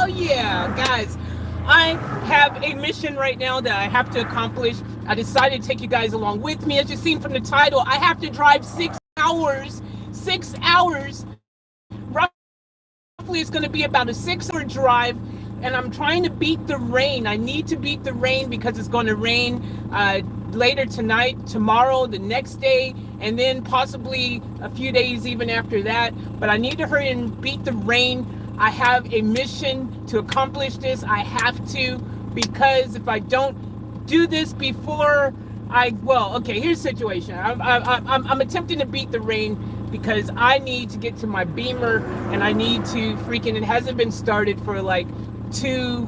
Hell yeah, guys. I have a mission right now that I have to accomplish. I decided to take you guys along with me. As you've seen from the title, I have to drive 6 hours. 6 hours. Roughly, it's going to be about a 6 hour drive. And I'm trying to beat the rain. I need to beat the rain because it's going to rain later tonight, tomorrow, the next day, and then possibly a few days even after that. But I need to hurry and beat the rain. I have a mission to accomplish this. I have to, because if I don't do this before here's the situation. I'm attempting to beat the rain because I need to get to my Beamer, and I need to it hasn't been started for like two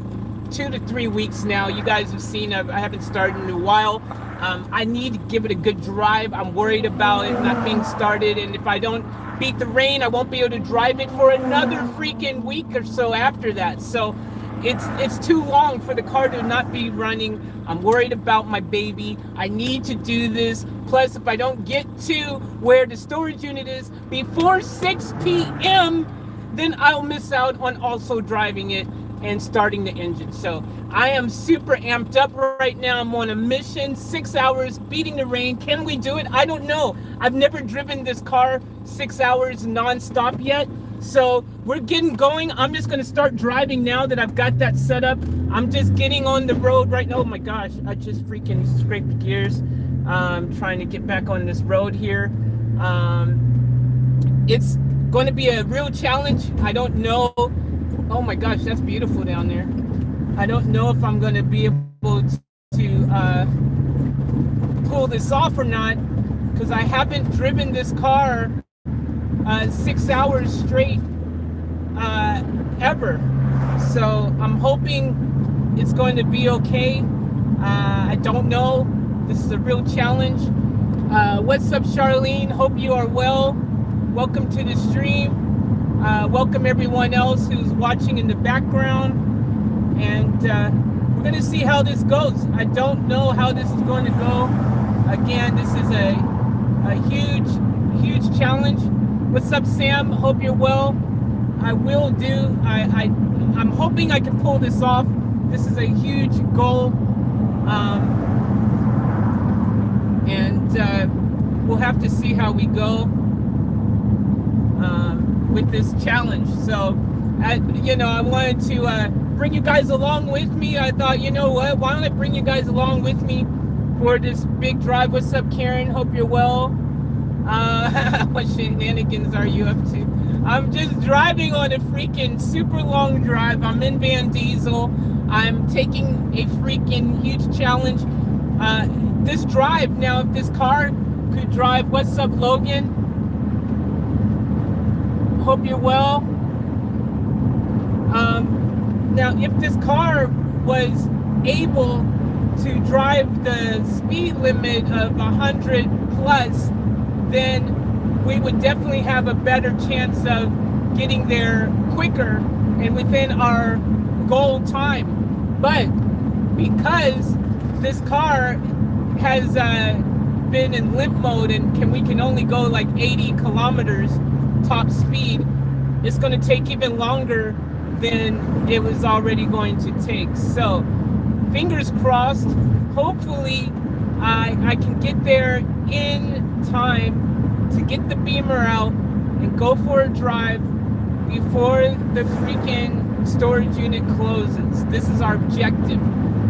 to 3 weeks now. You guys have seen I haven't started in a while. I need to give it a good drive. I'm worried about it not being started, and if I don't beat the rain, I won't be able to drive it for another freaking week or so after that. So it's too long for the car to not be running. I'm worried about my baby. I need to do this. Plus, if I don't get to where the storage unit is before 6 p.m., then I'll miss out on also driving it and starting the engine. So I am super amped up right now. I'm on a mission, 6 hours, beating the rain. Can we do it? I don't know. I've never driven this car 6 hours nonstop yet. So we're getting going. I'm just going to start driving now that I've got that set up. I'm just getting on the road right now. Oh my gosh, I just freaking scraped gears. Trying to get back on this road here. It's going to be a real challenge. I don't know. Oh my gosh, that's beautiful down there. I don't know if I'm going to be able to pull this off or not, because I haven't driven this car 6 hours straight ever. So I'm hoping it's going to be okay. I don't know. This is a real challenge. What's up, Charlene? Hope you are well. Welcome to the stream. Welcome everyone else who's watching in the background. And we're going to see how this goes. I don't know how this is going to go. Again, this is a huge challenge. What's up, Sam? Hope you're well. I will do. I'm hoping I can pull this off. This is a huge goal. And we'll have to see how we go with this challenge. So, I wanted to bring you guys along with me. I thought, you know what? Why don't I bring you guys along with me for this big drive? What's up, Karen? Hope you're well. What shenanigans are you up to? I'm just driving on a freaking super long drive. I'm in Van Diesel. I'm taking a freaking huge challenge. This drive, now if this car could drive, what's up, Logan? Hope you're well. Now if this car was able to drive the speed limit of 100 plus, then we would definitely have a better chance of getting there quicker and within our goal time. But because this car has been in limp mode and we can only go like 80 kilometers top speed, it's going to take even longer than it was already going to take. So fingers crossed. Hopefully I can get there in time to get the Beamer out and go for a drive before the freaking storage unit closes. This is our objective.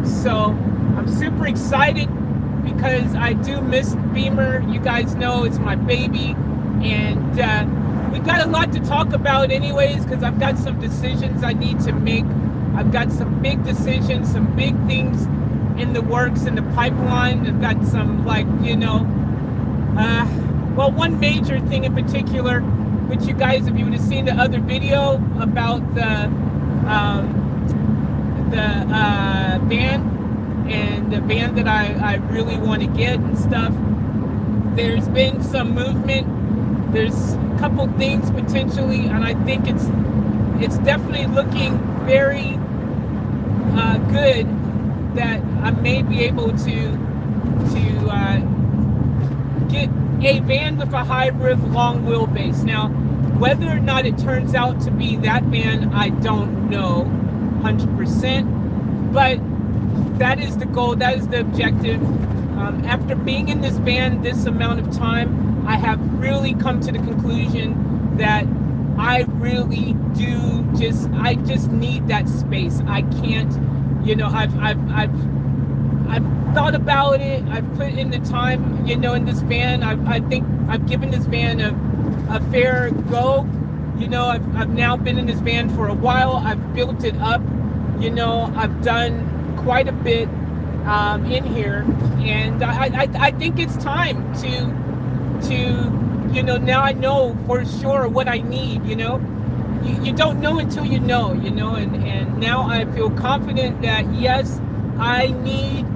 So I'm super excited because I do miss Beamer. You guys know it's my baby, and we've got a lot to talk about anyways, because I've got some decisions I need to make. I've got some big decisions, some big things in the works, in the pipeline. I've got some, one major thing in particular, which you guys, if you would have seen the other video about the van, and the van that I really want to get and stuff, there's been some movement. There's a couple things potentially, and I think it's definitely looking very good that I may be able to get a van with a hybrid long wheelbase. Now, whether or not it turns out to be that van, I don't know. 100%. But that is the goal, that is the objective. After being in this van this amount of time, I have really come to the conclusion that I really do I just need that space. I can't, I've thought about it. I've put in the time, in this van. I think I've given this van a fair go. I've now been in this van for a while. I've built it up. I've done quite a bit in here, and I think it's time to now I know for sure what I need. You don't know until you know, and now I feel confident that yes, I need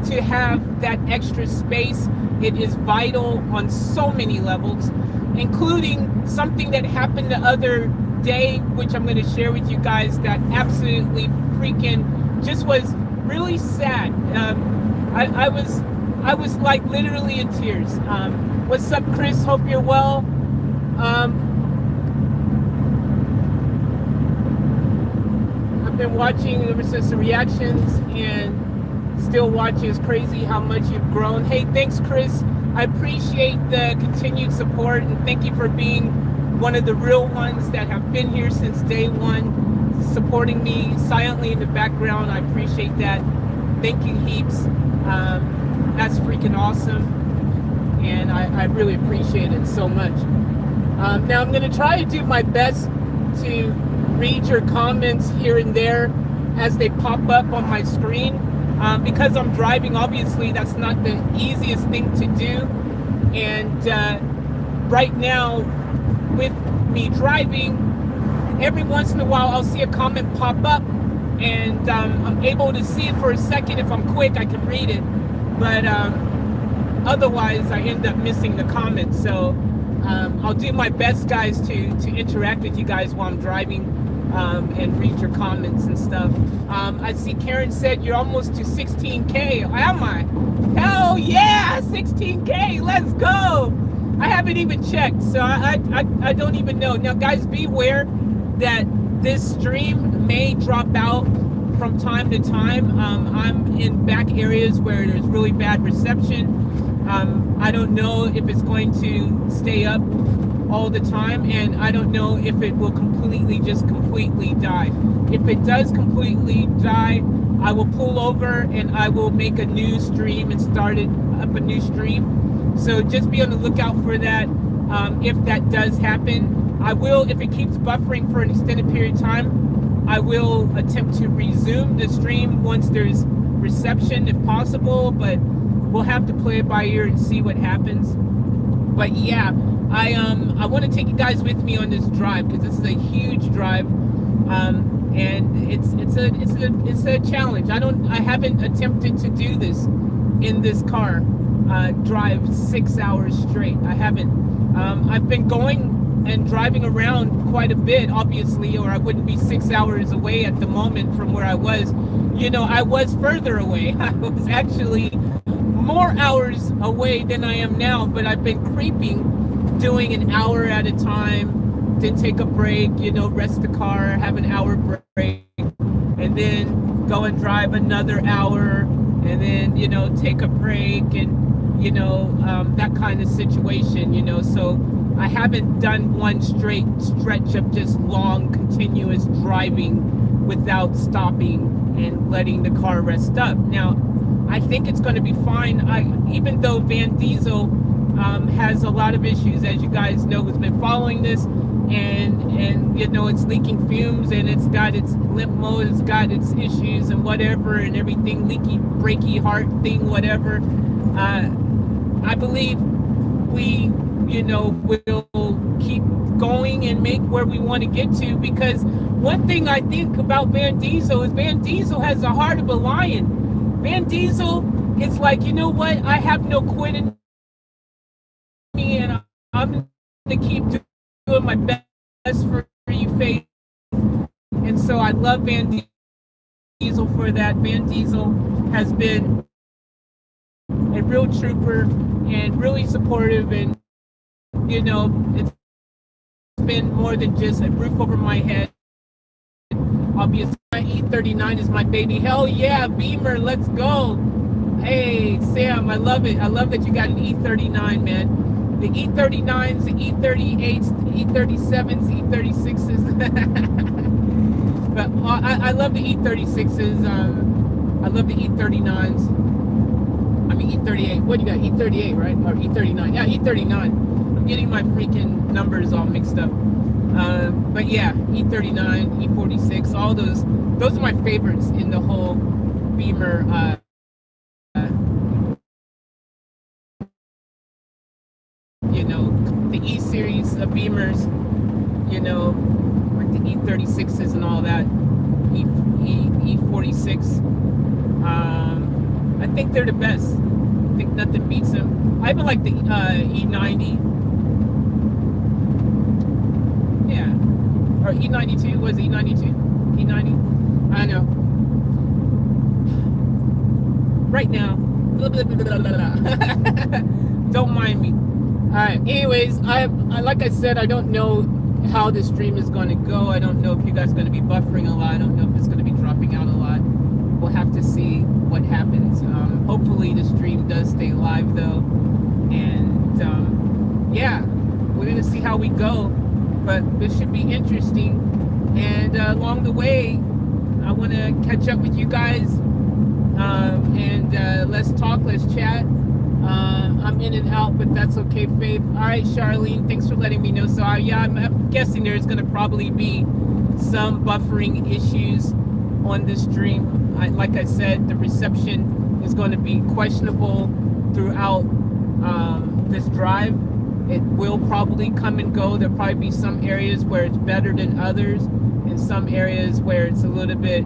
to have that extra space. It is vital on so many levels, including something that happened the other day, which I'm going to share with you guys, that absolutely freaking just was really sad. I was like literally in tears. What's up, Chris? Hope you're well. I've been watching ever since the reactions and still watching. It's crazy how much you've grown. Hey, thanks, Chris. I appreciate the continued support, and thank you for being one of the real ones that have been here since day one, supporting me silently in the background. I appreciate that. Thank you heaps. That's freaking awesome, and I really appreciate it so much. Now I'm going to try to do my best to read your comments here and there as they pop up on my screen. Because I'm driving, obviously that's not the easiest thing to do, and right now with me driving, every once in a while I'll see a comment pop up, and I'm able to see it for a second. If I'm quick, I can read it, but otherwise I end up missing the comments. So I'll do my best, guys, to interact with you guys while I'm driving, and read your comments and stuff. I see Karen said you're almost to 16K. Am I? Hell yeah, 16K, let's go. I haven't even checked, so I don't even know. Now guys, beware that this stream may drop out from time to time. I'm in back areas where there's really bad reception. I don't know if it's going to stay up all the time, and I don't know if it will completely die. If it does completely die, I will pull over and I will make a new stream and start up a new stream. So just be on the lookout for that. If that does happen, I will, if it keeps buffering for an extended period of time, I will attempt to resume the stream once there's reception, if possible, but we'll have to play it by ear and see what happens. But yeah, I want to take you guys with me on this drive, because this is a huge drive, and it's a challenge. I haven't attempted to do this in this car, drive 6 hours straight. I haven't. I've been going and driving around quite a bit, obviously, or I wouldn't be 6 hours away at the moment from where I was. I was further away. I was actually more hours away than I am now, but I've been creeping, doing an hour at a time, then take a break, rest the car, have an hour break, and then go and drive another hour, and then, take a break, and, that kind of situation, so I haven't done one straight stretch of just long, continuous driving without stopping and letting the car rest up. Now, I think it's going to be fine. Even though Van Diesel has a lot of issues, as you guys know, who's been following this, and it's leaking fumes, and it's got its limp mode, it's got its issues and whatever, and everything, leaky, breaky heart thing, whatever. I believe we, will keep going and make where we want to get to, because one thing I think about Van Diesel is Van Diesel has the heart of a lion. Van Diesel is like, you know what? I have no quit in me, and I'm going to keep doing my best for you, Faith. And so I love Van Diesel for that. Van Diesel has been a real trooper and really supportive, and it's been more than just a roof over my head. Obviously, my E39 is my baby. Hell yeah, Beamer, let's go. Hey, Sam, I love it. I love that you got an E39, man. The E39s, the E38s, the E37s, the E36s. But I love the E36s. I love the E39s. I mean, E38. What do you got? E38, right? Or E39? Yeah, E39. I'm getting my freaking numbers all mixed up. But yeah, E39, E46, all those are my favorites in the whole Beamer. You know, the E series of Beamers. You know, like the E36s and all that. E46. I think they're the best. I think nothing beats them. I even like the E90. Yeah. Or E92. Was it E92? E90? I know. Right now. Blah, blah, blah, blah, blah. Don't mind me. Alright. Anyways, I like I said, I don't know how the stream is going to go. I don't know if you guys are going to be buffering a lot. I don't know if it's going to be dropping out a lot. We'll have to see what happens. Hopefully the stream does stay live though. And yeah, we're going to see how we go. But this should be interesting. And along the way, I want to catch up with you guys. And let's talk, let's chat. I'm in and out, but that's okay, Faith. All right, Charlene, thanks for letting me know. So yeah, I'm guessing there's going to probably be some buffering issues on this stream. Like I said, the reception is going to be questionable throughout this drive. It will probably come and go. There'll probably be some areas where it's better than others, and some areas where it's a little bit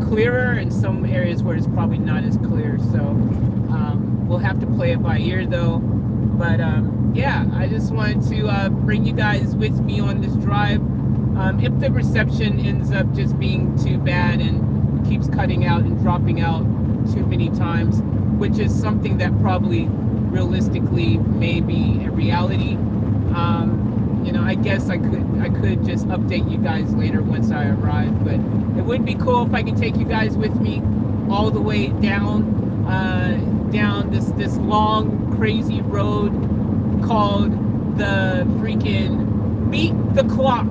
clearer, and some areas where it's probably not as clear. So we'll have to play it by ear though. But yeah, I just wanted to bring you guys with me on this drive. If the reception ends up just being too bad and keeps cutting out and dropping out too many times, which is something that probably realistically may be a reality, you know, I guess I could just update you guys later once I arrive. But it would be cool if I could take you guys with me all the way down this long crazy road called the freaking Beat the Clock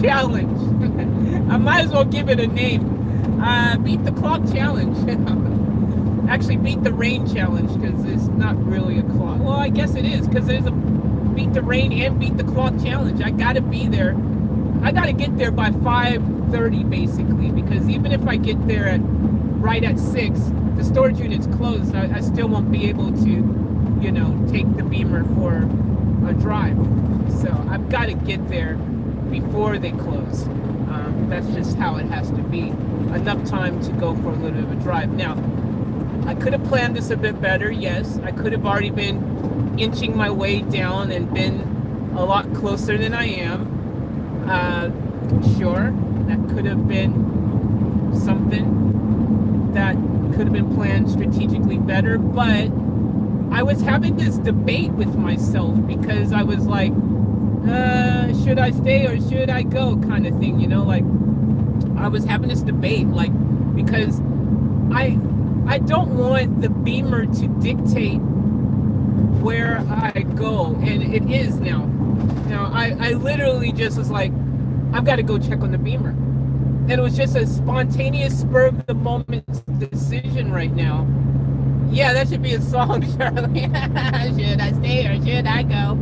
Challenge. I might as well give it a name. Beat the Clock Challenge. Actually, Beat the Rain Challenge, because it's not really a clock. Well, I guess it is, because there's a Beat the Rain and Beat the Clock Challenge. I gotta be there. I gotta get there by 5:30 basically, because even if I get there right at 6, the storage unit's closed. I still won't be able to, you know, take the Beamer for a drive. So I've got to get there before they close. That's just how it has to be. Enough time to go for a little bit of a drive. Now, I could have planned this a bit better, yes. I could have already been inching my way down and been a lot closer than I am. Sure, that could have been something that could have been planned strategically better, but I was having this debate with myself, because I was like, should I stay or should I go, kind of thing, you know, like I was having this debate, like, because I don't want the Beamer to dictate where I go, and it is now. Now, I literally just was like, I've got to go check on the Beamer. And it was just a spontaneous spur of the moment decision right now. Yeah, that should be a song, Charlie. Should I stay or should I go?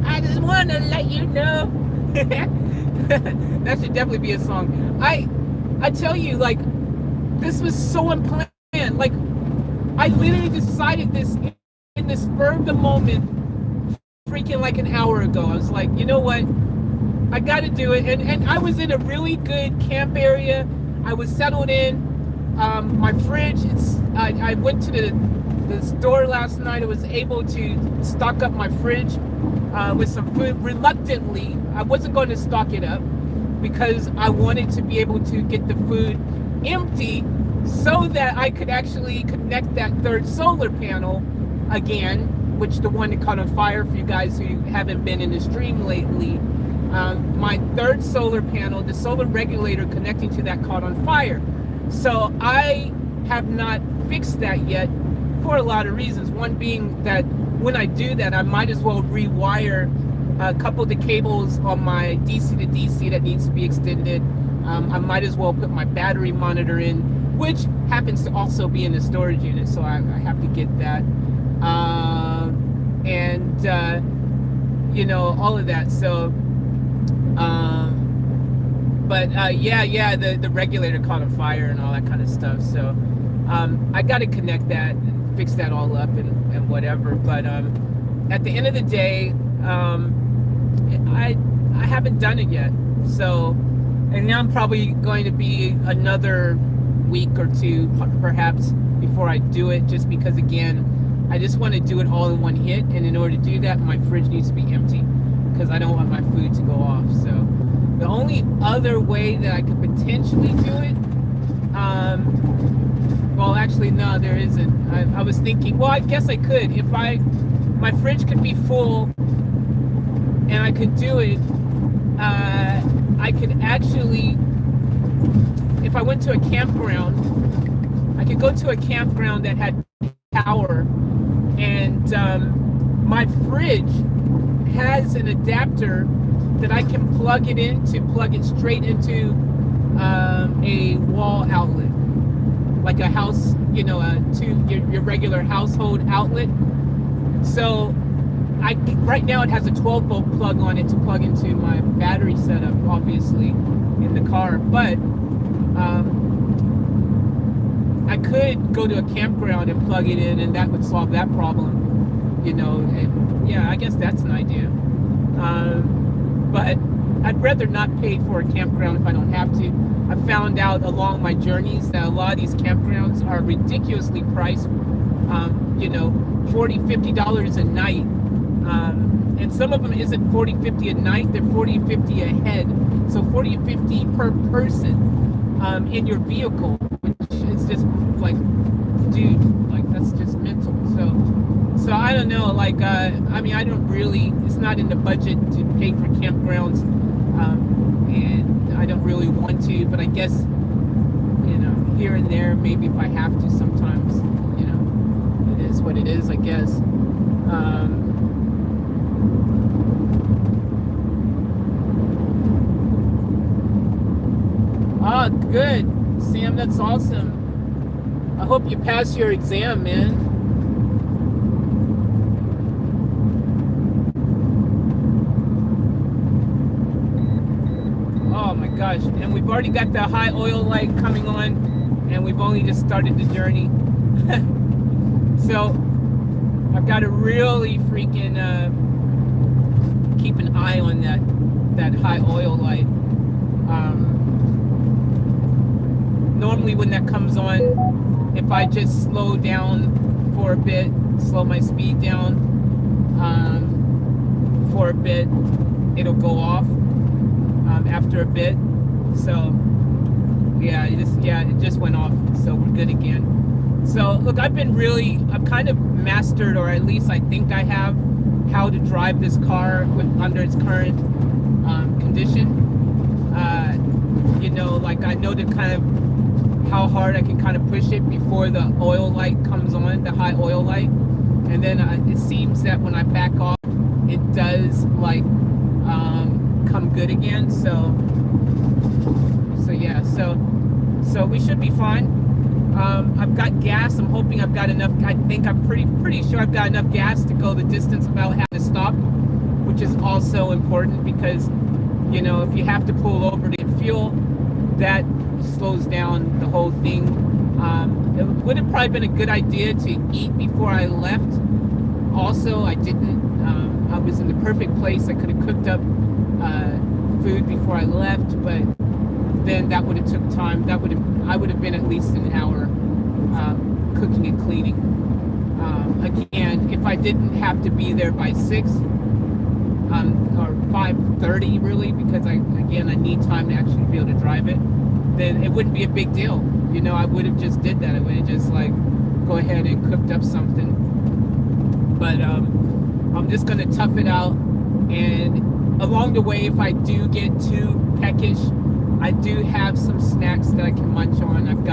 I just want to let you know. That should definitely be a song. I tell you, like, this was so unplanned. Like, I literally decided this in the spur of the moment, freaking like an hour ago. I was like, you know what? I got to do it. And I was in a really good camp area. I was settled in. My fridge, I went to the store last night. I was able to stock up my fridge with some food. Reluctantly, I wasn't going to stock it up because I wanted to be able to get the food empty so that I could actually connect that third solar panel again, which the one that caught on fire, for you guys who haven't been in the stream lately. my third solar panel, the solar regulator connecting to that, caught on fire. So I have not fixed that yet for a lot of reasons. One being that when I do that, I might as well rewire a couple of the cables on my DC to DC that needs to be extended. I might as well put my battery monitor in, which happens to also be in the storage unit, so I have to get that. You know, all of that. So, the regulator caught on fire and all that kind of stuff. So, I got to connect that and fix that all up and whatever. But at the end of the day, I haven't done it yet. So, and now I'm probably going to be another week or two perhaps before I do it, just because, again, I just want to do it all in one hit, and in order to do that, my fridge needs to be empty because I don't want my food to go off. So the only other way that I could potentially do it, well, actually, no, there isn't. I was thinking, well, I guess I could. If my fridge could be full and I could do it, I could actually, if I went to a campground, I could go to a campground that had power, and my fridge has an adapter that I can plug it straight into a wall outlet, like a house, you know, your regular household outlet. So right now it has a 12-volt plug on it to plug into my battery setup, obviously, in the car. But I could go to a campground and plug it in, and that would solve that problem, you know. And yeah, I guess that's an idea. But I'd rather not pay for a campground if I don't have to. I found out along my journeys that a lot of these campgrounds are ridiculously priced, you know, $40, $50 a night. And some of them isn't $40, $50 a night, they're $40, $50 a head. So $40 or $50 per person in your vehicle, which is just like, dude, like that's just mental. So I don't know, like, I mean, I don't really, it's not in the budget to pay for campgrounds, and I don't really want to, but I guess, you know, here and there, maybe if I have to sometimes, you know, it is what it is, I guess. Oh, good, Sam, that's awesome. I hope you pass your exam, man. Oh my gosh, and we've already got the high oil light coming on, and we've only just started the journey. So I've got to really freaking keep an eye on that high oil light. Normally when that comes on, if I just slow down for a bit, slow my speed down for a bit, it'll go off after a bit. So yeah, it just went off, so we're good again. So look, I've kind of mastered, or at least I think I have, how to drive this car under its current condition. You know, like I know how hard I can kind of push it before the oil light comes on, the high oil light, and then it seems that when I back off, it does like come good again. So yeah, so we should be fine. I've got gas. I'm hoping I've got enough. I think I'm pretty sure I've got enough gas to go the distance without having to stop, which is also important because, you know, if you have to pull over to get fuel, that slows down the whole thing. It would have probably been a good idea to eat before I left. Also, I didn't. I was in the perfect place. I could have cooked up food before I left, but then that would have took time. I would have been at least an hour cooking and cleaning. Again, if I didn't have to be there by 6 or 5:30 really, because I need time to actually be able to drive it, then it wouldn't be a big deal. You know, I would have just did that. I would have just like go ahead and cooked up something. But I'm just gonna tough it out and along the way, if I do get too peckish, I do have some snacks that I can munch on. I've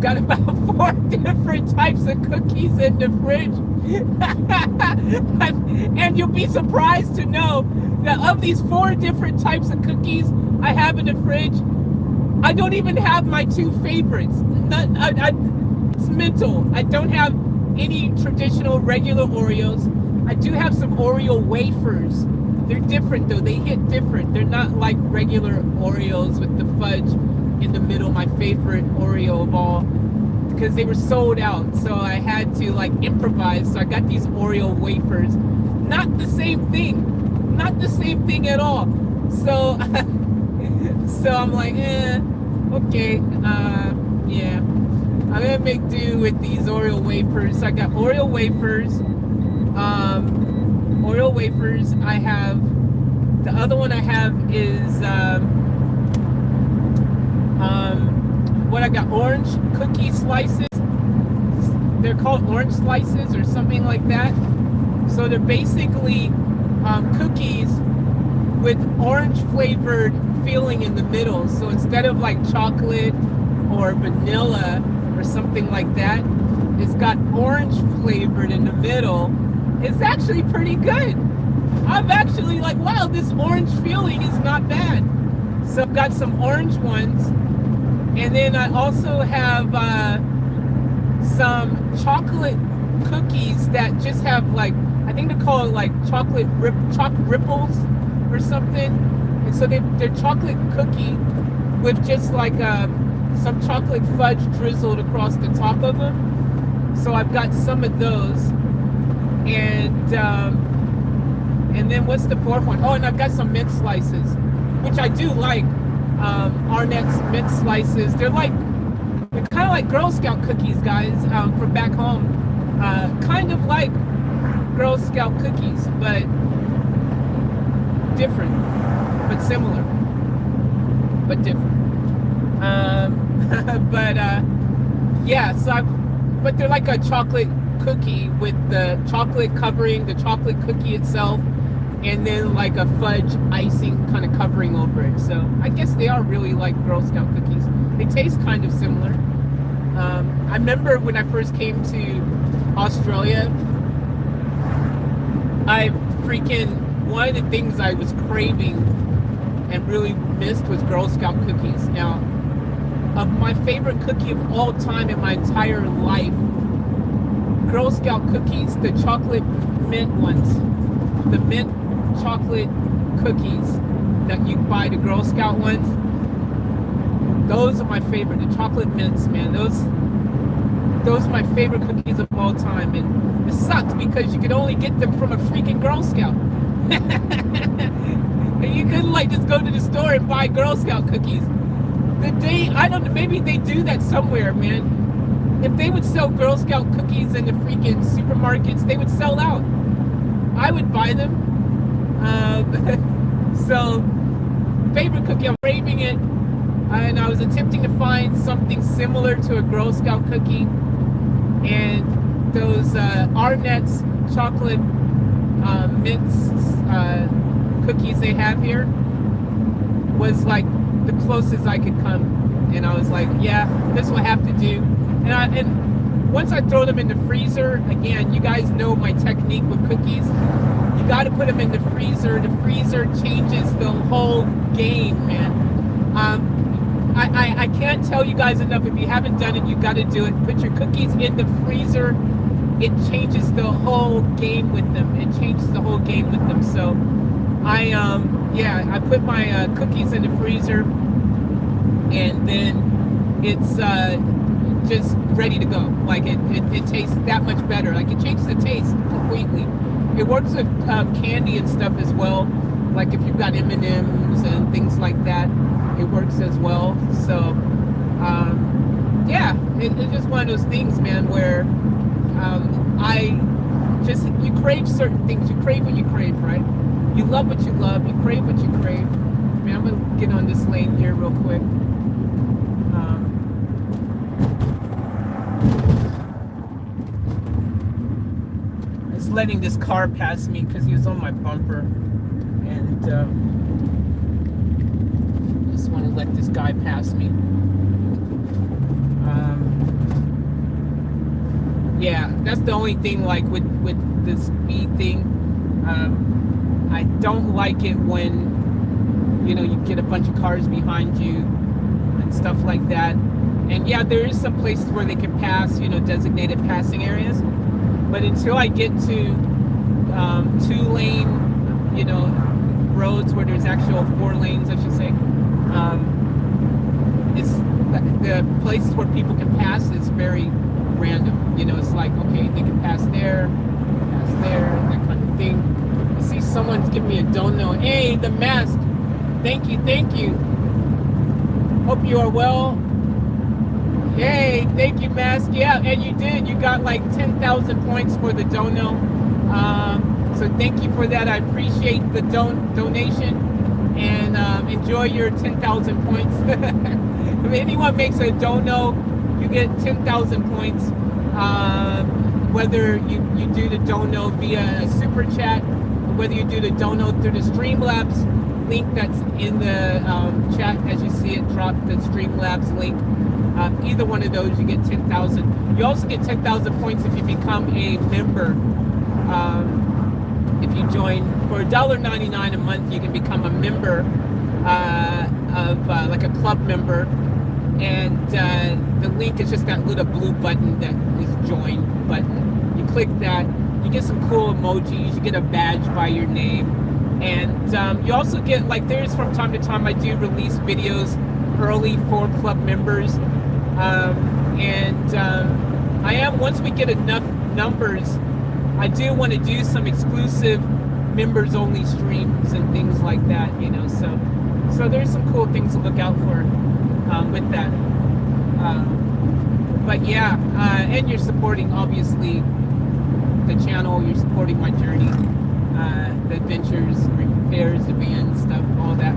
got about 4 different types of cookies in the fridge. And you'll be surprised to know that of these 4 different types of cookies I have in the fridge, I don't even have my 2 favorites. It's mental. I don't have any traditional regular Oreos. I do have some Oreo wafers. They're different though. They hit different. They're not like regular Oreos with the fudge in the middle, my favorite Oreo of all, because they were sold out. So I had to like improvise. So I got these Oreo wafers. Not the same thing. Not the same thing at all. So so I'm like, okay, yeah. I'm gonna make do with these Oreo wafers. So I got Oreo wafers. Oreo wafers. I have the other one I have is what I got, orange cookie slices. They're called orange slices or something like that. So they're basically cookies with orange flavored filling in the middle. So instead of like chocolate or vanilla or something like that, it's got orange flavored in the middle. It's actually pretty good. I'm actually like, wow, this orange feeling is not bad. So I've got some orange ones. And then I also have some chocolate cookies that just have like, I think they call it like chocolate ripples or something. And so they're chocolate cookie with just like some chocolate fudge drizzled across the top of them. So I've got some of those. And then what's the 4th one? Oh, and I've got some mint slices, which I do like. Arnett's mint slices. They're kind of like Girl Scout cookies, guys, from back home. Kind of like Girl Scout cookies, but different, but similar, but different. Yeah. So but they're like a chocolate cookie with the chocolate covering the chocolate cookie itself, and then like a fudge icing kind of covering over it. So I guess they are really like Girl Scout cookies. They taste kind of similar. I remember when I first came to Australia, one of the things I was craving and really missed was Girl Scout cookies. Now, of my favorite cookie of all time in my entire life, Girl Scout cookies, the chocolate mint ones, the mint chocolate cookies that you buy, the Girl Scout ones, those are my favorite. The chocolate mints, man, those are my favorite cookies of all time. And it sucked because you could only get them from a freaking Girl Scout. And you couldn't like just go to the store and buy Girl Scout cookies. I don't know, maybe they do that somewhere, man. If they would sell Girl Scout cookies in the freaking supermarkets, they would sell out. I would buy them. So, favorite cookie, I'm craving it. And I was attempting to find something similar to a Girl Scout cookie. And those Arnett's chocolate mints cookies they have here was like the closest I could come. And I was like, yeah, this will have to do. And once I throw them in the freezer, again, you guys know my technique with cookies. You got to put them in the freezer. The freezer changes the whole game, man. I can't tell you guys enough. If you haven't done it, you got to do it. Put your cookies in the freezer. It changes the whole game with them. It changes the whole game with them. So I put my cookies in the freezer, and then it's just ready to go. Like it tastes that much better. Like it changes the taste completely. It works with candy and stuff as well. Like if you've got M&Ms and things like that, it works as well. So it's just one of those things, man, where you crave certain things. You crave what you crave, right? You love what you love. You crave what you crave. Man, I'm gonna get on this lane here real quick. Letting this car pass me because he was on my bumper, and just want to let this guy pass me. Yeah, that's the only thing, like with the speed thing. I don't like it when you get a bunch of cars behind you and stuff like that. And yeah, there is some places where they can pass, designated passing areas. But until I get to 2-lane, roads where there's actual 4 lanes, I should say, it's the places where people can pass is very random. It's like, okay, they can pass there, that kind of thing. I see someone's giving me a dono. Hey, the mask. Thank you. Hope you are well. Hey, thank you, mask. Yeah, and you did. You got like 10,000 points for the dono. So thank you for that. I appreciate the donation, and enjoy your 10,000 points. If anyone makes a dono, you get 10,000 points. Whether you do the dono via a super chat, or whether you do the dono through the Streamlabs link that's in the chat, as you see it drop the Streamlabs link. Either one of those, you get 10,000. You also get 10,000 points if you become a member. If you join for $1.99 a month, you can become a member of like a club member. And the link is just that little blue button that is join button. You click that, you get some cool emojis, you get a badge by your name. And you also get, like, there's from time to time I do release videos early for club members. I am, once we get enough numbers, I do want to do some exclusive members only streams and things like that, so there's some cool things to look out for with that. But yeah, and you're supporting, obviously, the channel, you're supporting my journey, the adventures, repairs, the van stuff, all that.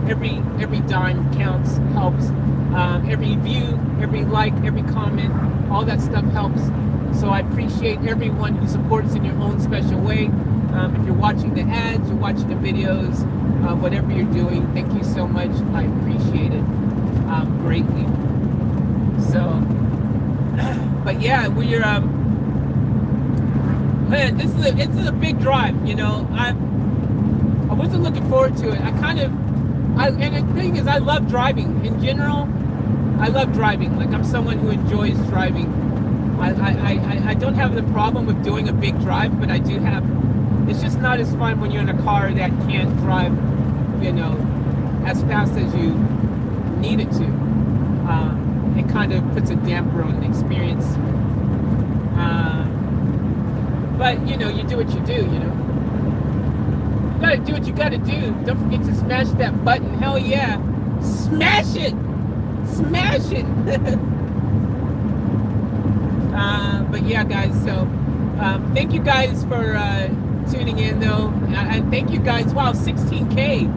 Every dime counts, helps. Every view, every like, every comment, all that stuff helps. So I appreciate everyone who supports in your own special way. If you're watching the ads, you're watching the videos, whatever you're doing, thank you so much. I appreciate it greatly. So, but yeah, we're man, this is a big drive. I wasn't looking forward to it. And the thing is, I love driving in general. I love driving. Like, I'm someone who enjoys driving. I don't have the problem with doing a big drive, but I do have. It's just not as fun when you're in a car that can't drive, as fast as you need it to. It kind of puts a damper on the experience. But you do what you do. You gotta do what you gotta do. Don't forget to smash that button. Hell yeah, smash it. But yeah, guys, so thank you guys for tuning in, though, and thank you guys. Wow, 16K,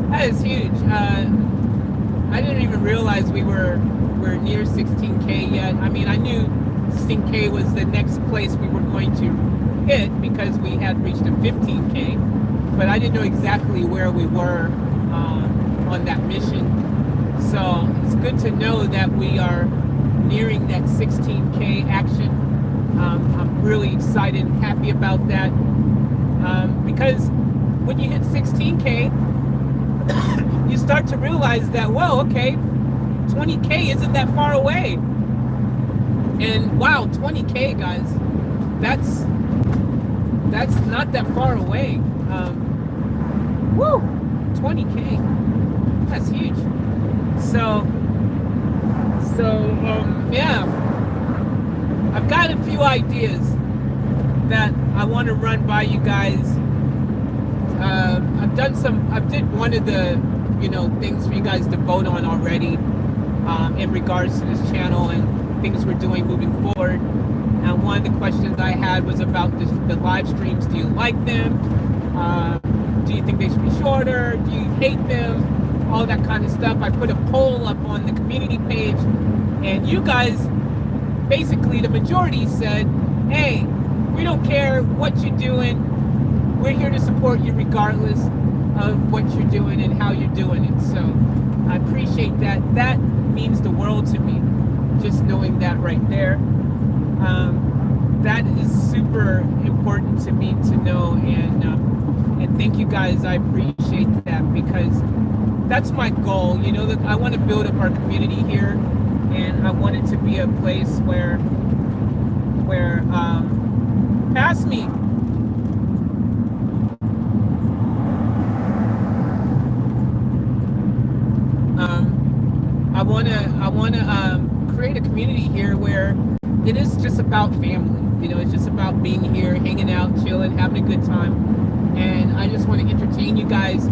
that is huge. I didn't even realize we're near 16K yet. I mean, I knew 16K was the next place we were going to hit because we had reached a 15K, but I didn't know exactly where we were on that mission. So it's good to know that we are nearing that 16K action. I'm really excited and happy about that, because when you hit 16K, you start to realize that, well, okay, 20K isn't that far away. And wow, 20K, guys, that's not that far away. 20K, that's huge. So yeah, I've got a few ideas that I want to run by you guys. I did one of the, things for you guys to vote on already, in regards to this channel and things we're doing moving forward. And one of the questions I had was about the live streams. Do you like them? Do you think they should be shorter? Do you hate them? All that kind of stuff. I put a poll up on the community page, and you guys, basically the majority said, hey, we don't care what you're doing. We're here to support you regardless. of what you're doing and how you're doing it. So I appreciate that. That means the world to me, just knowing that right there. That is super important to me to know, and thank you guys. I appreciate that, because that's my goal. You know, that I want to build up our community here, and I want it to be a place where pass me. I wanna create a community here where it is just about family. You know, it's just about being here, hanging out, chilling, having a good time, and I just want to entertain you guys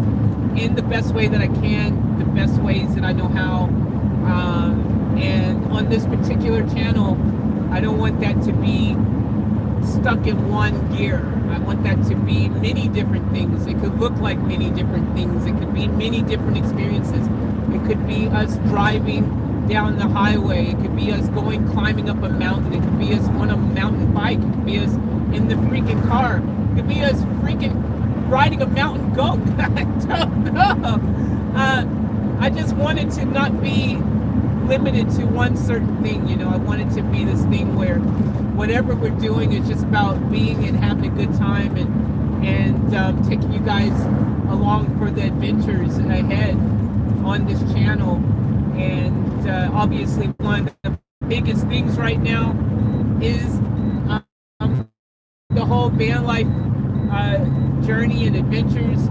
in the best way that I can, the best ways that I know how. And on this particular channel, I don't want that to be stuck in one gear. I want that to be many different things. It could look like many different things. It could be many different experiences. It could be us driving down the highway. It could be us climbing up a mountain. It could be us on a mountain bike. It could be us in the freaking car. It could be us freaking riding a mountain goat. I don't know. I just wanted to not be limited to one certain thing. You know, I wanted to be this thing where whatever we're doing is just about being and having a good time, and taking you guys along for the adventures ahead on this channel. And obviously one of the biggest things right now is the whole van life journey and adventures,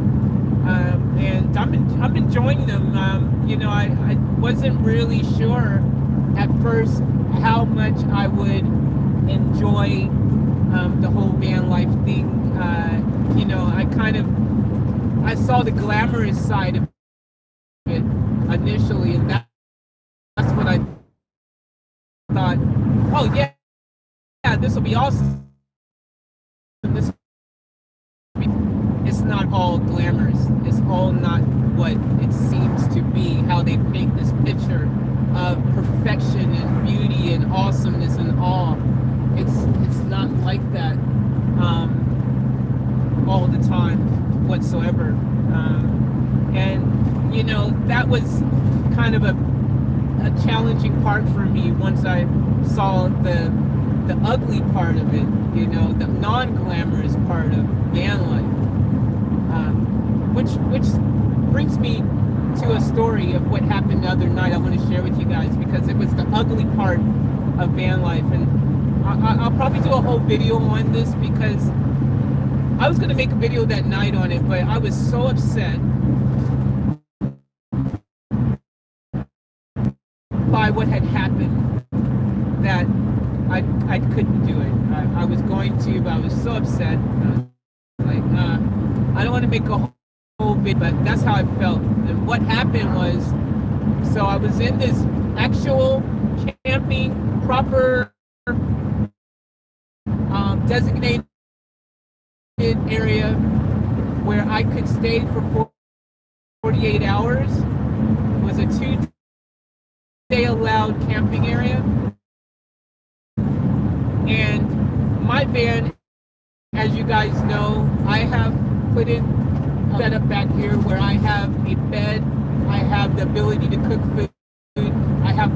and I'm enjoying them. You know, I wasn't really sure at first how much I would enjoy the whole van life thing. You know, I saw the glamorous side of it initially, and that's what I thought. Oh yeah, this will be awesome. It's not all glamorous. It's all not what it seems to be. How they paint this picture of perfection and beauty and awesomeness and awe. It's not like that all the time whatsoever. And you know, that was kind of a challenging part for me once I saw the ugly part of it, you know, the non-glamorous part of van life, which brings me to a story of what happened the other night. I want to share with you guys, because it was the ugly part of van life, and I'll probably do a whole video on this, because I was going to make a video that night on it, but I was so upset by what had happened that I couldn't do it. I was going to, but I was so upset. Like, I don't want to make a whole video, but that's how I felt. And what happened was, so I was in this actual camping, proper designated area where I could stay for 48 hours. It was a 2-day allowed camping area. And my van, as you guys know, I have put in a setup back here where I have a bed, I have the ability to cook food, I have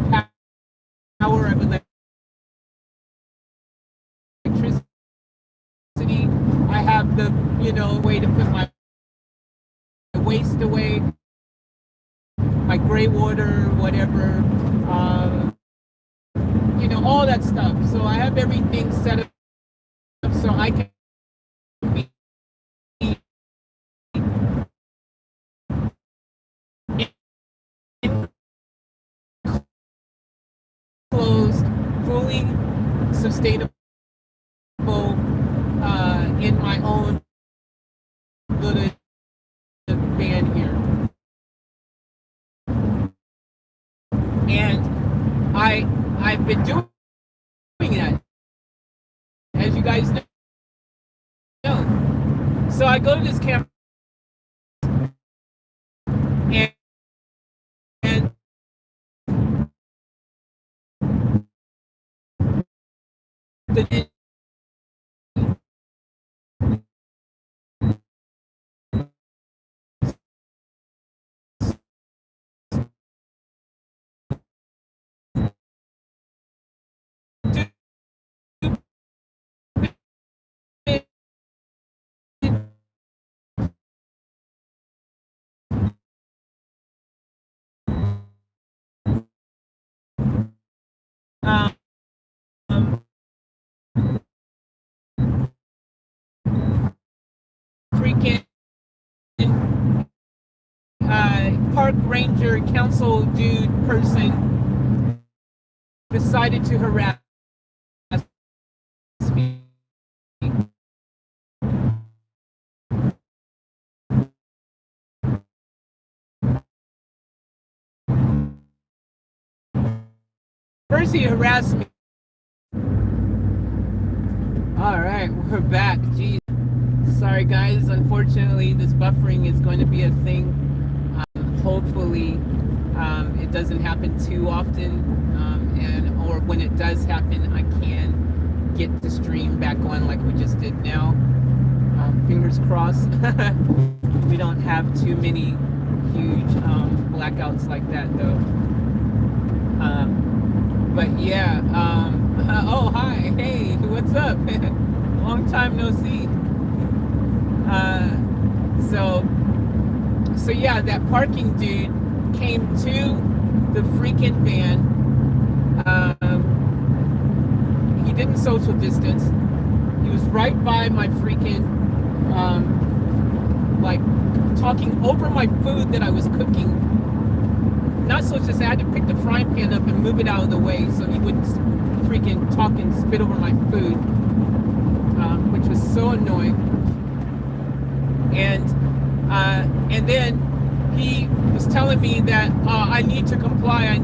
power of electricity, I have the, you know, way to put my waste away, my gray water, whatever, you know, all that stuff. So I have everything set up so I can be enclosed, fully sustainable, in my own little van here. And I've been doing that, as you guys know. So I go to this camp, and the freaking park ranger council dude person decided to harass me. First he harassed me. All right, we're back. Jeez. Sorry guys, unfortunately this buffering is going to be a thing. Hopefully it doesn't happen too often, or when it does happen I can get the stream back on like we just did now. Fingers crossed. We don't have too many huge blackouts like that though. But yeah, oh hi, hey, what's up? Long time no see. So yeah, that parking dude came to the freaking van. He didn't social distance. He was right by my freaking, like, talking over my food that I was cooking. Not so just I had to pick the frying pan up and move it out of the way so he wouldn't freaking talk and spit over my food, which was so annoying. And then he was telling me that I need to comply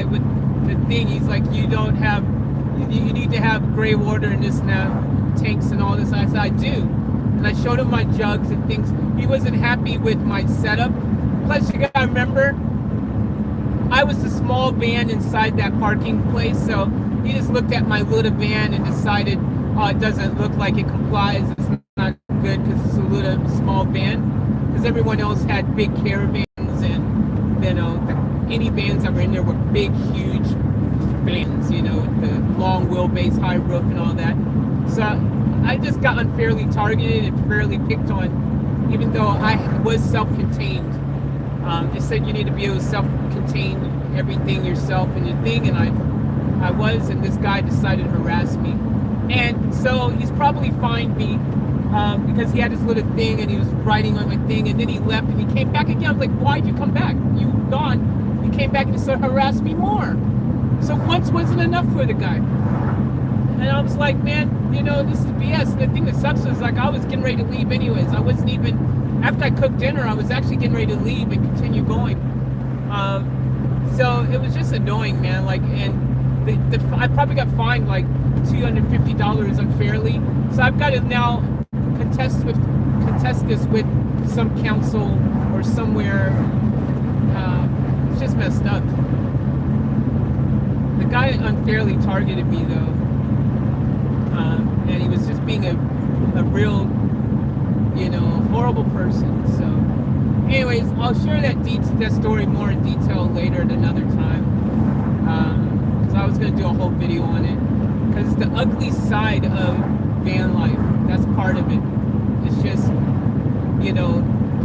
with the thing. He's like, you need to have gray water and this and that, tanks and all this. I said, I do. And I showed him my jugs and things. He wasn't happy with my setup. Plus, you gotta remember, I was the small van inside that parking place, so he just looked at my little van and decided, oh, it doesn't look like it complies. It's not good because it's a little small van. Because everyone else had big caravans, and any vans that were in there were big, huge vans, the long wheelbase, high roof, and all that. So I just got unfairly targeted and fairly picked on, even though I was self-contained. They said you need to be able to self-contain everything yourself and your thing, and I was, and this guy decided to harass me. And so he's probably fined me because he had this little thing and he was writing on my thing, and then he left and he came back again. I was like, why'd you come back? You were gone. He came back and he started harassing me more. So once wasn't enough for the guy. And I was like, man, this is BS. And the thing that sucks was, like, I was getting ready to leave anyways. I wasn't even, after I cooked dinner, I was actually getting ready to leave and continue going. So it was just annoying, man. Like, and I probably got fined like $250 unfairly. So I've got to now contest this with some council or somewhere. It's just messed up. The guy unfairly targeted me though, and he was just being a real, horrible person. So, anyways, I'll share that story more in detail later at another time. Because I was gonna do a whole video on it. Because it's the ugly side of van life. That's part of it. It's just,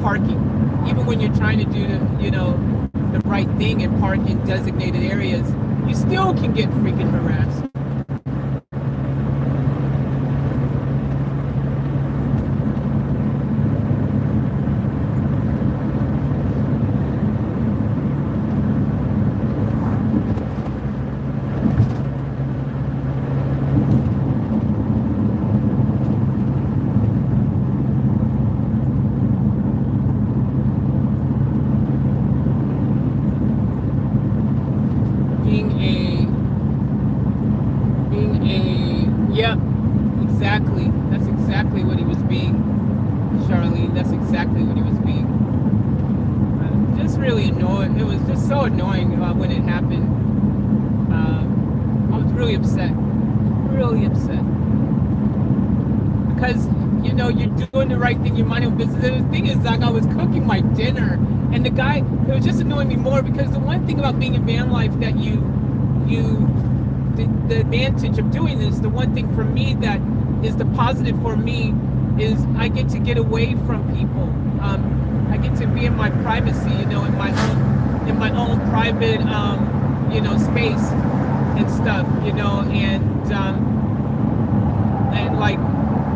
parking. Even when you're trying to do the right thing and park in designated areas, you still can get freaking harassed. Yep, exactly. That's exactly what he was being, Charlene. That's exactly what he was being. Just really annoying. It was just so annoying when it happened. I was really upset. Really upset. Because, you're doing the right thing, you're minding your business. And the thing is, like, I was cooking my dinner, and the guy, it was just annoying me more because the one thing about being in van life that the advantage of doing this, the one thing for me that is the positive for me is I get to get away from people. I get to be in my privacy, in my own private, space and stuff, and like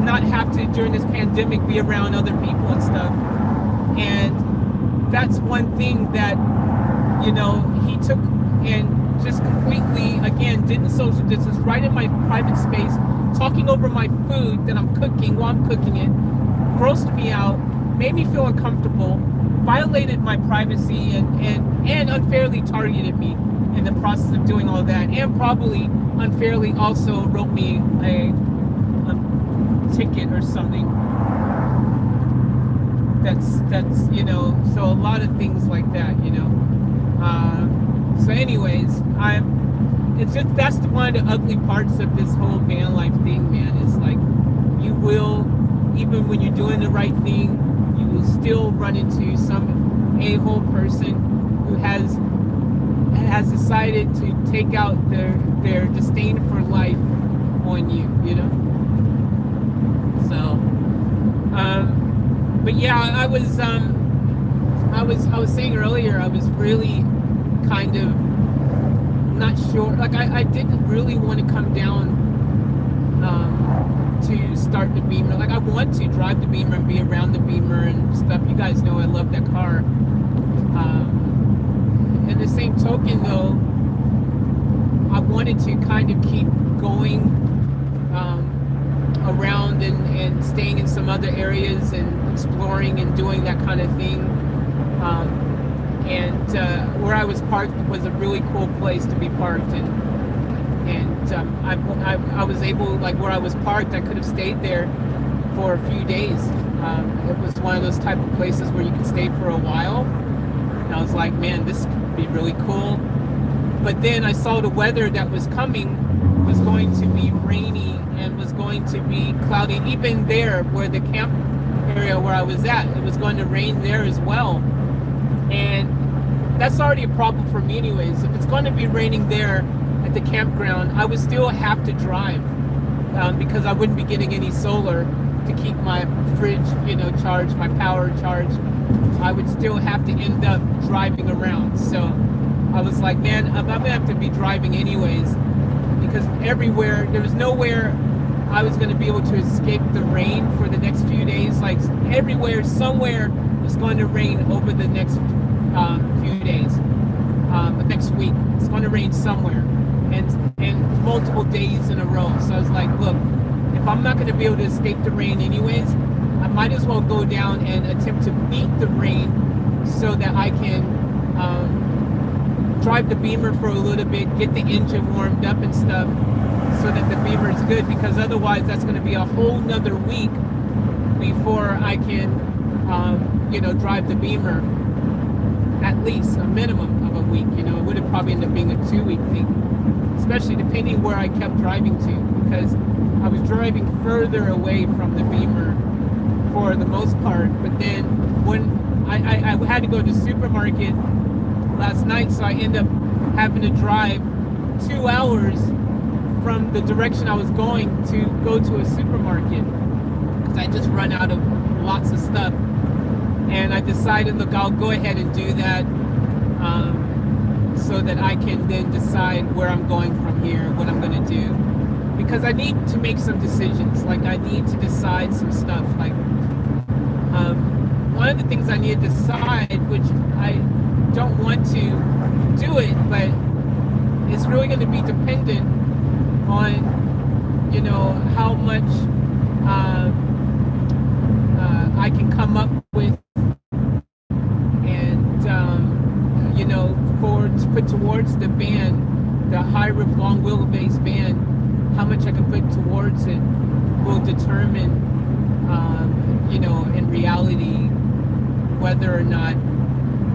not have to, during this pandemic, be around other people and stuff. And that's one thing that, you know, he took and just completely, again, didn't social distance right in my private space, talking over my food that I'm cooking while I'm cooking it, grossed me out, made me feel uncomfortable, violated my privacy, and unfairly targeted me in the process of doing all that, and probably unfairly also wrote me a ticket or something. That's you know, so a lot of things like that, you know. So anyways, it's just, that's one of the ugly parts of this whole van life thing, man. It's like, you will, even when you're doing the right thing, you will still run into some a-hole person who has decided to take out their disdain for life on you, you know. So, but yeah, I was saying earlier, I was really kind of not sure. Like, I didn't really want to come down to start the Beamer. Like, I want to drive the Beamer and be around the Beamer and stuff. You guys know I love that car. In the same token, though, I wanted to kind of keep going around and staying in some other areas and exploring and doing that kind of thing. And where I was parked was a really cool place to be parked, and I was able, like, where I was parked, I could have stayed there for a few days. It was one of those type of places where you can stay for a while, and I was like, man, this could be really cool. But then I saw the weather that was coming was going to be rainy and was going to be cloudy. Even there where the camp area where I was at, it was going to rain there as well. And that's already a problem for me anyways. If it's going to be raining there at the campground, I would still have to drive because I wouldn't be getting any solar to keep my fridge, you know, charged, my power charged. I would still have to end up driving around. So I was like, man, I'm gonna have to be driving anyways, because everywhere, there was nowhere I was gonna be able to escape the rain for the next few days. Like, everywhere, somewhere it's going to rain over the next few days, the next week. It's going to rain somewhere, and multiple days in a row. So I was like, look, if I'm not going to be able to escape the rain anyways, I might as well go down and attempt to beat the rain so that I can drive the Beamer for a little bit, get the engine warmed up and stuff, so that the Beamer is good, because otherwise that's going to be a whole nother week before I can you know, drive the Beamer. At least a minimum of a week. You know, it would have probably ended up being a 2-week thing, especially depending where I kept driving to, because I was driving further away from the Beamer for the most part. But then when I had to go to the supermarket last night, so I ended up having to drive 2 hours from the direction I was going to go to a supermarket, because I just run out of lots of stuff. And I decided, look, I'll go ahead and do that so that I can then decide where I'm going from here, what I'm going to do. Because I need to make some decisions. Like, I need to decide some stuff. Like, one of the things I need to decide, which I don't want to do it, but it's really going to be dependent on, you know, how much I can come up with, and you know, to put towards the van, the high roof long wheelbase van, how much I can put towards it will determine, you know, in reality, whether or not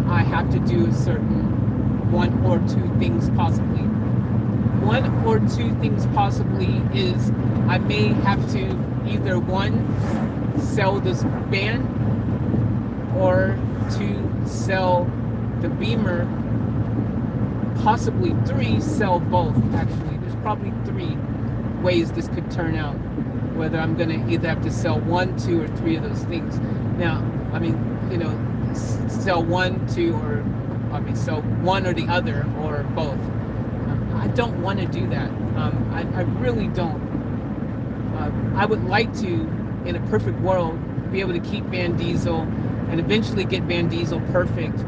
I have to do a certain 1 or 2 things possibly. 1 or 2 things possibly is I may have to either 1, sell this van, or 2, sell the Beamer, possibly 3, sell both. Actually, there's probably 3 ways this could turn out, whether I'm gonna either have to sell 1, 2, or 3 of those things. Now, I mean, you know, sell 1, 2, or I mean, sell one or the other, or both. I don't want to do that. I really don't. I would like to in a perfect world, be able to keep Van Diesel and eventually get Van Diesel perfect,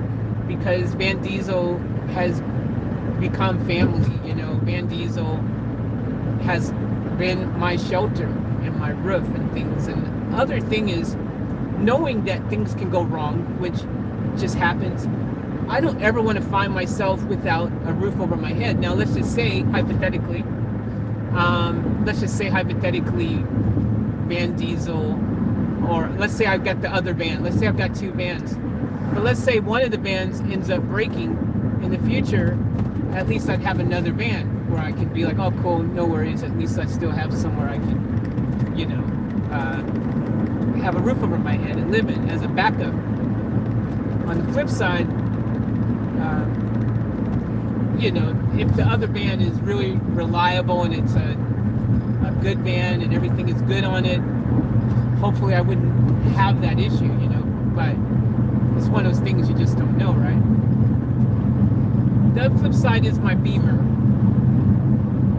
because Van Diesel has become family. You know, Van Diesel has been my shelter and my roof and things. And the other thing is knowing that things can go wrong, which just happens. I don't ever want to find myself without a roof over my head. Now, let's just say hypothetically, Van Diesel, or let's say I've got the other van. Let's say I've got two vans. But let's say one of the vans ends up breaking in the future. At least I'd have another van where I could be like, oh, cool, no worries. At least I still have somewhere I can, you know, have a roof over my head and live in as a backup. On the flip side, you know, if the other van is really reliable and it's a good van and everything is good on it, hopefully I wouldn't have that issue, you know. But it's one of those things you just don't know, right? The flip side is my Beamer,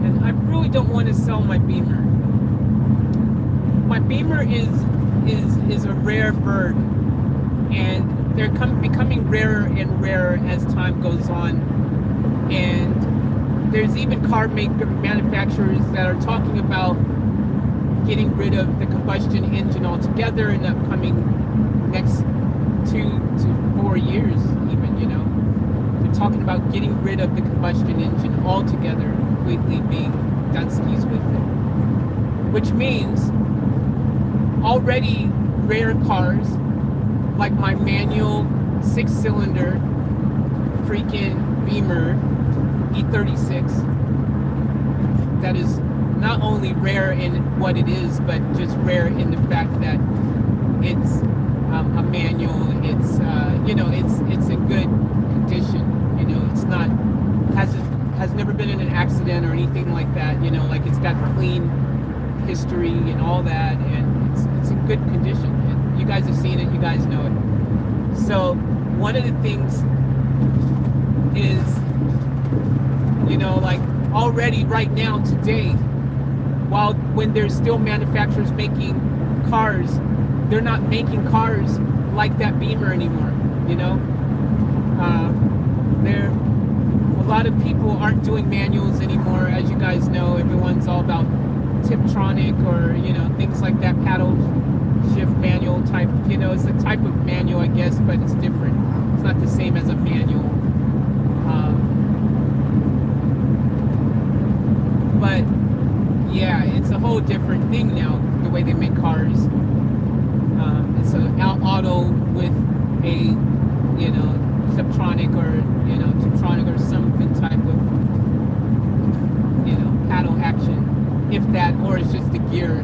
and I really don't want to sell my Beamer. My Beamer is a rare bird, and they're becoming rarer and rarer as time goes on. And there's even car manufacturers that are talking about getting rid of the combustion engine altogether in the upcoming next 2 to 4 years, even, you know. They're talking about getting rid of the combustion engine altogether, completely being done skis with it. Which means already rare cars, like my manual 6-cylinder freaking Beamer E36, that is not only rare in what it is, but just rare in the fact that it's a manual. It's you know, it's in good condition. You know, it's not has never been in an accident or anything like that. You know, like it's got clean history and all that, and it's in good condition. And you guys have seen it. You guys know it. So one of the things is, you know, like already right now today, when there's still manufacturers making cars, they're not making cars like that Beamer anymore, you know. A lot of people aren't doing manuals anymore, as you guys know. Everyone's all about Tiptronic or, you know, things like that, paddle shift manual type. You know, it's a type of manual, I guess, but it's different. It's not the same as a manual. But yeah, it's a whole different thing now, the way they make cars. It's an auto with a, you know, Tiptronic or, you know, Tiptronic or something type of, you know, paddle action, if that, or it's just the gear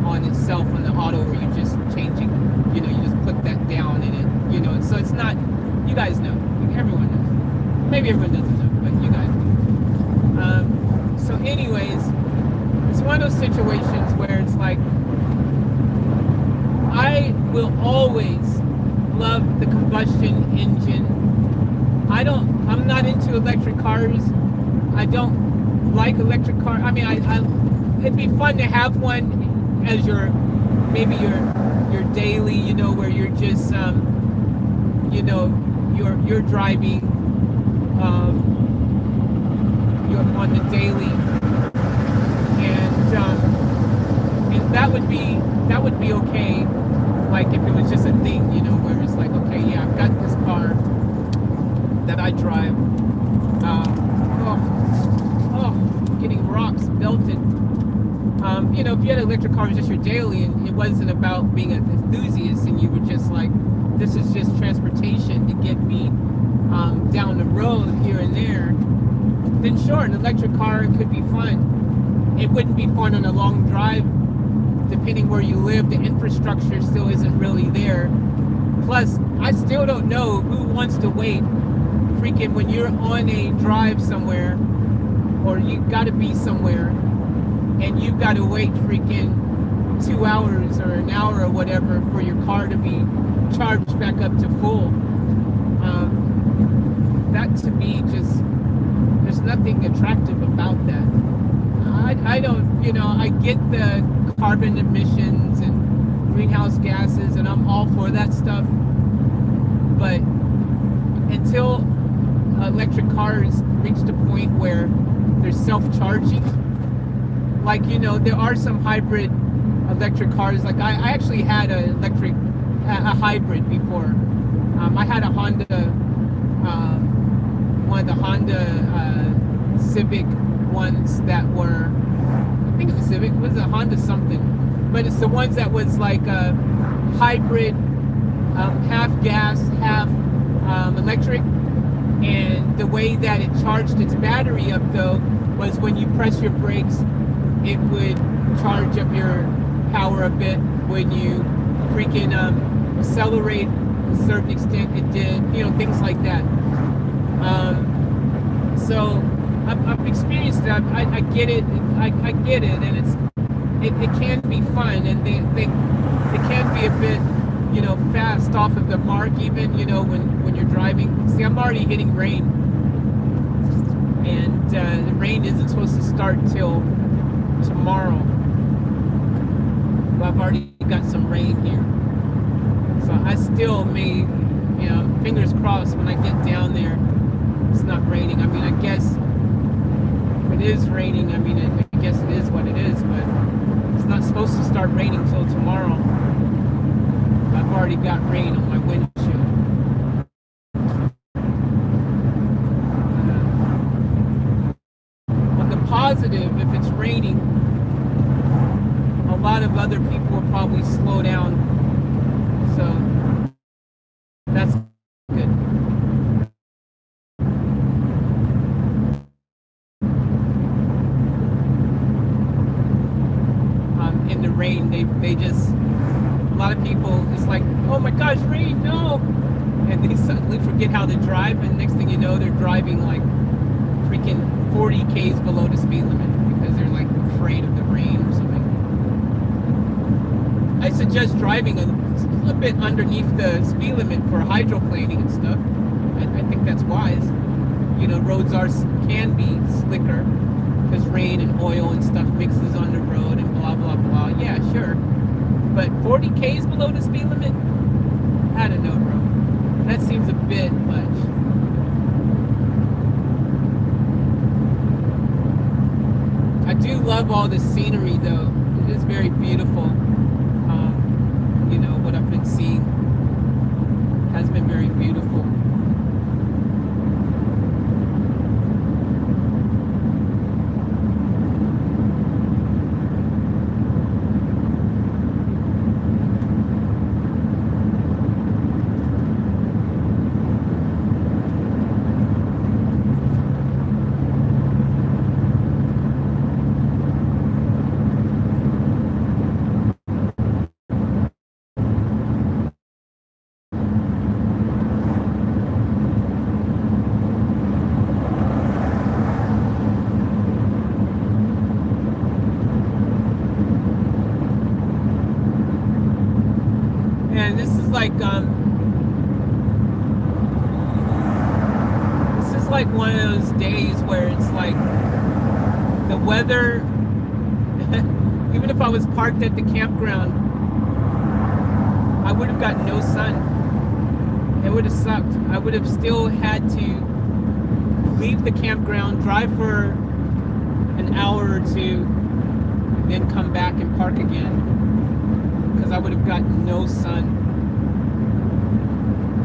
on itself on the auto where you're just changing, you know, you just put that down in it, you know. So it's not, you guys know, everyone knows. Maybe everyone doesn't know, but you guys know. So anyways, it's one of those situations where it's like, I will always love the combustion engine. I'm not into electric cars. I don't like electric cars. I mean, it'd be fun to have one as maybe your daily, you know, where you're just, you know, you're driving, you're on the daily, and that would be okay. Like if it was just a thing, you know, where it's like, okay, yeah, I've got this car that I drive. Getting rocks belted. You know, if you had an electric car, it was just your daily, and it wasn't about being an enthusiast, and you were just like, this is just transportation to get me down the road here and there, then sure, an electric car could be fun. It wouldn't be fun on a long drive. Depending where you live, the infrastructure still isn't really there. Plus, I still don't know who wants to wait freaking when you're on a drive somewhere, or you got to be somewhere, and you've got to wait freaking 2 hours or an hour or whatever for your car to be charged back up to full. That to me just, there's nothing attractive about that. I don't, you know, I get the carbon emissions and greenhouse gases, and I'm all for that stuff. But until electric cars reach the point where they're self-charging, like, you know, there are some hybrid electric cars. Like I actually had a hybrid before. I had a Honda, one of the Honda Civic ones that were, I think it was a Civic, it was a Honda something, but it's the ones that was like a hybrid, half gas, half electric. And the way that it charged its battery up, though, was when you press your brakes, it would charge up your power a bit. When you freaking accelerate a certain extent, it did, you know, things like that. So I've experienced that. I get it. I get it, and it can be fun, and they can be a bit, you know, fast off of the mark, even, you know, when you're driving. See, I'm already hitting rain, and the rain isn't supposed to start till tomorrow. Well, I've already got some rain here, so I still may, you know, fingers crossed when I get down there, it's not raining. I mean, I guess if it is raining, I mean, I guess it is what it is, but it's not supposed to start raining till tomorrow. I've already got rain on my windshield. On the positive, if it's raining, a lot of other people will probably slow down. So that's good. In the rain, they just, a lot of people, it's like, oh my gosh, rain, no! And they suddenly forget how to drive, and next thing you know, they're driving like freaking 40 Ks below the speed limit because they're like afraid of the rain or something. I suggest driving a bit underneath the speed limit for hydroplaning and stuff. I think that's wise. You know, roads can be slicker because rain and oil and stuff mixes on the road and blah, blah, blah. Yeah, sure. But 40 Ks below the speed limit? I don't know, bro. That seems a bit much. I do love all the scenery, though. It is very beautiful. You know, what I've been seeing has been very beautiful. And this is like one of those days where it's like the weather, even if I was parked at the campground, I would have got no sun. It would have sucked. I would have still had to leave the campground, drive for an hour or two, and then come back and park again, because I would have gotten no sun.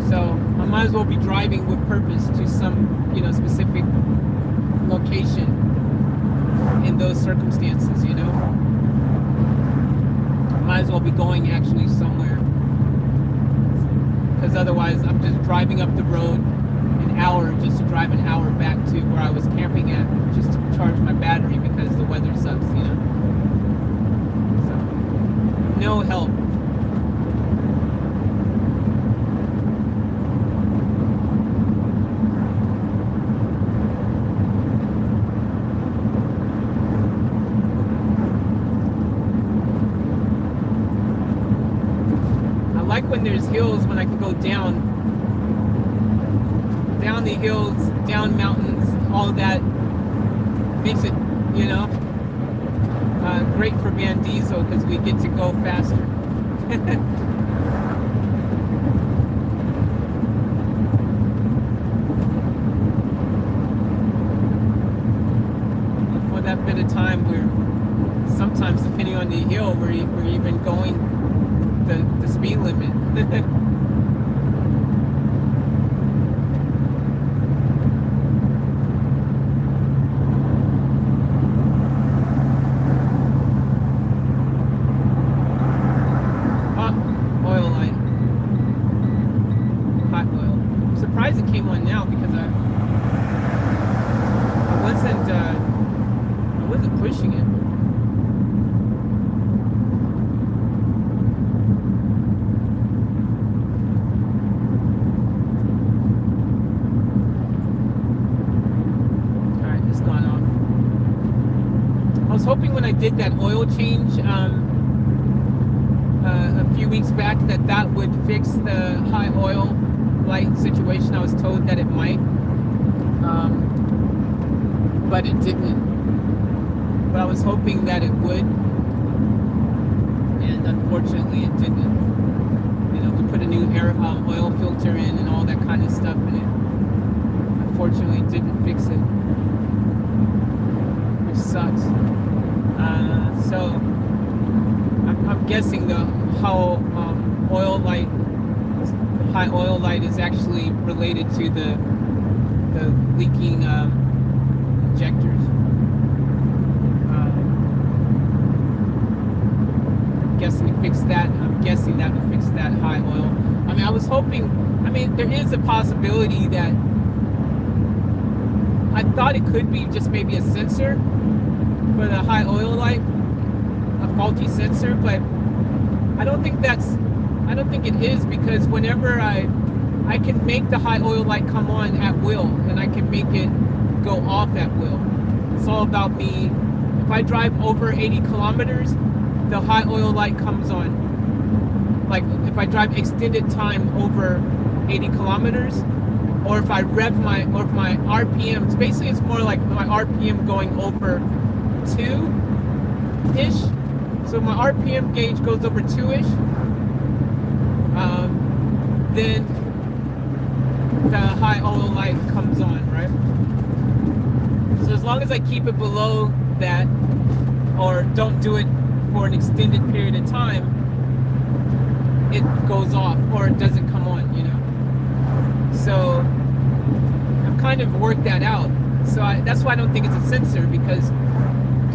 So I might as well be driving with purpose to some, you know, specific location in those circumstances, you know. I might as well be going actually somewhere, because otherwise I'm just driving up the road an hour just to drive an hour back to where I was camping at, just to charge my battery because the weather sucks, you know. So, no help. I like when there's hills, when I can go down the hills, down mountains, all that makes it, you know, great for Van Diesel, because we get to go faster. For that bit of time, we're sometimes, depending on the hill, we're even going the speed limit. Oil light, hot oil. I'm surprised it came on now because I wasn't pushing it. All right, it's gone off. I was hoping when I did that oil change a few weeks back that would fix the high oil light situation. I was told that it might, but it didn't. But I was hoping that it would, and unfortunately it didn't. You know, we put a new oil filter in and all that kind of stuff, and it unfortunately didn't fix it, which sucks. So I'm guessing the how high oil light is actually related to the leaking injectors. I'm guessing that would fix that high oil. I mean, I was hoping. I mean, there is a possibility that I thought it could be just maybe a sensor for the high oil light, a faulty sensor, but I don't think it is, because whenever I can make the high oil light come on at will, and I can make it go off at will. It's all about me. If I drive over 80 kilometers, the high oil light comes on. Like if I drive extended time over 80 kilometers, or if I rev my RPMs, basically it's more like my RPM going over 2-ish. So my RPM gauge goes over 2-ish. Then the high oil light comes on, right? So as long as I keep it below that, or don't do it for an extended period of time, it goes off or it doesn't come on, you know. So I've kind of worked that out. So that's why I don't think it's a sensor, because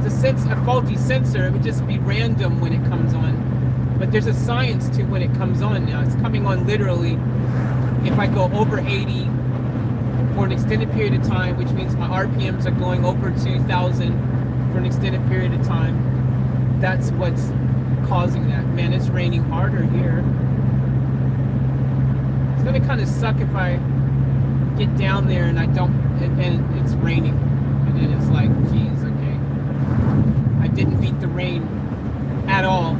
it's a faulty sensor. It would just be random when it comes on. But there's a science to when it comes on now. It's coming on literally if I go over 80 for an extended period of time, which means my RPMs are going over 2,000 for an extended period of time. That's what's causing that. Man, it's raining harder here. It's gonna kind of suck if I get down there and I don't, and it's raining, and then it's like, geez, okay, I didn't beat the rain at all.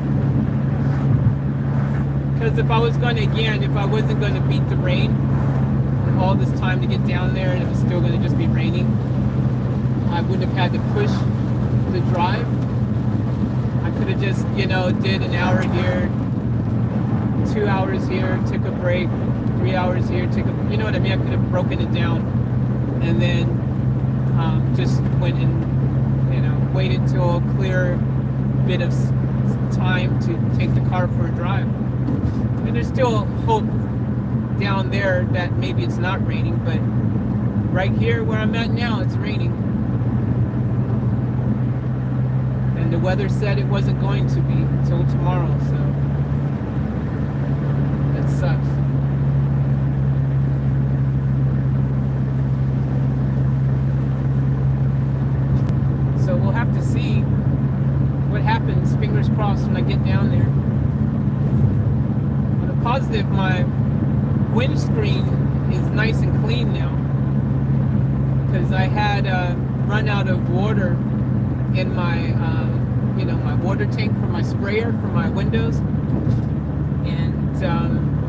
Because if I wasn't going to beat the rain, and all this time to get down there, and it was still going to just be raining, I wouldn't have had to push the drive. I could have just, did an hour here, 2 hours here, took a break, 3 hours here, you know what I mean? I could have broken it down, and then just went and, waited till a clear bit of time to take the car for a drive. And there's still hope down there that maybe it's not raining, but right here where I'm at now, it's raining. And the weather said it wasn't going to be until tomorrow, so that sucks. So we'll have to see what happens, fingers crossed, when I get down there. On the positive, my windscreen is nice and clean now, because I had run out of water in my my water tank for my sprayer for my windows, and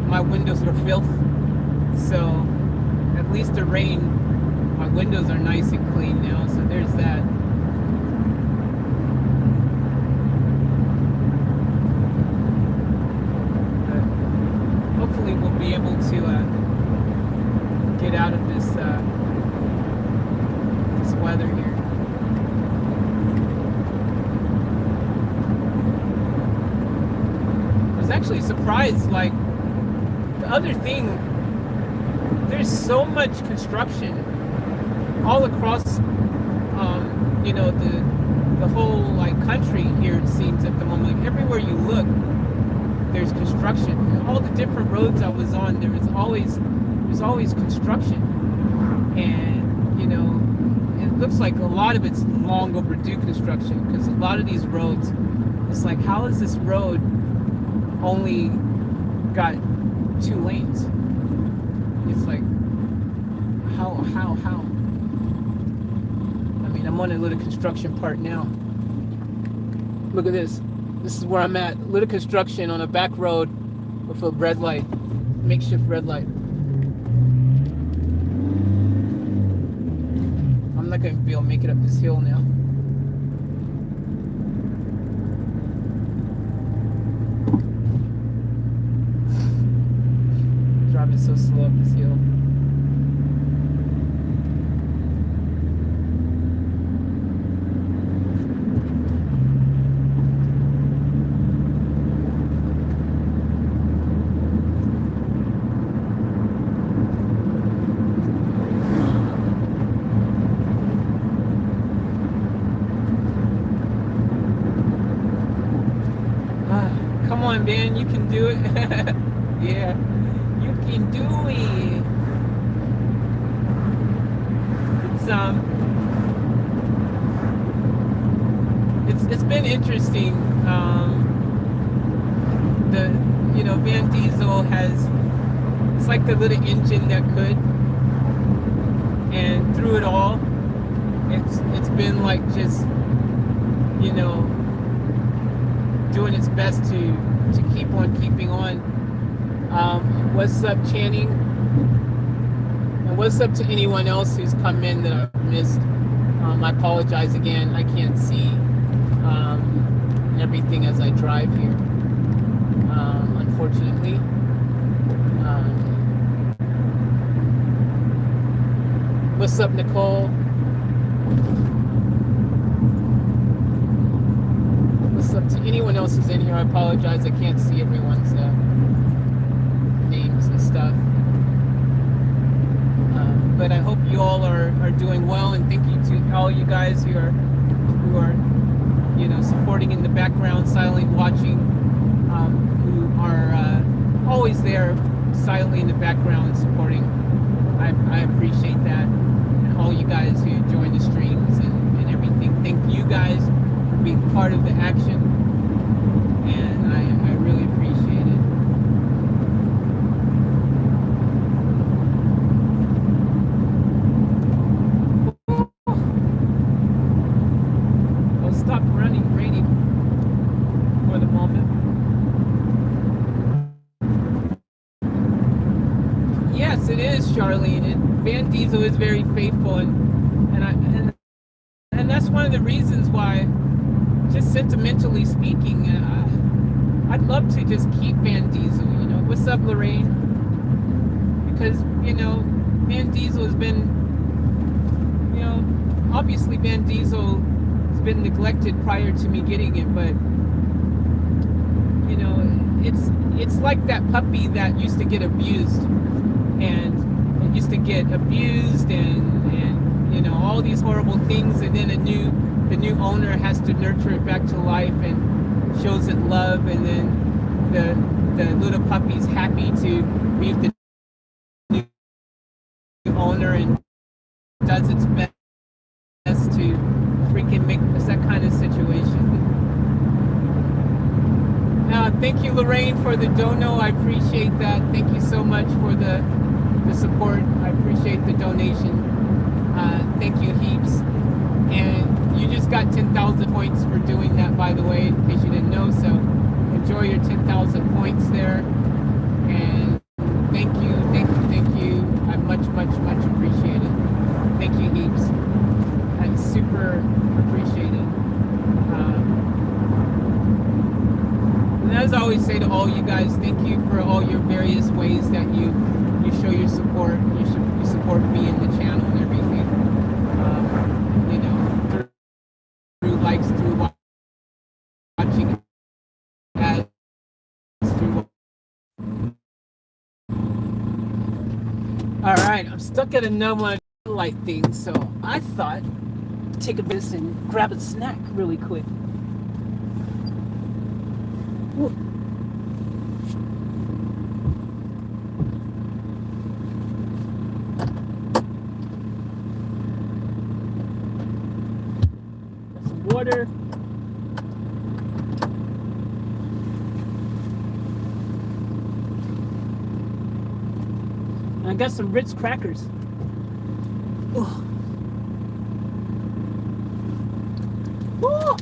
my windows were filth. So at least the rain, my windows are nice and clean now, so there's that. actually surprised. Like, the other thing, there's so much construction all across, the whole like country here. It seems at the moment, like everywhere you look, there's construction. And all the different roads I was on, there's always construction, and it looks like a lot of it's long overdue construction, because a lot of these roads, it's like, how is this road only got 2 lanes? It's like, how? I mean, I'm on a little construction part now. Look at this. This is where I'm at. A little construction on a back road with a red light, makeshift red light. I'm not going to be able to make it up this hill now. Driving so slow up this hill. Come on, man, you can do it. Yeah, you can do it. It's been interesting. Van Diesel has, it's like the little engine that could, and through it all, it's been like just doing its best to keep on keeping on. What's up, Channing? And what's up to anyone else who's come in that I've missed? I apologize again. I can't see everything as I drive here, unfortunately. What's up, Nicole? What's up to anyone else who's in here? I apologize. I can't see everyone's names and stuff. But I hope you all are doing well, and thank you to all you guys who are supporting in the background, silently watching, who are always there silently in the background supporting. I appreciate that, and all you guys who join the streams and everything. Thank you guys for being part of the action, and I really appreciate it. Well, stop raining for the moment. Yes, it is, Charlene. Van Diesel is very faithful, and that's one of the reasons why, just sentimentally speaking, I'd love to just keep Van Diesel. What's up, Lorraine? Because Van Diesel has been, obviously Van Diesel has been neglected prior to me getting it, but it's like that puppy that used to get abused, and it used to get abused and all these horrible things, and then the new owner has to nurture it back to life and shows it love, and then the little puppy's happy to be with the new owner and does its best to freaking make us that kind of situation. Thank you, Lorraine, for the dono. I appreciate that. Thank you so much for the support. I appreciate the donation. Thank you heaps. And you just got 10,000 points for doing that, by the way, in case you didn't know. So enjoy your 10,000 points there. And thank you. I much appreciate it. Thank you heaps. I'm super appreciated. And as I always say to all you guys, thank you for all your various ways that you show your support. You support me and the channel and everything. Through likes, through watching ads, through All right, I'm stuck at a no light thing, so I thought take a bit and grab a snack really quick. Ooh. Some water. And I got some Ritz crackers. Ooh. Ooh.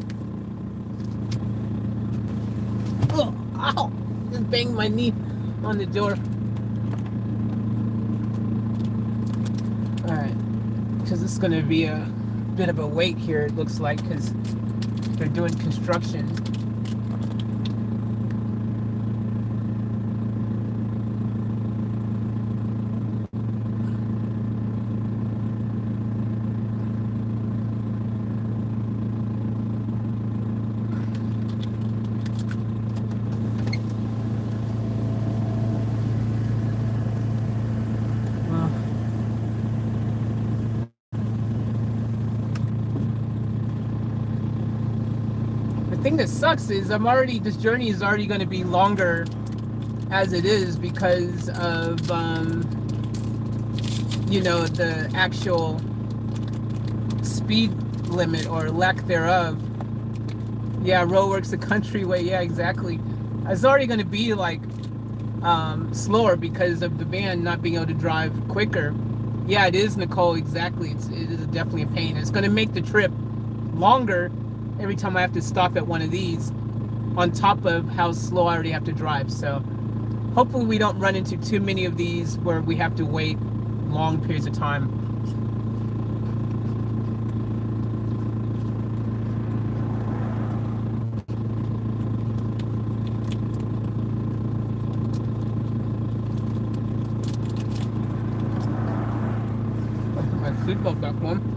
Oh, ow! Just banged my knee on the door. Alright. Because it's going to be a bit of a wait here, it looks like, because they're doing construction. The thing that sucks is this journey is already going to be longer as it is because of, the actual speed limit or lack thereof. Yeah, Roadworks the Countryway. Yeah, exactly. It's already going to be like slower because of the van not being able to drive quicker. Yeah, it is, Nicole. Exactly. It is definitely a pain. It's going to make the trip longer every time I have to stop at one of these, on top of how slow I already have to drive. So hopefully we don't run into too many of these where we have to wait long periods of time. I'll put my seatbelt back on.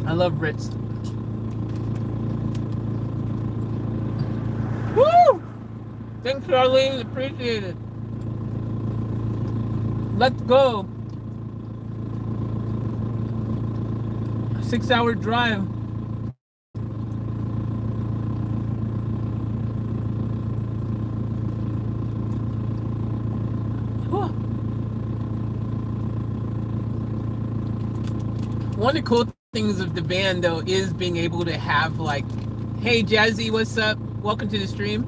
I love Ritz. Woo! Thanks, Charlene. Appreciate it. Let's go. 6-hour drive. Whew. One of the cool things of the van, though, is being able to have, like, hey, Jazzy, what's up? Welcome to the stream.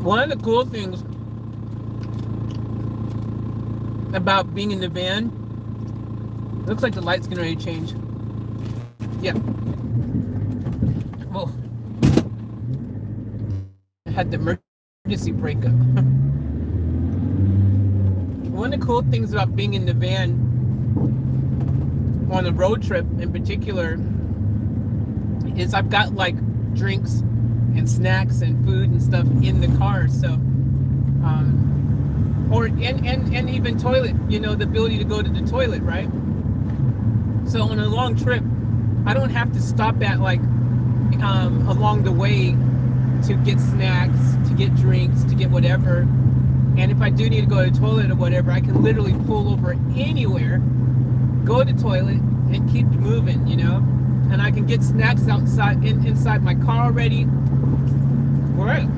One of the cool things about being in the van, looks like the light's getting ready to change. Yeah. Oh. I had the emergency brake up. One of the cool things about being in the van on a road trip in particular is I've got like drinks and snacks and food and stuff in the car, so and even toilet, the ability to go to the toilet, right? So on a long trip, I don't have to stop at like along the way to get snacks, to get drinks, to get whatever. And if I do need to go to the toilet or whatever, I can literally pull over anywhere, go to the toilet, and keep moving, And I can get snacks outside, inside my car already. Great.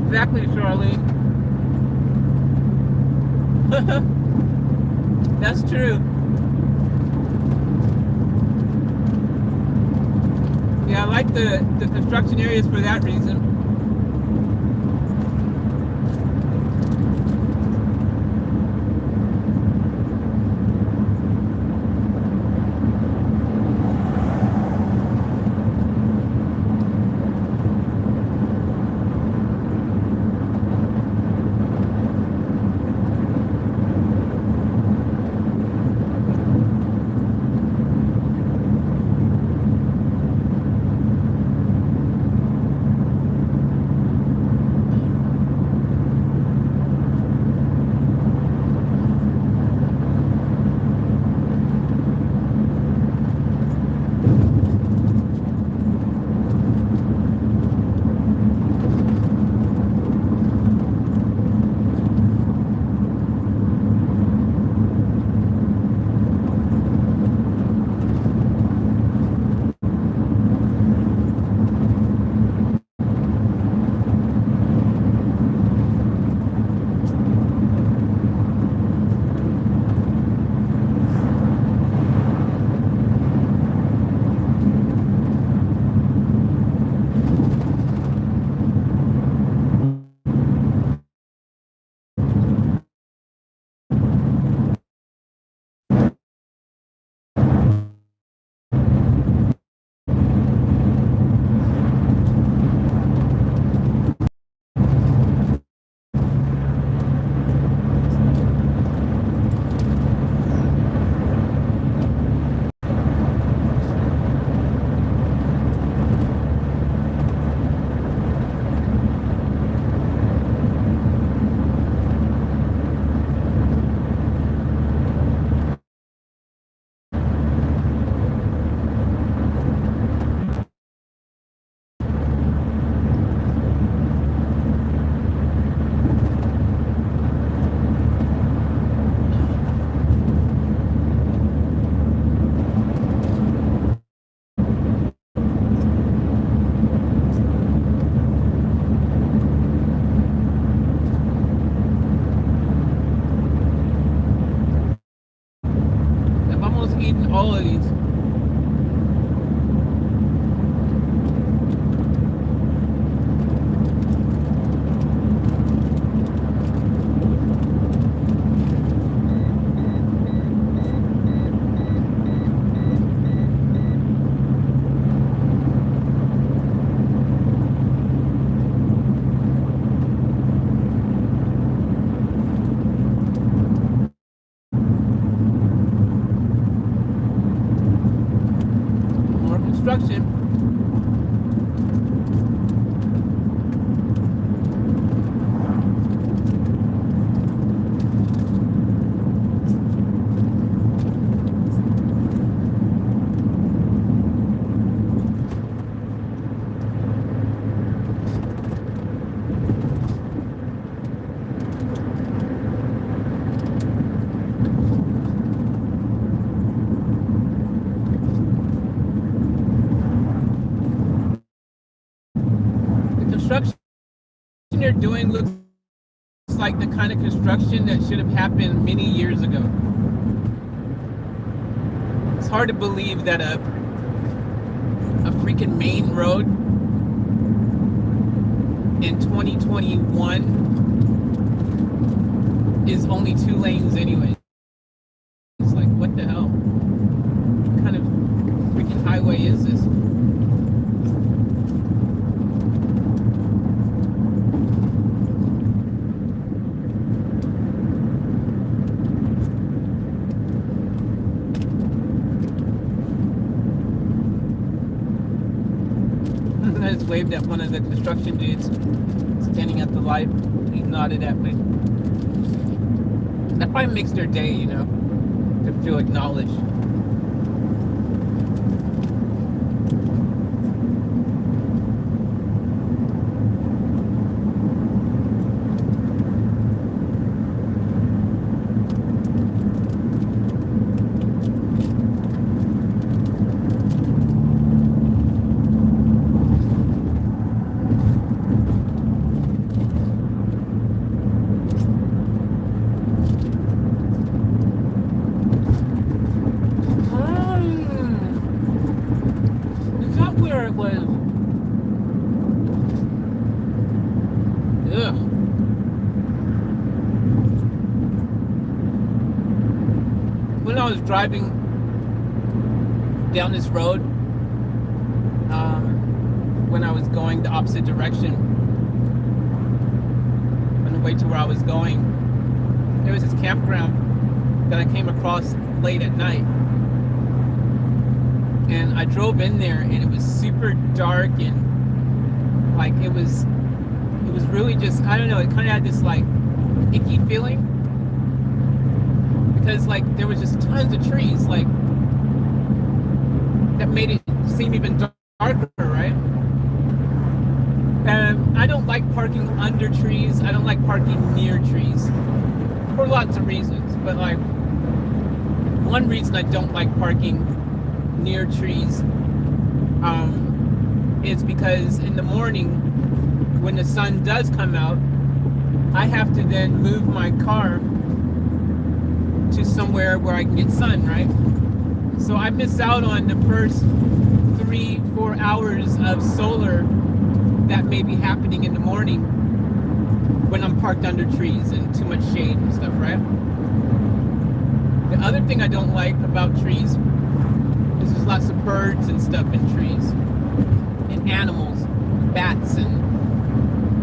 Exactly, Charlene. That's true. Yeah, I like the construction areas for that reason. I've almost eaten all of these. More construction. The construction they're doing looks like the kind of construction that should have happened many years ago. It's hard to believe that a freaking main road in 2021 is only 2 lanes anyway. It's like, what the hell? What kind of freaking highway is this? I just waved at one of the construction dudes standing at the light. He nodded at me. That probably makes their day, you know, to feel acknowledged. I was driving down this road, when I was going the opposite direction on the way to where I was going, there was this campground that I came across late at night. And I drove in there and it was super dark, and like it was really just, I don't know, it kind of had this like icky feeling, because like there was just tons of trees, like that made it seem even darker, right? And I don't like parking under trees. I don't like parking near trees for lots of reasons, but like one reason I don't like parking near trees is because in the morning when the sun does come out, I have to then move my car to somewhere where I can get sun, right? So I miss out on the first 3-4 hours of solar that may be happening in the morning when I'm parked under trees and too much shade and stuff, right? The other thing I don't like about trees is there's lots of birds and stuff in trees, and animals, bats and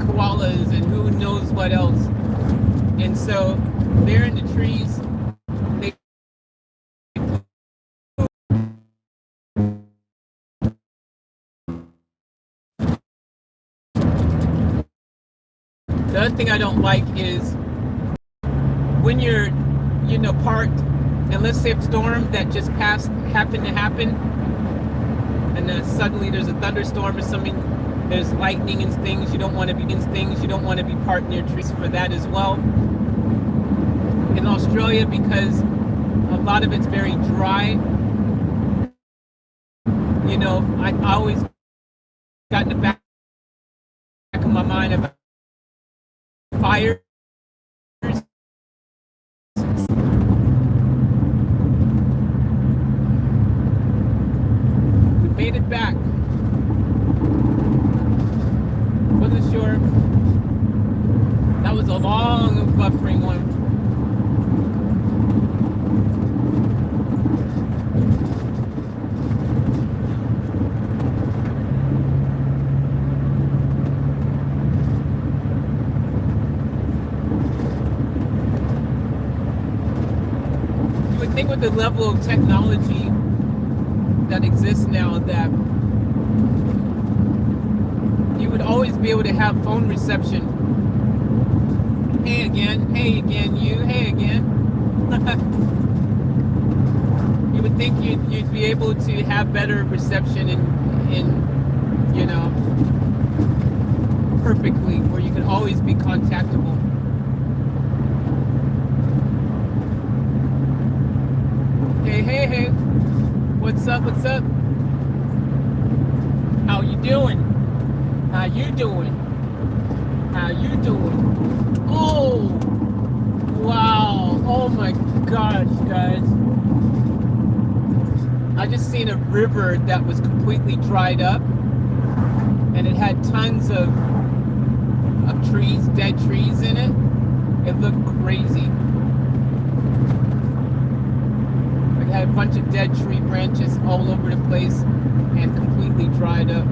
koalas and who knows what else. And so they're in the trees. The other thing I don't like is when you're, parked, and let's say a storm that just happened to happen, and then suddenly there's a thunderstorm or something, there's lightning and things, you don't want to be in things, you don't want to be parked near trees for that as well. In Australia, because a lot of it's very dry, I always got in the back of my mind about fires. We made it back. Wasn't sure. That was a long buffering one. I think with the level of technology that exists now, that you would always be able to have phone reception. Hey again, you, hey again. You would think you'd be able to have better reception in perfectly, where you could always be contactable. Hey, what's up? How you doing? Oh, wow, oh my gosh, guys. I just seen a river that was completely dried up, and it had tons of trees, dead trees in it. It looked crazy. Had a bunch of dead tree branches all over the place and completely dried up.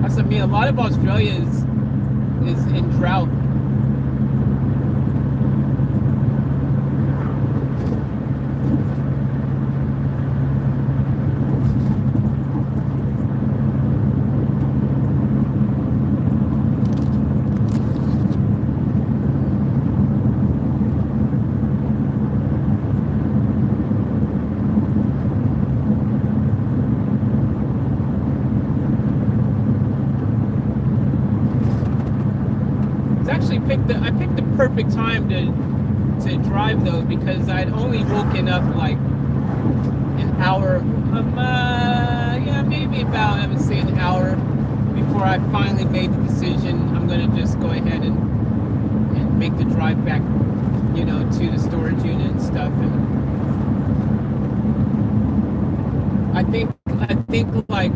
That's what I mean. A lot of Australia is in drought. I picked the perfect time to drive though, because I'd only woken up like an hour, maybe about, I would say an hour before I finally made the decision. I'm gonna just go ahead and make the drive back, to the storage unit and stuff. And I think like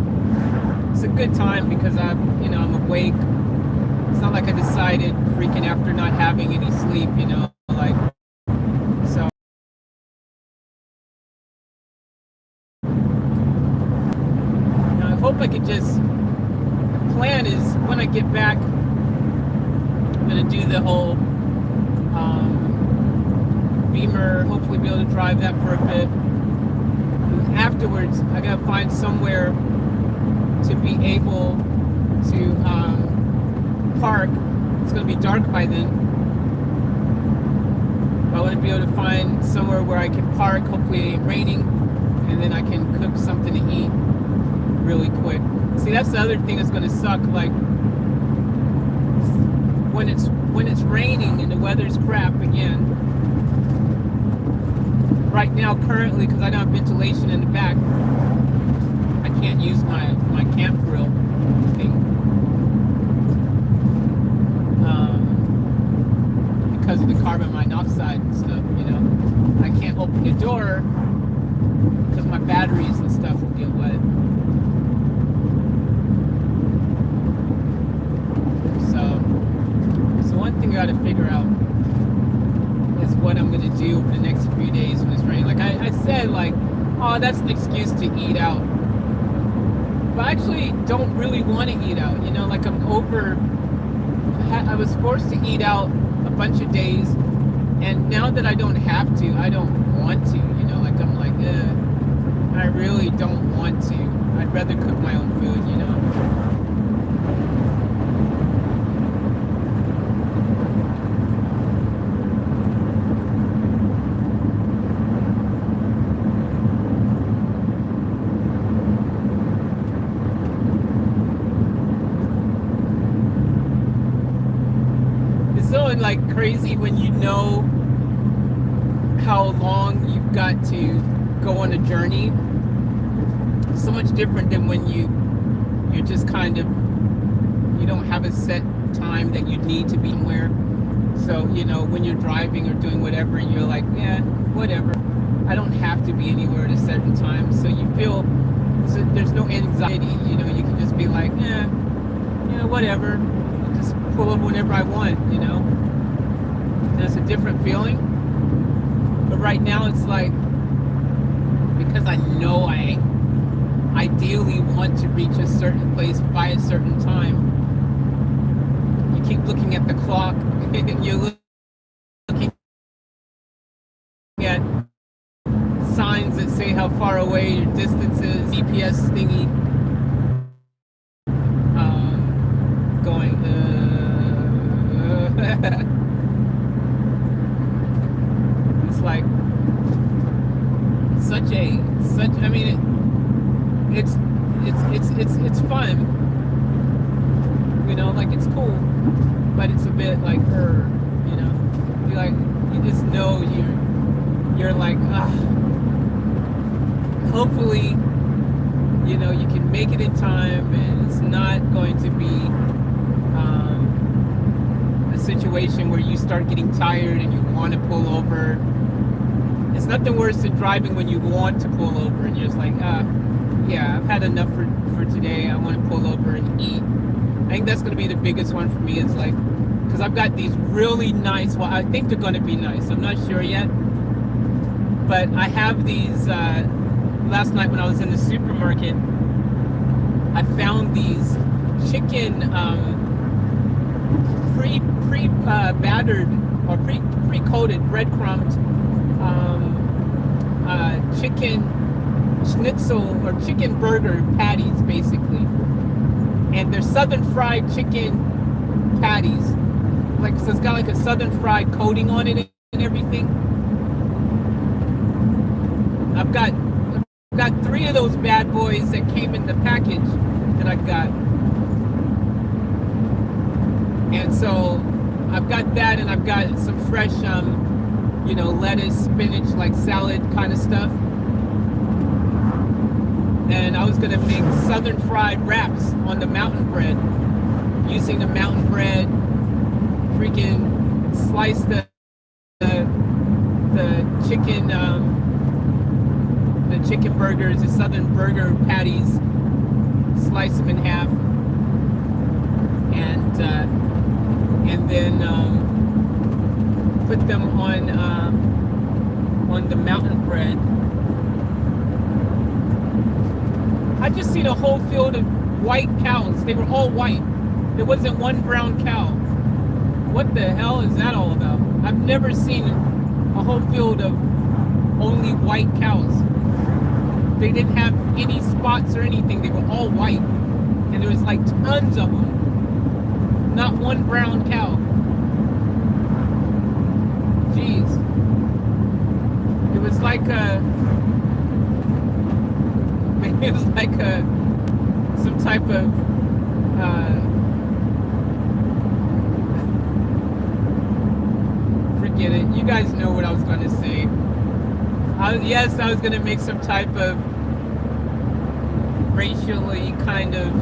it's a good time because I'm awake. It's not like I decided freaking after not having any sleep, like I could just, the plan is when I get back, I'm gonna do the whole Beamer, hopefully be able to drive that for a bit. And afterwards, I gotta find somewhere to be able to park. It's gonna be dark by then. I want to be able to find somewhere where I can park, hopefully it ain't raining, and then I can cook something to eat really quick. See, that's the other thing that's going to suck, like when it's raining and the weather's crap again. Right now, currently, because I don't have ventilation in the back, I can't use my camp grill thing. Because of the carbon monoxide and stuff, you know. I can't open the door because my batteries and stuff will get wet. So one thing I got to figure out is what I'm going to do over the next few days when it's raining. Like I said, like, oh, that's an excuse to eat out. But I actually don't really want to eat out, you know, like I was forced to eat out a bunch of days, and now that I don't have to, I don't want to, you know, like I'm like, I really don't want to. I'd rather cook my own food, you know. Like crazy when you know how long you've got to go on a journey. So much different than when you're just kind of, you don't have a set time that you need to be somewhere. So, you know, when you're driving or doing whatever, and you're like, yeah, whatever, I don't have to be anywhere at a certain time. So you feel, so there's no anxiety, you know, you can just be like, yeah, you know, whatever, I'll just pull over whenever I want, you know. There's a different feeling, but right now it's like, because I know I ideally want to reach a certain place by a certain time, you keep looking at the clock and you're looking at signs that say how far away your distance is, GPS thingy, going like I mean it's fun, you know, like it's cool, but it's a bit like you know, you just know you're like, hopefully, you know, you can make it in time and it's not going to be a situation where you start getting tired and you want to pull over. It's nothing worse than driving when you want to pull over and you're just like, yeah, I've had enough for today. I want to pull over and eat. I think that's going to be the biggest one for me, is like, because I've got these really nice, well, I think they're going to be nice. I'm not sure yet. But I have these, last night when I was in the supermarket, I found these chicken battered or pre-coated breadcrumbed chicken schnitzel or chicken burger patties, basically. And they're southern fried chicken patties. Like, so it's got like a southern fried coating on it and everything. I've got 3 of those bad boys that came in the package that I got. And so I've got that, and I've got some fresh, you know, lettuce, spinach, like salad kind of stuff. And I was gonna make southern fried wraps on the mountain bread, using the mountain bread, freaking slice the chicken, the chicken burgers, the southern burger patties, slice them in half, and then put them on the mountain bread, I just seen a whole field of white cows. They were all white. There wasn't one brown cow. What the hell is that all about? I've never seen a whole field of only white cows. They didn't have any spots or anything. They were all white. And there was like tons of them. Not one brown cow. Jeez. It was like some type of forget it. You guys know what I was going to say. Yes, I was going to make some type of racially kind of,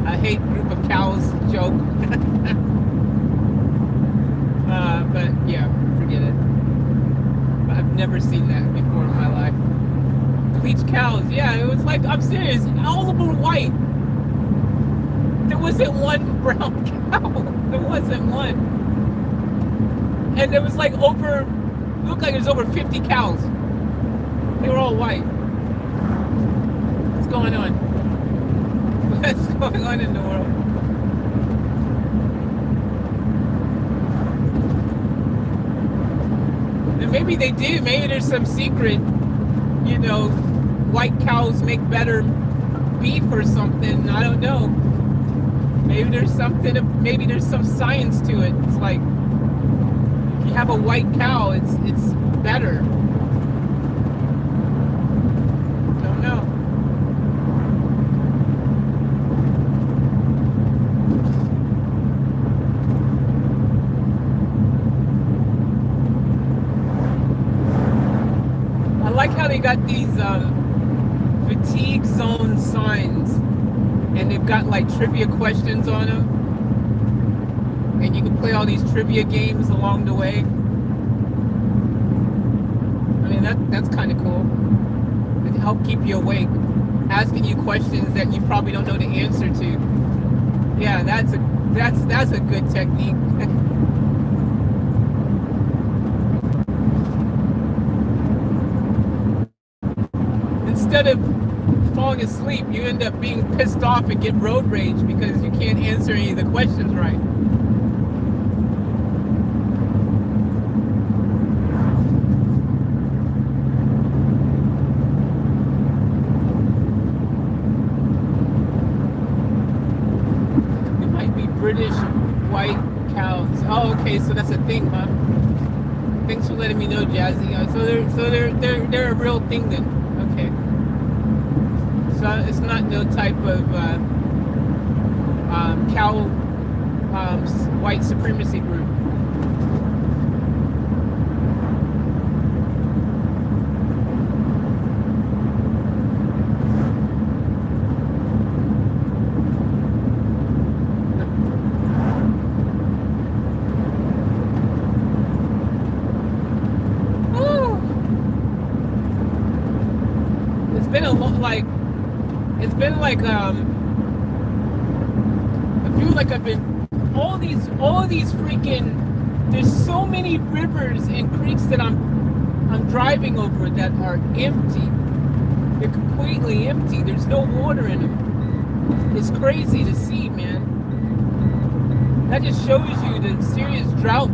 I hate group of cows joke. But yeah, forget it. I've never seen that before in my life. Bleached cows, yeah, it was like, I'm serious, all of them were white. There wasn't one brown cow. There wasn't one. And there was like it looked like there's over 50 cows. They were all white. What's going on? What's going on in the world? And maybe they did. Maybe there's some secret, white cows make better beef or something. I don't know. Maybe there's some science to it. It's like, if you have a white cow, it's better. Don't know. I like how they got these fatigue zone signs, and they've got like trivia questions on them, and you can play all these trivia games along the way. I mean, that's kind of cool. It help keep you awake, asking you questions that you probably don't know the answer to. Yeah, that's a good technique. Instead of falling asleep, you end up being pissed off and get road rage because you can't answer any of the questions right. It might be British white cows. Oh, okay, so that's a thing, huh? Thanks for letting me know, Jazzy. So they're a real thing then. Okay. So it's not no type of cow white supremacy group. It's been a lot like. It's been like I feel like I've been all these freaking. There's so many rivers and creeks that I'm driving over that are empty. They're completely empty. There's no water in them. It's crazy to see, man. That just shows you the serious drought,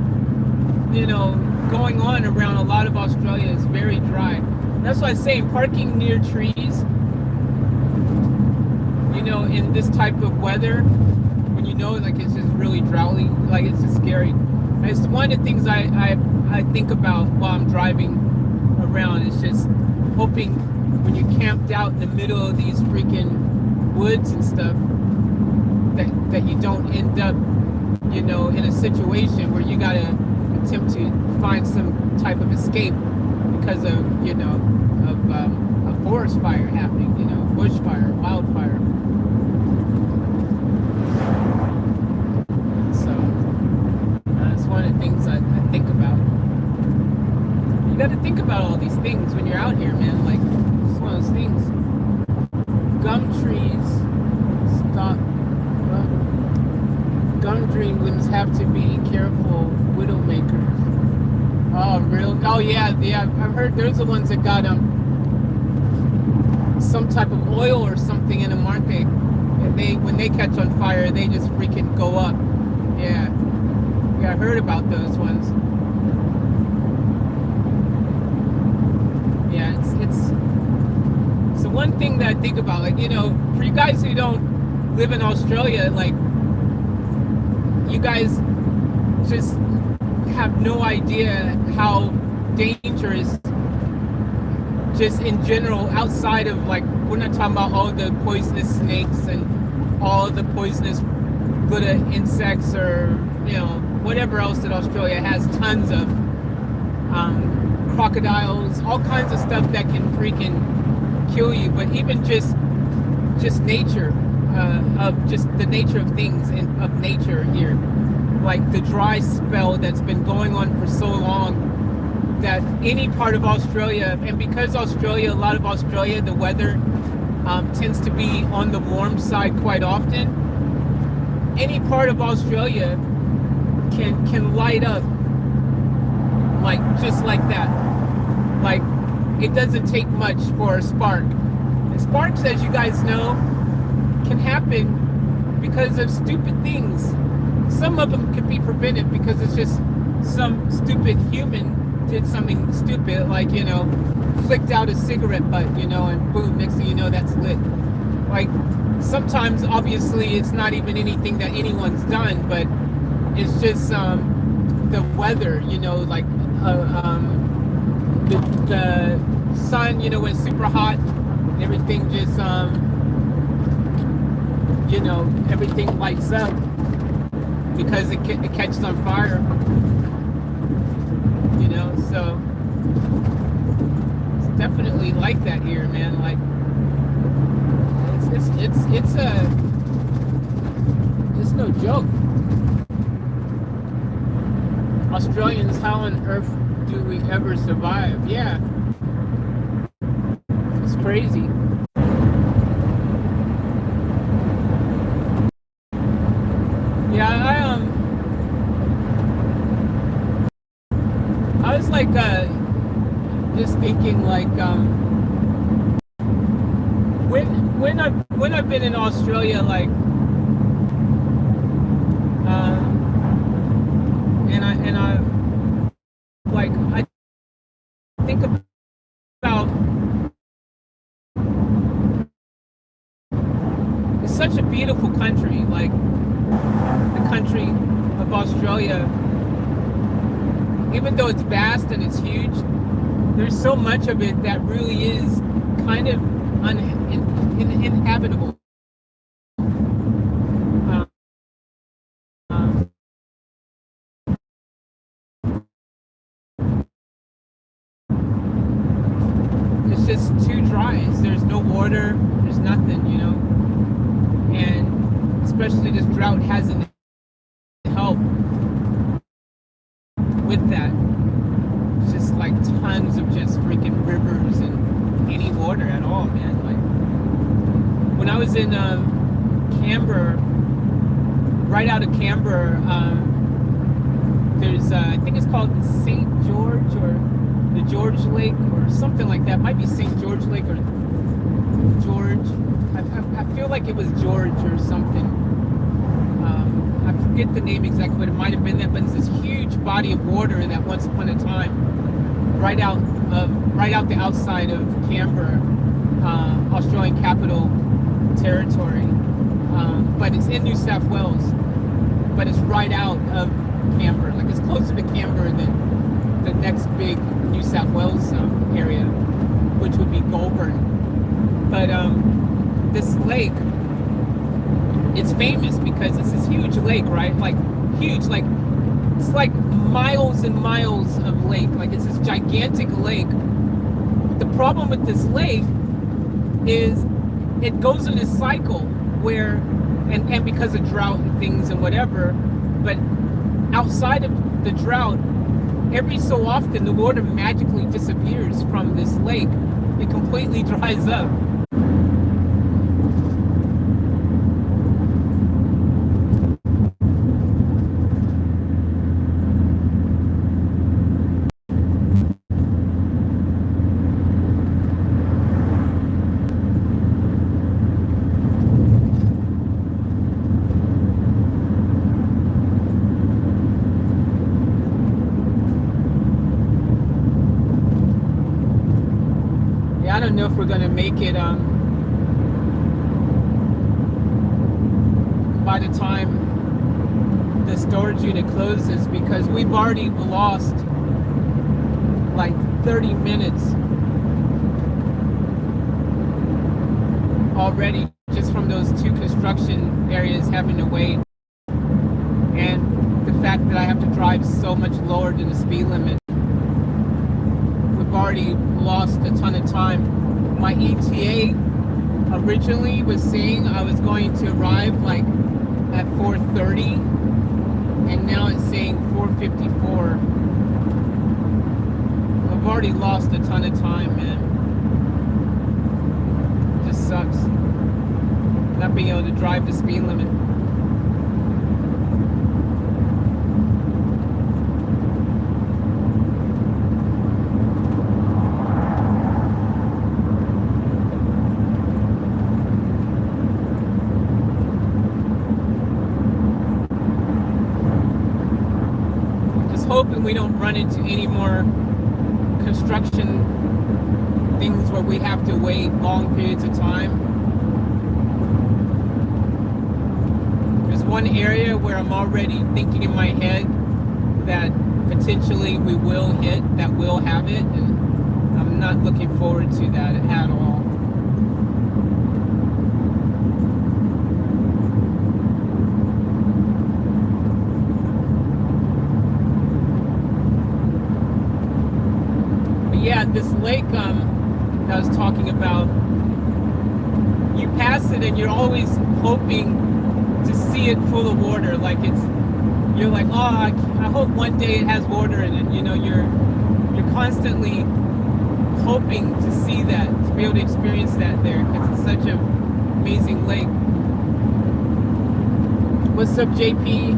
going on around a lot of Australia. Is very dry. That's why I'm saying parking near trees. In this type of weather, when like it's just really droughty, like it's just scary. And it's one of the things I think about while I'm driving around. It's just hoping when you're camped out in the middle of these freaking woods and stuff, that you don't end up, in a situation where you gotta attempt to find some type of escape because of, a forest fire happening, bushfire, wildfire. One of the things I think about. You got to think about all these things when you're out here, man. Like, it's one of those things. Gum trees, stop. Gum dreamlings have to be careful. Widowmakers. Oh, real? Oh, yeah. I've heard there's the ones that got some type of oil or something in the market. And when they catch on fire, they just freaking go up. Yeah, yeah, I heard about those ones. Yeah, it's the one thing that I think about. Like, you know, for you guys who don't live in Australia, like, you guys just have no idea how dangerous, just in general, outside of, like, we're not talking about all the poisonous snakes and all the poisonous little insects or, you know, whatever else that Australia has tons of, crocodiles, all kinds of stuff that can freaking kill you. But even just nature, of just the nature of things and of nature here, like the dry spell that's been going on for so long, that any part of Australia, and because Australia, a lot of Australia, the weather tends to be on the warm side quite often. Any part of Australia can light up, like, just like that. Like, it doesn't take much for a spark. And sparks, as you guys know, can happen because of stupid things. Some of them can be prevented because it's just some stupid human did something stupid, like, you know, flicked out a cigarette butt, you know, and boom, next thing you know, that's lit. Like, sometimes, obviously, it's not even anything that anyone's done, but it's just the weather, you know, like the sun, you know, when it's super hot, everything just, you know, everything lights up because it catches on fire, you know. So it's definitely like that here, man. Like, it's no joke. Australians, how on earth do we ever survive? Yeah, it's crazy. Yeah, I was like just thinking, like, when I've been in Australia, like, and I like, I think about, it's such a beautiful country, like the country of Australia. Even though it's vast and it's huge, there's so much of it that really is kind of uninhabitable. It's just too dry. There's no water. There's nothing, you know. And especially this drought hasn't helped with that. It's just like tons of just freaking rivers and any water at all, man. Like, when I was in Canberra, right out of Canberra, there's I think it's called the St. George or the George Lake or something like that. It might be St. George Lake or George. I feel like it was George or something. I forget the name exactly, but it might have been that. But it's this huge body of water that once upon a time, right out the outside of Canberra, Australian Capital Territory, but it's in New South Wales, but it's right out of Canberra. Like, it's closer to Canberra than the next big New South Wales area, which would be Goulburn. But this lake, it's famous because it's this huge lake, right? Like, huge, like, it's like miles and miles of lake. Like, it's this gigantic lake. The problem with this lake is it goes in this cycle where, and because of drought and things and whatever, but outside of the drought, every so often the water magically disappears from this lake. It completely dries up. know if we're gonna make it by the time the storage unit closes, because we've already lost like 30 minutes already just from those two construction areas having to wait, and the fact that I have to drive so much lower than the speed limit. We've already lost a ton of time. My ETA originally was saying I was going to arrive like at 4:30, and now it's saying 4:54. I've already lost a ton of time, man. It just sucks not being able to drive the speed limit. Hoping we don't run into any more construction things where we have to wait long periods of time. There's one area where I'm already thinking in my head that potentially we will hit, that we'll have it, and I'm not looking forward to that at all. Yeah, this lake that I was talking about, you pass it and you're always hoping to see it full of water. Like you're like, oh, I hope one day it has water in it. You know, you're constantly hoping to see that, to be able to experience that there, because it's such an amazing lake. What's up, JP?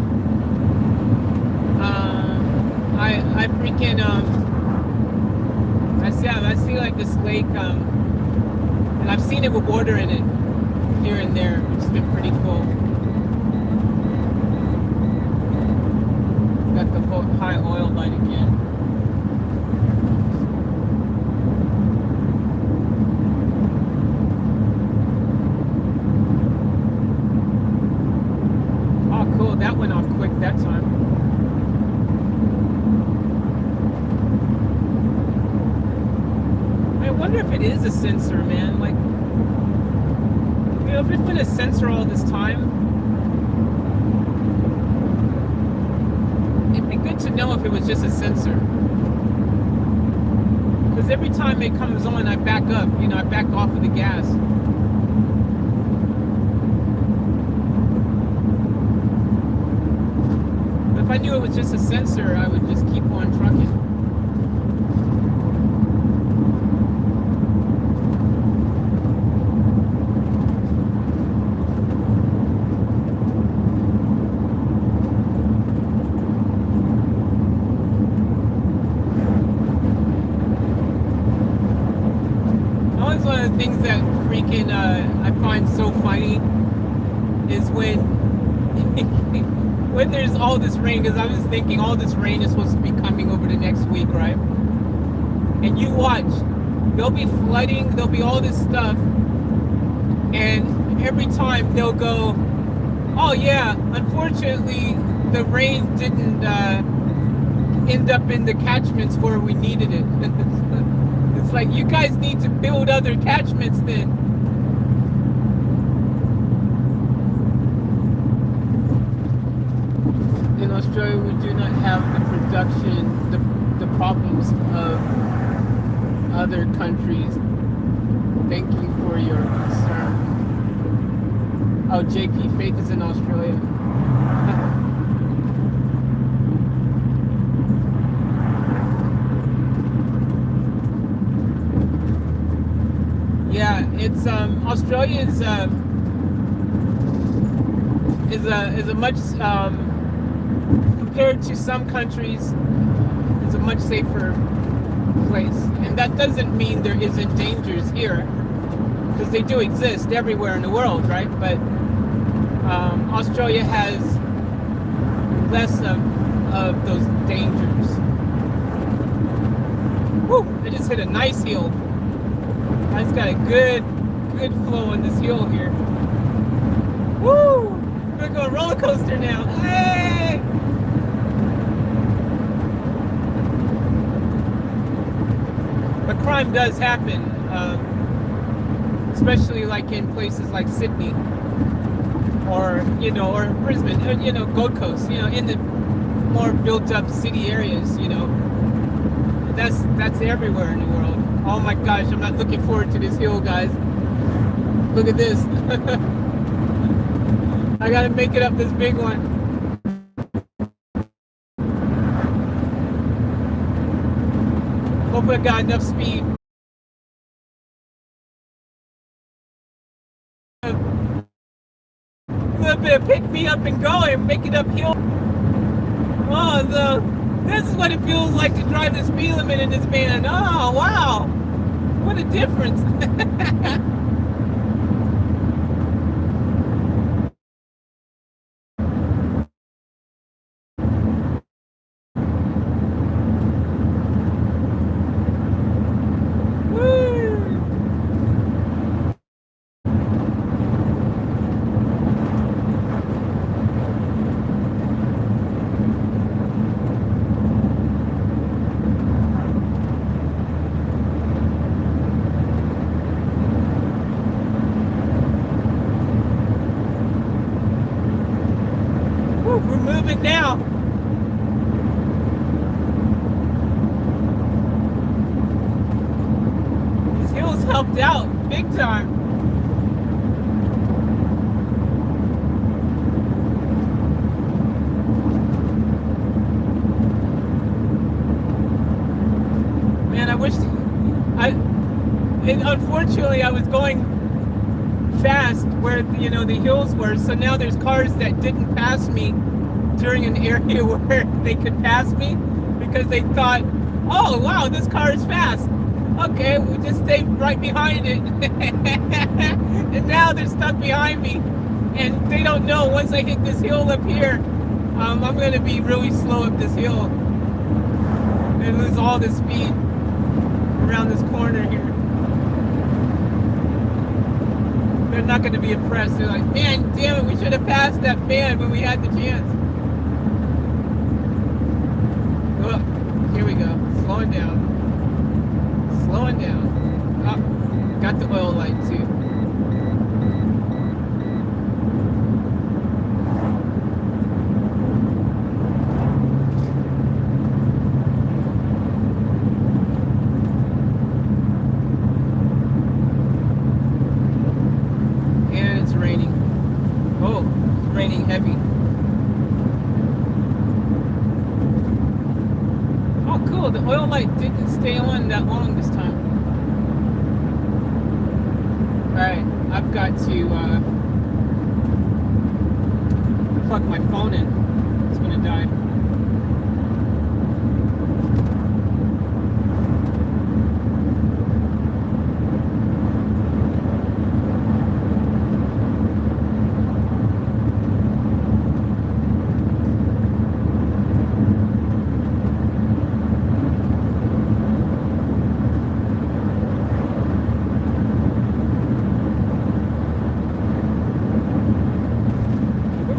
I freaking I see like this lake, and I've seen it with water in it here and there, which has been pretty cool. Got the high oil light again. Oh, cool! That went off quick that time. I wonder if it is a sensor, man. Like, you know, if it's been a sensor all this time, it'd be good to know if it was just a sensor. Because every time it comes on, I back up. You know, I back off of the gas. But if I knew it was just a sensor, I would just keep on trucking. Things that freaking I find so funny is when when there's all this rain, because I was thinking all this rain is supposed to be coming over the next week, right? And you watch, there'll be flooding, there'll be all this stuff, and every time they'll go, oh yeah, unfortunately the rain didn't end up in the catchments where we needed it. It's like, you guys need to build other catchments then. In Australia, we do not have the production, the problems of other countries. Thank you for your concern. Oh, JP, Faith is in Australia. Yeah, it's Australia is a much compared to some countries, it's a much safer place, and that doesn't mean there isn't dangers here, because they do exist everywhere in the world, right? But Australia has less of those dangers. Woo! I just hit a nice hill. I just got a good flow on this hill here. Woo! We're going roller coaster now. Hey! But crime does happen, especially like in places like Sydney or or Brisbane, or, Gold Coast, in the more built-up city areas, That's everywhere in the world. Oh my gosh, I'm not looking forward to this hill, guys. Look at this. I gotta make it up this big one. Hopefully I got enough speed. A little bit of pick me up and go and make it uphill. Oh, this is what it feels like to drive the speed limit in this van. Oh, wow. What a difference. We're moving now. These hills helped out big time. Man, I wish unfortunately I was going fast where the hills were, so now there's cars that didn't pass me during an area where they could pass me because they thought, oh wow, this car is fast, okay, we'll just stay right behind it. And now they're stuck behind me and they don't know once I hit this hill up here, I'm gonna be really slow up this hill and lose all the speed around this corner here. They're not going to be impressed. They're like, man, damn it, we should have passed that van when we had the chance. Oh, here we go. Slowing down. Slowing down. Oh, got the oil light too. Heavy. Oh, cool. The oil light didn't stay on that long this time. Alright, I've got to plug my phone in. It's gonna die.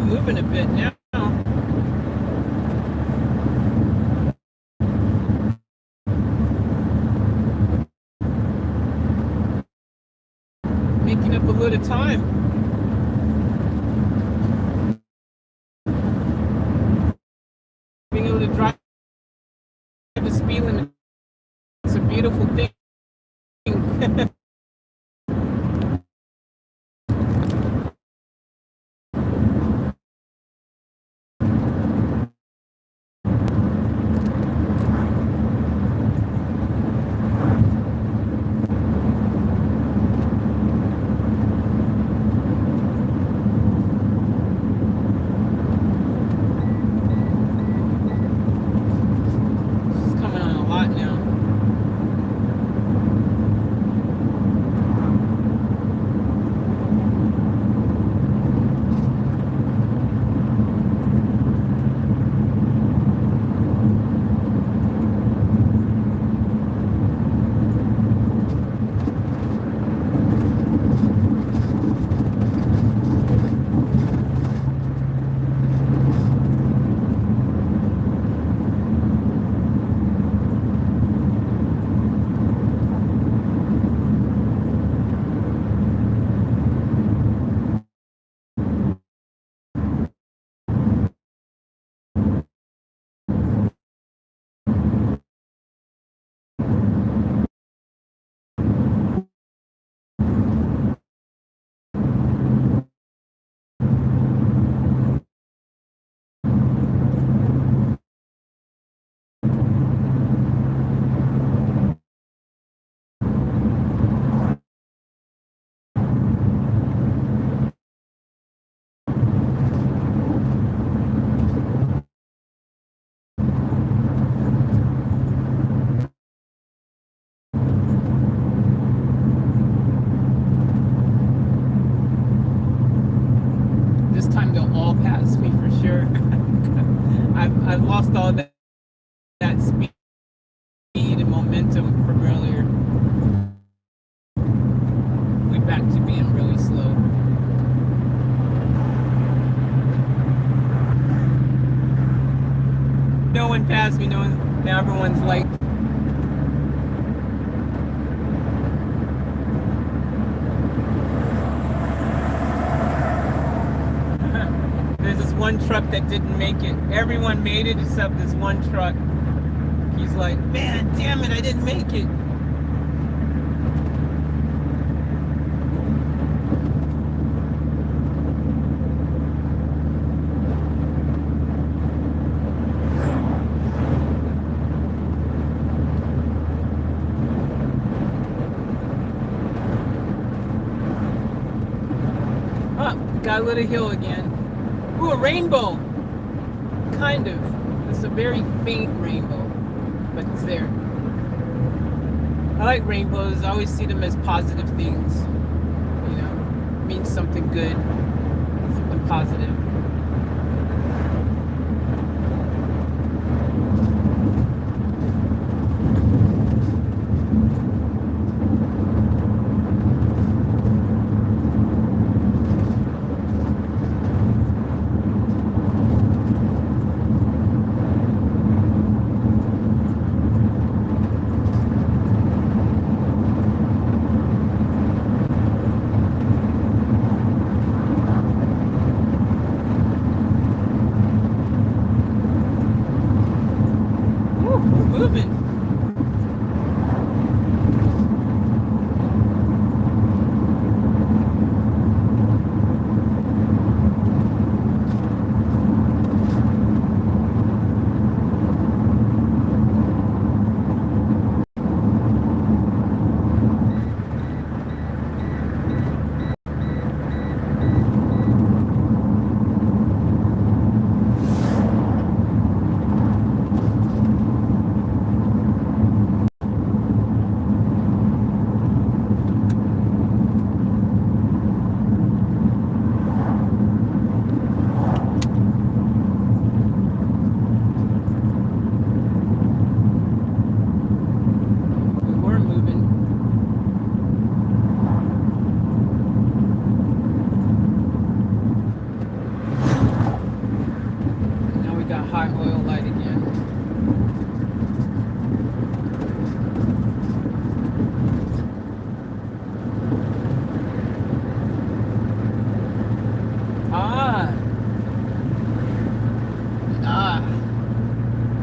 Moving a bit now. Making up a little time. Being able to drive the speed limit. It's a beautiful thing. I've lost all that speed and momentum from earlier. We're back to being really slow. No one passed me. No one. Now everyone's like. There's this one truck that didn't make it. Everyone made it except this one truck. He's like, man, damn it, I didn't make it. Got a little hill again. Ooh, a rainbow. Kind of. It's a very faint rainbow, but it's there. I like rainbows. I always see them as positive things. You know, it means something good, something positive. Moving.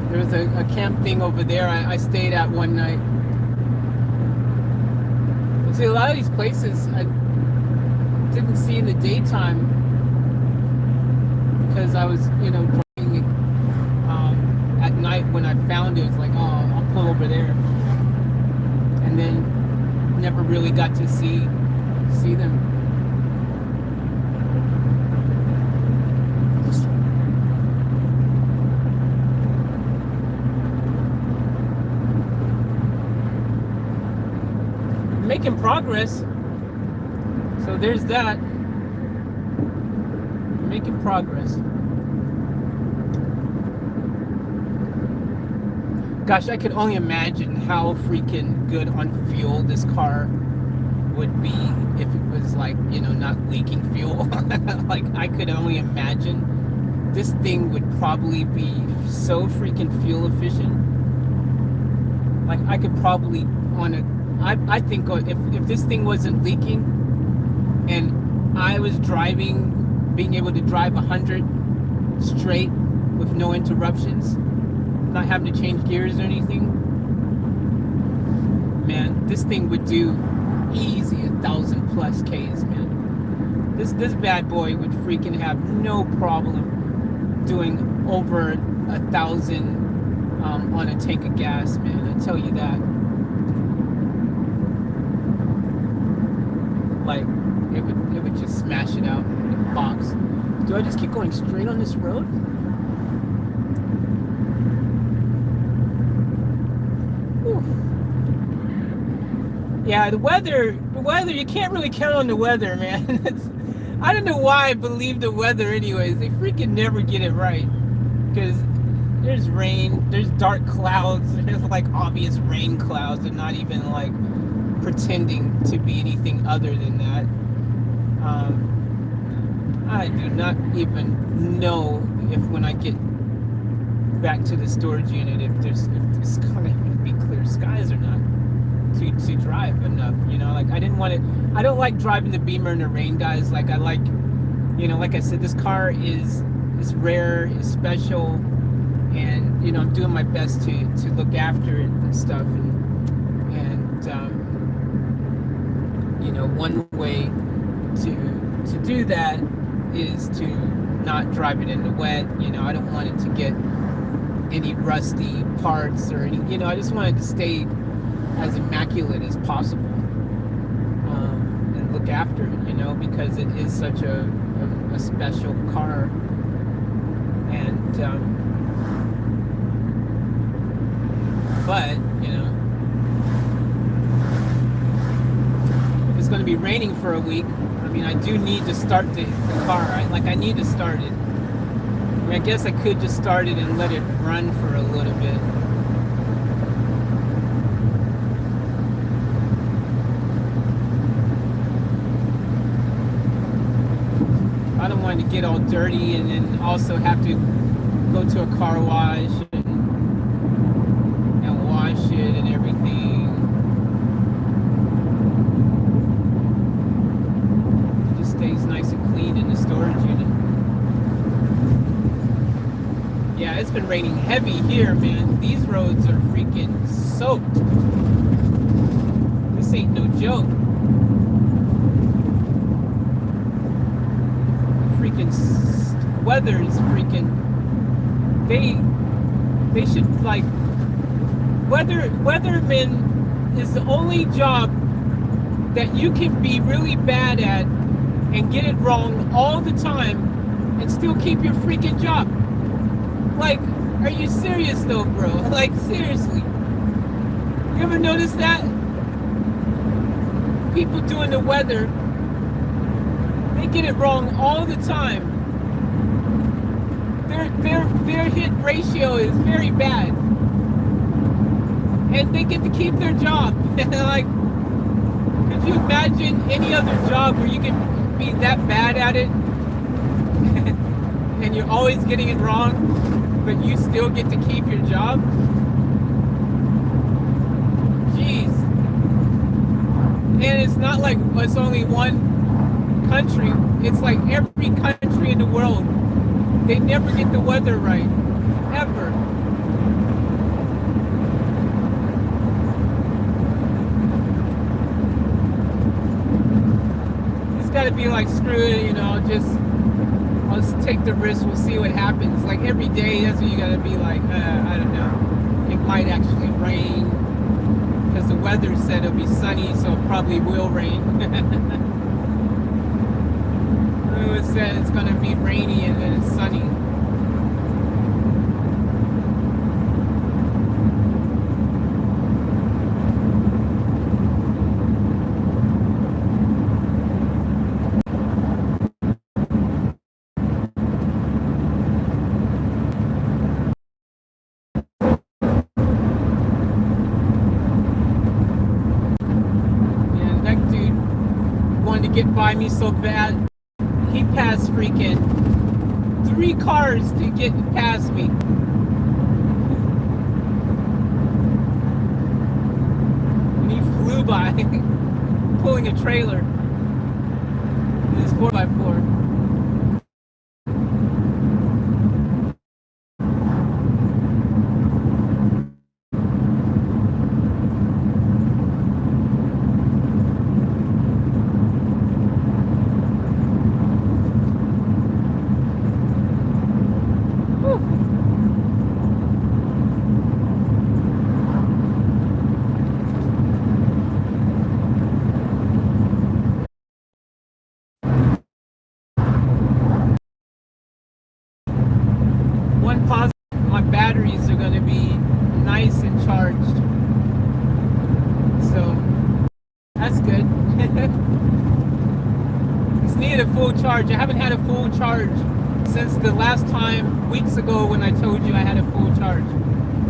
There's a camp thing over there I stayed at one night. See, a lot of these places I didn't see in the daytime because I was, you know, driving at night. When I found it, it's like, oh, I'll pull over there, and then never really got to see them. Making progress. So there's that. Making progress. Gosh, I could only imagine how freaking good on fuel this car would be if it was like, you know, not leaking fuel. Like, I could only imagine this thing would probably be so freaking fuel efficient. Like, I could probably I think if this thing wasn't leaking and I was driving, being able to drive 100 straight with no interruptions, not having to change gears or anything, man, this thing would do easy 1,000+ Ks, man. This bad boy would freaking have no problem doing over 1,000 on a tank of gas, man. I tell you that. Like, it would just smash it out in a box. Do I just keep going straight on this road? Whew. Yeah, the weather, you can't really count on the weather, man. I don't know why I believe the weather anyways. They freaking never get it right. Because there's rain, there's dark clouds, there's like obvious rain clouds, and not even like pretending to be anything other than that. I do not even know if when I get back to the storage unit if it's gonna even be clear skies or not to drive enough. Like I didn't want it. I don't like driving the Beamer in the rain, guys. Like I like, like I said, this car is rare, is special, and I'm doing my best to look after it and stuff. And one way to do that is to not drive it in the wet. I don't want it to get any rusty parts or any. I just want it to stay as immaculate as possible, and look after it. Because it is such a special car, and but if it's going to be raining for a week, I do need to start the car. I need to start it. I guess I could just start it and let it run for a little bit. I don't want to get all dirty and then also have to go to a car wash and wash it and everything. It just stays nice and clean in the storage unit. Yeah, it's been raining heavy here, man. These roads are freaking soaked. This ain't no joke. Weather is freaking. They should like. Weatherman is the only job that you can be really bad at and get it wrong all the time and still keep your freaking job. Like, are you serious though, bro? Like, seriously. You ever notice that? People doing the weather, they get it wrong all the time. Their hit ratio is very bad, and they get to keep their job. Like, could you imagine any other job where you can be that bad at it, and you're always getting it wrong, but you still get to keep your job? Jeez. And it's not like it's only one country. It's like every country in the world. They never get the weather right, ever. It's got to be like, screw it, I'll just take the risk. We'll see what happens. Like every day, that's what you got to be like. I don't know. It might actually rain because the weather said it'll be sunny, so it probably will rain. It said it's going to be rainy and then it's sunny. Yeah, that dude wanted to get by me so bad. He passed freaking 3 cars to get past me. And he flew by, pulling a trailer. This 4x4. My batteries are going to be nice and charged, so that's good. It's needed a full charge. I haven't had a full charge since the last time, weeks ago, when I told you I had a full charge.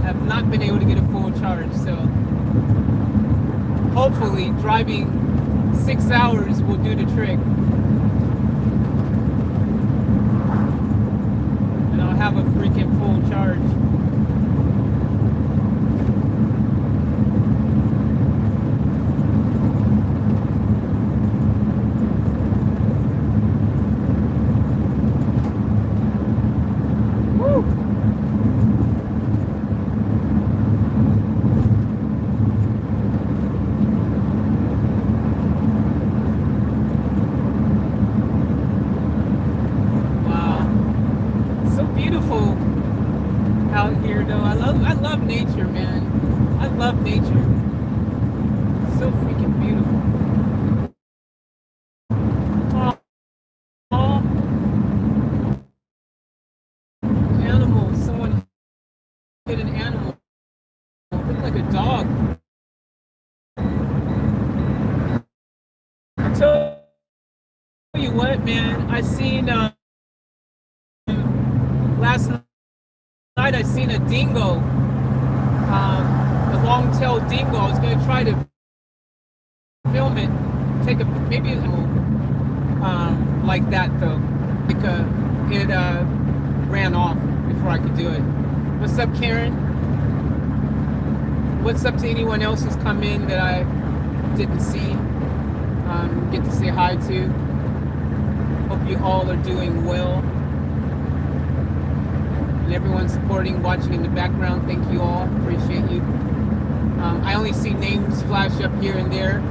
I have not been able to get a full charge, so hopefully driving 6 hours will do the trick. And I'll have a freaking full charge. Out here though. I love nature, man. I love nature. So freaking beautiful. Oh, animal. Someone hit an animal. It looked like a dog. I tell you what, man. I seen last night. I seen a dingo, a long-tailed dingo. I was gonna try to film it, take a maybe like that though, because it ran off before I could do it. What's up, Karen? What's up to anyone else who's come in that I didn't see? Get to say hi to. Hope you all are doing well. And everyone supporting, watching in the background, thank you all, appreciate you. I only see names flash up here and there,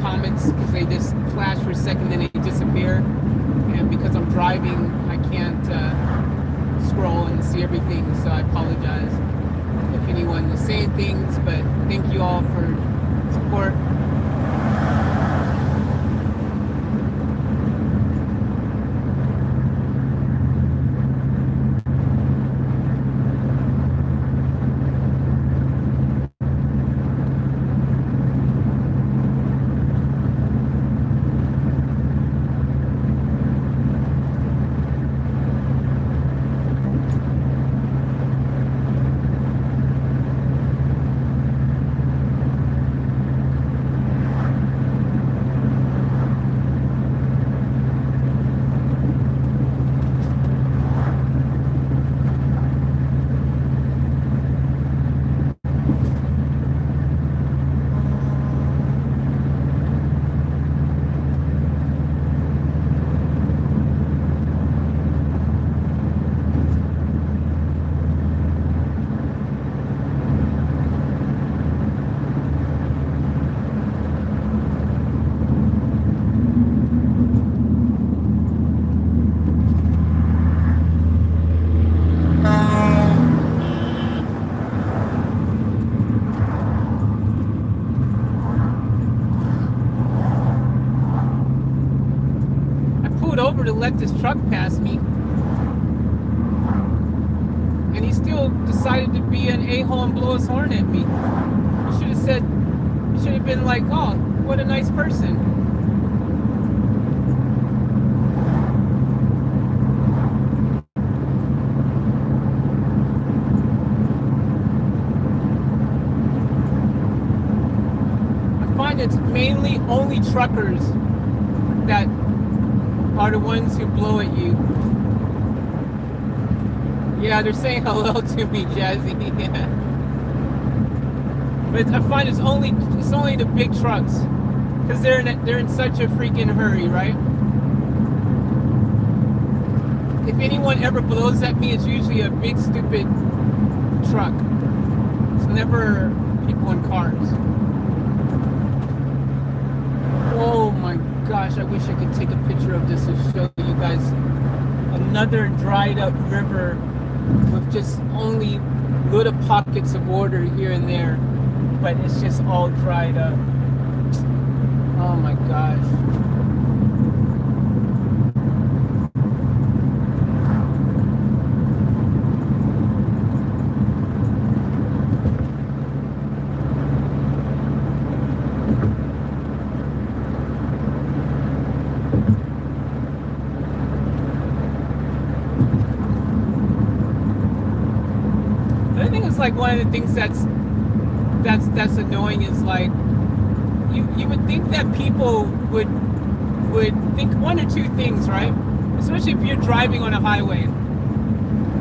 comments, because they just flash for a second, then they disappear. And because I'm driving, I can't scroll and see everything, so I apologize if anyone is saying things, but thank you all for support. Over to let this truck pass me, and he still decided to be an a-hole and blow his horn at me. You should have said, you should have been like, oh, what a nice person. I find it's mainly only truckers that are the ones who blow at you. Yeah, they're saying hello to me, Jazzy. Yeah. But I find it's only the big trucks, because they're in such a freaking hurry, right? If anyone ever blows at me, it's usually a big stupid truck. It's never people in cars. Oh my gosh, I wish I could take a picture of this to show you guys another dried up river with just only little pockets of water here and there, but it's just all dried up. Oh my gosh. I think it's like one of the things that's annoying is like you would think that people would think one or two things, right? Especially if you're driving on a highway.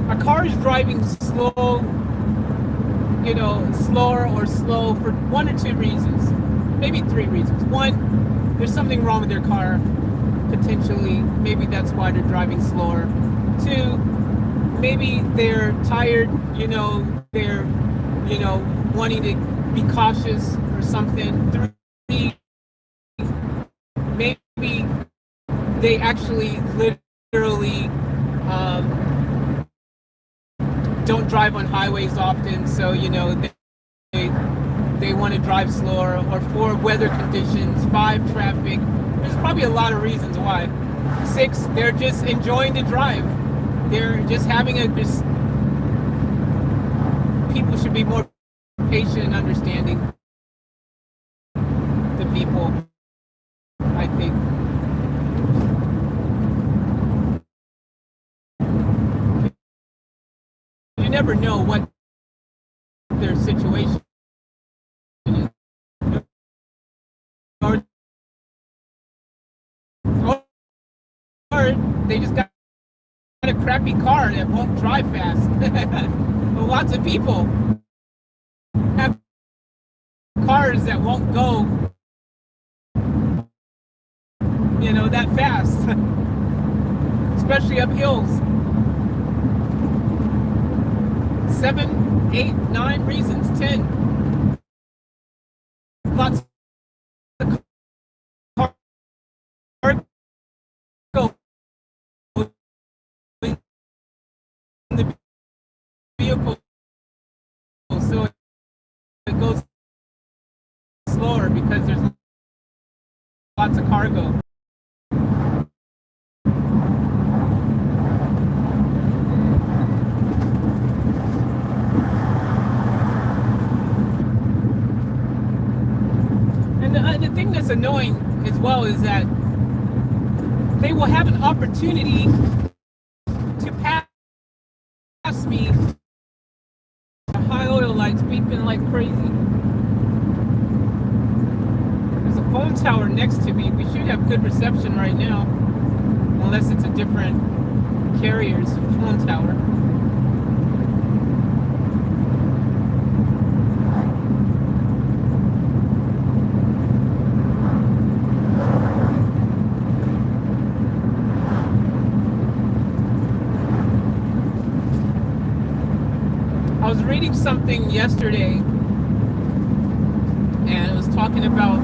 A car is driving slow, slower or slow for one or two reasons, maybe three reasons. One, there's something wrong with their car, potentially. Maybe that's why they're driving slower. Two, maybe they're tired, they're, wanting to be cautious or something. Three, maybe they actually literally don't drive on highways often, so they want to drive slower. Or four, weather conditions. Five, traffic. There's probably a lot of reasons why. Six, they're just enjoying the drive. They're just having people should be more patient and understanding the people, I think. You never know what their situation is. Or they just got a crappy car that won't drive fast. Well, lots of people have cars that won't go, that fast, especially up hills. 7, 8, 9 reasons, 10. Lots of cargo in the vehicle, so it goes slower because there's lots of cargo. The thing that's annoying as well is that they will have an opportunity to pass me. High oil lights beeping like crazy. There's a phone tower next to me. We should have good reception right now, unless it's a different carrier's phone tower. I was reading something yesterday, and it was talking about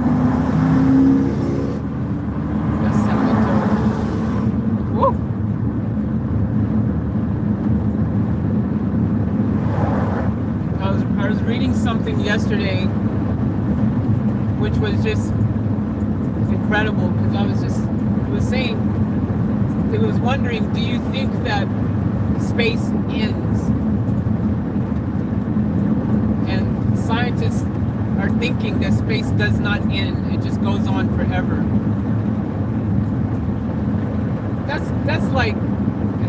I was reading something yesterday, which was just incredible, because it was wondering, do you think that space ends? Scientists are thinking that space does not end; it just goes on forever. That's like,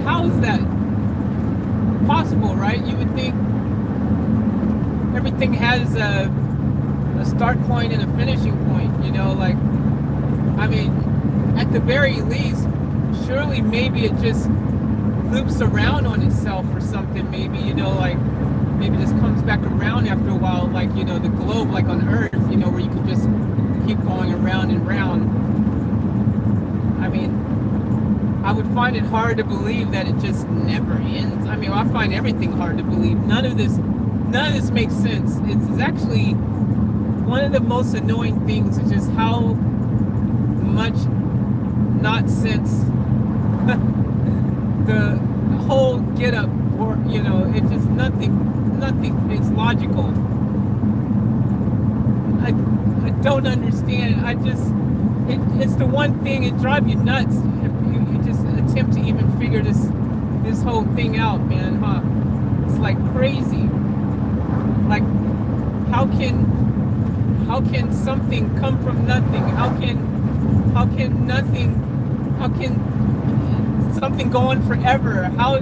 how is that possible, right? You would think everything has a start point and a finishing point, like, I mean, at the very least, surely maybe it just loops around on itself or something, maybe, like, maybe just comes back around after a while, like, the globe, like on Earth, where you can just keep going around and round. I mean, I would find it hard to believe that it just never ends. I mean, I find everything hard to believe. None of this makes sense. It's actually one of the most annoying things is just how much not sense the whole get up, or it's just nothing, it's logical. I don't understand. It's the one thing, it drives you nuts if you just attempt to even figure this whole thing out, man, huh? It's like crazy. Like, how can something come from nothing? How can something go on forever? How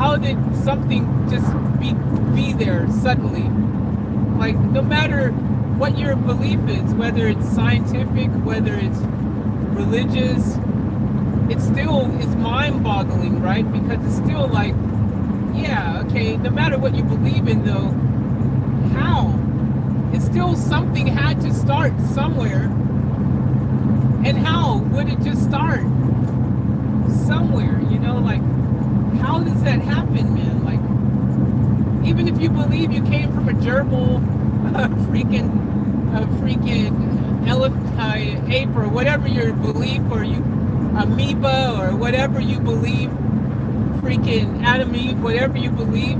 how did something just be there suddenly? Like, no matter what your belief is, whether it's scientific, whether it's religious, it still is mind-boggling, right? Because it's still like, yeah, okay, no matter what you believe in, though, how? It's still something had to start somewhere. And how would it just start? Somewhere, you know, like, how does that happen, man? Like, even if you believe you came from a gerbil, a freaking ape, or whatever your belief, or you amoeba, or whatever you believe, freaking Adam, Eve, whatever you believe,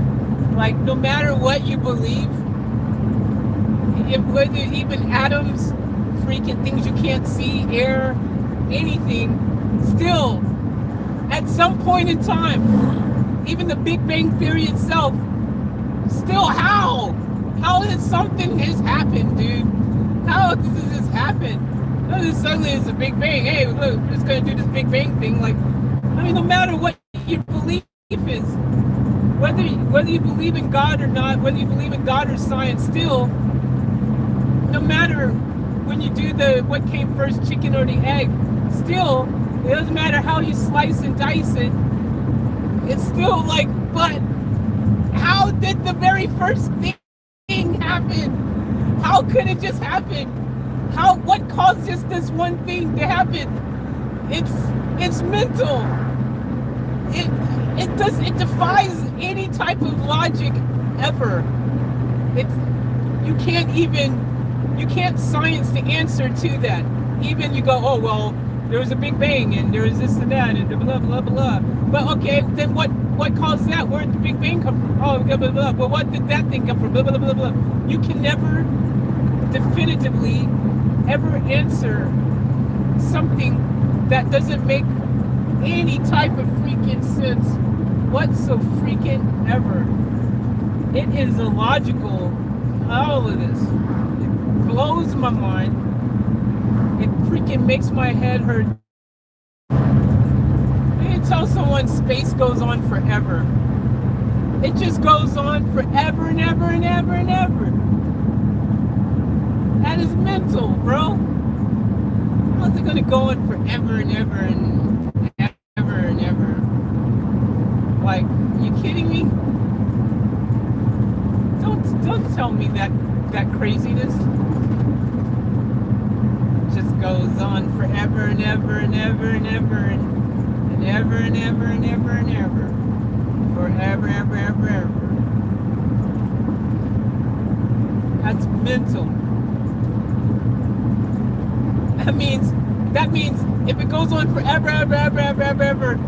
like, no matter what you believe, whether even atoms, freaking things you can't see, air, anything, still, at some point in time, even the Big Bang Theory itself, still, how? How did something has happened, dude? How did this happen? No, this suddenly is a Big Bang. Hey, look, we're just gonna do this Big Bang thing. Like, I mean, no matter what your belief is, whether you believe in God or not, whether you believe in God or science, still, no matter when you do what came first, chicken or the egg, still, it doesn't matter how you slice and dice it, it's still like, but how did the very first thing happen? How could it just happen? What caused just this one thing to happen? It's mental. It defies any type of logic ever. You can't science the answer to that. Even you go, oh, well, there was a Big Bang and there was this and that and blah, blah, blah. But okay, then what caused that? Where did the Big Bang come from? Oh, blah, blah, blah. But what did that thing come from? Blah, blah, blah, blah. You can never definitively ever answer something that doesn't make any type of freaking sense whatsoever. It is illogical, all of this. It blows my mind. It freaking makes my head hurt. You tell someone space goes on forever. It just goes on forever and ever and ever and ever. That is mental, bro. How's it gonna go on forever and ever and ever and ever? Like, you kidding me? Don't tell me that craziness. Just goes on forever and ever and ever and ever and ever and ever and ever and ever. Forever, ever, ever, ever. That's mental. That means if it goes on forever, ever, ever, ever, ever, ever,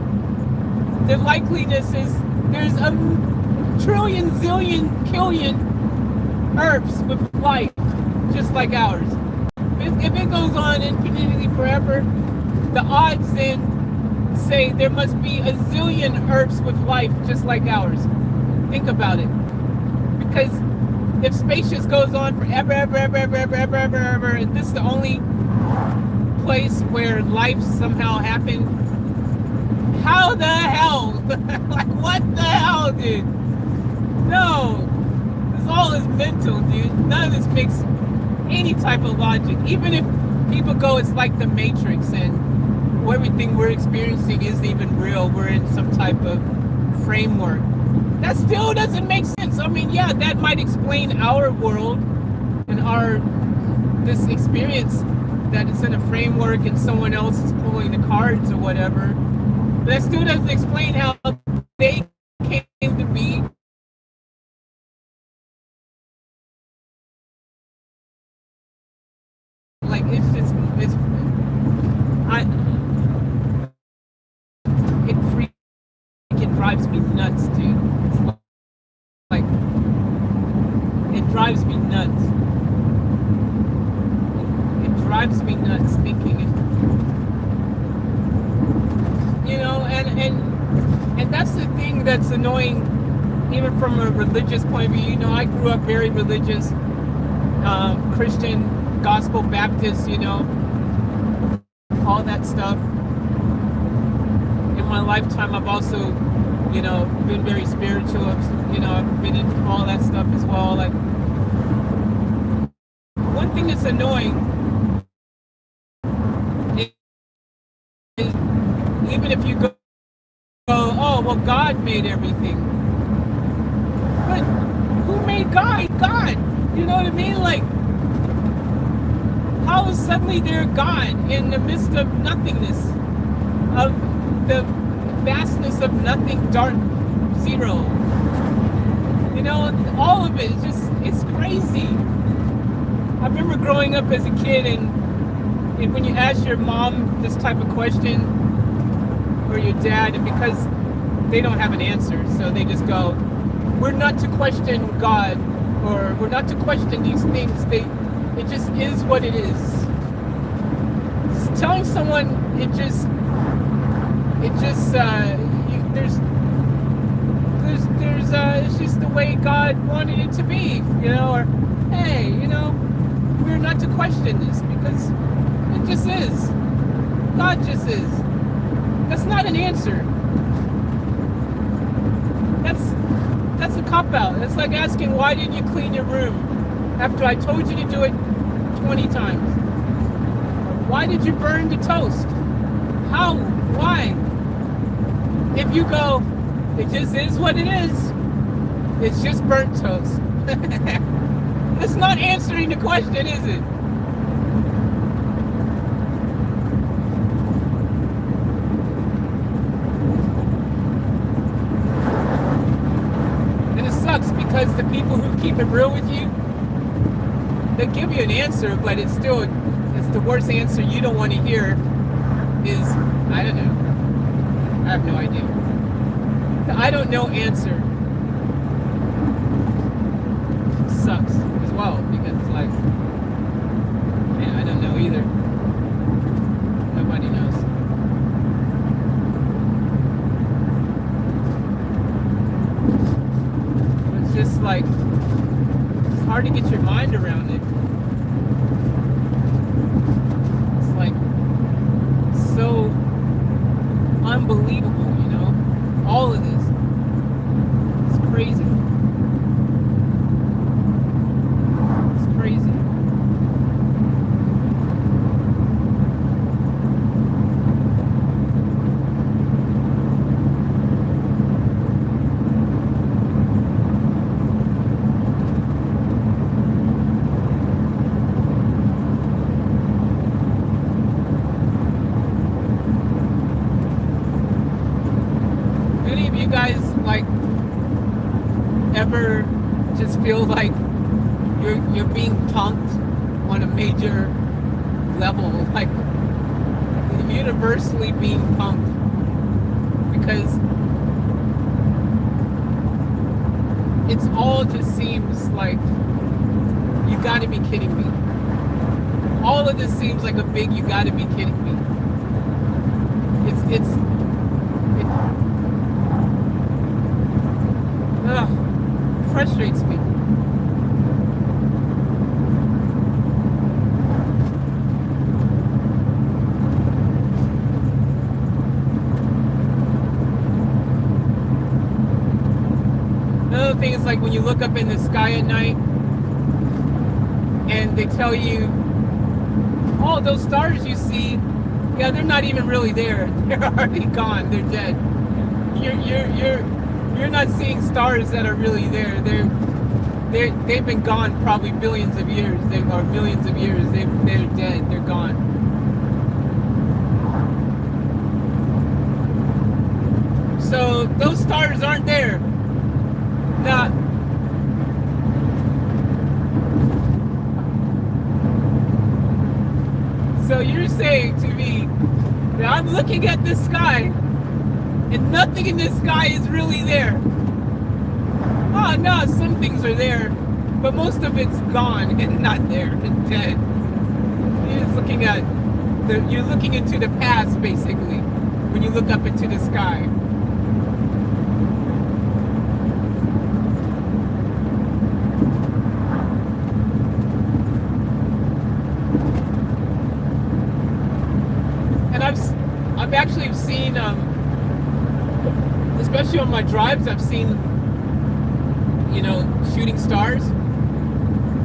the likeliness is there's a trillion, zillion, killion Earths with life, just like ours. If it goes on infinitely forever, the odds then say there must be a zillion Earths with life just like ours. Think about it. Because if space just goes on forever, ever, ever, ever, ever, ever, ever, ever, and this is the only place where life somehow happened, how the hell? Like, what the hell, dude? No. This all is mental, dude. None of this makes any type of logic. Even if people go, it's like the Matrix and everything we're experiencing isn't even real. We're in some type of framework. That still doesn't make sense. I mean, yeah, that might explain our world and this experience that it's in a framework and someone else is pulling the cards or whatever. But that still doesn't explain how they came to be. Like, it freaking drives me nuts, dude. It's like, it drives me nuts. It drives me nuts thinking it. You know, and that's the thing that's annoying, even from a religious point of view. You know, I grew up very religious, Christian, gospel, Baptist, you know, all that stuff. In my lifetime, I've also been very spiritual. I've been into all that stuff as well. Like, one thing that's annoying is, even if you go, oh, well, God made everything. But who made God? God. You know what I mean? Like, how is suddenly there God in the midst of nothingness, of the vastness of nothing, dark, zero? All of it, it's crazy. I remember growing up as a kid, and when you ask your mom this type of question, or your dad, and because they don't have an answer, so they just go, we're not to question God, or we're not to question these things. It just is what it is. Telling someone it's just the way God wanted it to be, or hey, we're not to question this because it just is. God just is. That's not an answer. That's a cop-out. It's like asking, why didn't you clean your room after I told you to do it 20 times? Why did you burn the toast? How? Why? If you go, it just is what it is. It's just burnt toast. It's not answering the question, is it? And it sucks because the people who keep it real with you, they give you an answer, but it's the worst answer you don't want to hear is, I don't know. I have no idea. The I don't know answer sucks as well, because it's like, man, I don't know either. Nobody knows. It's just like, it's hard to get your mind around it. It's like, so unbelievable, all of this. It's crazy. It's crazy. You guys ever just feel like you're being punked on a major level, like universally being punked, because it's all just seems like, you gotta be kidding me. All of this seems like a big you gotta be kidding me. It frustrates me. Another thing is, like, when you look up in the sky at night and they tell you, oh, those stars you see, yeah, they're not even really there. They're already gone. They're dead. You're not seeing stars that are really there. They've been gone probably billions of years, or millions of years. They're dead. They're gone. So those stars aren't there. Not. So you're saying to me that I'm looking at the sky and nothing in the sky is really there. Oh no, some things are there, but most of it's gone and not there and dead. You're just looking at you're looking into the past, basically, when you look up into the sky. And I've actually seen the especially on my drives, I've seen, you know, shooting stars.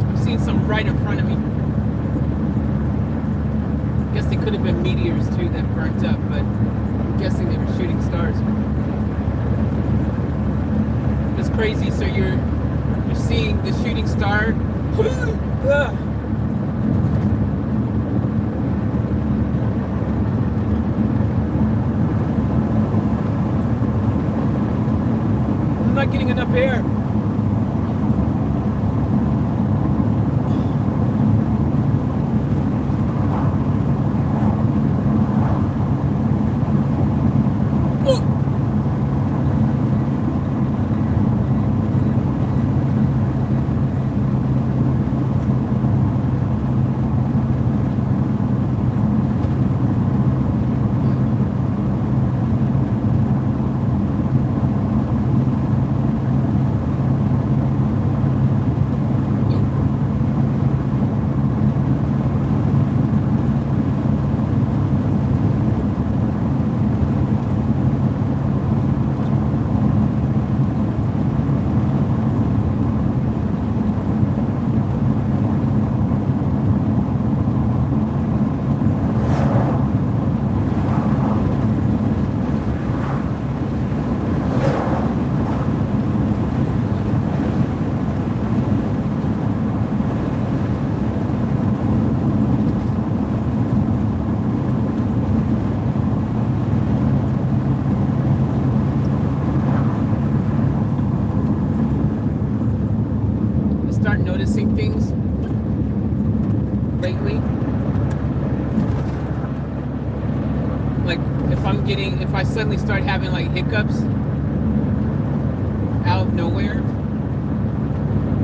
I've seen some right in front of me. I guess they could have been meteors too that burnt up, but I'm guessing they were shooting stars. It's crazy. So you're seeing the shooting star. I'm not getting enough air. Noticing things lately, like if I suddenly start having like hiccups out of nowhere,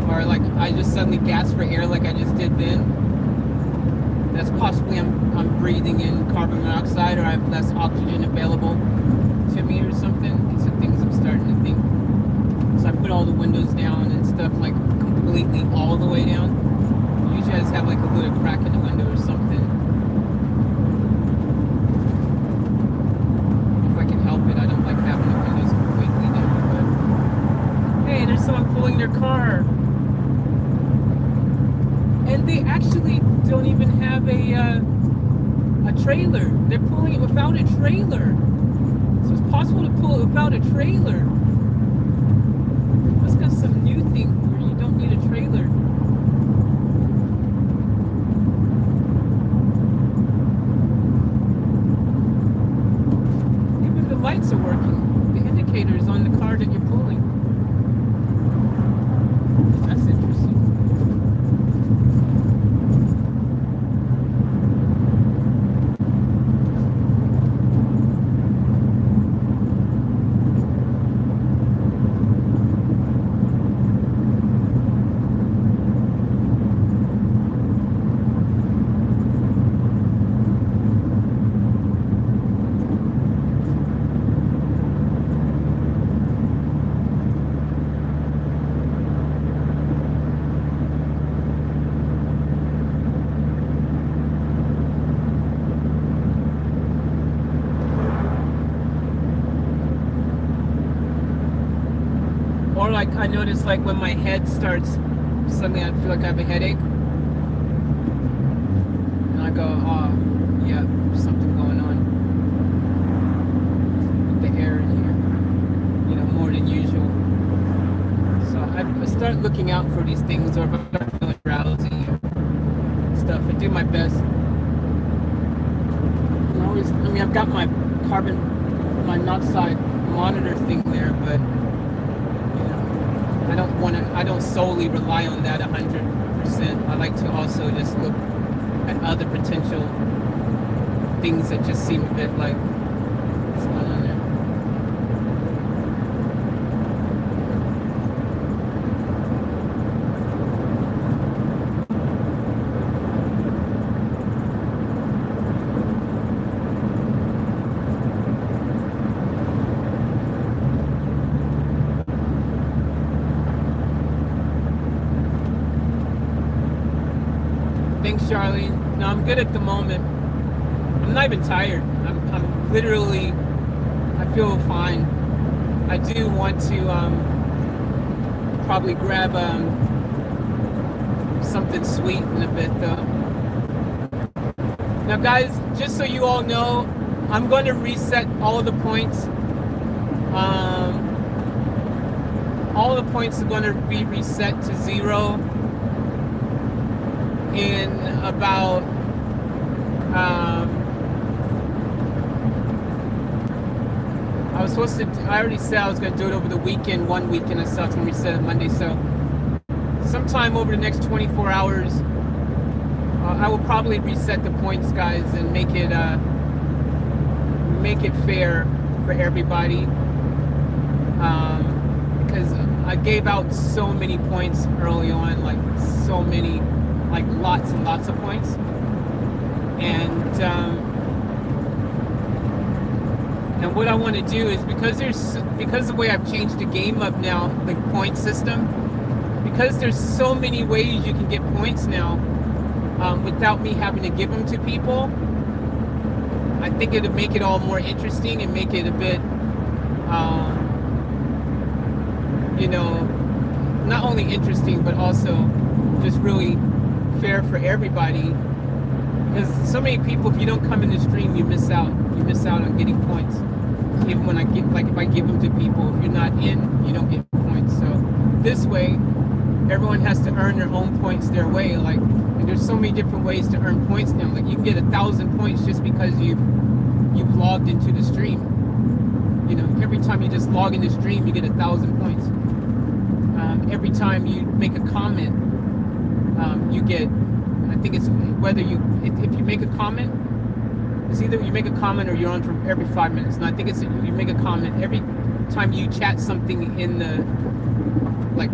or like I just suddenly gasp for air like I just did then, that's possibly I'm breathing in carbon monoxide, or I have less oxygen available to me or something. These are things I'm starting to think. So I put all the windows down and stuff, like completely all the way down. Usually I just have like a little crack in the window or something. If I can help it, I don't like having the windows completely down. But hey, there's someone pulling their car. And they actually don't even have a trailer. They're pulling it without a trailer. So it's possible to pull it without a trailer. That's got some new thing where you don't need a trailer. Even the lights are working. The indicators on the car that you're pulling. That's interesting. Or like I notice like when my head starts, suddenly I feel like I have a headache. And I go, oh, yeah, there's something going on with the air in here, you know, more than usual. So I start looking out for these things, or if I start feeling drowsy or stuff, I do my best. I've got my my monoxide monitor thing there, but I don't solely rely on that 100%. I like to also just look at other potential things that just seem a bit like, what's going on there? Thanks, Charlene. No, I'm good at the moment. I'm not even tired. I'm literally, I feel fine. I do want to probably grab something sweet in a bit though. Now guys, just so you all know, I'm going to reset all of the points. All the points are going to be reset to 0 in about I already said I was going to do it over the weekend, one weekend. I said I was going to reset it Monday, so sometime over the next 24 hours, I will probably reset the points, guys, and make it fair for everybody. Because I gave out so many points early on, like so many, like lots and lots of points, and what I want to do is because the way I've changed the game up now, the point system, because there's so many ways you can get points now without me having to give them to people. I think it'll make it all more interesting and make it a bit, not only interesting but also just really fair for everybody. Because so many people, if you don't come in the stream, you miss out. You miss out on getting points. Even when if I give them to people, if you're not in, you don't get points. So this way, everyone has to earn their own points their way. And there's so many different ways to earn points now. Like you can get 1,000 points just because you've logged into the stream. Every time you just log in the stream, you get 1,000 points. Every time you make a comment, you get. I think it's whether if you make a comment, it's either you make a comment or you're on for every 5 minutes. And I think it's you make a comment every time you chat something in the,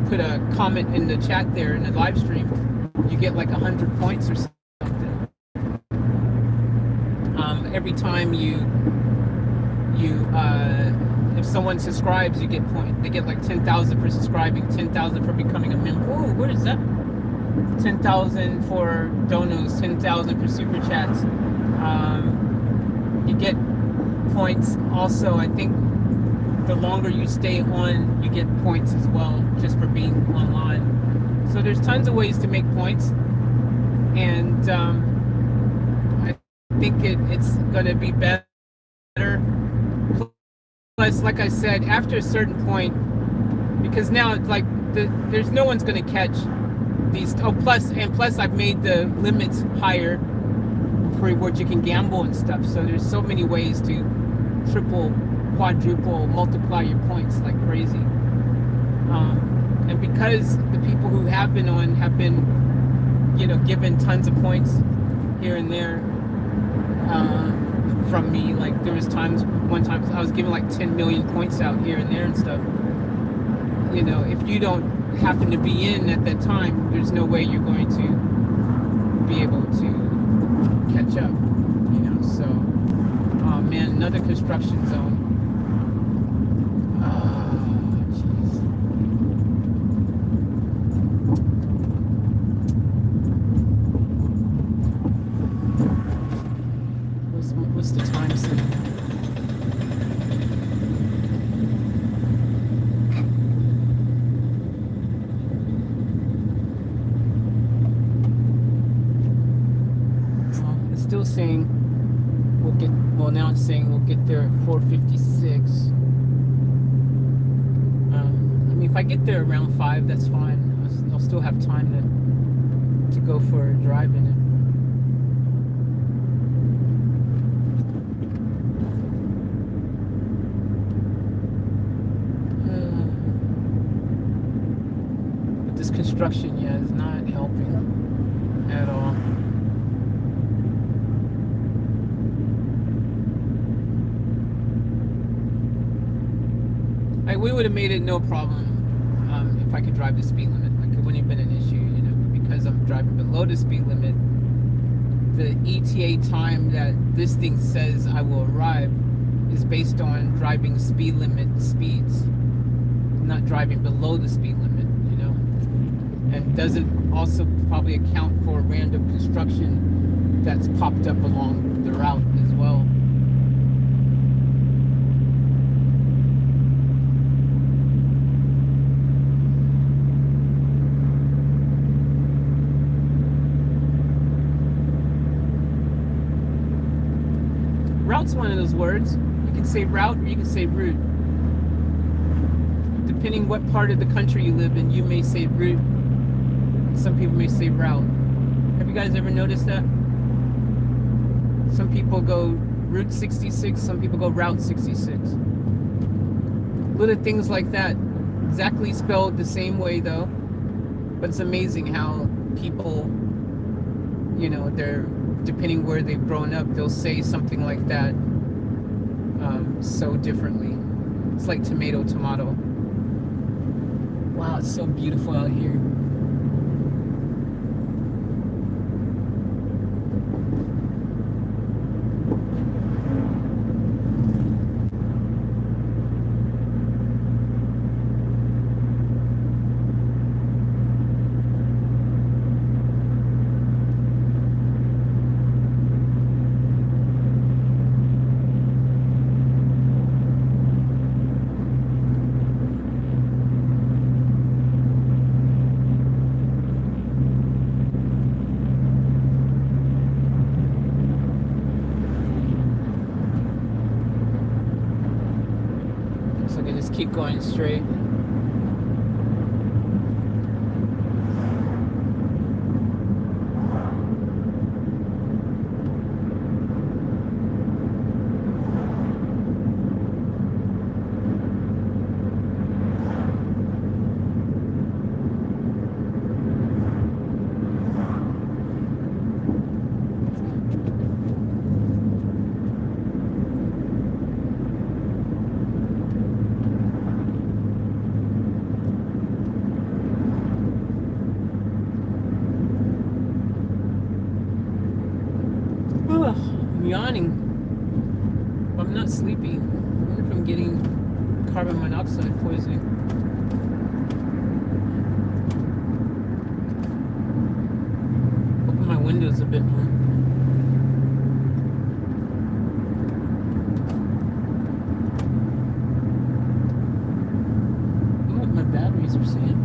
put a comment in the chat there in the live stream, you get 100 points or something. Every time if someone subscribes, you get points. They get 10,000 for subscribing, 10,000 for becoming a member. Oh, where is that? 10,000 for donos, 10,000 for super chats. You get points also. I think the longer you stay on, you get points as well, just for being online. So there's tons of ways to make points, and I think it's going to be better. Plus, like I said, after a certain point, because now there's no one's going to catch these. Oh, plus I've made the limits higher for what you can gamble and stuff. So there's so many ways to triple, quadruple, multiply your points like crazy. And because the people who have been on have been, given tons of points here and there from me. There was one time I was giving 10 million points out here and there and stuff. If you don't happen to be in at that time, there's no way you're going to be able to catch up, so oh man, another construction zone. Jeez. What's the time setting? Still saying now it's saying we'll get there at 4:56. If I get there around 5, that's fine. I'll still have time to go for a drive in it. But this construction, is not helping at all. We would have made it no problem if I could drive the speed limit. It wouldn't have been an issue, because I'm driving below the speed limit. The ETA time that this thing says I will arrive is based on driving speed limit speeds, not driving below the speed limit, and doesn't also probably account for random construction that's popped up along the route as well. route's one of those words. You can say route or you can say route. Depending what part of the country you live in, you may say route. Some people may say route. Have you guys ever noticed that? Some people go Route 66, some people go Route 66. Little things like that. Exactly spelled the same way though. But it's amazing how people, you know, they're, depending where they've grown up, they'll say something like that so differently. It's like tomato, tomato. Wow, it's so beautiful out here. Keep going straight. I'm yawning. I'm not sleepy. I wonder if I'm getting carbon monoxide poisoning. Open my windows a bit more. I wonder what my batteries are saying.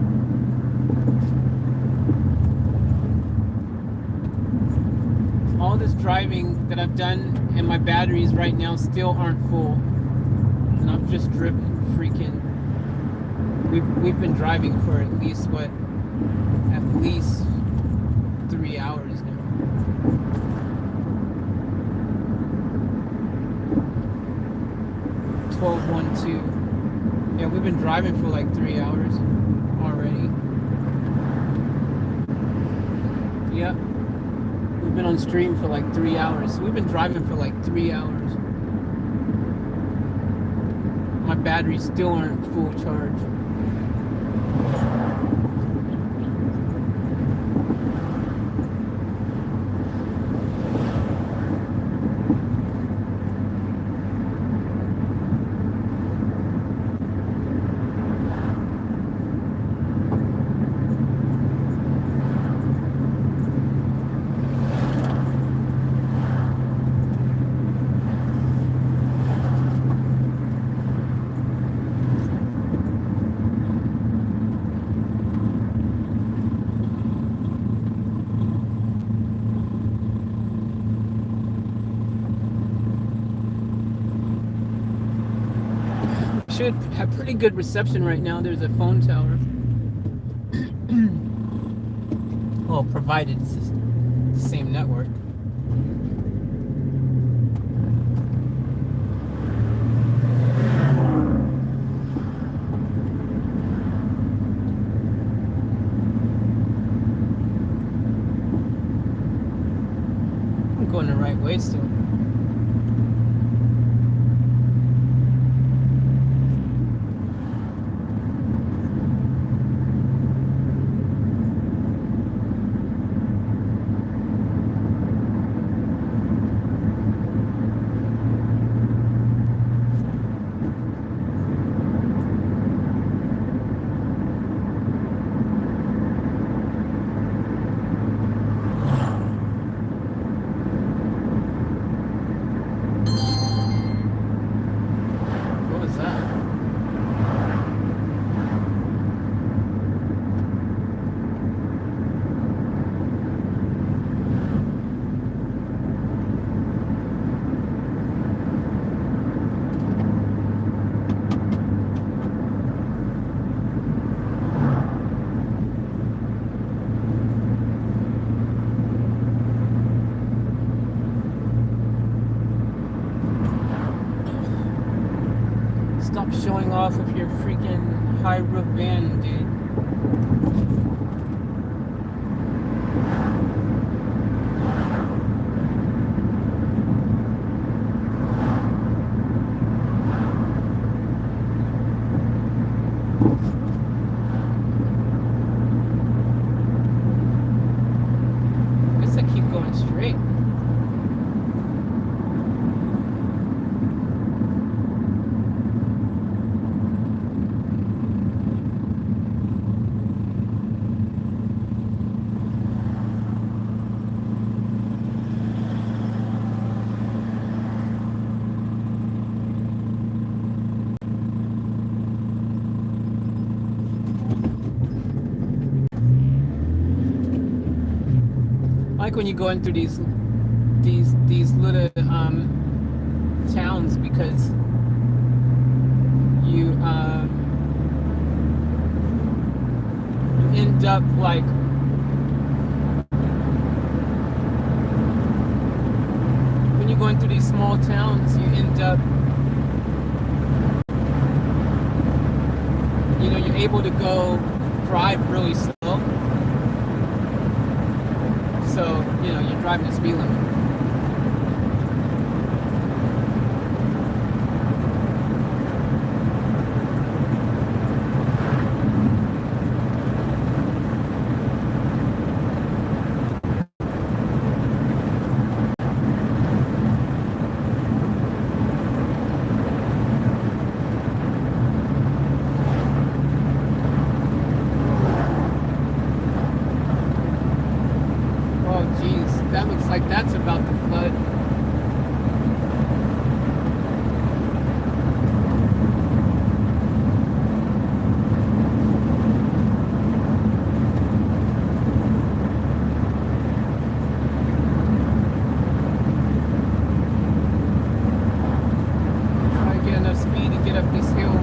All this driving that I've done and my batteries right now still aren't full, and I've just driven freaking. We've been driving for at least 3 hours now. 12:12. Yeah, we've been driving for like 3 hours already. Yep. We've been on stream for like 3 hours. So we've been driving for like 3 hours. My batteries still aren't full charge. Should have pretty good reception right now. There's a phone tower. Well, provided it's the same network. I'm going the right way still. Pyrovin, dude. Guess I keep going straight. I like when you go into these little towns because you end up like when you go into these small towns, you end up you're able to go drive really slow. So, you're driving the speed limit. Oh, geez, that looks like that's about to flood. Try to get enough speed to get up this hill.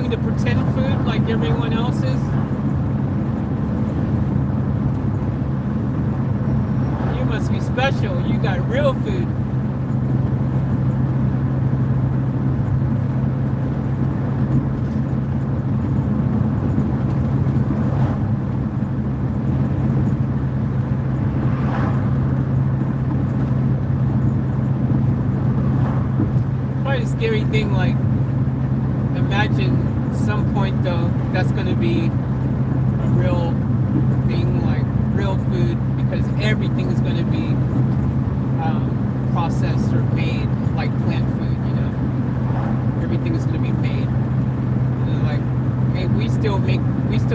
doing the pretend food like everyone else is? You must be special. You got real food. Quite a scary thing, like, imagine some point though that's going to be a real thing, like real food, because everything is going to be processed or made like plant food, you know. Everything is going to be made, you know, like, hey, we still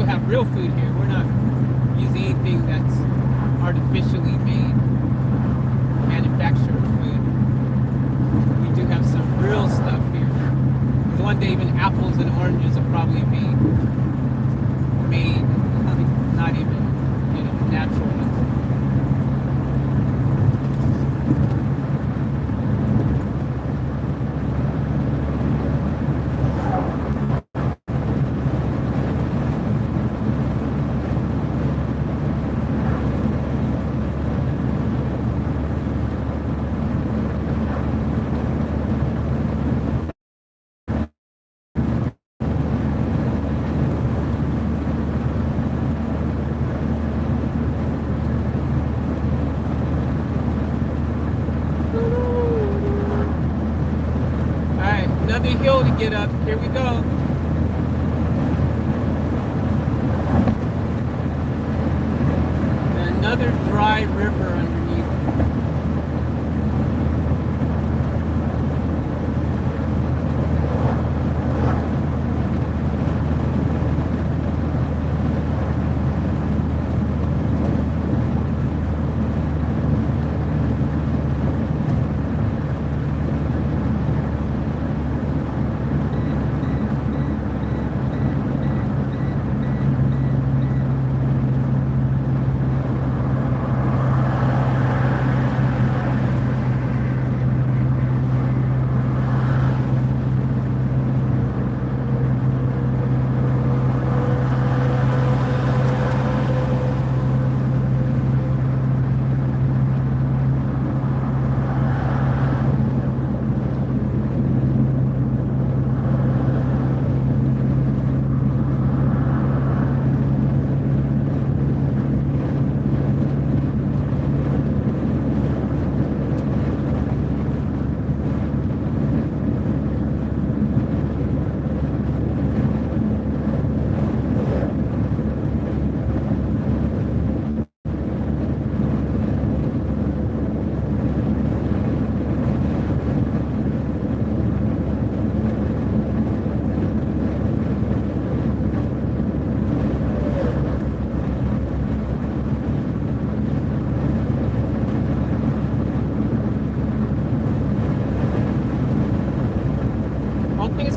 have real food here. We're not using anything that's artificially made, manufactured food. We do have some real stuff here. One day even apples and oranges will probably be made, not even, you know, natural ones. Another hill to get up. Here we go. And another dry river underneath.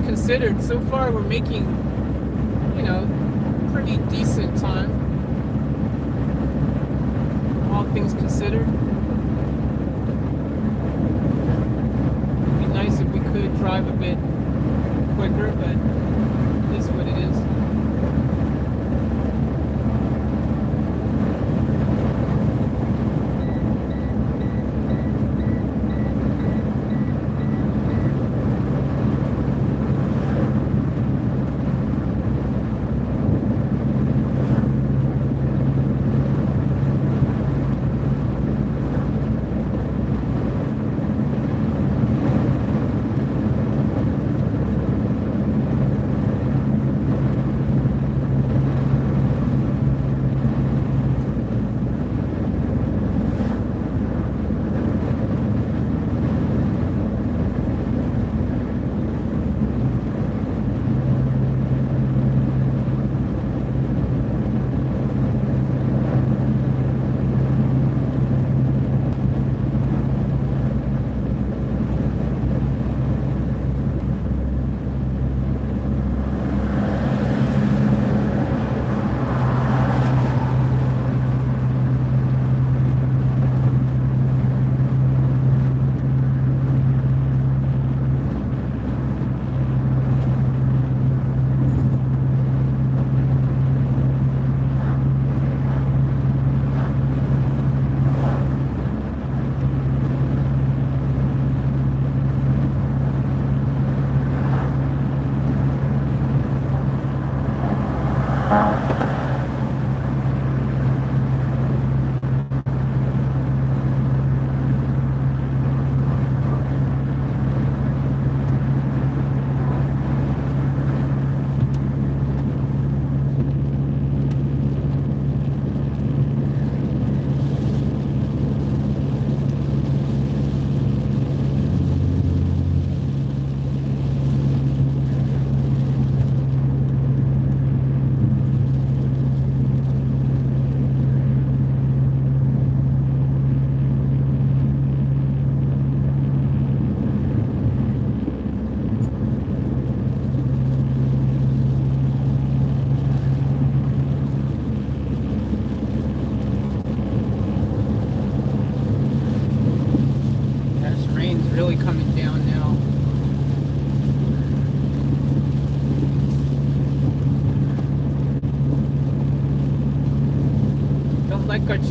Considered, so far we're making, you know, pretty decent time, all things considered. It'd be nice if we could drive a bit quicker, but it is what it is.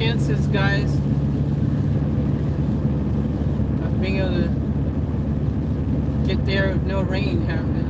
chances, guys, of being able to get there with no rain happening.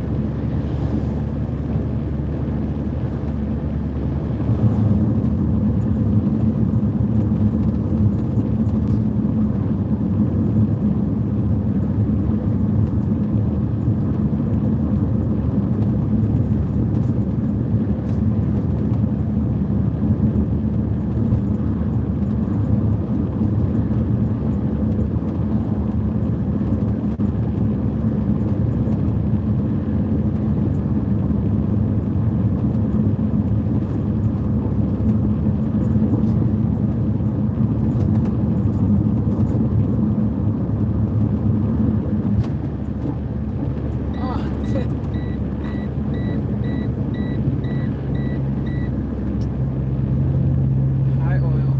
High oil.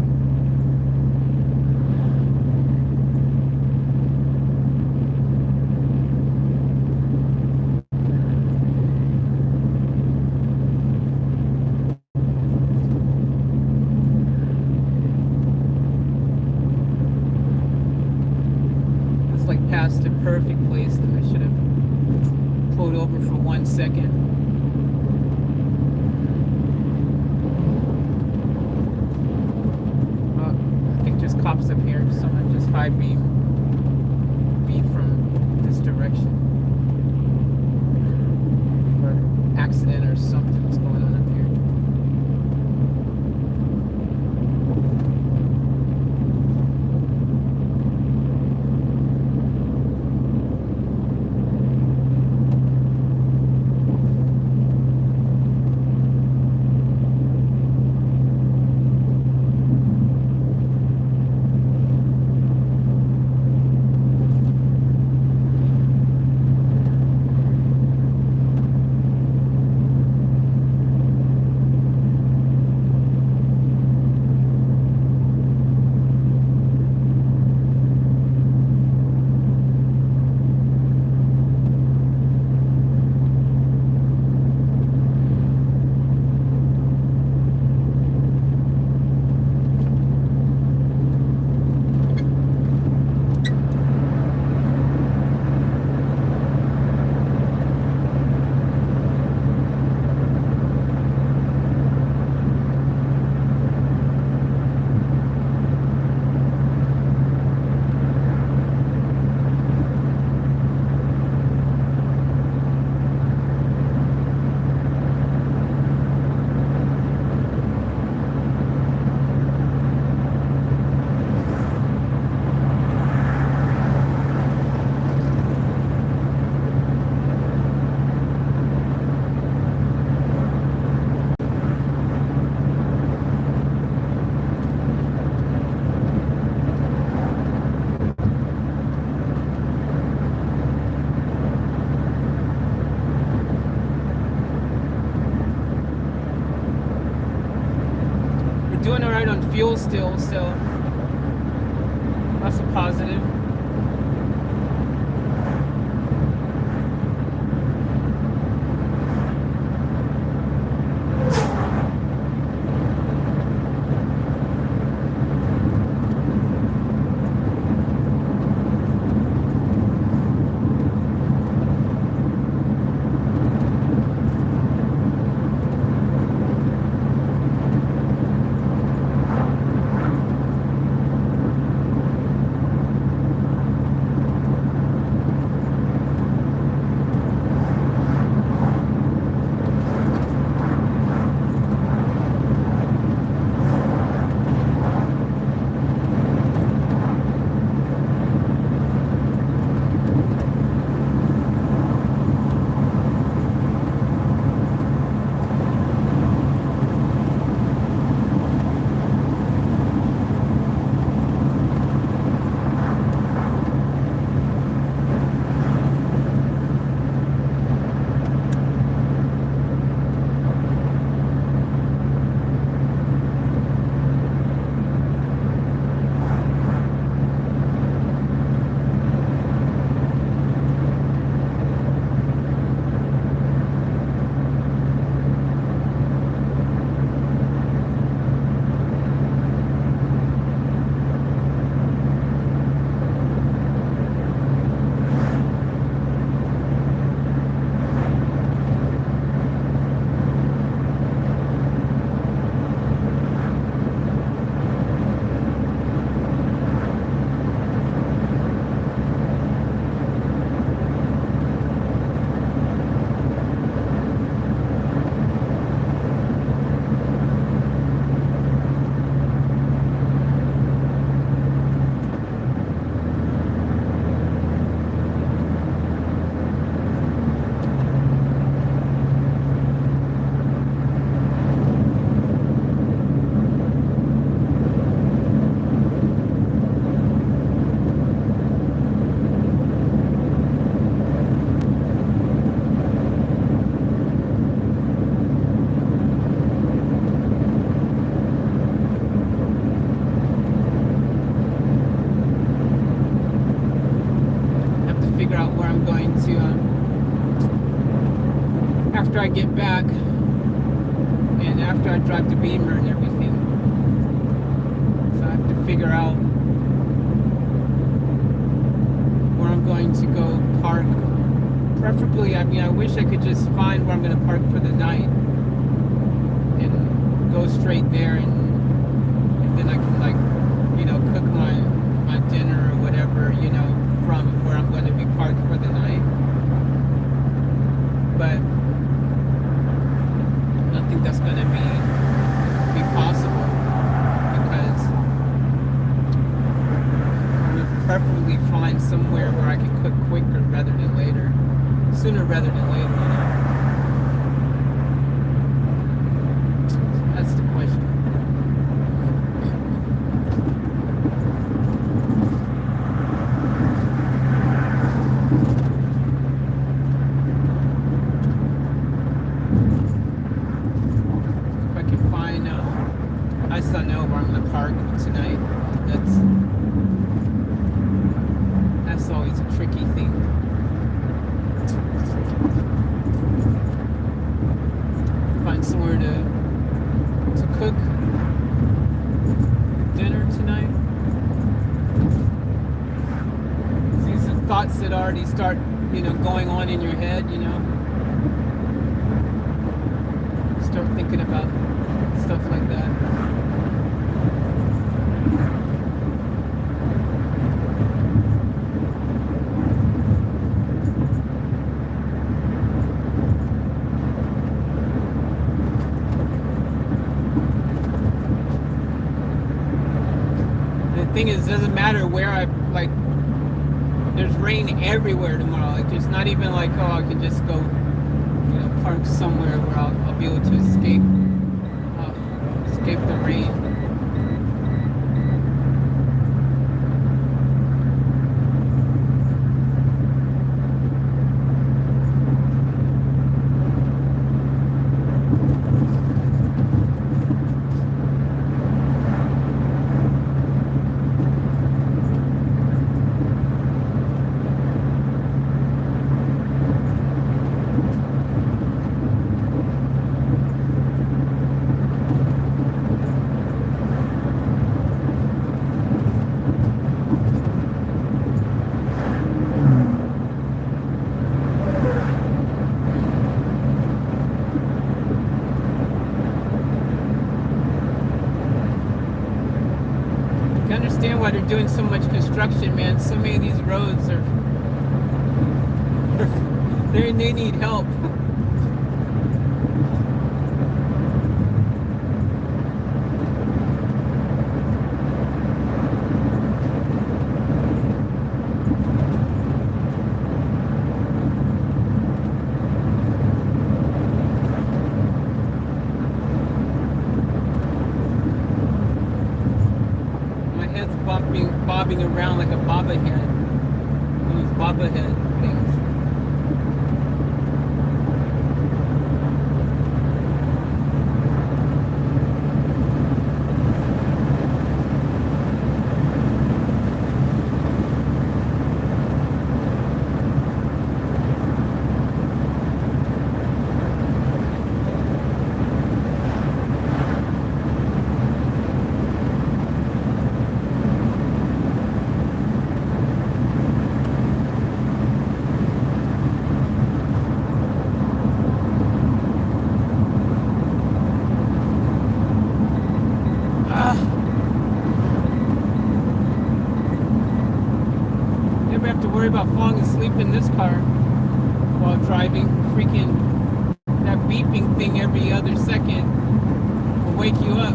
It's like past the perfect place that I should have pulled over for 1 second. I think there's cops up here. Someone just high beam me from this direction. Or accident or something's going on up here. Doing all right on fuel still, so that's a positive. I'm going to, after I get back, and after I drive the Beamer and everything. So I have to figure out where I'm going to go park. Preferably, I mean, I wish I could just find where I'm going to park for the night and go straight there, and then I can, like, you know, cook my dinner or whatever, you know, from where I'm going to be parked for the night. But I don't think that's going to be possible, because I would preferably find somewhere where I can cook quicker rather than later. Sooner rather than later, you know. That's the question. If I can find, I still know where I'm going to park tonight. That's always a tricky thing. Find somewhere to cook dinner tonight. These are thoughts that already start, you know, going on in your head, you know. Start thinking about stuff like that. The thing is, it doesn't matter where I, like, there's rain everywhere tomorrow. Like, there's not even like, oh, I can just go, you know, park somewhere where I'll be able to escape the rain. I understand why they're doing so much construction, man. So many of these roads are they need help. Bobbing around like a bobblehead. Those bobblehead things. Never have to worry about falling asleep in this car while driving. Freaking that beeping thing every other second will wake you up.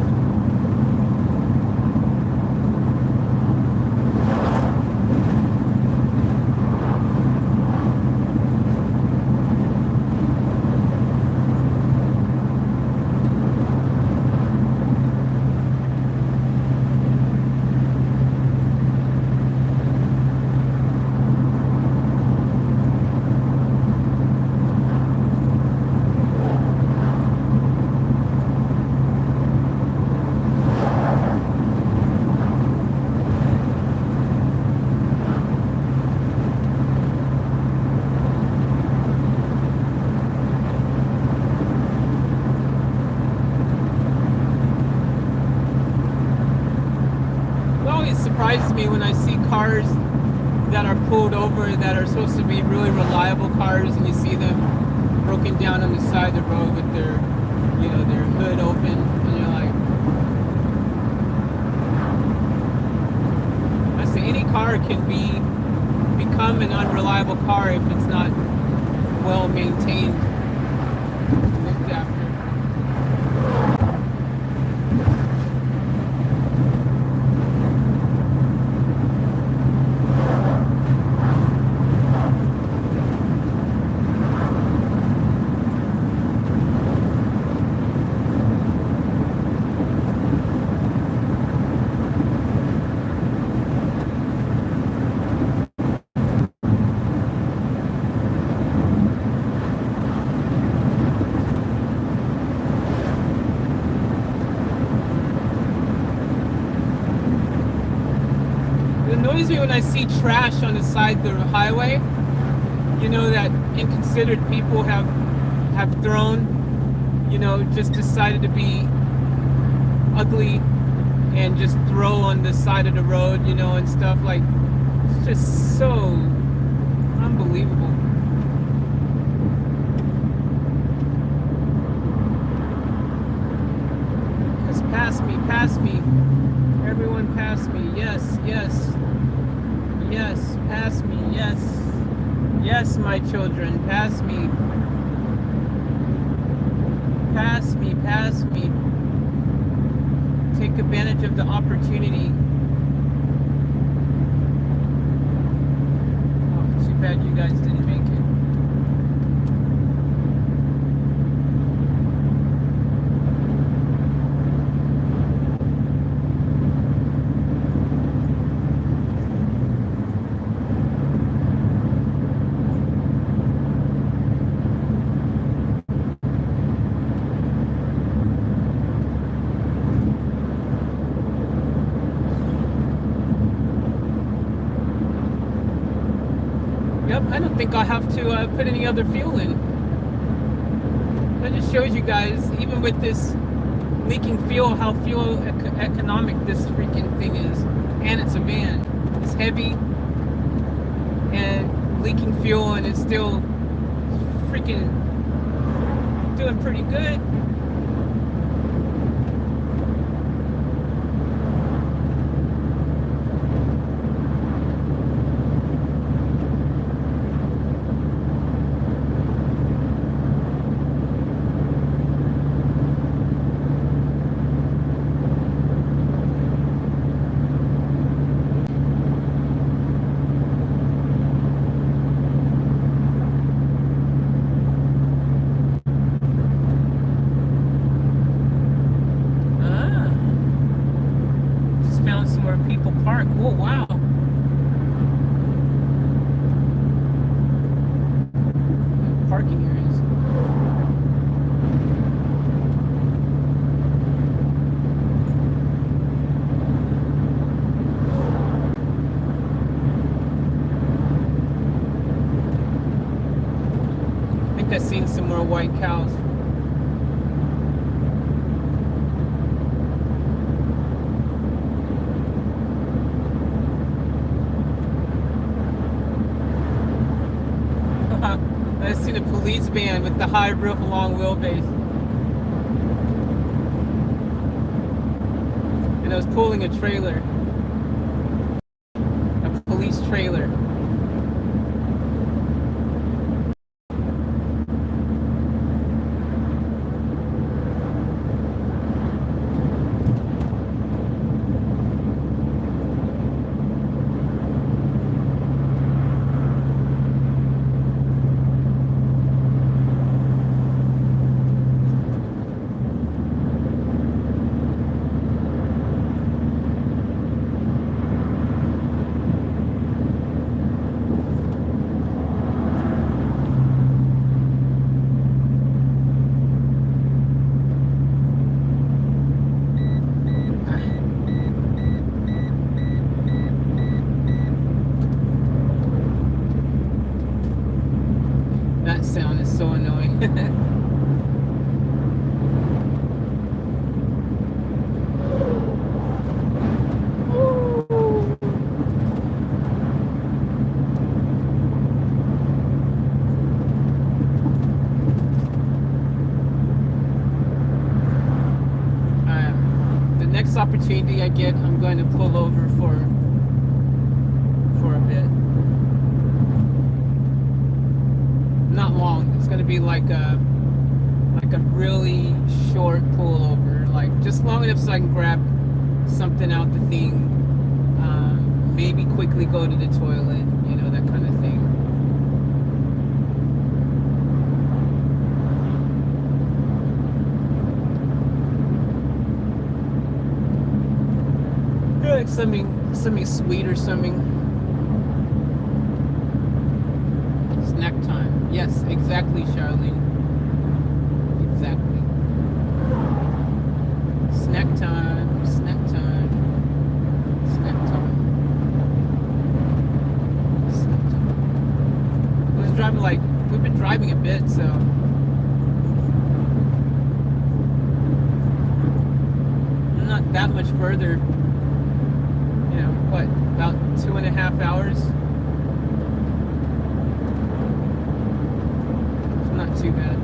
surprises me when I see cars that are pulled over that are supposed to be really reliable cars, and you see them broken down on the side of the road with their, their hood open, and you're like, I say any car can become an unreliable car if it's not well maintained, looked after. It annoys me when I see trash on the side of the highway, that inconsiderate people have thrown, just decided to be ugly and just throw on the side of the road, and stuff. Like, it's just so unbelievable. Just pass me. Everyone pass me. Yes. Pass me. Yes, my children, pass me. Pass me. Take advantage of the opportunity. Oh, too bad you guys didn't make it. Yep, I don't think I'll have to put any other fuel in. That just shows you guys, even with this leaking fuel, how fuel economic this freaking thing is. And it's a van. It's heavy and leaking fuel, and it's still freaking doing pretty good. People park. Oh, wow. Parking areas. I think I've seen some more white cows. I've seen a police van with the high roof, long wheelbase. And I was pulling a trailer. A police trailer. That sound is so annoying. first opportunity I get, I'm going to pull over for a bit. Not long. It's going to be like a really short pullover, like just long enough so I can grab something out the thing, maybe quickly go to the toilet, you know, that kind of thing. Like something sweet or something. Snack time. Yes, exactly, Charlene. Exactly. Snack time. Snack time. Snack time. Snack time. We've been driving a bit, so. Not that much further. You know, what, about 2.5 hours? It's not too bad.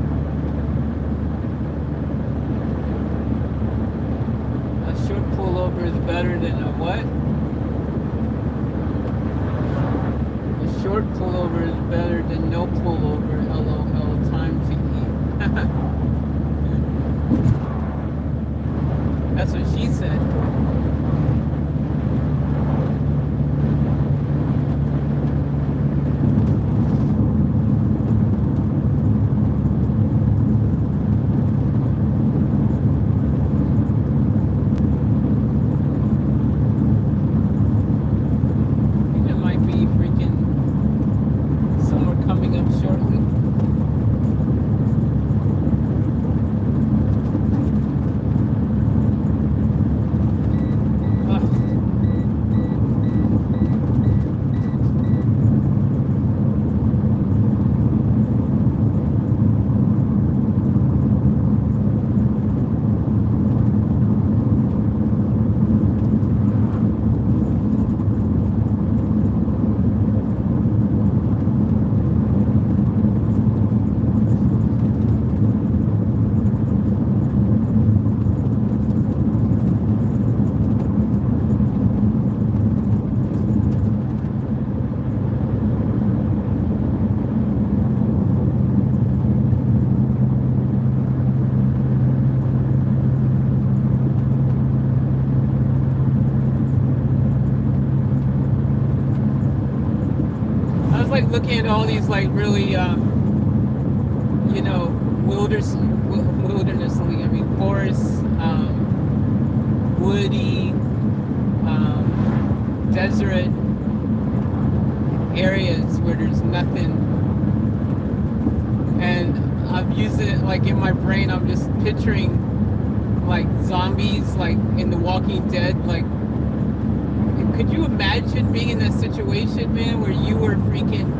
A short pullover is better than a what? A short pullover is better than no pullover. LOL, time to eat. That's what she said. Looking at all these like really, you know, wildernessly, I mean, forests, woody, desert areas where there's nothing, and I'm using it like in my brain. I'm just picturing like zombies, like in The Walking Dead, like. Could you imagine being in that situation, man, where you were freaking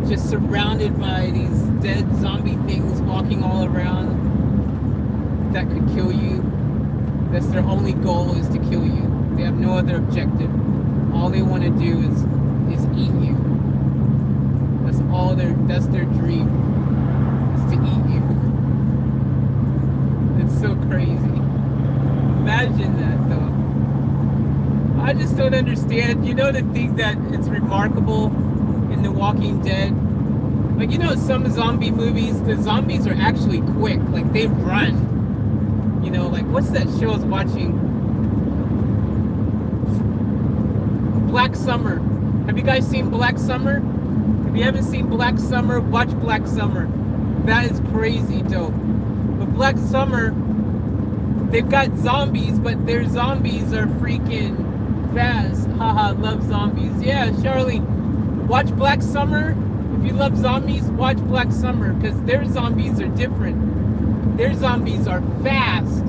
just surrounded by these dead zombie things walking all around that could kill you? That's their only goal, is to kill you. They have no other objective. All they want to do is eat you. That's their dream, is to eat you. It's so crazy. Imagine that, though. I just don't understand. You know, the thing that it's remarkable in The Walking Dead, like, you know, some zombie movies, the zombies are actually quick. Like, they run. You know, like, what's that show I was watching? Black Summer. Have you guys seen Black Summer? If you haven't seen Black Summer, watch Black Summer. That is crazy dope. But Black Summer, they've got zombies, but their zombies are freaking fast. Haha, love zombies. Yeah, Charlie, watch Black Summer. If you love zombies, watch Black Summer, because their zombies are different. Their zombies are fast.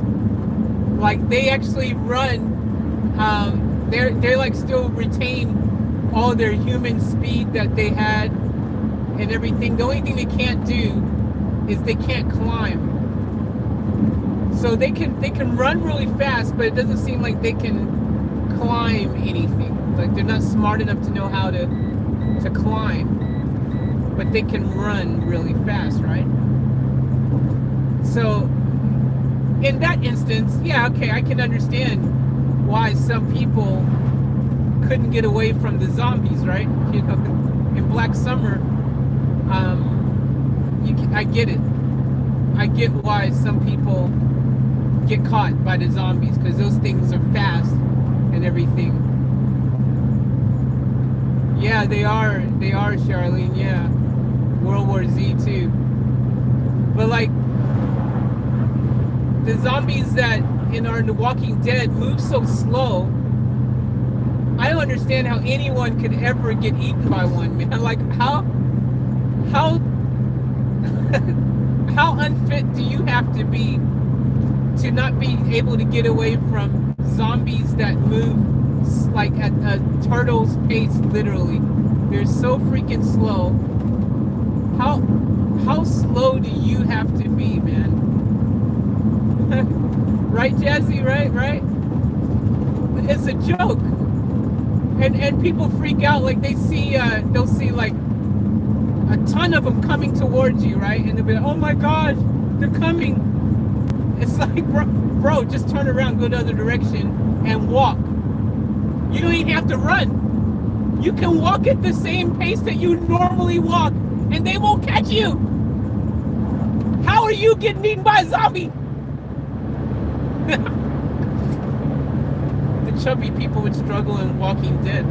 Like, they actually run. They're like still retain all their human speed that they had and everything. The only thing they can't do is they can't climb. So they can run really fast, but it doesn't seem like they can climb anything. Like, they're not smart enough to know how to climb, but they can run really fast, right? So in that instance, yeah, okay, I can understand why some people couldn't get away from the zombies, right? You know, in Black Summer, I get it. I get why some people get caught by the zombies, because those things are fast and everything. Yeah, they are, Charlene, yeah. World War Z too. But like, the zombies that in The Walking Dead move so slow, I don't understand how anyone could ever get eaten by one, man. Like, how how unfit do you have to be to not be able to get away from zombies that move like at a turtle's pace, literally? They're so freaking slow. How slow do you have to be, man? Right, Jazzy? Right? It's a joke. And people freak out, like they'll see like a ton of them coming towards you, right? And they'll be like, oh my gosh, they're coming. It's like, bro, just turn around, go the other direction, and walk. You don't even have to run. You can walk at the same pace that you normally walk, and they won't catch you. How are you getting eaten by a zombie? The chubby people would struggle in Walking Dead.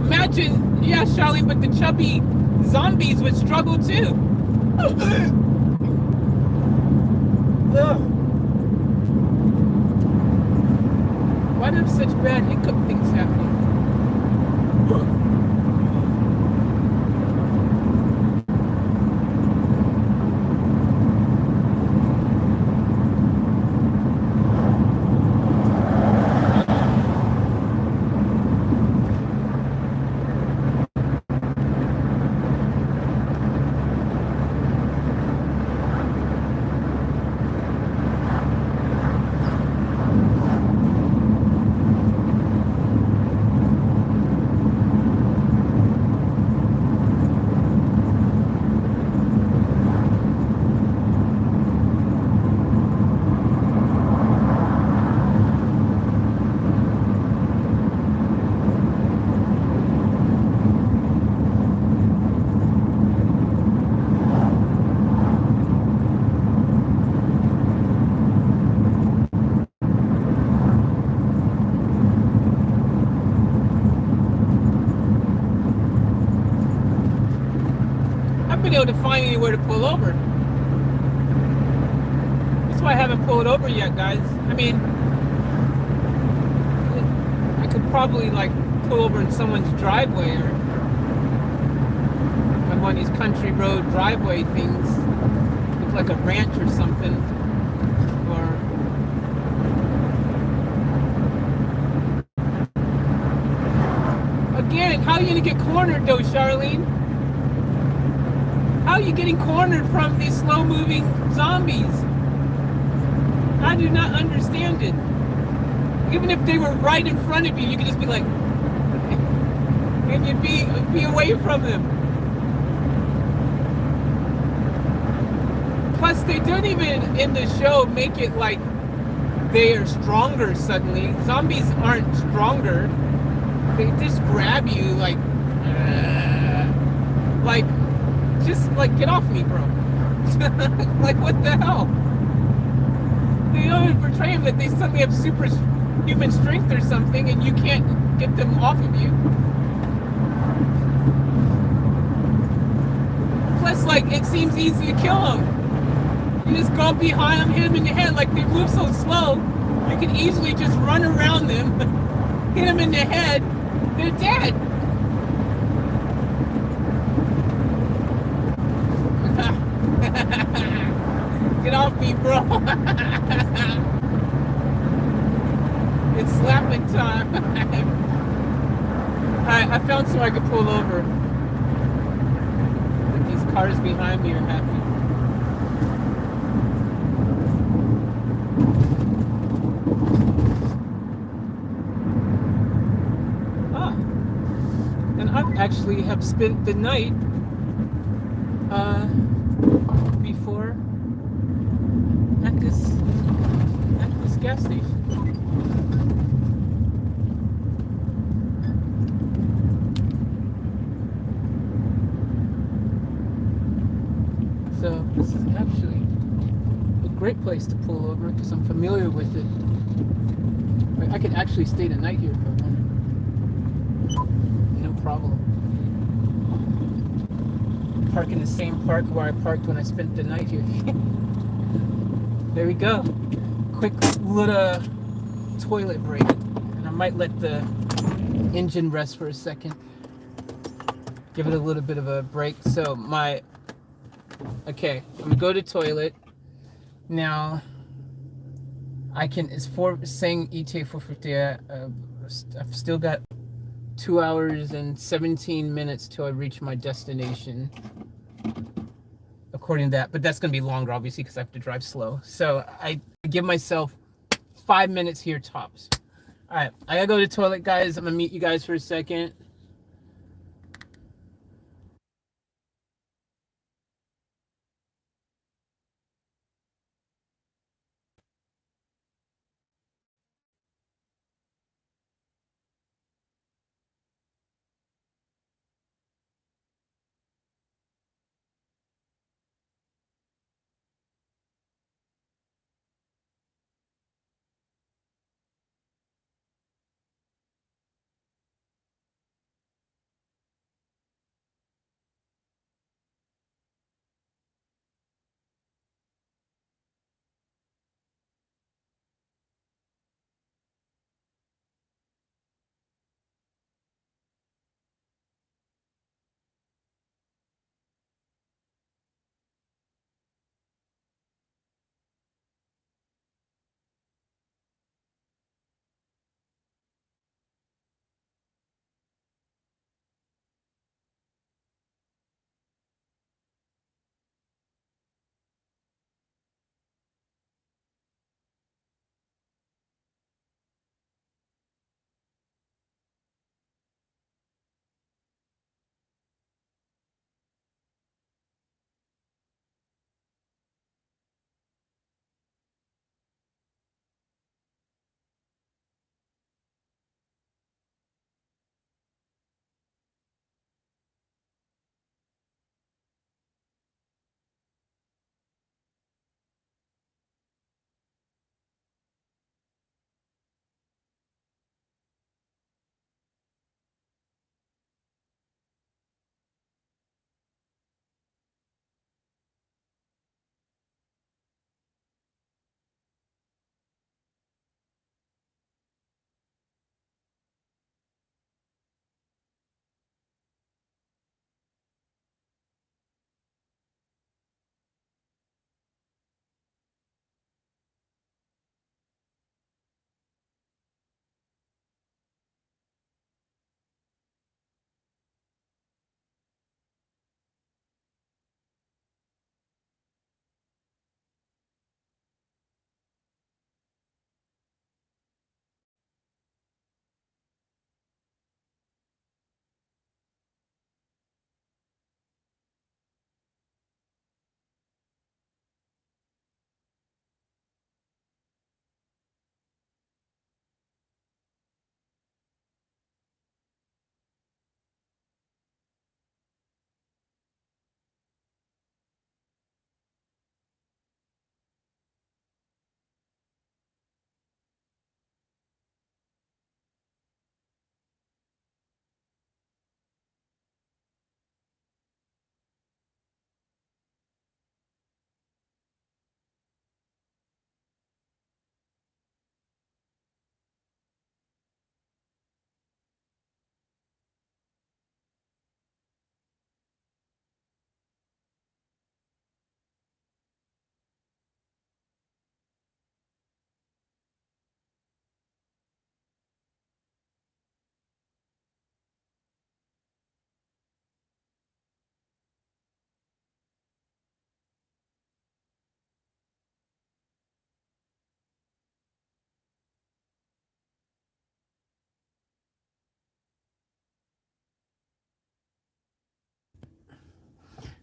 Imagine, yeah, Charlie, but the chubby zombies would struggle too. Why do such bad hiccup things happening? Able to find anywhere to pull over. That's why I haven't pulled over yet, guys. I mean, I could probably like pull over in someone's driveway or on one of these country road driveway things. Look like a ranch or something. Or again, how are you gonna get cornered though, Charlene? How are you getting cornered from these slow-moving zombies? I do not understand it. Even if they were right in front of you, you could just be like, and you'd be away from them. Plus, they don't even in the show make it like they are stronger suddenly. Zombies aren't stronger. They just grab you like. Just like, get off me, bro. Like, what the hell? They don't even portray them that they suddenly have superhuman strength or something and you can't get them off of you. Plus, like, it seems easy to kill them. You just go behind them, hit them in the head. Like, they move so slow, you can easily just run around them, hit them in the head, they're dead. Get off me, bro. It's slapping time. Alright, I found somewhere I could pull over. But these cars behind me are happy. And I actually have spent the night before at this gas station. So this is actually a great place to pull over because I'm familiar with it. I could actually stay the night here if I wanted. No problem. Park in the same park where I parked when I spent the night here. There we go. Quick little toilet break. And I might let the engine rest for a second. Give it a little bit of a break. So okay, I'm gonna go to toilet. Now, it's saying ETA 450. I've still got 2 hours and 17 minutes till I reach my destination. According to that, but that's gonna be longer, obviously, because I have to drive slow. So I give myself 5 minutes here tops. All right, I gotta go to the toilet, guys. I'm gonna meet you guys for a second.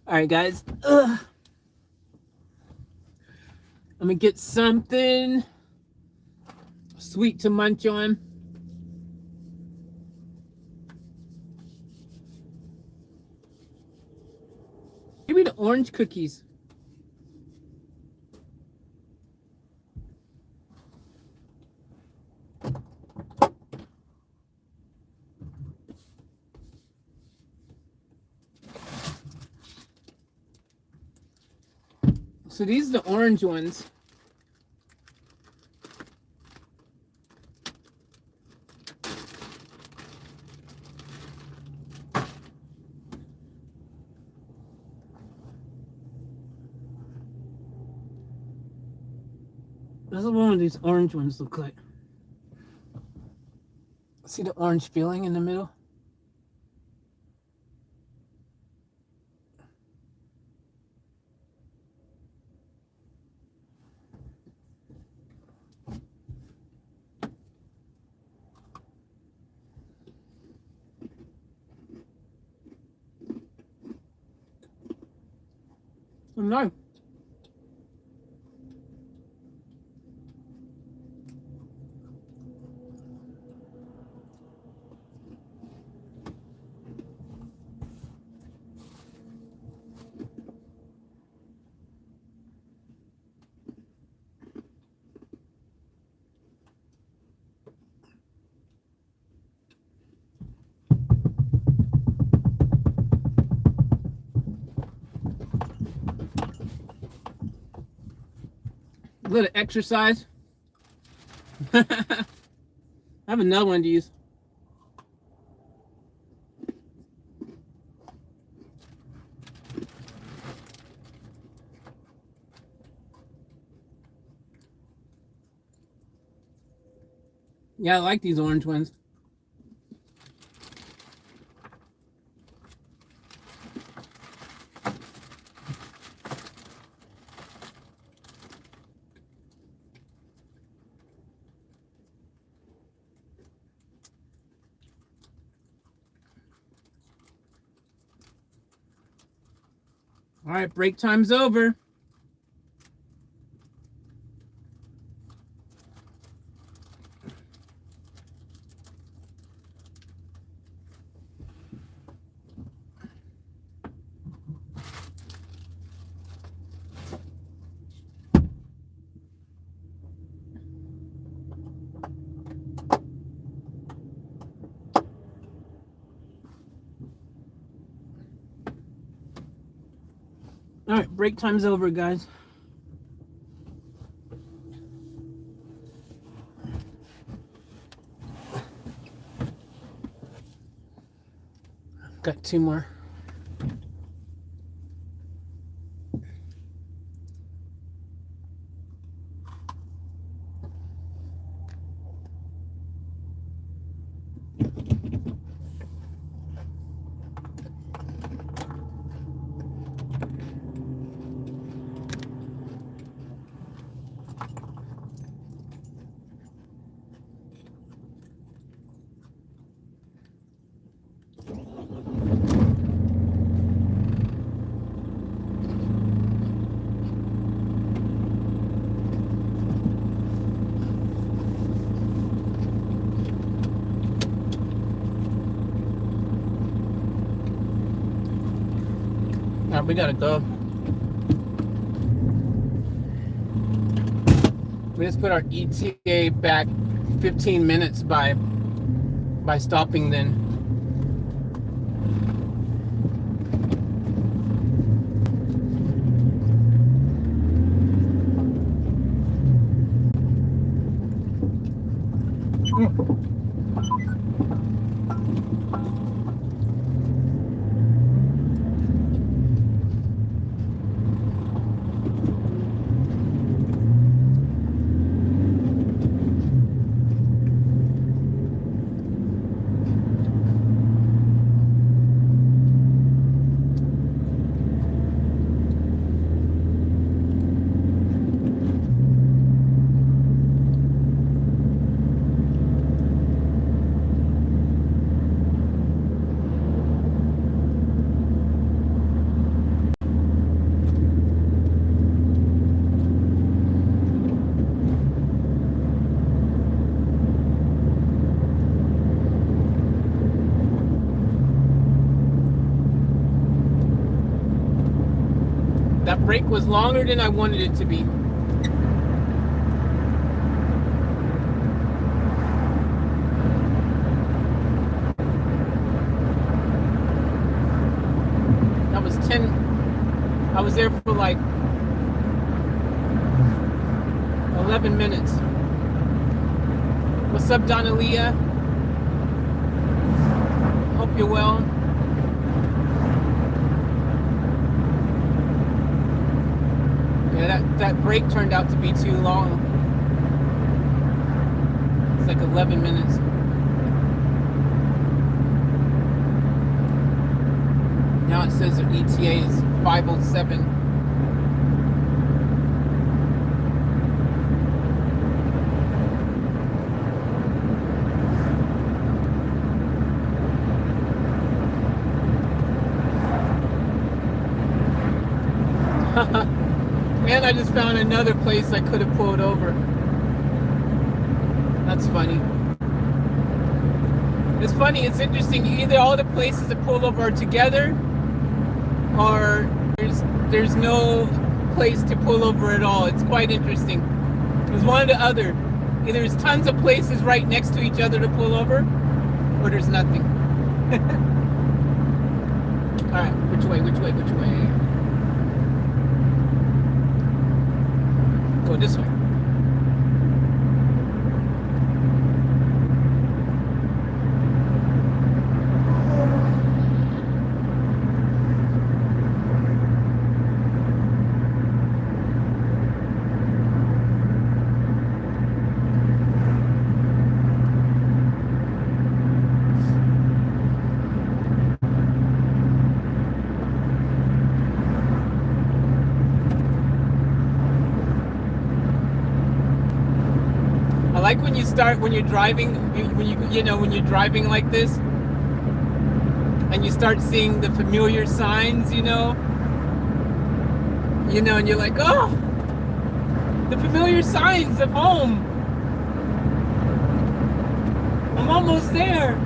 All right, guys. I'm gonna get something sweet to munch on. Give me the orange cookies. So these are the orange ones. This is one of these orange ones look like. See the orange filling in the middle? No. A little exercise. I have another one to use. Yeah, I like these orange ones. All right, break time's over. All right, break time's over, guys. Got two more. All right, we gotta go. We just put our ETA back 15 minutes by stopping then. That break was longer than I wanted it to be. That was 10. I was there for like 11 minutes. What's up, Donalia? Hope you're well. Yeah, that break turned out to be too long. It's like 11 minutes. Now it says the ETA is 5:07. And I just found another place I could have pulled over. That's funny. It's funny, it's interesting. Either all the places to pull over are together, or there's no place to pull over at all. It's quite interesting. There's one or the other. Either there's tons of places right next to each other to pull over, or there's nothing. All right, which way? Go this way. I like when you're driving, when you're driving like this, and you start seeing the familiar signs, and you're like, oh, the familiar signs of home. I'm almost there.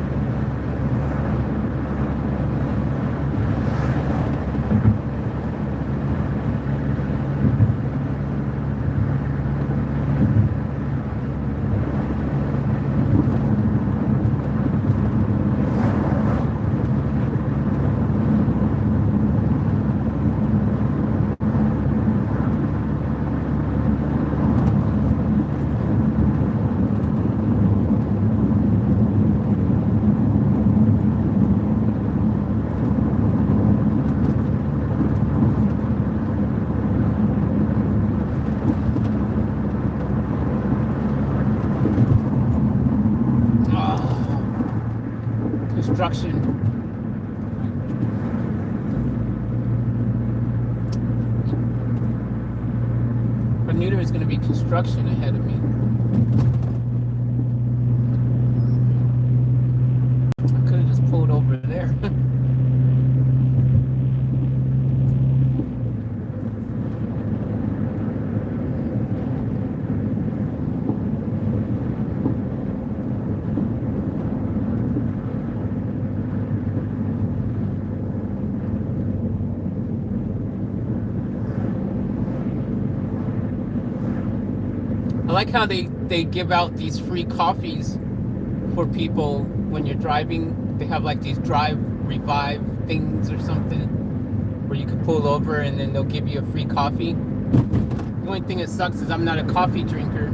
Construction. I knew there was going to be construction ahead of me. I could have just pulled over there. I like how they give out these free coffees for people when you're driving. They have like these drive revive things or something where you can pull over and then they'll give you a free coffee. The only thing that sucks is I'm not a coffee drinker.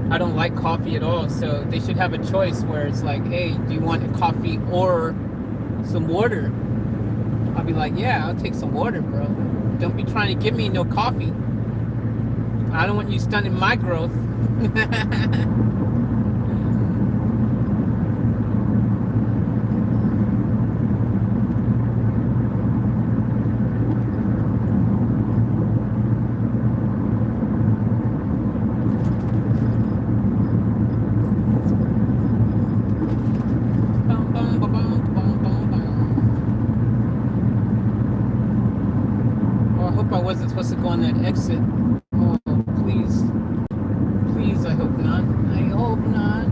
I don't like coffee at all, so they should have a choice where it's like, hey, do you want a coffee or some water? I'll be like, yeah, I'll take some water, bro. Don't be trying to give me no coffee. I don't want you stunting my growth. Oh, I hope I wasn't supposed to go on that exit. Please, I hope not. I hope not.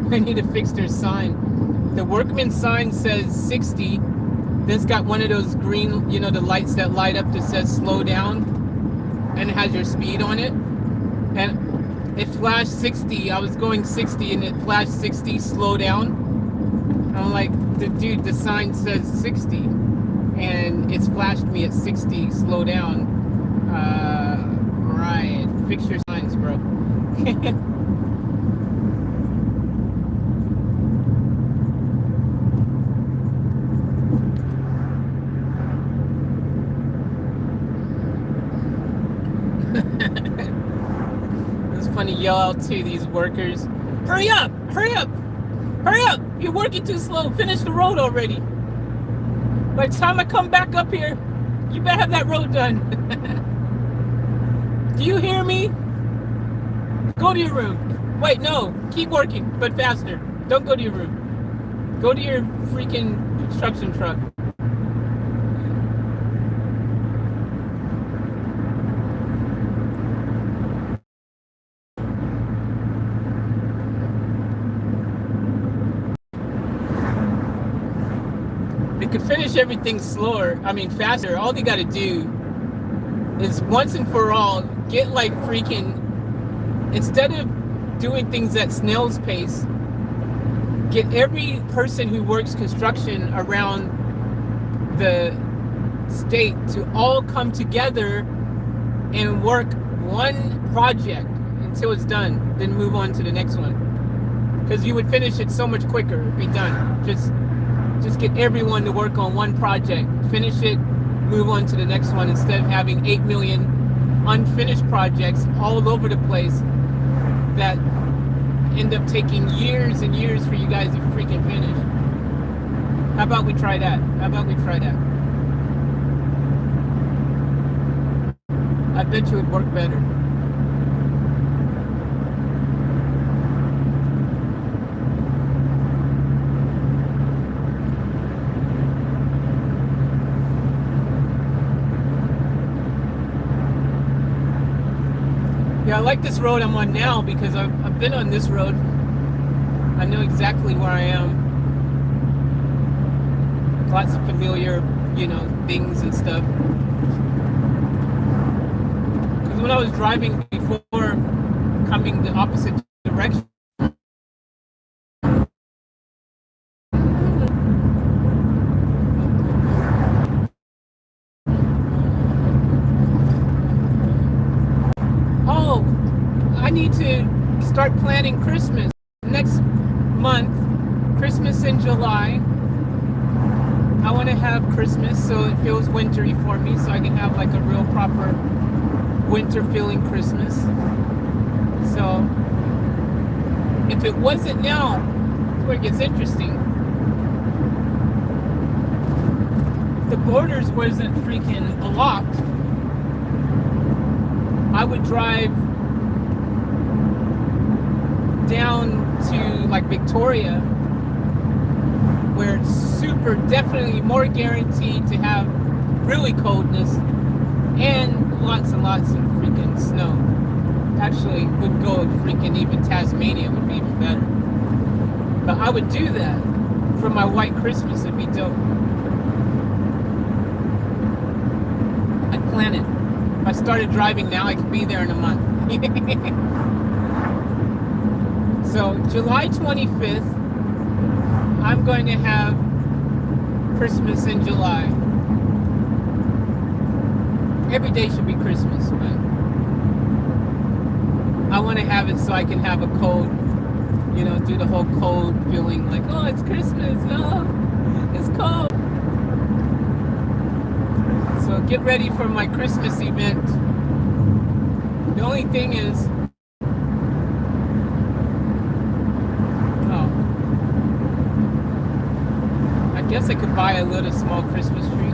They need to fix their sign. The workman sign says 60. Then it's got one of those green, the lights that light up that says slow down, and it has your speed on it. And it flashed 60. I was going 60 and it flashed 60, slow down. I'm like, dude, the sign says 60. And it's flashed me at 60, slow down. Right. Fix your signs, bro. It's funny, yell out to these workers, hurry up, hurry up, hurry up, you're working too slow, finish the road already. By the time I come back up here, you better have that road done. Do you hear me? Go to your room. Wait, no, keep working, but faster. Don't go to your room. Go to your freaking construction truck. They could finish everything faster. All they gotta do is once and for all, get like freaking, instead of doing things at snail's pace, get every person who works construction around the state to all come together and work one project until it's done, then move on to the next one. Because you would finish it so much quicker, it'd be done. Just get everyone to work on one project, finish it, move on to the next one, instead of having 8 million unfinished projects all over the place that end up taking years and years for you guys to freaking finish. How about we try that? I bet you it would work better. Yeah, I like this road I'm on now because I've been on this road. I know exactly where I am. Lots of familiar, things and stuff. Because when I was driving before, coming the opposite direction, I need to start planning Christmas next month. Christmas in July. I want to have Christmas so it feels wintry for me, so I can have like a real proper winter feeling Christmas. So if it wasn't now, where it gets interesting. If the borders wasn't freaking locked, I would drive down to like Victoria, where it's super, definitely more guaranteed to have really coldness and lots and lots of freaking snow. Actually, would go freaking even Tasmania would be even better. But I would do that for my white Christmas. It'd be dope. I'd plan it. If I started driving now, I could be there in a month. So July 25th, I'm going to have Christmas in July. Every day should be Christmas, but I want to have it so I can have a cold, do the whole cold feeling like, oh, it's Christmas, oh, it's cold. So get ready for my Christmas event. The only thing is, I guess I could buy a little small Christmas tree.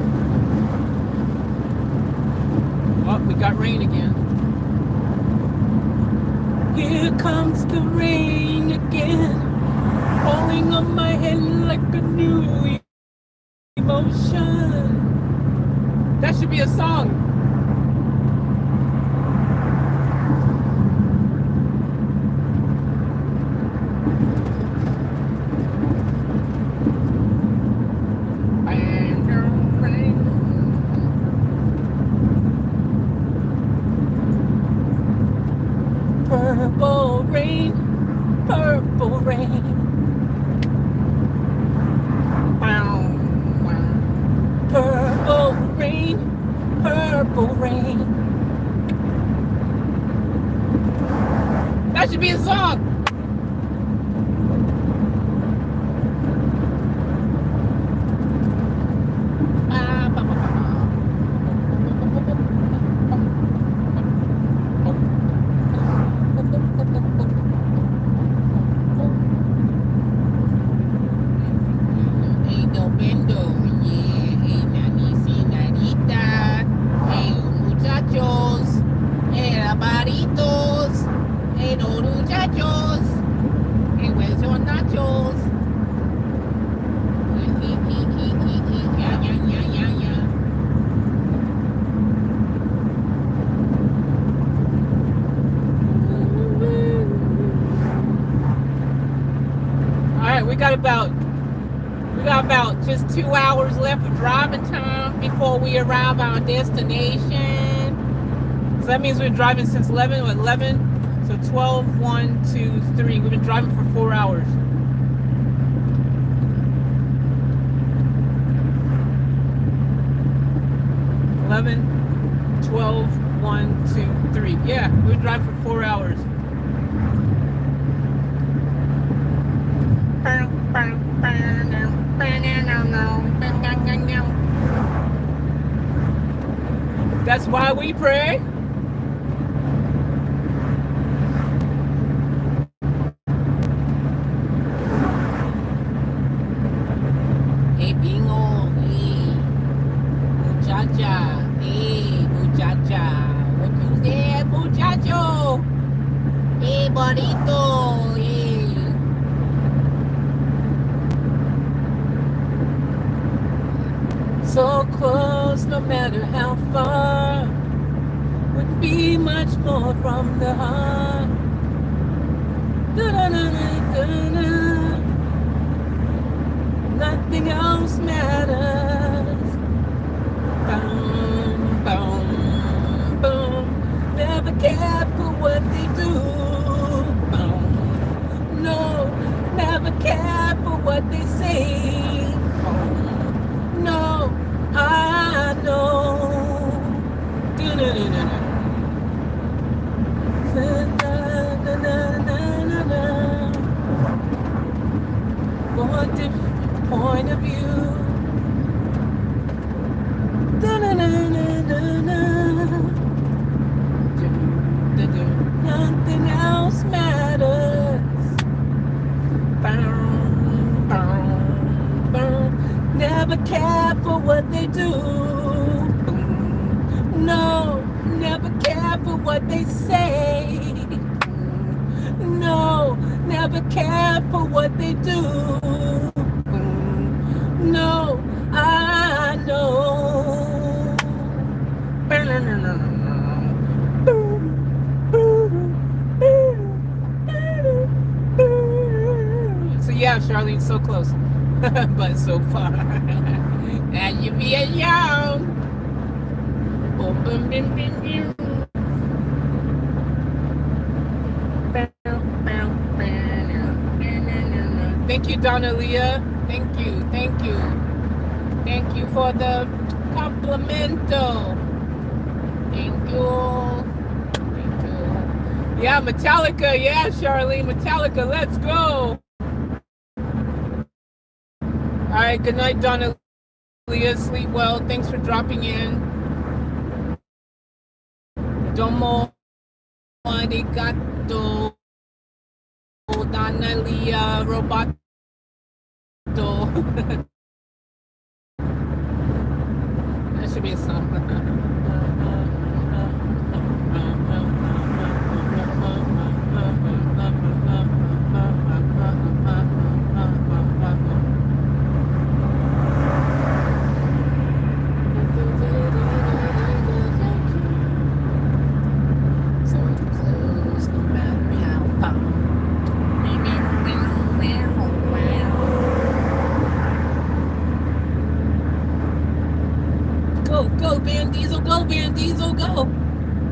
Oh, we got rain again. Here comes the rain again, falling on my head like a new emotion. That should be a song. Purple rain, purple rain. Purple rain, purple rain. That should be a song. We got about just 2 hours left of driving time before we arrive at our destination. So that means we're driving since 11, so 12, 1, 2, 3. We've been driving for 4 hours. $11, 12, 1, 2, 3. Yeah, we're driving for 4 hours. That's why we pray. Hey, bingo. Hey, muchacha. Hey, muchacha. What you say, muchacho? Hey, bonito. Hey. So close, no matter how far, would be much more from the heart. Da-da-da-da-da-da. Nothing else matters. Boom, boom, boom. Never care for what they do. Boom. No, never care for what they say. Boom. No, I know. For a different point of view. Nothing else matters. Never care for what they do. No, never care for what they say. No, never care for what they do. No, I know. So yeah, Charlene, so close. But so far. And you be a young. Thank you, Donna Leah. Thank you. Thank you. Thank you for the complimento. Thank you. Thank you. Yeah, Metallica. Yeah, Charlene. Metallica. Let's go. All right, good night, Donna Leah. Sleep well. Thanks for dropping in. Domo arigato, Donna Leah Roboto. That should be a song. Go, Van Diesel, go, Van Diesel, go.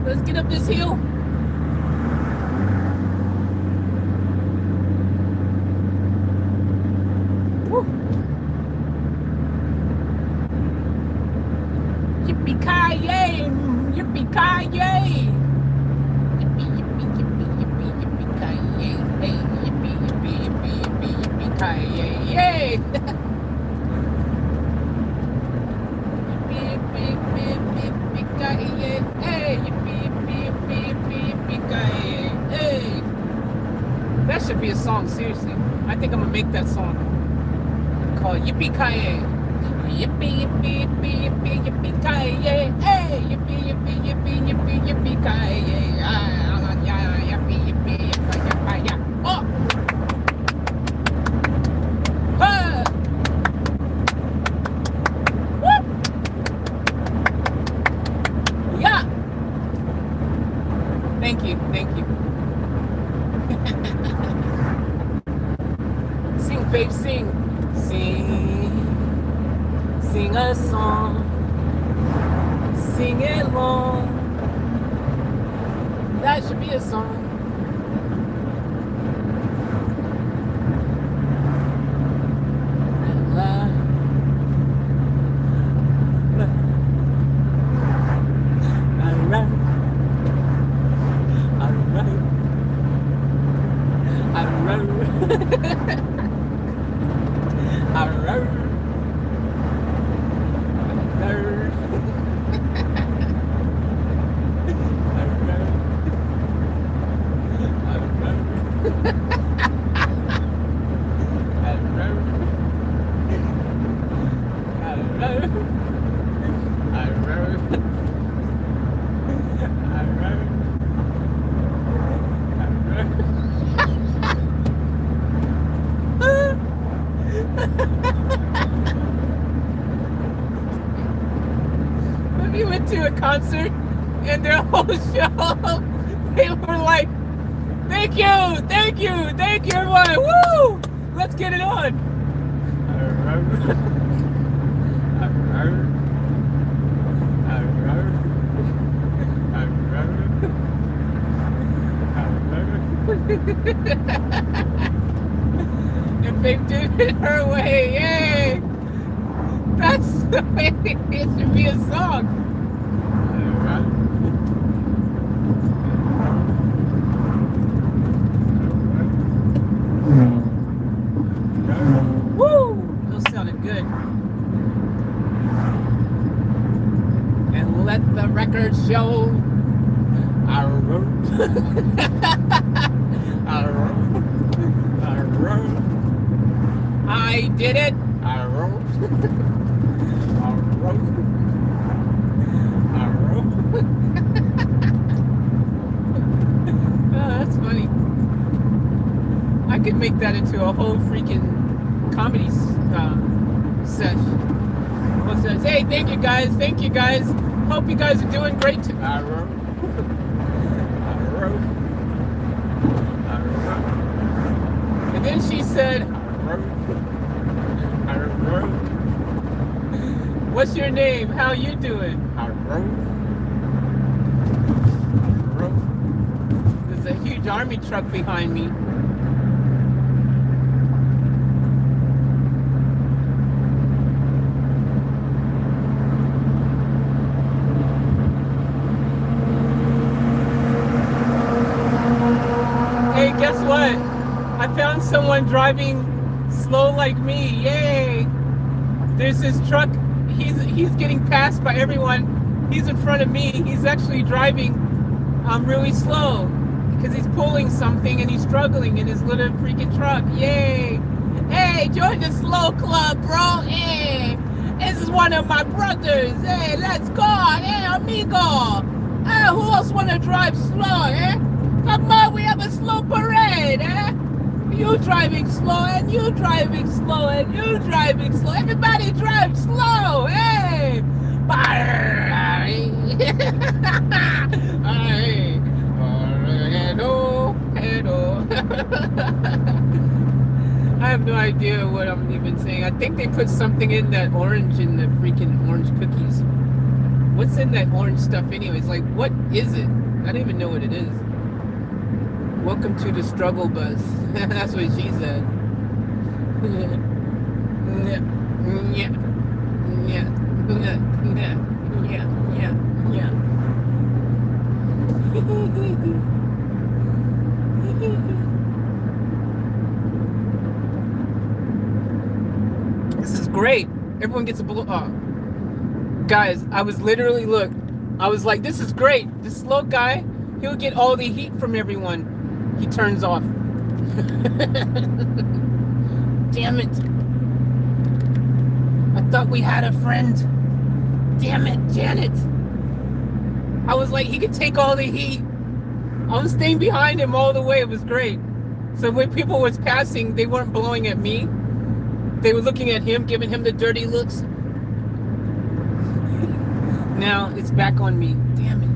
Let's get up this hill. should be a song, seriously. I think I'm gonna make that song called Yippee-Ki-Yay. Yippee, yippee, yippee, yippee, yippee-Ki-Yay. Hey, yippee, yippee, yippee, yippee, yippee-Ki-Yay. Yippee, yippee, yippee, yippee, oh! Huh! Woo! Yeah! Thank you, thank you. Sing, Faith, sing. Sing. Sing a song. Sing it long. That should be a song. We went to a concert and their whole show, they were like, thank you, everyone, woo! Let's get it on. And Faith did it her way, yay! That's the way it should be a song. Woo! Those sounded good. And let the record show. I wrote. I did it. I wrote. Oh, that's funny. I could make that into a whole freaking comedy session. What says, hey, thank you guys. Hope you guys are doing great too. I wrote. And then she said, I wrote. What's your name? How you doing? I wrote. There's a huge army truck behind me. Hey, guess what? I found someone driving slow like me. Yay! There's this truck. He's getting passed by everyone. He's in front of me. He's actually driving really slow because he's pulling something and he's struggling in his little freaking truck. Yay! Hey, join the slow club, bro. Hey, this is one of my brothers. Hey, let's go. Hey, amigo. Hey, who else want to drive slow? Eh? Come on, we have a slow parade. Eh? You driving slow, and you driving slow, and you driving slow. Everybody drive slow, hey! I have no idea what I'm even saying. I think they put something in that orange in the freaking orange cookies. What's in that orange stuff anyways? Like, what is it? I don't even know what it is. Welcome to the struggle bus. That's what she said. This is great. Everyone gets a blue. Guys, I was literally, look, I was like, this is great. This slow guy, he'll get all the heat from everyone. He turns off. Damn it. I thought we had a friend. Damn it, Janet. I was like, he could take all the heat. I was staying behind him all the way. It was great. So when people was passing, they weren't blowing at me. They were looking at him, giving him the dirty looks. Now it's back on me. Damn it.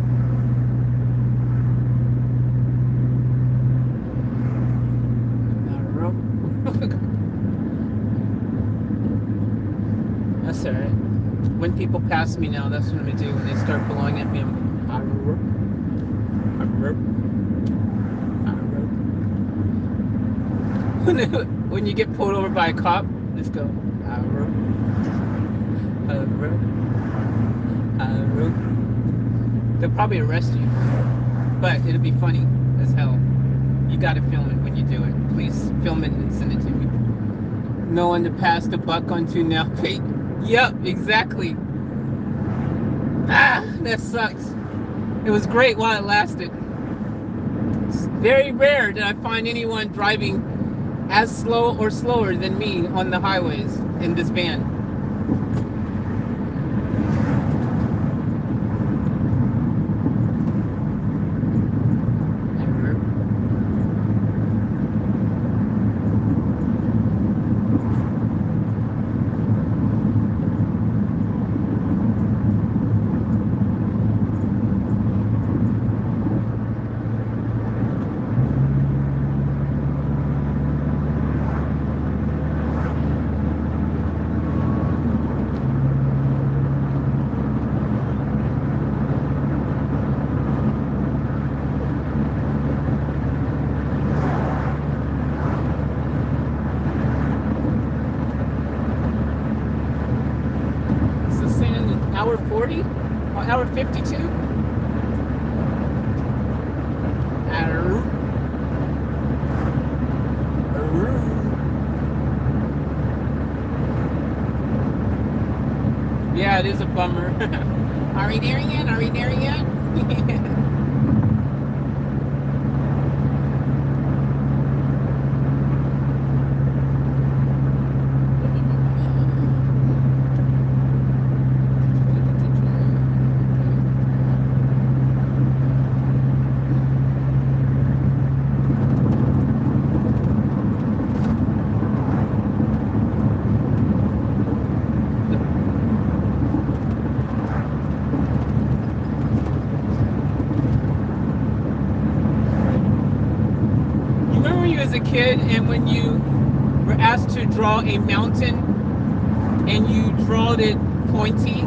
That's all right. When people pass me now, that's what I'm gonna do. When they start blowing at me, I'm when you get pulled over by a cop, just go. They'll probably arrest you, but it'll be funny as hell. You gotta film it when you do it. Please film it and send it to me. No one to pass the buck onto now. Yep, exactly. Ah, that sucks. It was great while it lasted. It's very rare that I find anyone driving as slow or slower than me on the highways in this van. Hour 40? Or hour 52? Yeah, it is a bummer. Are we there yet? Are we there yet? As a kid, and when you were asked to draw a mountain and you drawed it pointy,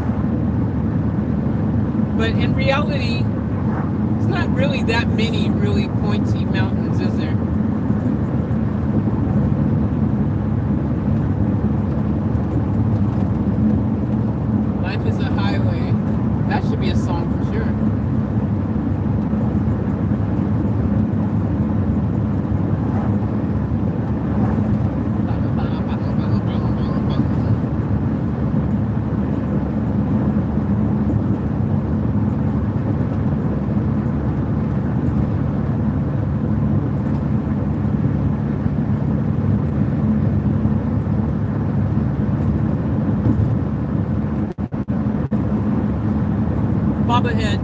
but in reality it's not really that many really pointy mountains, is there? Life is a highway. That should be a song for sure. Bob ahead.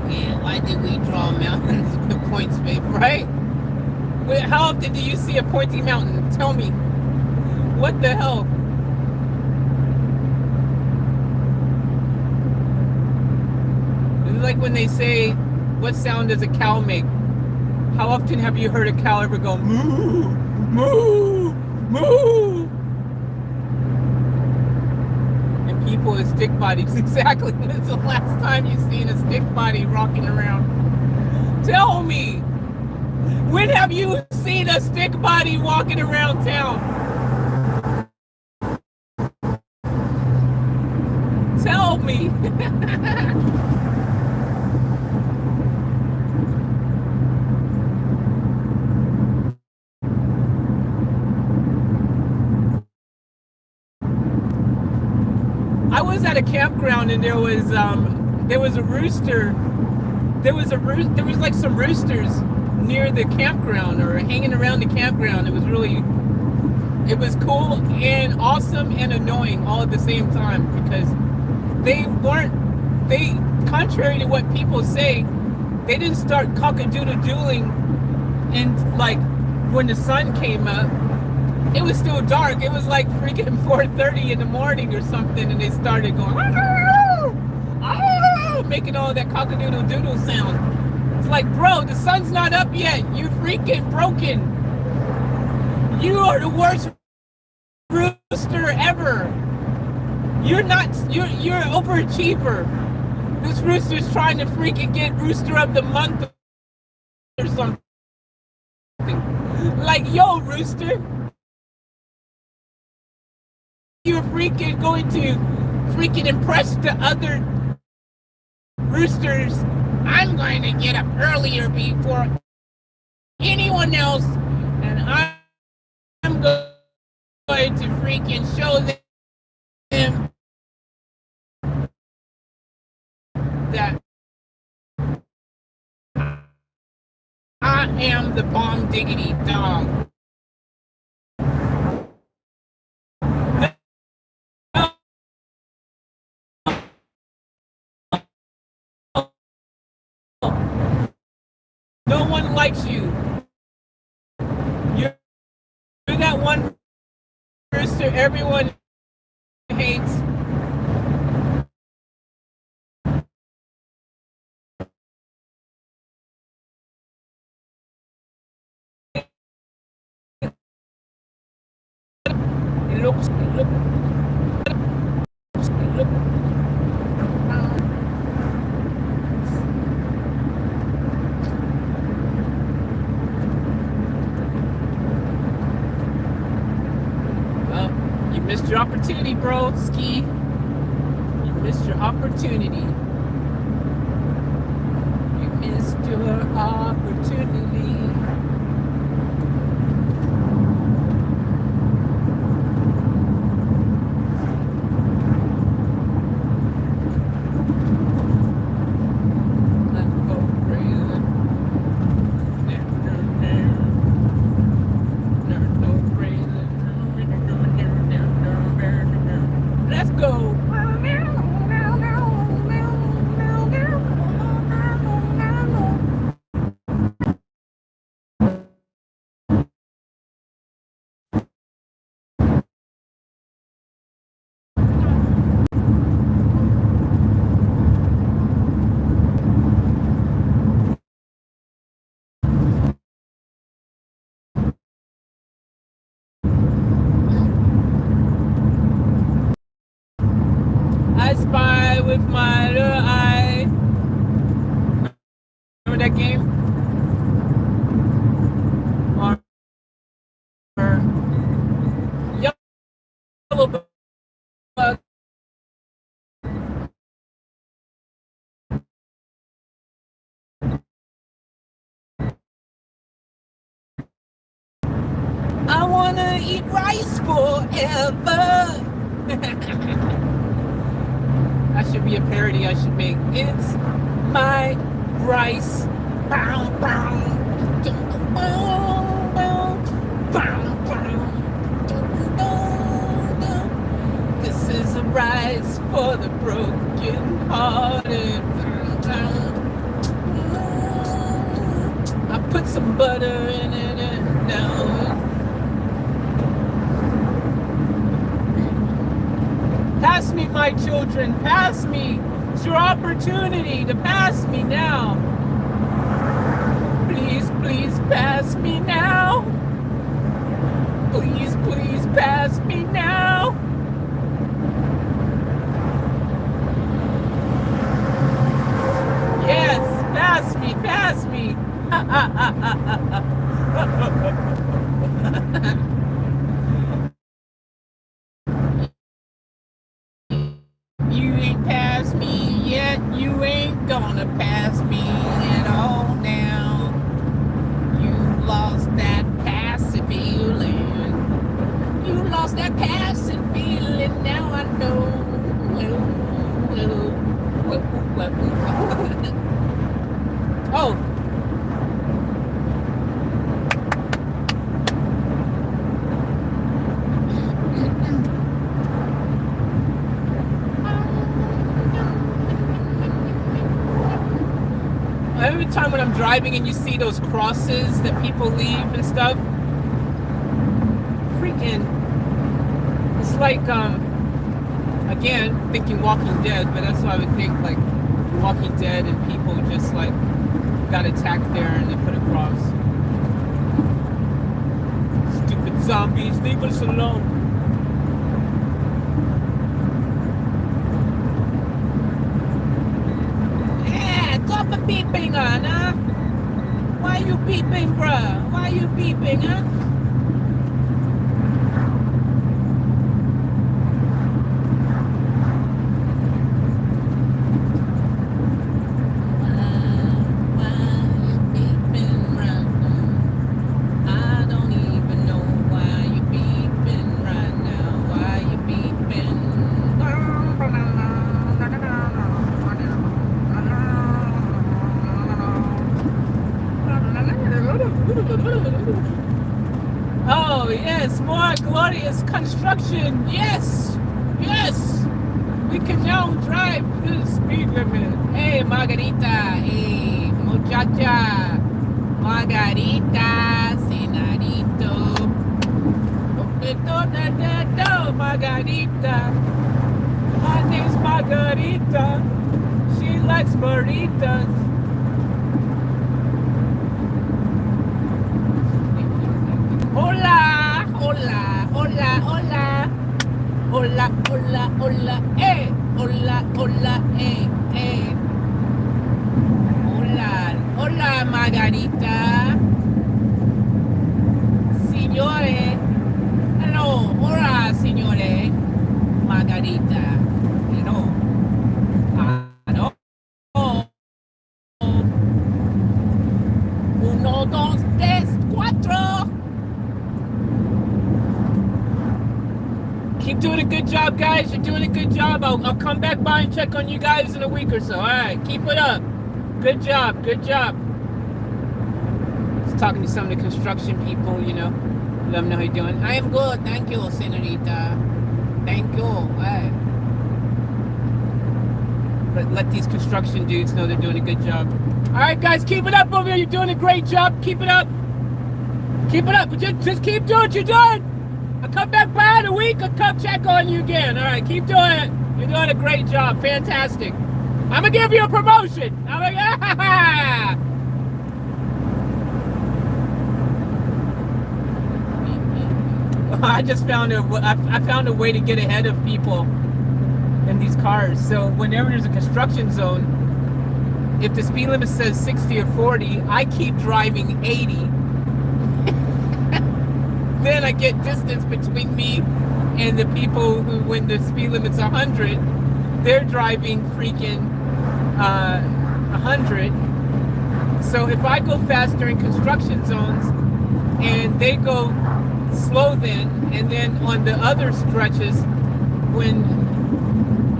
Yeah, why did we draw mountains with points, babe, right? Wait, how often do you see a pointy mountain? Tell me. What the hell? It's like when they say, what sound does a cow make? How often have you heard a cow ever go moo, moo, moo? And people with stick bodies, exactly. When is the last time you've seen a stick body rocking around? Tell me. When have you seen a stick body walking around town? Tell me. I was at a campground and there was a rooster. There was like some roosters near the campground or hanging around the campground. It was cool and awesome and annoying all at the same time because contrary to what people say, they didn't start cock-a-doodle-dooling and like when the sun came up. It was still dark. It was like freaking 4:30 in the morning or something, and they started going making all that cock-a-doodle-doodle sound. It's like, bro, the sun's not up yet. You're freaking broken. You are the worst rooster ever. You're an overachiever. This rooster's trying to freaking get Rooster of the Month or something. Like, yo, rooster. You're freaking going to freaking impress the other roosters. I'm going to get up earlier before anyone else, and I'm going to freaking show them that I am the bomb diggity dog. No one likes you. You're that one rooster everyone hates. You missed your opportunity, bro, Ski. You missed your opportunity. You missed your opportunity. I spy with my little eye. Remember that game? Or Yellow Bug. I wanna eat rice forever. That should be a parody I should make. It's my rice. This is a rice for the broken hearted. I put some butter in it and now. Pass me, my children, pass me. It's your opportunity to pass me now. Please, please pass me now. Please, please pass me now. Yes, pass me, pass me. You ain't passed me yet, you ain't gonna pass me at all now. You lost that passive feeling. You lost that passive feeling, now I know. time when I'm driving and you see those crosses that people leave and stuff, freaking, it's like, again, thinking Walking Dead, but that's what I would think, like Walking Dead, and people just like got attacked there and they put a cross. Stupid zombies, leave us alone. Stop beeping, huh? Why you beeping, bruh? Why you beeping, huh? Oh, yes, more glorious construction. Yes, yes. We can now drive the speed limit. Hey, Margarita. Hey, muchacha. Margarita, senarito. Margarita. My name's Margarita. She likes burritos. Hola, hola, hola, hola. Hola, hola, hola, eh. Hola, hola, eh. Hola, hola, Margarita. Signore. Hello, hola, signore. Margarita. Hello. Hello. Uno, dos, tres, cuatro. Keep doing a good job, guys. You're doing a good job. I'll come back by and check on you guys in a week or so. All right, keep it up. Good job, good job. Just talking to some of the construction people, you know. Let them know how you're doing. I am good. Thank you, senorita. Thank you. All right. But let these construction dudes know they're doing a good job. All right, guys, keep it up over here. You're doing a great job. Keep it up. Keep it up. Just keep doing what you're doing. I'll come back by in a week. I'll come check on you again. All right, keep doing it. You're doing a great job. Fantastic. I'm going to give you a promotion. I'm like, I just found I found a way to get ahead of people in these cars. So whenever there's a construction zone, if the speed limit says 60 or 40, I keep driving 80. Then I get distance between me and the people who, when the speed limit's 100, they're driving freaking 100. So if I go fast during construction zones and they go slow then, and then on the other stretches when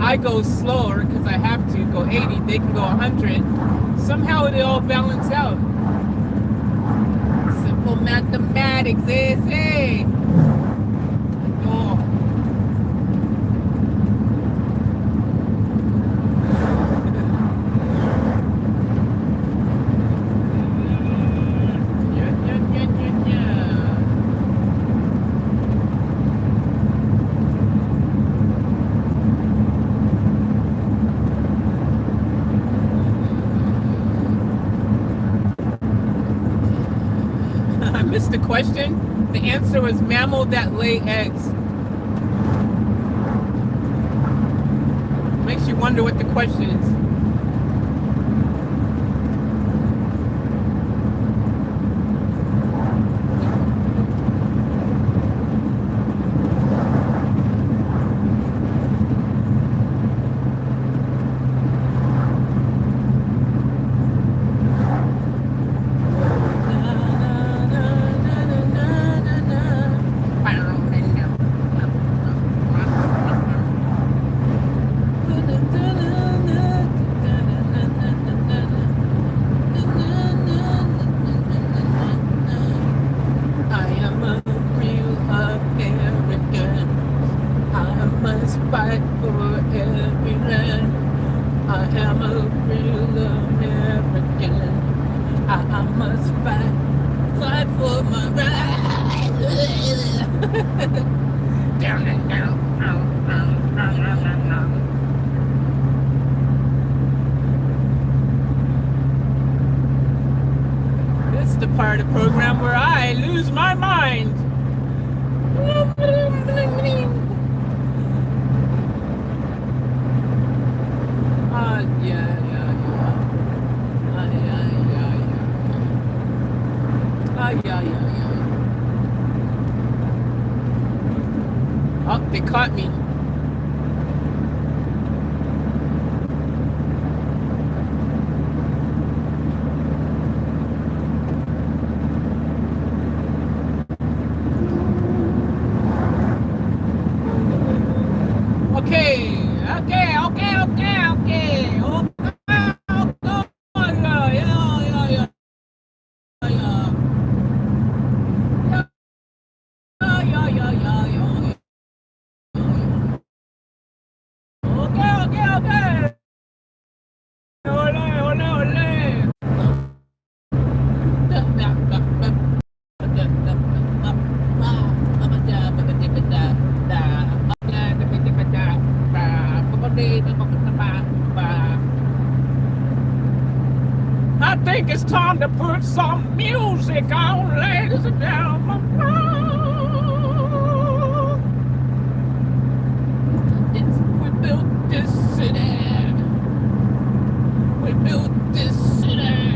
I go slower because I have to go 80, they can go 100. Somehow it all balance out. Simple mathematics is, hey. Oh. The question, the answer was mammal that lay eggs. Makes you wonder what the question is. This is the part of the program where I lose my mind. Oh, they caught me. I think it's time to put some music on, ladies and gentlemen. We built this city. We built this city.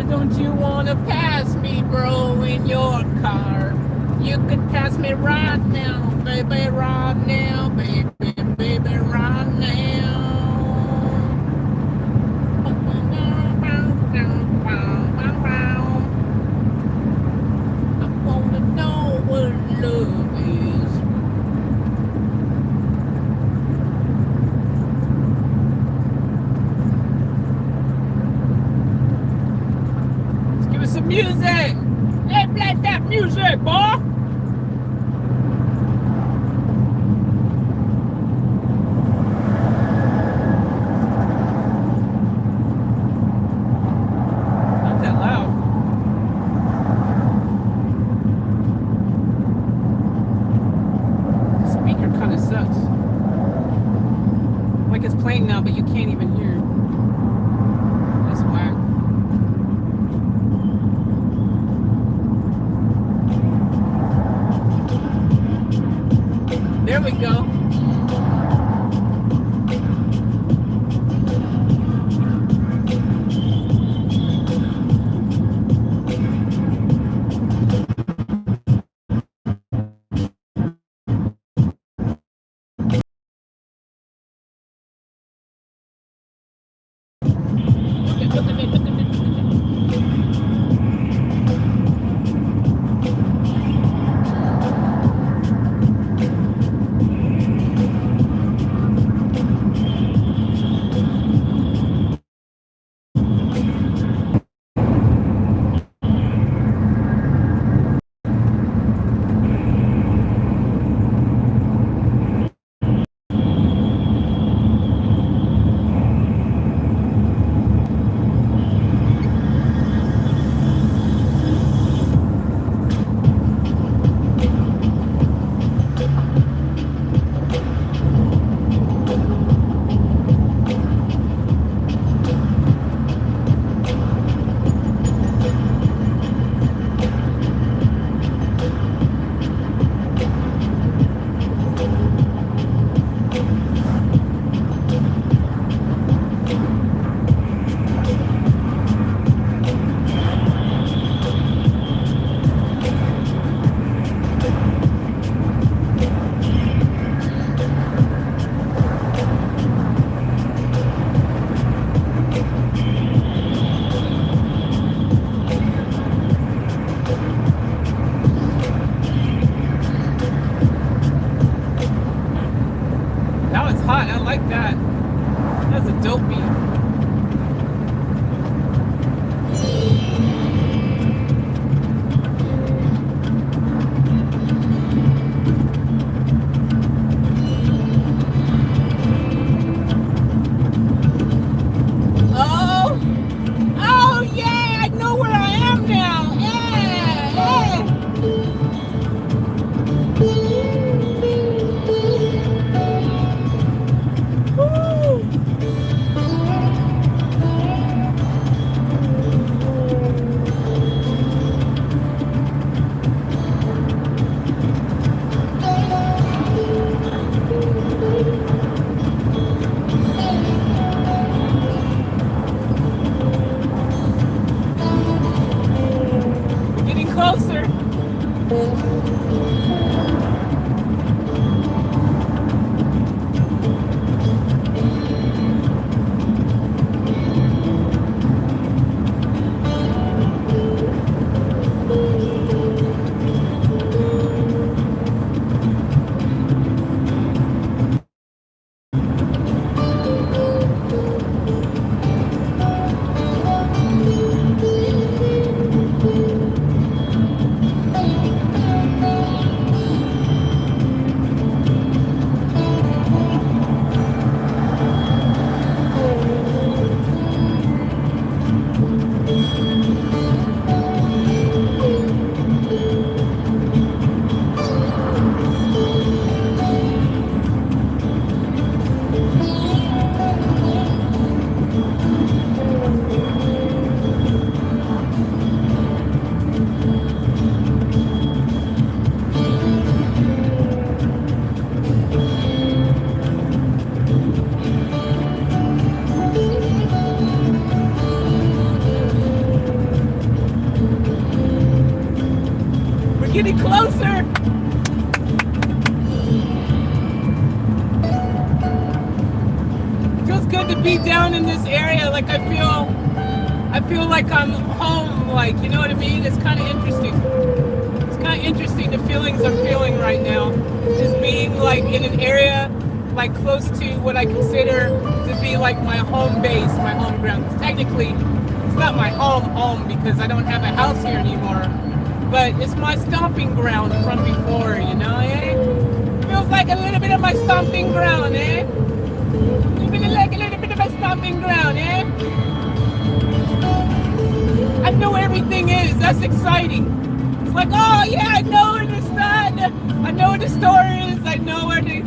Don't you wanna pass me, bro, in your car? You could pass me right now, baby, right now, baby, baby, right now. I wanna know what love is. Some music! Hey, play that music, boy! Not that loud. The speaker kind of sucks. Like it's playing now, but you can't even hear. That's whack. There we go. hot. I like that. That's a dope beat. Oh, oh yeah! I know where I am now. Yeah, yeah. Woo! We're getting closer. Getting closer. Feels good to be down in this area. Like I feel like I'm home. Like, you know what I mean? It's kind of interesting. It's kind of interesting the feelings I'm feeling right now. Just being like in an area like close to what I consider to be like my home base, my home ground. Technically, it's not my home because I don't have a house here anymore. But it's my stomping ground from before, you know, eh? Feels like a little bit of my stomping ground, eh? Like a little bit of my stomping ground, eh? I know everything is. That's exciting. It's like, oh yeah, I know where the I know where the store is. I know where the,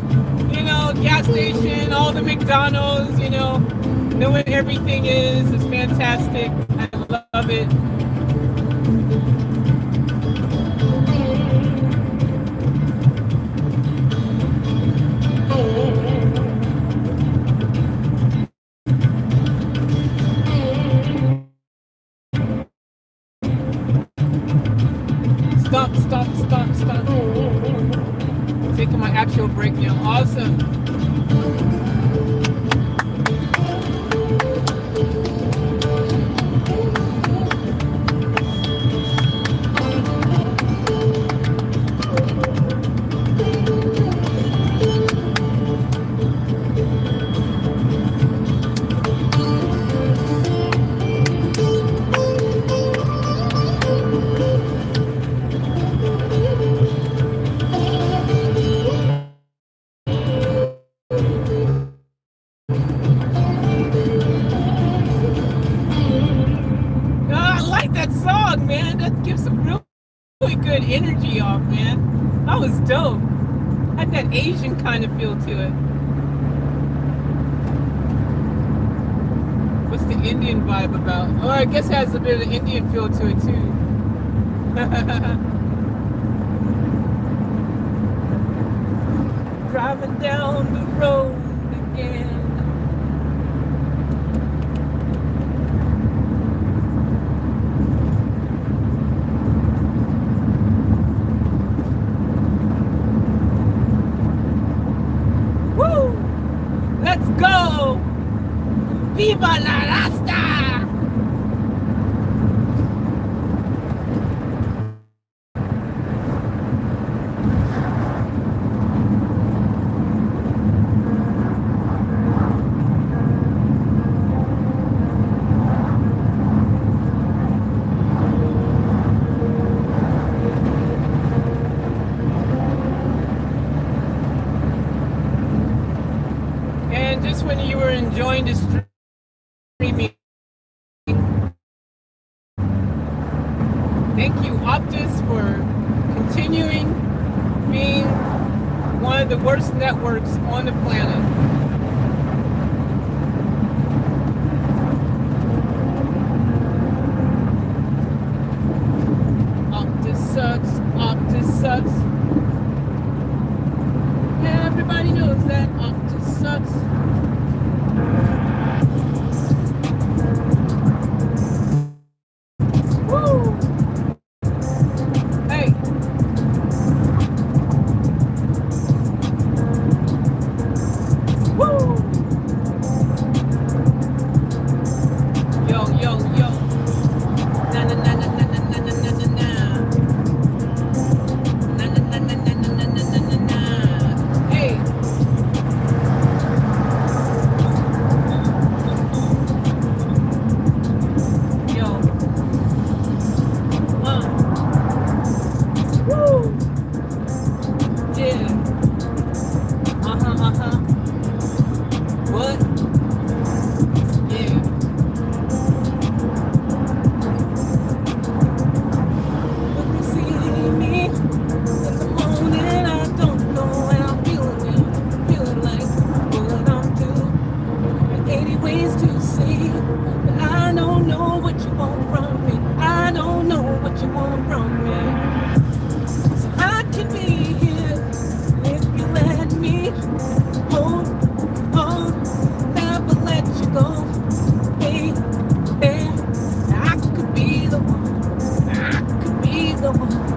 you know, gas station, all the McDonald's, you know where everything is. It's fantastic. I love it. Stop. Taking my actual break now. Awesome. Good energy off, man. That was dope. Had that Asian kind of feel to it. What's the Indian vibe about? Oh, I guess it has a bit of Indian feel to it too. Driving down the road again. Let's go! Viva la Rasta! And just when you were enjoying the streaming, thank you, Optus, for continuing being one of the worst networks on the planet. Optus sucks. Optus sucks. Everybody knows that Optus sucks. Woo! Hey. Woo! Yo, yo, yo. Na na na na na na na na na na na. Na na na na na na na na na na. Hey. Yo. Woo! Yeah. Uh-huh. What? Yeah. When you see me in the morning, I don't know how I'm feeling. Feeling like what I'm doing. 80 ways to say that I don't know what you want from me. I don't know what you want from me. So I can be here if you let me hold on, never let you go. Hey, hey, I could be the one. I could be the one.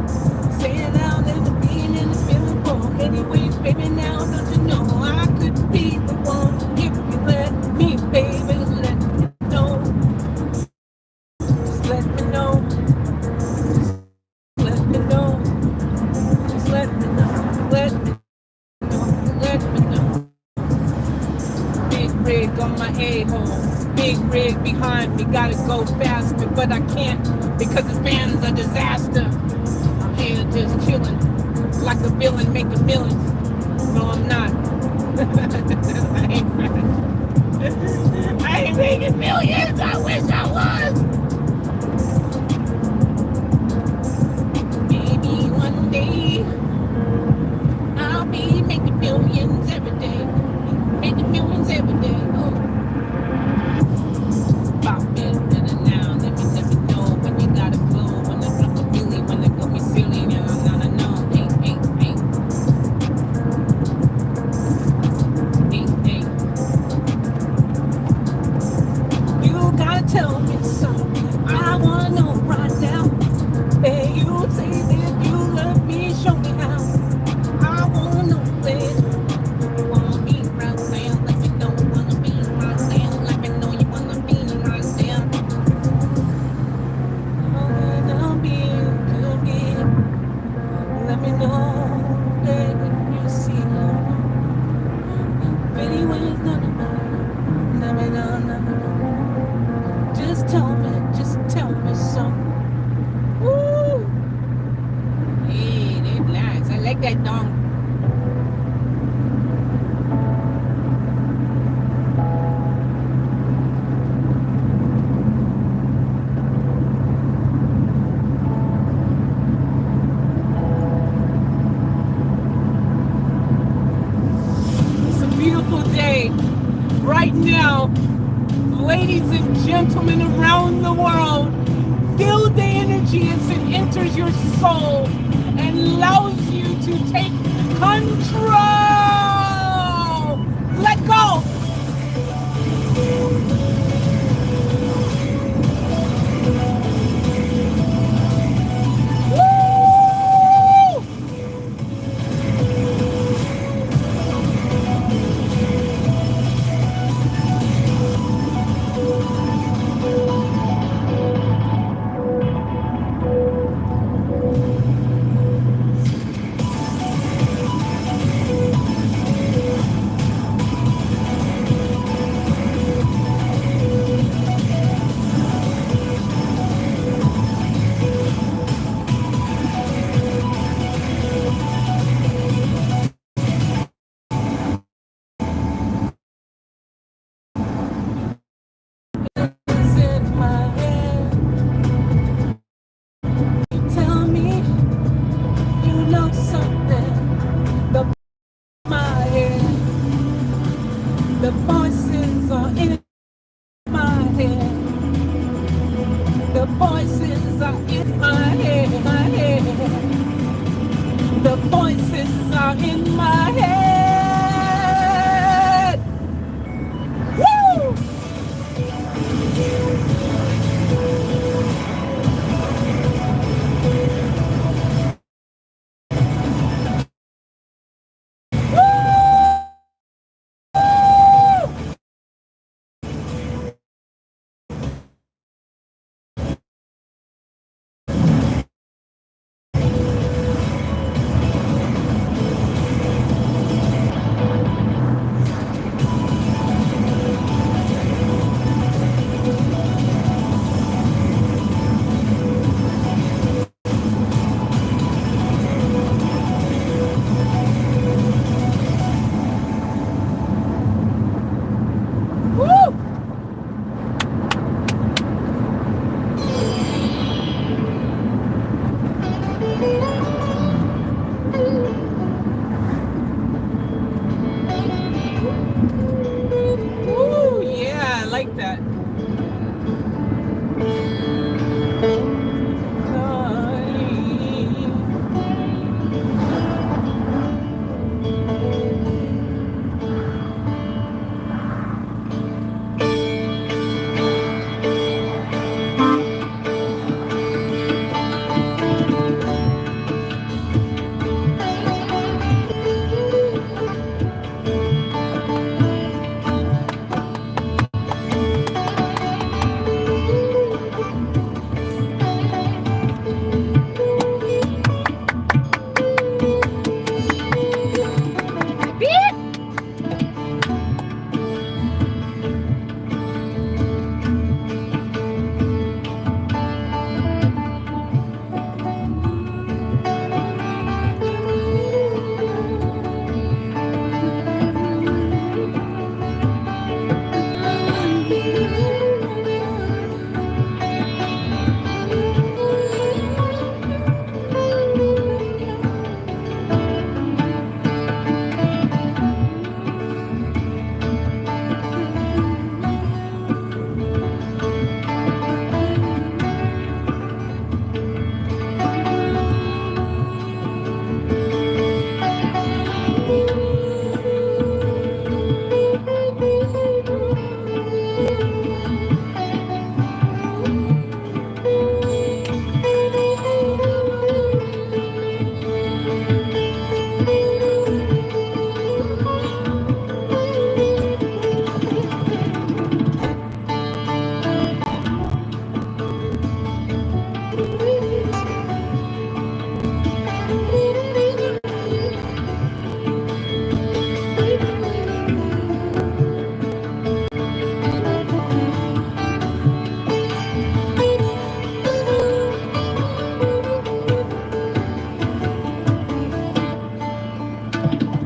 Saying out in the being in the feeling for. Anyways, baby, now don't you know I could be the one if you let me, baby, let me know. Just let me know. Let me know. Just let me know. Let me know. Let me know. Big rig on my A-hole. Big rig behind me. Gotta go faster, but I can't because this band's a disaster. I'm here just chilling. Like a villain making millions. No, I'm not. I ain't rich. I ain't making millions. I wish I was. Maybe one day I'll be making millions every day. Making millions every day. Oh. Pop it, now. Let me know when you got a flow. When I drop a million, when they got me silly. Now, know. Hey. You gotta tell me something. I wanna know right now. Hey, you say that you love me, show me how. I wanna know that you wanna be right there. Let me know you wanna be right there. Let me know you wanna be right there. I wanna be good. Let me know that you see. Anyways, let me know. Just tell me something. Woo! Hey, that nice. I like that dong. It's a beautiful day. Right now, ladies and gentlemen around the world, feel the energy as it enters your soul and allows you to take control. Let go. Woo!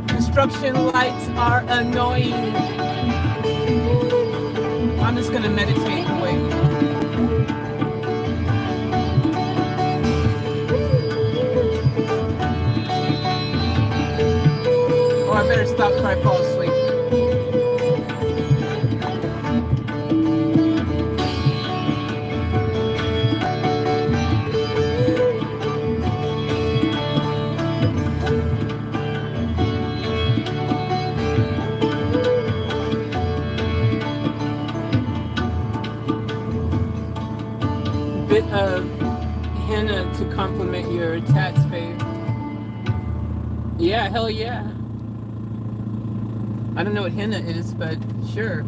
Construction lights are annoying. I'm just gonna meditate and wait. Oh, I better stop before I fall asleep. Bit of henna to complement your tats, fave. Yeah, hell yeah. I don't know what henna is, but sure.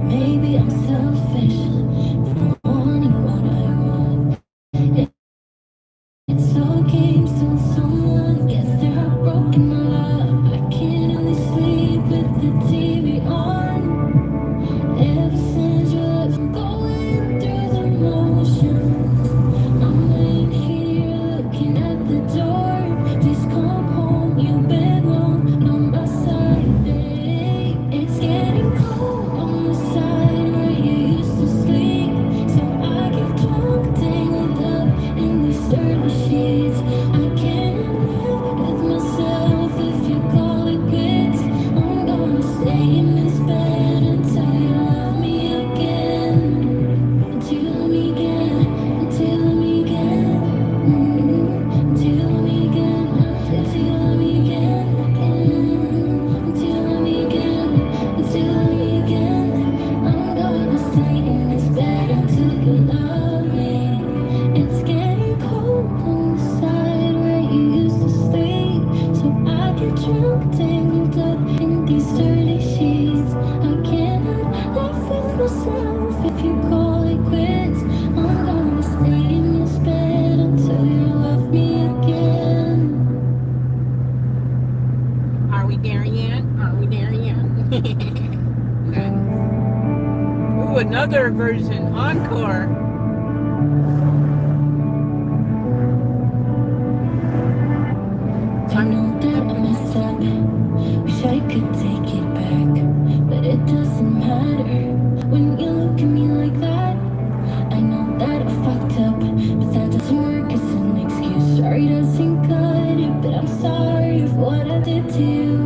Maybe I'm selfish, wanting what I if you call it quits. I'm gonna stay in this bed until you love me again. Are we there yet? Are we there yet? Nice. Ooh, another version, encore. I know that I messed up. Wish I could take it back, but it doesn't matter when you look at me like that. I know that I fucked up, but that doesn't work as an excuse. Sorry doesn't cut it, but I'm sorry for what I did to you.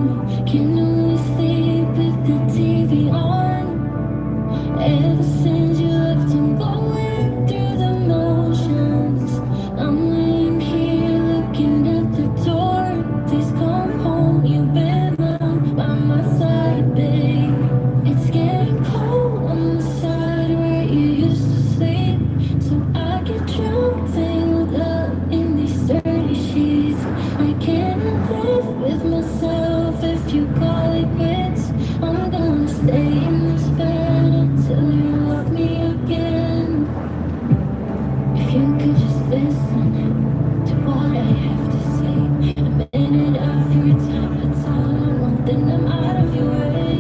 Can only sleep with the TV on. Ever since you left, I'm going through the motions. I'm laying here looking at the door. Please come home, you've been down by my side, babe. It's getting cold on the side where you used to sleep. So I get drunk, tangled up in these dirty sheets. I cannot live with myself if you call it quits. I'm gonna stay in this bed until you love me again. If you could just listen to what I have to say, a minute of your time, that's all I want. Then I'm out of your way.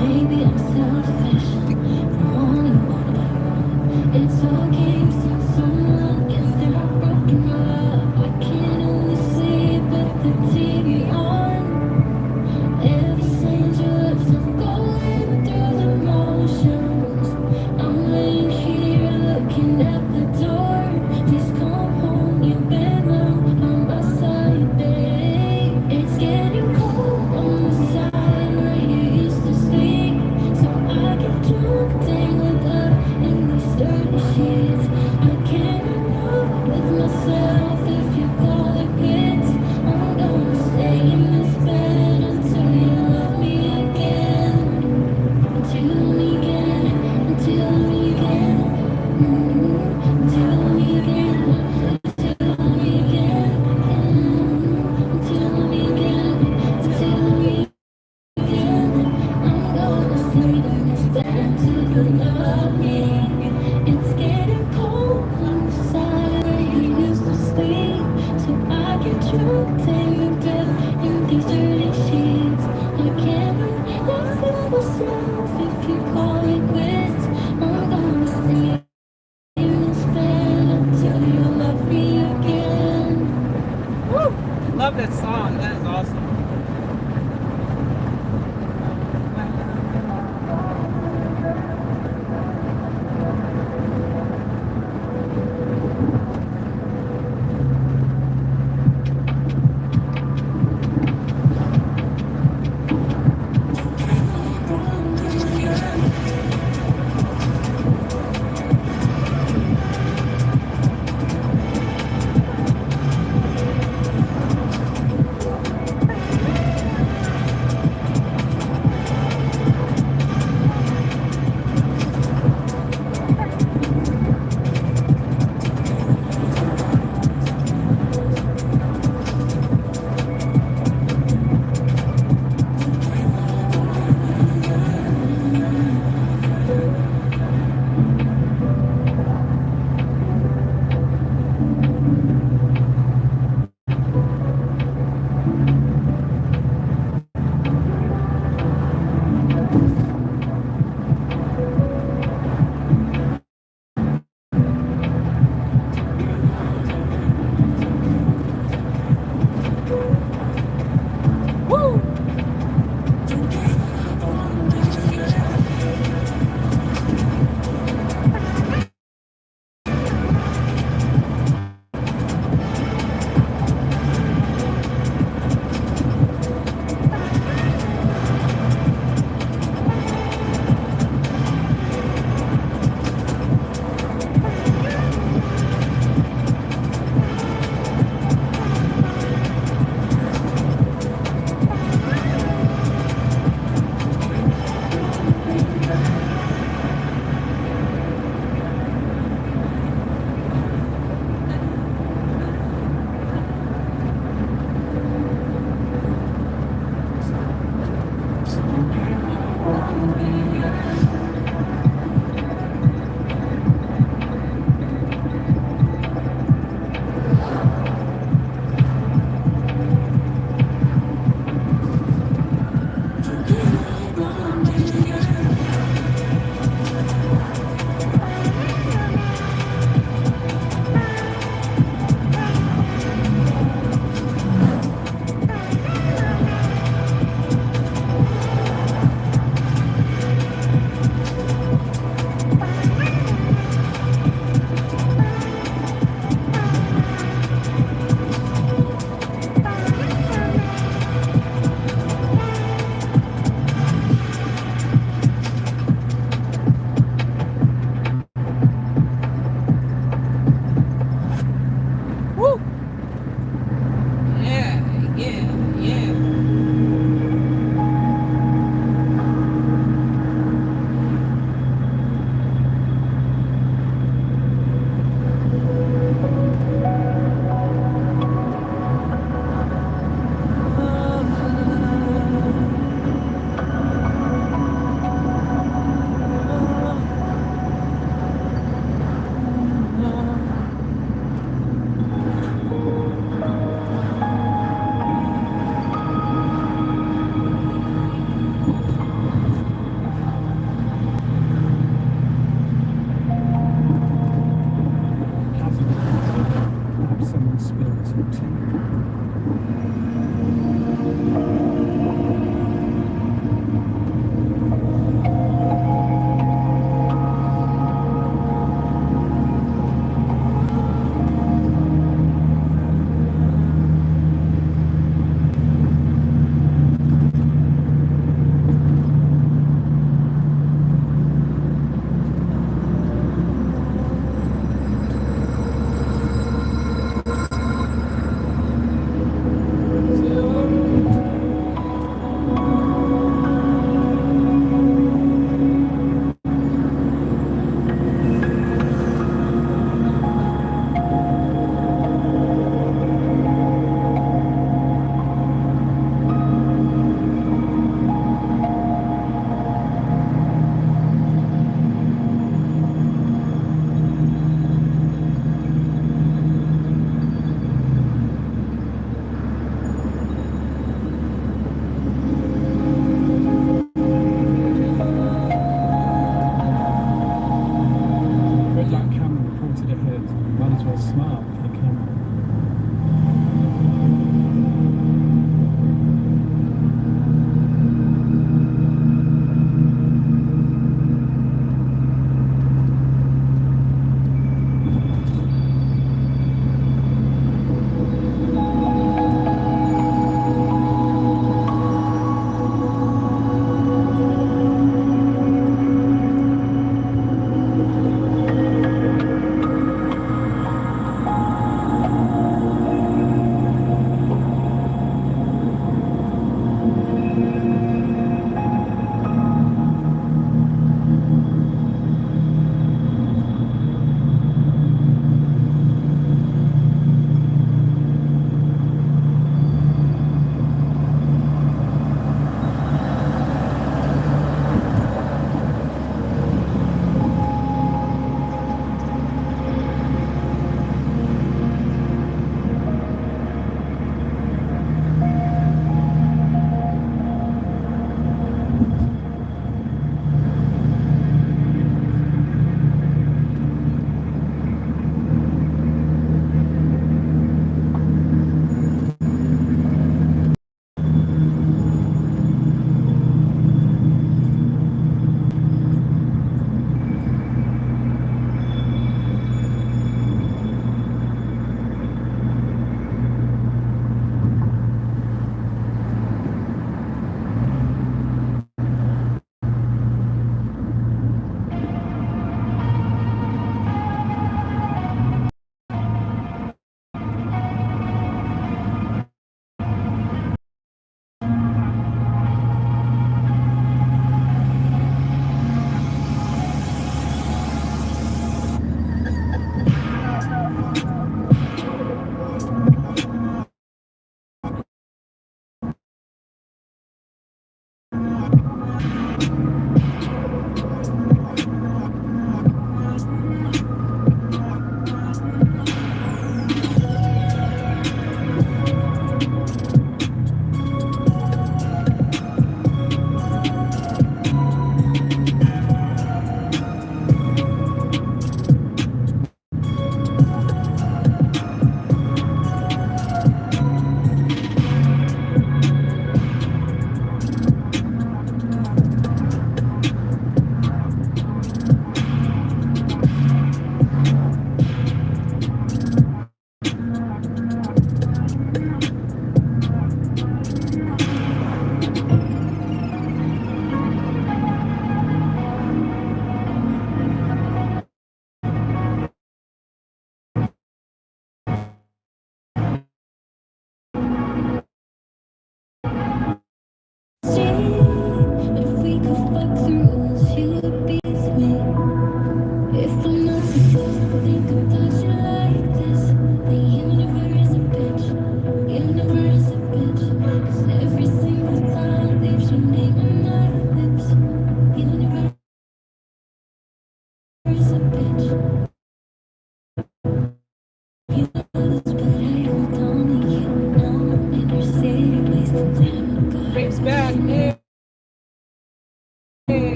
Maybe I'm selfish for wanting what I want. It's all games till someone gets their heart broken. Your love, I can only sleep with the TV on. Ever since you left, I'm going through the motions. I'm laying here looking at the door. Please come home, you've been out on my side, babe. It's getting cold on the side where you used to sleep. So I get drunk, tangled up in these dirty sheets. I can't live with myself if you call it quits. I'm gonna stay in this bed until you love me again. Until me again, until me again. Until me again, until me again. Until me again, until me again. I'm gonna stay in this bed until you love me. It's getting cold on the side where you used to sleep. So I get drunk, tangled up in these dirty sheets. I can't live with myself if you call it quits. I'm gonna stay in this bed until you love me again. Woo! Love that song. That is awesome.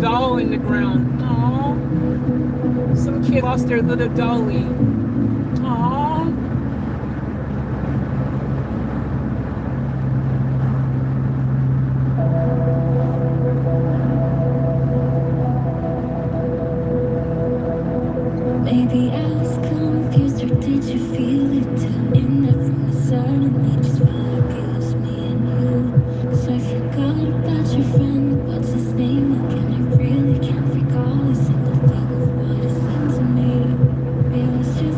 doll in the ground. Aww. Some kid lost their little dolly. Aww. Maybe I was confused, or did you feel it too? In that room, suddenly just felt like it was me and you. 'Cause I forgot about your friend. What's his name again? I really can't recall a single thing of what he said to me. It was just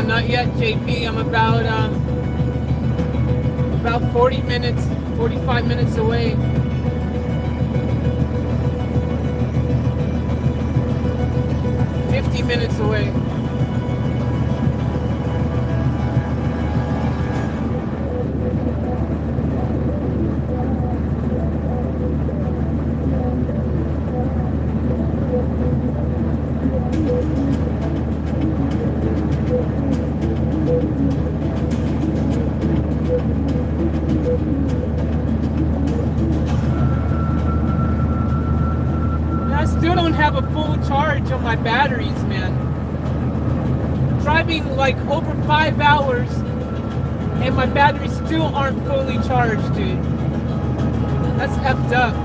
not yet, JP. I'm about 40 minutes, 45 minutes away. Minutes away. I still don't have a full charge on my batteries, man. Driving like over 5 hours and my batteries still aren't fully charged, dude. That's effed up.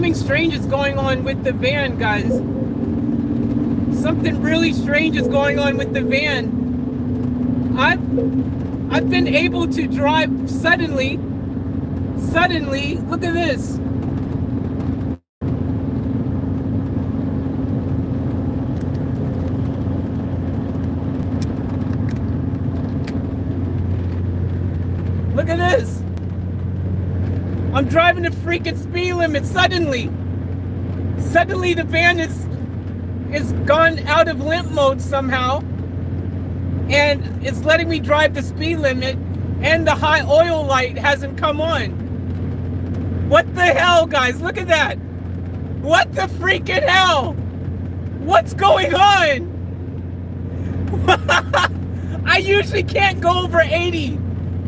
Something strange is going on with the van, guys. Something really strange is going on with the van. I've been able to drive suddenly, look at this. Look at this. I'm driving the freaking speed limit suddenly. Suddenly the van is gone out of limp mode somehow. And it's letting me drive the speed limit, and the high oil light hasn't come on. What the hell, guys? Look at that. What the freaking hell? What's going on? I usually can't go over 80.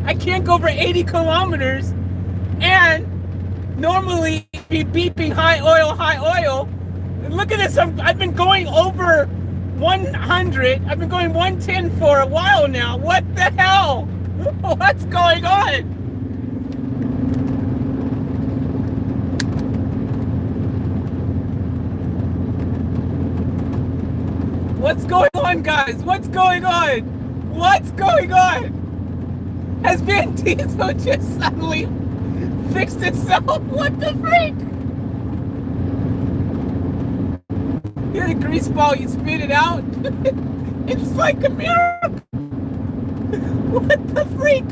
I can't go over 80 kilometers, and normally be beeping high oil. And look at this, I've been going over 100. I've been going 110 for a while now. What the hell? What's going on? What's going on, guys? What's going on? What's going on? Has Vin Diesel just suddenly fixed itself? What the freak? You're the grease ball, you spit it out. It's like a miracle. What the freak?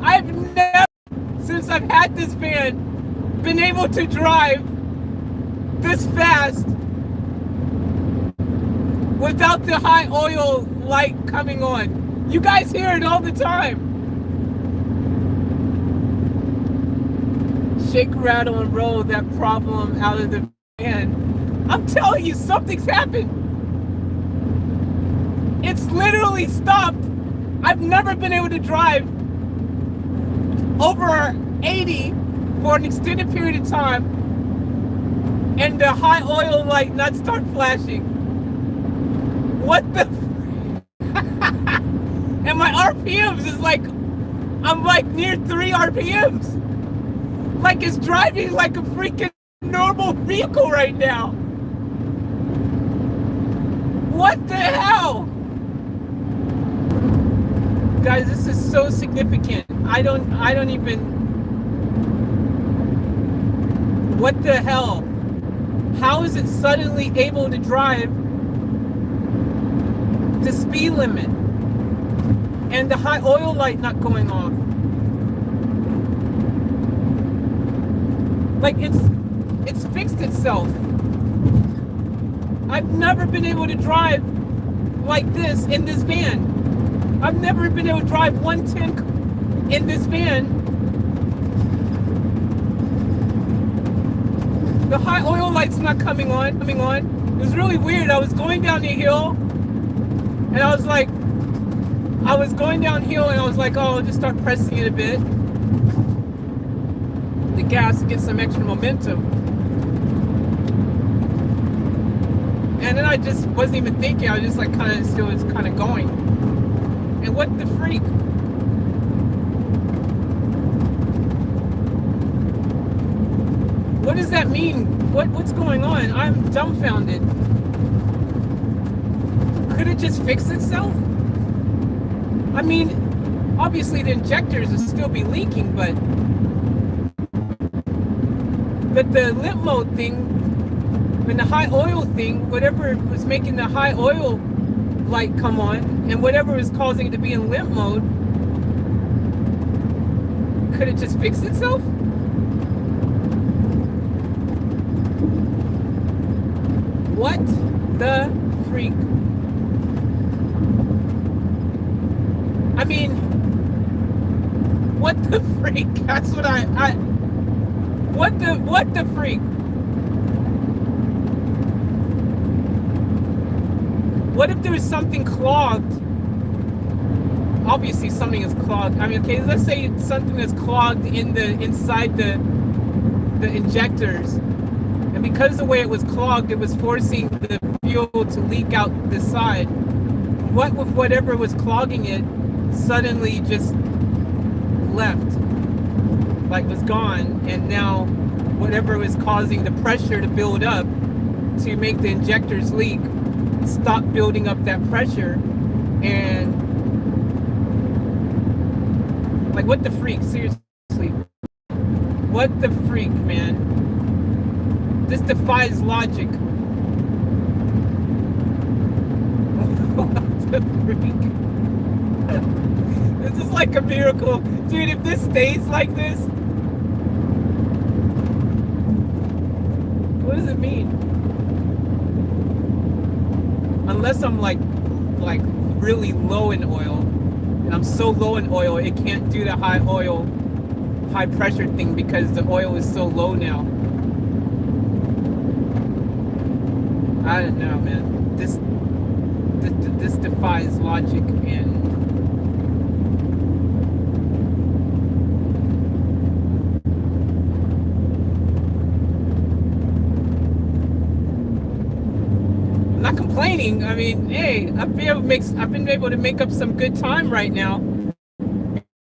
I've never, since I've had this van, been able to drive this fast without the high oil light coming on. You guys hear it all the time. Shake, rattle, and roll that problem out of the van. I'm telling you, something's happened. It's literally stopped. I've never been able to drive over 80 for an extended period of time and the high oil light not start flashing. What the? And my RPMs is like, I'm like near 3 RPMs. Like it's driving like a freaking normal vehicle right now. What the hell? Guys, this is so significant. I don't even. What the hell? How is it suddenly able to drive the speed limit and the high oil light not going off? Like it's fixed itself. I've never been able to drive like this in this van. I've never been able to drive 110 in this van. The high oil light's not coming on. It was really weird. I was going down the hill and I was going downhill and I was like, oh, I'll just start pressing it a bit. The gas to get some extra momentum. And then I just wasn't even thinking. I was just like kind of going. And what the freak? What does that mean? What's going on? I'm dumbfounded. Could it just fix itself? I mean, obviously the injectors will still be leaking, but the limp mode thing and the high oil thing, whatever was making the high oil light come on and whatever was causing it to be in limp mode, could it just fix itself? What the freak? I mean, what the freak? That's what what the freak? What if there was something clogged? Obviously something is clogged. I mean, okay, let's say something is clogged inside the injectors. And because the way it was clogged, it was forcing the fuel to leak out the side. What if whatever was clogging it suddenly just left? Like was gone, and now whatever was causing the pressure to build up to make the injectors leak stop building up that pressure. And like, what the freak? Seriously, what the freak, man? This defies logic. What the freak? This is like a miracle. Dude, if this stays like this, what does it mean? Unless I'm like really low in oil, and I'm so low in oil it can't do the high pressure thing because the oil is so low now. I don't know, man. This defies logic. And not complaining. I mean, hey, I've been able to make up some good time right now,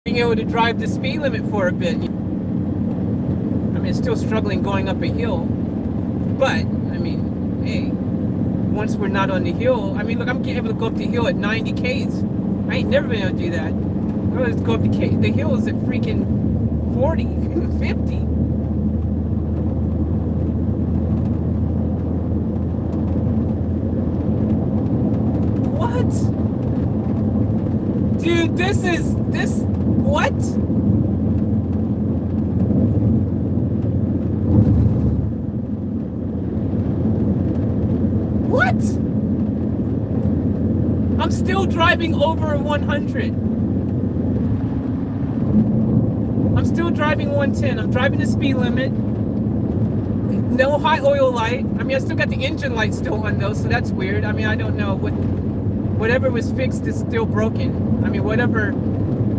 being able to drive the speed limit for a bit. I mean, still struggling going up a hill, but I mean, hey, once we're not on the hill, I mean, look, I'm able to go up the hill at 90 Ks. I ain't never been able to do that. I always go up the hills at freaking 40, 50. What? Dude, what? What? I'm still driving over 100. I'm still driving 110. I'm driving the speed limit. No high oil light. I mean, I still got the engine light still on though, so that's weird. I mean, I don't know whatever was fixed is still broken. I mean,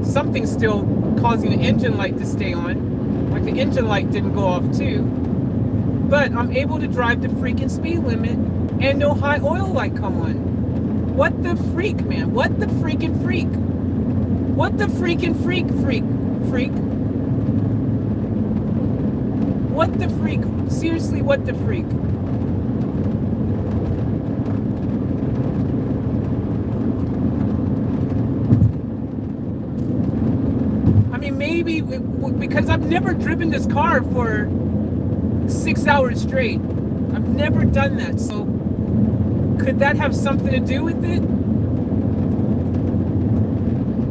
something's still causing the engine light to stay on. Like the engine light didn't go off too. But I'm able to drive the freaking speed limit and no high oil light come on. What the freak, man? What the freaking freak? What the freaking freak? What the freak? Seriously, what the freak? I mean, maybe because I've never driven this car for 6 hours straight. I've never done that, so could that have something to do with it?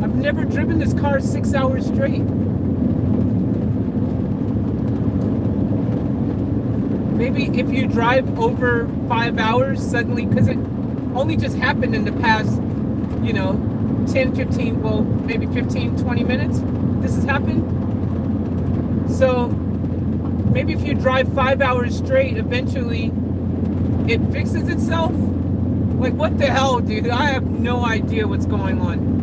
I've never driven this car 6 hours straight. Maybe if you drive over 5 hours suddenly, because it only just happened in the past, 10, 15, well, maybe 15, 20 minutes, this has happened. So maybe if you drive 5 hours straight, eventually it fixes itself. Like, what the hell, dude? I have no idea what's going on.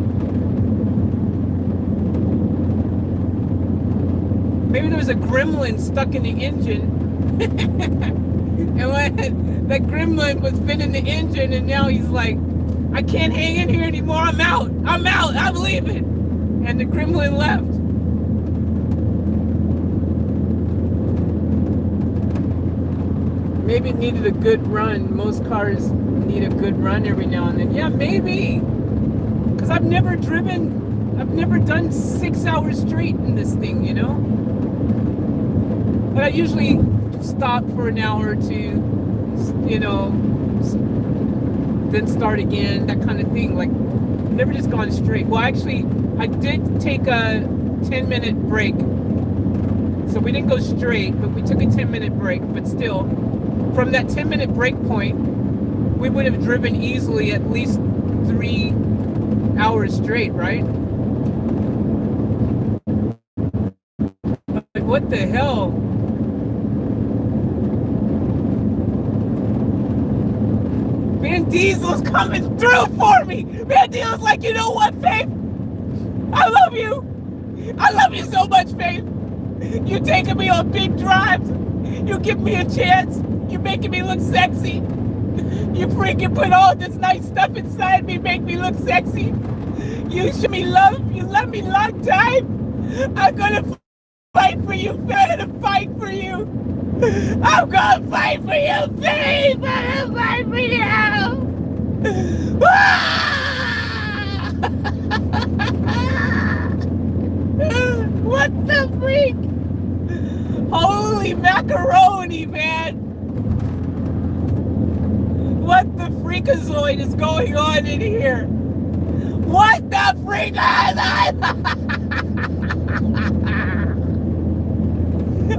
Maybe there was a gremlin stuck in the engine. And when that gremlin was spinning the engine, and now he's like, I can't hang in here anymore. I'm out. I'm leaving. And the gremlin left. Maybe it needed a good run. Most cars need a good run every now and then. Yeah, maybe. Because I've never done 6 hours straight in this thing, But I usually stop for an hour or two, then start again, that kind of thing. Like, never just gone straight. Well, actually, I did take a 10-minute break. So we didn't go straight, but we took a 10-minute break. But still, from that 10-minute break point, we would have driven easily at least 3 hours straight, right? Like, what the hell? Van Diesel's coming through for me. Van Diesel's like, you know what, Faith? I love you. I love you so much, Faith. You taking me on big drives. You give me a chance. You making me look sexy. You freaking put all this nice stuff inside me, make me look sexy. You show me love. You love me long time. I'm gonna fight for you. I'm gonna fight for you. I'm gonna fight for you, babe! I'm gonna fight for you! Ah! What the freak? Holy macaroni, man! What the freakazoid is going on in here? What the freakazoid?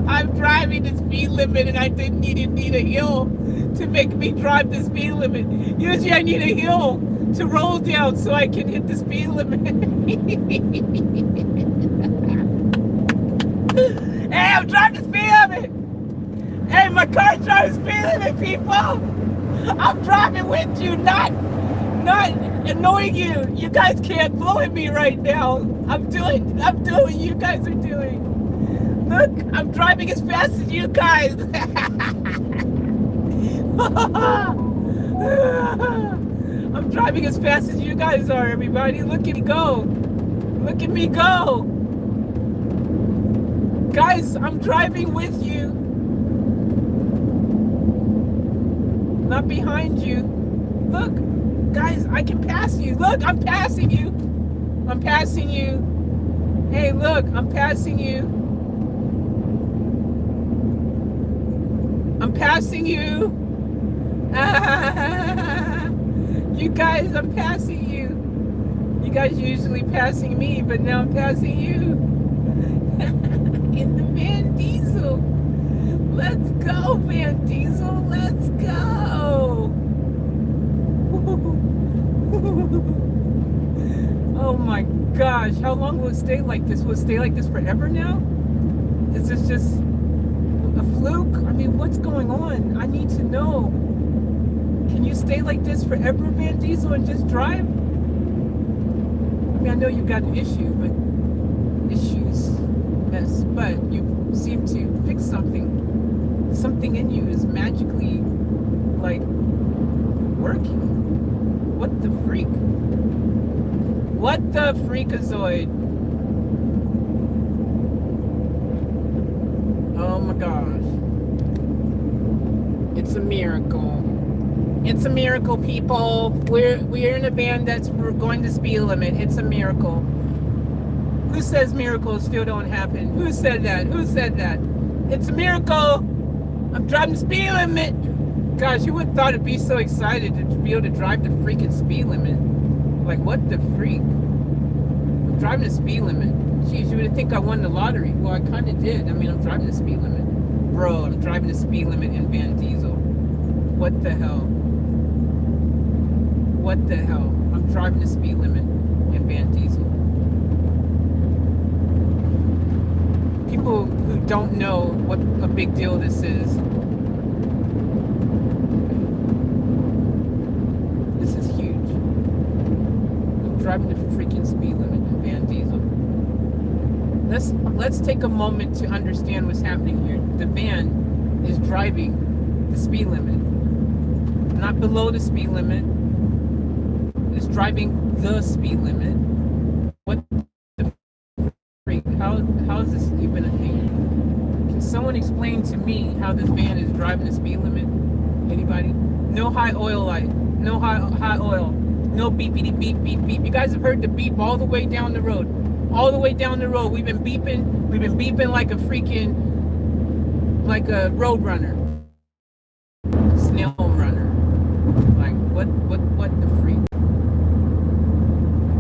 I'm driving the speed limit and I didn't need a hill to make me drive the speed limit. Usually I need a hill to roll down so I can hit the speed limit. Hey, I'm driving the speed limit! Hey, my car's driving the speed limit, people! I'm driving with you, not annoying you. You guys can't blow at me right now. I'm doing what you guys are doing. Look, I'm driving as fast as you guys. I'm driving as fast as you guys are, everybody. Look at me go. Look at me go. Guys, I'm driving with you. Not behind you. Look, guys, I can pass you. Look, I'm passing you. I'm passing you. Hey, look, I'm passing you. I'm passing you. You guys, I'm passing you. You guys usually passing me, but now I'm passing you. In the Van Diesel. Let's go, Van Diesel. Let's go. Oh my gosh. How long will it stay like this? Will it stay like this forever now? Is this just a fluke? I mean, what's going on? I need to know. Can you stay like this forever, Van Diesel, and just drive? I mean, I know you've got an issue, but issues, yes, but you seem to fix something. Something in you is magically, like, working. What the freak? What the freakazoid? Oh my gosh. It's a miracle. It's a miracle, people. We're in a van we're going to speed limit. It's a miracle. Who says miracles still don't happen? Who said that? Who said that? It's a miracle. I'm driving the speed limit. Gosh, you would have thought it'd be so excited to be able to drive the freaking speed limit. Like, what the freak? I'm driving the speed limit. Jeez, you would think I won the lottery. Well, I kind of did. I mean, I'm driving the speed limit. Bro, I'm driving the speed limit in Van Diesel. What the hell? What the hell? I'm driving the speed limit in Van Diesel. People who don't know what a big deal this is. This is huge. I'm driving the freaking speed limit in Van Diesel. Let's take a moment to understand what's happening here. The van is driving the speed limit. Not below the speed limit. It's driving the speed limit. What the freak? How is this even a thing? Can someone explain to me how this van is driving the speed limit? Anybody? No high oil light. No high oil. No beepity beep beep beep. You guys have heard the beep all the way down the road. All the way down the road. We've been beeping like a freaking, like a road runner. Snail runner. Like, what the freak?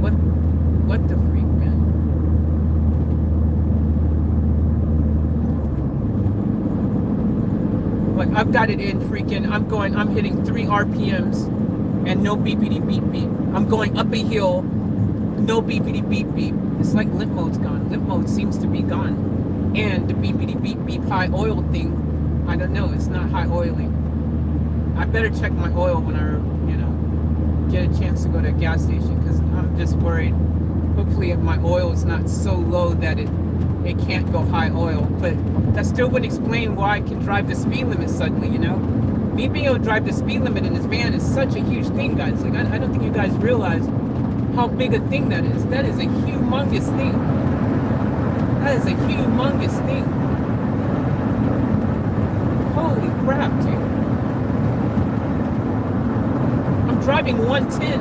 What the freak, man? Like, I've got it in freaking, I'm hitting 3 RPMs and no beepity beep beep. I'm going up a hill, no beepity beep beep. It's like limp mode's gone. Limp mode seems to be gone. And the beepity beep beep high oil thing, I don't know, it's not high oiling. I better check my oil when I, get a chance to go to a gas station, because I'm just worried. Hopefully my oil is not so low that it can't go high oil. But that still wouldn't explain why I can drive the speed limit suddenly, Me being able to drive the speed limit in this van is such a huge thing, guys. Like, I don't think you guys realize how big a thing that is. That is a humongous thing. That is a humongous thing. crap, dude. I'm driving 110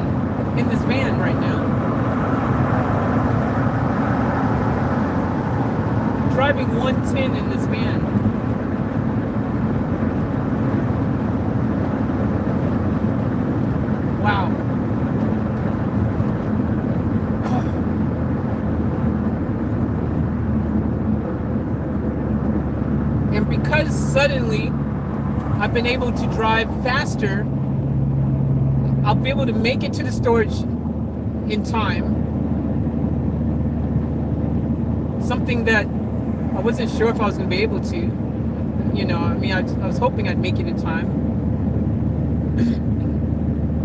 in this van right now. I'm driving 110 in this van. Wow. And because suddenly I've been able to drive faster, I'll be able to make it to the storage in time. Something that I wasn't sure if I was going to be able to. You know, I mean, I was hoping I'd make it in time.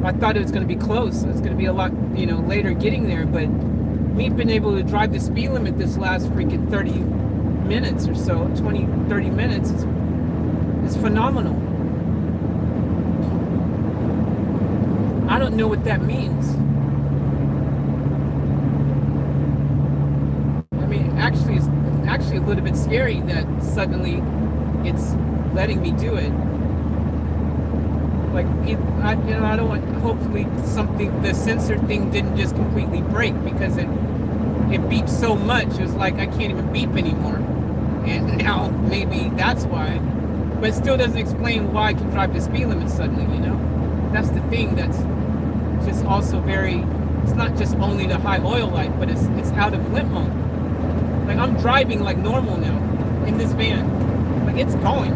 I thought it was going to be close. It was going to be a lot, you know, later getting there. But me being able to drive the speed limit this last freaking 30 minutes or so, 20, 30 minutes is phenomenal. I don't know what that means. I mean, actually, it's actually a little bit scary that suddenly it's letting me do it. Like, I don't want, hopefully the sensor thing didn't just completely break, because it beeps so much. It was like I can't even beep anymore. And now maybe that's why. But it still doesn't explain why I can drive the speed limit suddenly, you know? That's the thing that's just also very, it's not just only the high oil light, but it's out of limp mode. Like, I'm driving like normal now in this van. Like, it's going.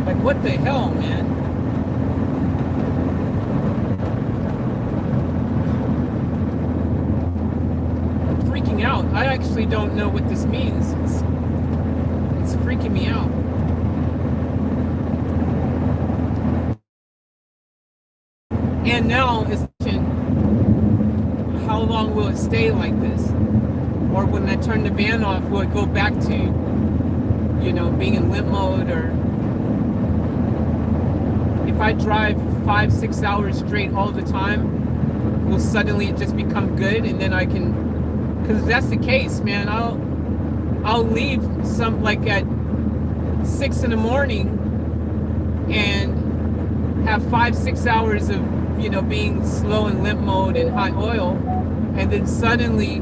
Like, what the hell, man? I'm freaking out. I actually don't know what this means. It's freaking me out. And now it's how long will it stay like this? Or when I turn the van off, will it go back to, you know, being in limp mode? Or if I drive 5-6 hours straight all the time, will suddenly it just become good? And then I can, because if that's the case, man, I'll leave some, like at 6 in the morning, and have 5-6 hours of, you know, being slow in limp mode and high oil, and then suddenly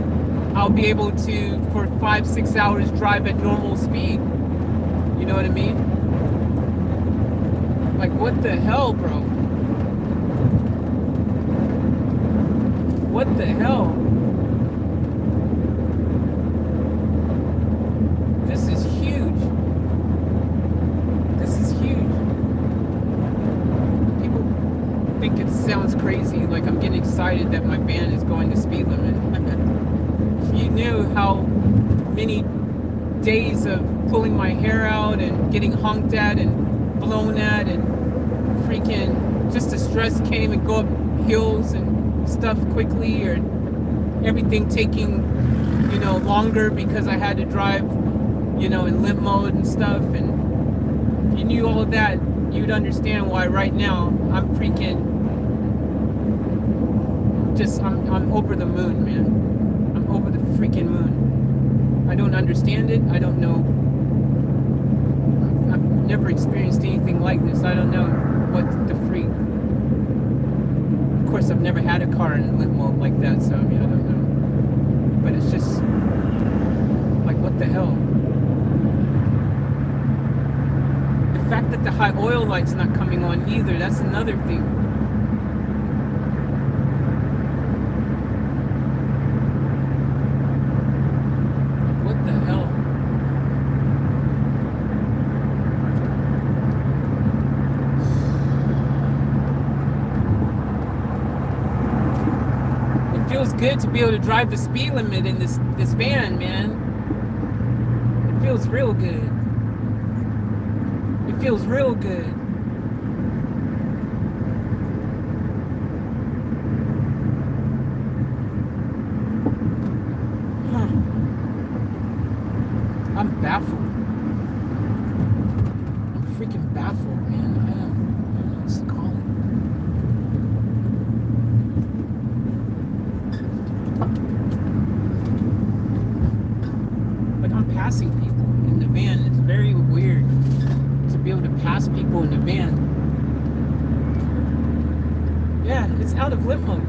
I'll be able to, for 5-6 hours, drive at normal speed. You know what I mean? Like, what the hell, bro? What the hell? This is huge. This is huge. People think it sounds crazy, like I'm getting excited that my van is going the speed limit. If you knew how many days of pulling my hair out and getting honked at and blown at and freaking just the stress came and go up hills and stuff quickly, or everything taking, you know, longer because I had to drive, you know, in limp mode and stuff. And if you knew all of that, you'd understand why right now I'm freaking just, I'm over the moon, man. I'm over the freaking moon. I don't understand it. I don't know. I've never experienced anything like this. I don't know what the freak. Of course, I've never had a car in limp mode like that, so I mean, I don't know. But it's just like, what the hell? The fact that the high oil light's not coming on either, that's another thing. What the hell? It feels good to be able to drive the speed limit in this van, man. It feels real good. It feels real good. Huh. I'm baffled. I'm freaking baffled, man. I don't know what else to call it. Like, I'm passing people in the van. It's very Yeah, it's out of limp mode.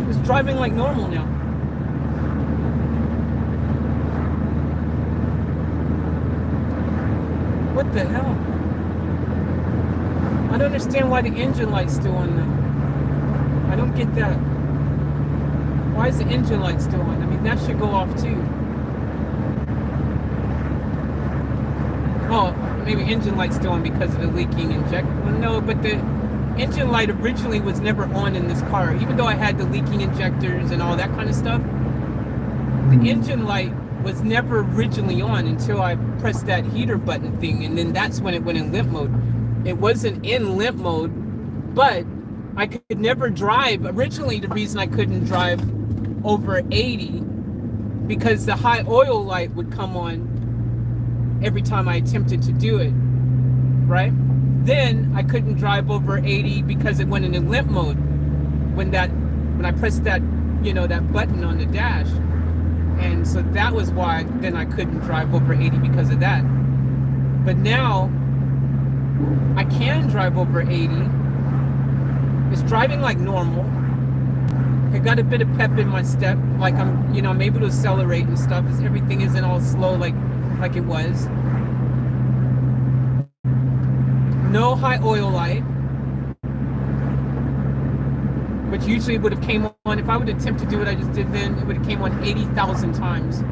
It's driving like normal now. What the hell? I don't understand why the engine light's still on now. I don't get that. Why is the engine light still on? I mean, that should go off too. Oh, maybe engine light's still on because of the leaking injector. Well, no, but the engine light originally was never on in this car. Even though I had the leaking injectors and all that kind of stuff, the engine light was never originally on until I pressed that heater button thing, and then that's when it went in limp mode. It wasn't in limp mode, but I could never drive. Originally, the reason I couldn't drive over 80 because the high oil light would come on every time I attempted to do it, right? Then I couldn't drive over 80 because it went into limp mode when I pressed that, that button on the dash. And so that was why then I couldn't drive over 80 because of that. But now I can drive over 80. It's driving like normal. I got a bit of pep in my step, like I'm able to accelerate and stuff. Everything isn't all slow like it was. No high oil light, which usually would have came on, if I would attempt to do what I just did then, it would have came on 80,000 times.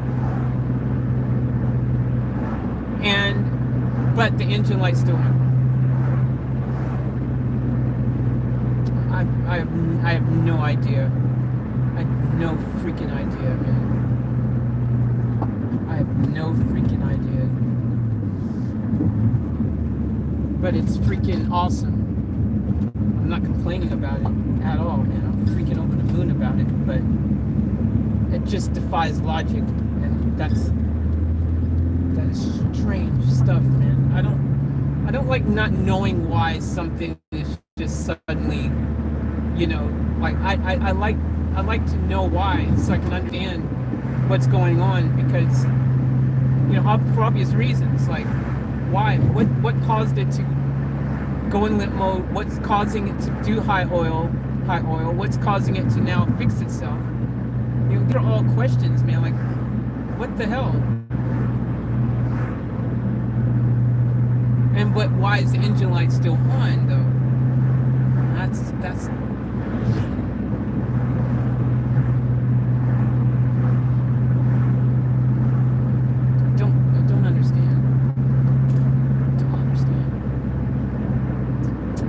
But the engine light's still on. I have no idea. I have no freaking idea, man. I have no freaking idea. But it's freaking awesome. I'm not complaining about it at all, man. I'm freaking over the moon about it, but it just defies logic, and that is strange stuff, man. I don't like not knowing why something is just suddenly, like I like to know why, so I can understand what's going on, because for obvious reasons, like why, what caused it to go in limp mode, what's causing it to do high oil, what's causing it to now fix itself. They're all questions, man. Like, what the hell? And why is the engine light still on though? That's I don't understand.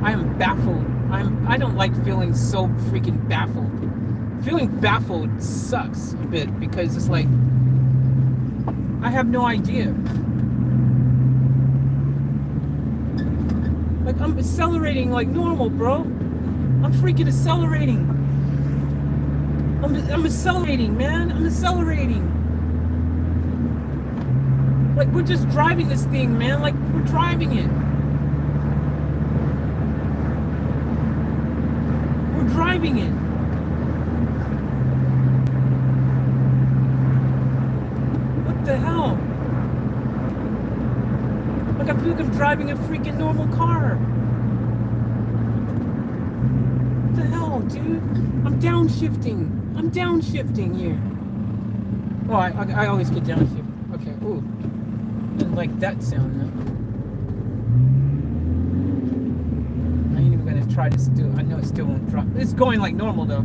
I am baffled. I don't like feeling so freaking baffled. Feeling baffled sucks a bit, because it's like I have no idea. Like, I'm accelerating like normal, bro. I'm freaking accelerating. I'm accelerating, man. I'm accelerating. Like, we're just driving this thing, man. Like, we're driving it. We're driving it. What the hell? Like, I feel like I'm driving a freaking normal car. What the hell, dude? I'm downshifting. I'm downshifting here. Oh, I always get downshift. Okay, ooh. Didn't like that sound, though. I ain't even gonna try this. I know it still won't drop. It's going like normal, though.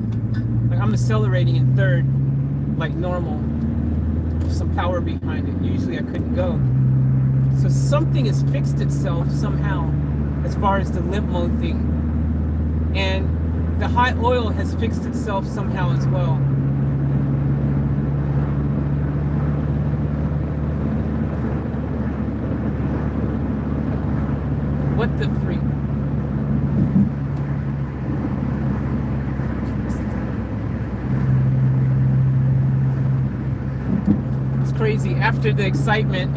Like, I'm accelerating in third, like normal. With some power behind it. Usually I couldn't go. So something has fixed itself somehow, as far as the limp mode thing. And the high oil has fixed itself somehow as well. What the freak? It's crazy. After the excitement,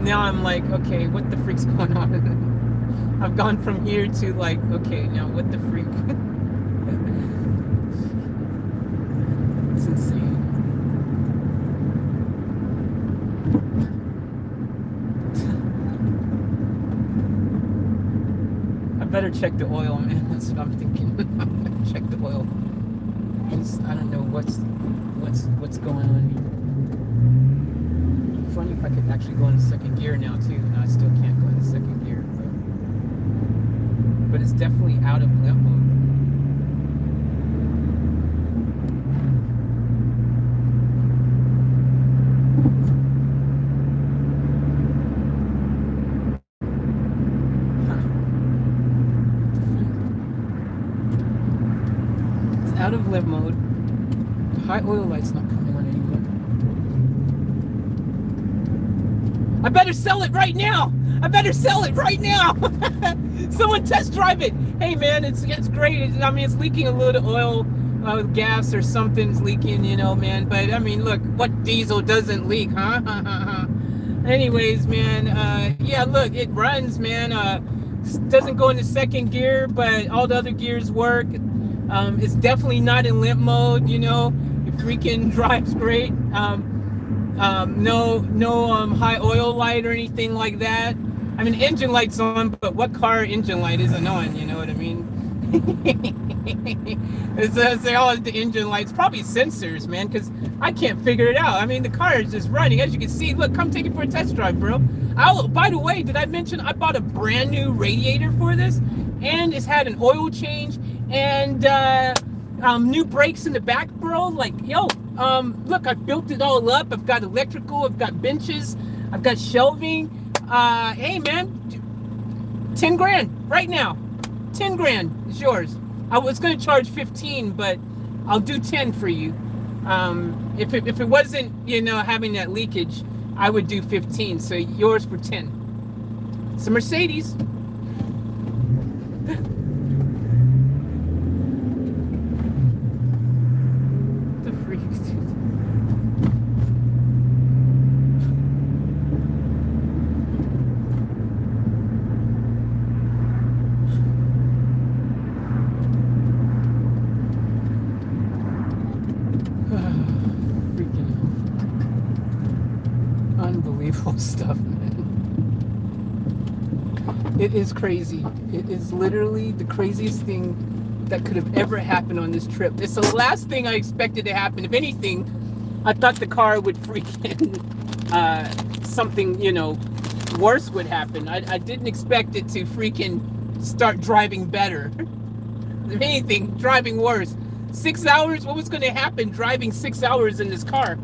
now I'm like, okay, what the freak's going on? I've gone from here to like, okay, now what the freak? It's insane. better check the oil, man. That's what I'm thinking. I'm gonna check the oil. I don't know what's going on here. Funny if I could actually go into second gear now too. No, I still can't go into second gear, but it's definitely out of limp mode. It's out of limp mode. The high oil light's not coming on anymore. I better sell it right now. I better sell it right now. Someone test drive it. Hey man, it's great. I mean, it's leaking a little oil, gas or something's leaking, you know, man. But I mean, look, what diesel doesn't leak, huh? Anyways, man, yeah, look, it runs, man. Doesn't go into second gear, but all the other gears work. It's definitely not in limp mode, you know. It freaking drives great. No high oil light or anything like that. I mean, engine light's on, but what car engine light isn't on? You know what I mean? It's the engine lights, probably sensors, man, because I can't figure it out. I mean, the car is just running, as you can see. Look, come take it for a test drive, bro. By the way, did I mention I bought a brand new radiator for this, and it's had an oil change and new brakes in the back, bro. Like, yo. Look, I built it all up. I've got electrical, I've got benches, I've got shelving. Hey man, 10 grand right now. 10 grand is yours. I was gonna charge 15, but I'll do 10 for you. If it wasn't, you know, having that leakage, I would do 15. So yours for 10. It's a Mercedes. Unbelievable stuff, man. It is crazy. It is literally the craziest thing that could have ever happened on this trip. It's the last thing I expected to happen. If anything, I thought the car would freaking something, you know, worse would happen. I didn't expect it to freaking start driving better. If anything, driving worse. 6 hours? What was going to happen driving 6 hours in this car?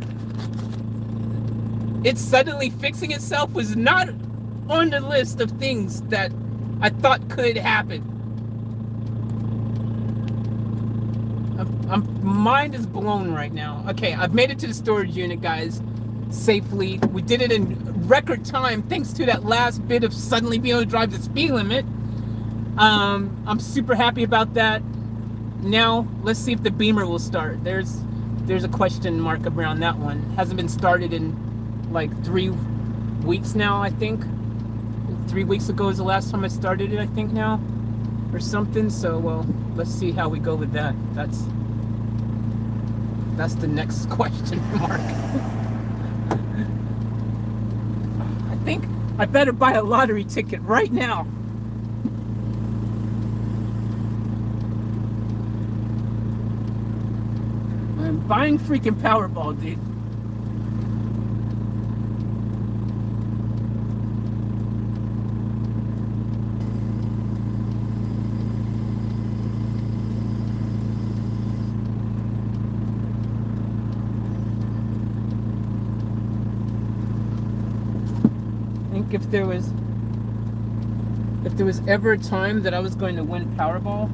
It suddenly fixing itself was not on the list of things that I thought could happen. Mind is blown right now. Okay, I've made it to the storage unit, guys, safely. We did it in record time thanks to that last bit of suddenly being able to drive the speed limit. I'm super happy about that. Now, let's see if the Beamer will start. There's a question mark around that one. Hasn't been started in like 3 weeks now, I think. 3 weeks ago is the last time I started it, I think now, or something. So, well, let's see how we go with that. That's the next question mark. I think I better buy a lottery ticket right now. I'm buying freaking Powerball, dude. If there was ever a time that I was going to win Powerball,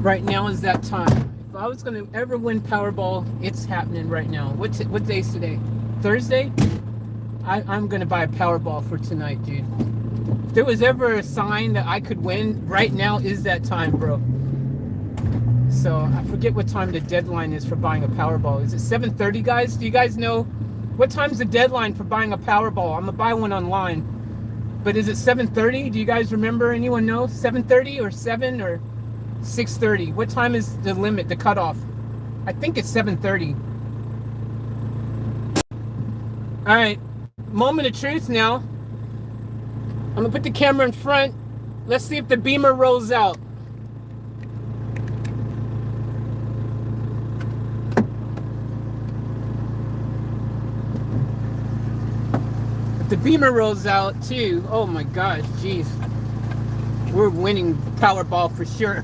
right now is that time. If I was going to ever win Powerball, it's happening right now. What day is today? Thursday? I'm going to buy a Powerball for tonight, dude. If there was ever a sign that I could win, right now is that time, bro. So I forget what time the deadline is for buying a Powerball. Is it 7:30, guys? Do you guys know? What time's the deadline for buying a Powerball? I'm gonna buy one online. But is it 7:30? Do you guys remember? Anyone know? 7:30 or 7 or 6:30? What time is the limit, the cutoff? I think it's 7:30. All right, moment of truth now. I'm gonna put the camera in front. Let's see if the Beamer rolls out. If the Beamer rolls out too, oh my gosh, jeez. We're winning Powerball for sure.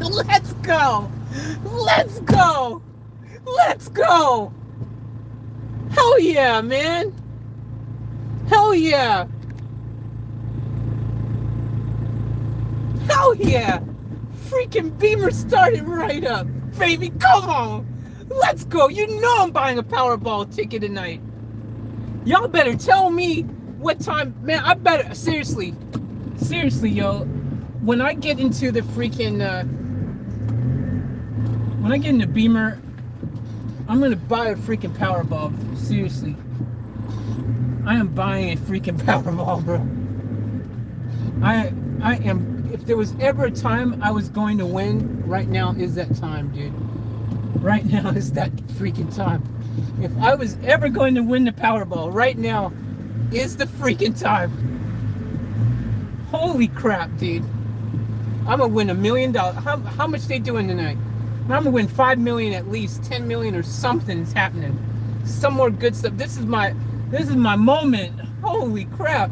Let's go! Let's go! Let's go! Hell yeah, man! Hell yeah! Hell yeah! Freaking Beamer started right up! Baby, come on! Let's go! You know I'm buying a Powerball ticket tonight! Y'all better tell me what time. Man, I better. Seriously, yo. When I get into the freaking. When I get in the Beamer, I'm gonna buy a freaking Powerball. Seriously. I am buying a freaking Powerball, bro. I am. If there was ever a time I was going to win, right now is that time, dude. Right now is that freaking time. If I was ever going to win the Powerball, right now is the freaking time. Holy crap, dude. I'm gonna win $1 million. How much they doing tonight? I'm gonna win 5 million at least, 10 million or something's happening. Some more good stuff. This is my moment. Holy crap.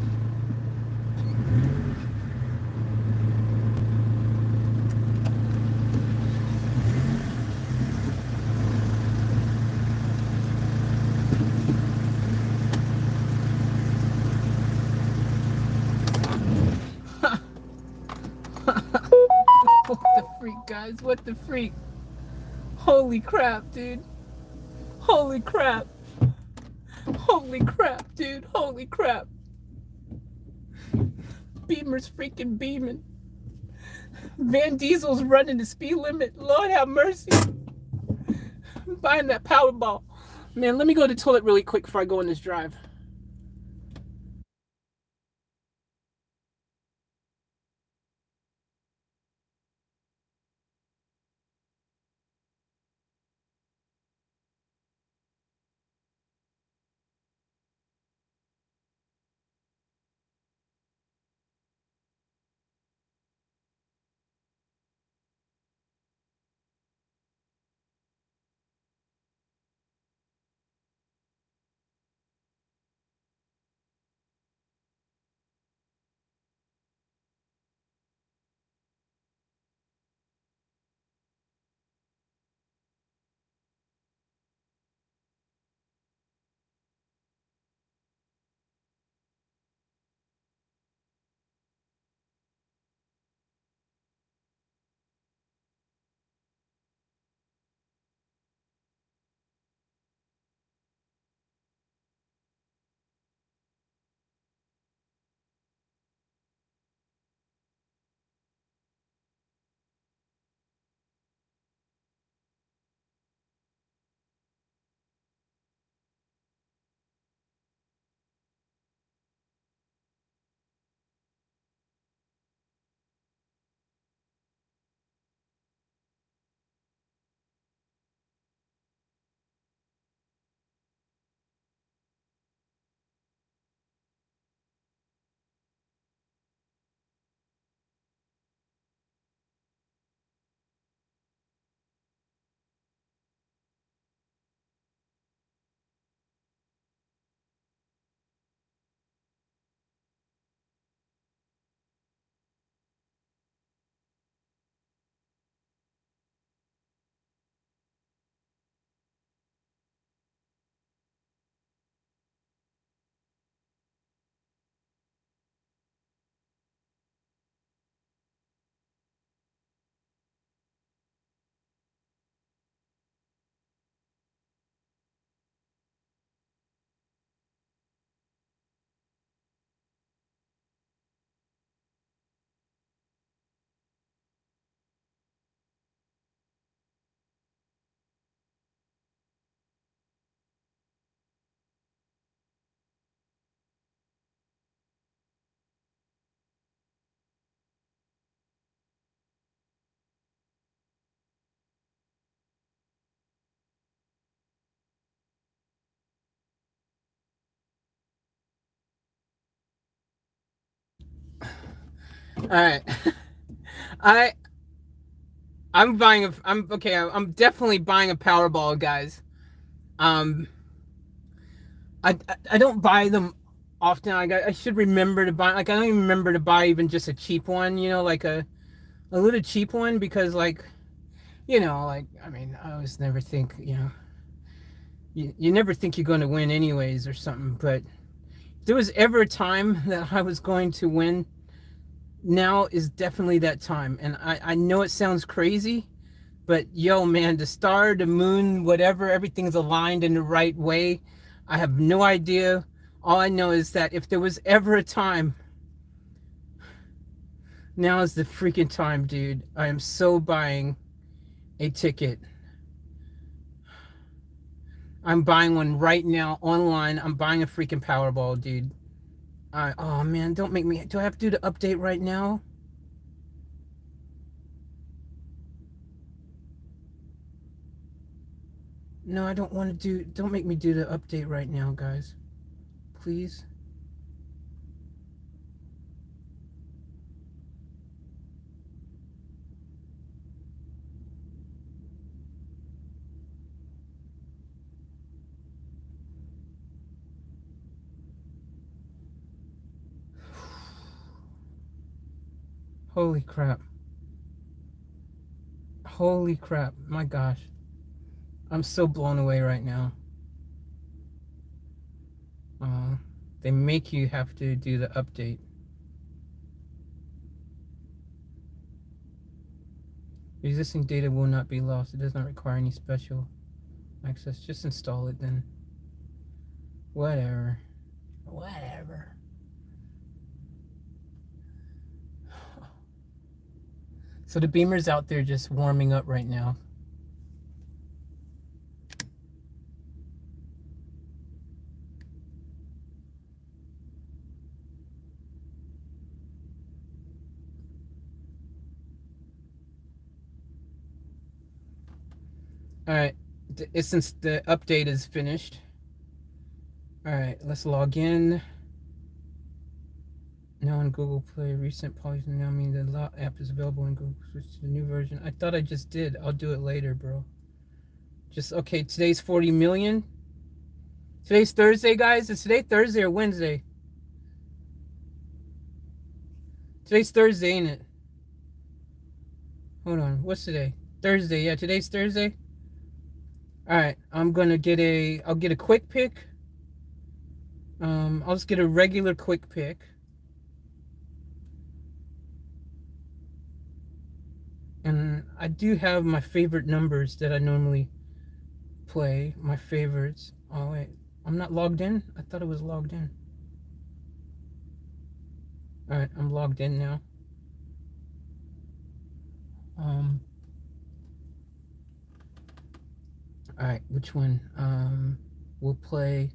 What the freak, guys? What the freak? Holy crap, dude. Holy crap. Holy crap, dude. Holy crap. Beamer's freaking beaming. Van Diesel's running the speed limit. Lord have mercy. I'm buying that Powerball. Man, let me go to the toilet really quick before I go on this drive. All right. I I'm buying a I'm okay, I'm definitely buying a Powerball, guys. Um I don't buy them often. I should remember to buy, like, I don't even remember to buy even just a cheap one, like a little cheap one, because, like, like, I mean, I always never think, you never think you're going to win anyways or something, but if there was ever a time that I was going to win, now is definitely that time. And I know it sounds crazy, but yo, man, the star, the moon, whatever, everything's aligned in the right way. I have no idea. All I know is that if there was ever a time, now is the freaking time, dude. I am so buying a ticket. I'm buying one right now online. I'm buying a freaking Powerball, dude. Oh man, don't make me. Do I have to do the update right now? No, I don't want to do. Don't make me do the update right now, guys. Please. Holy crap. Holy crap. My gosh. I'm so blown away right now. They make you have to do the update. Existing data will not be lost. It does not require any special access. Just install it then. Whatever. Whatever. So the beamer's out there just warming up right now. All right, since the update is finished. All right, let's log in. Now on Google Play, recent policies now mean the Lot app is available in Google. Switch to the new version. I thought I just did. I'll do it later, bro. Okay, today's 40 million. Today's Thursday, guys. Is today Thursday or Wednesday? Today's Thursday, ain't it? Hold on. What's today? Thursday. Yeah, today's Thursday. All right, I'll get a quick pick. I'll just get a regular quick pick. And I do have my favorite numbers that I normally play, my favorites. Oh wait, I'm not logged in? I thought it was logged in. All right, I'm logged in now. All right, which one? We'll play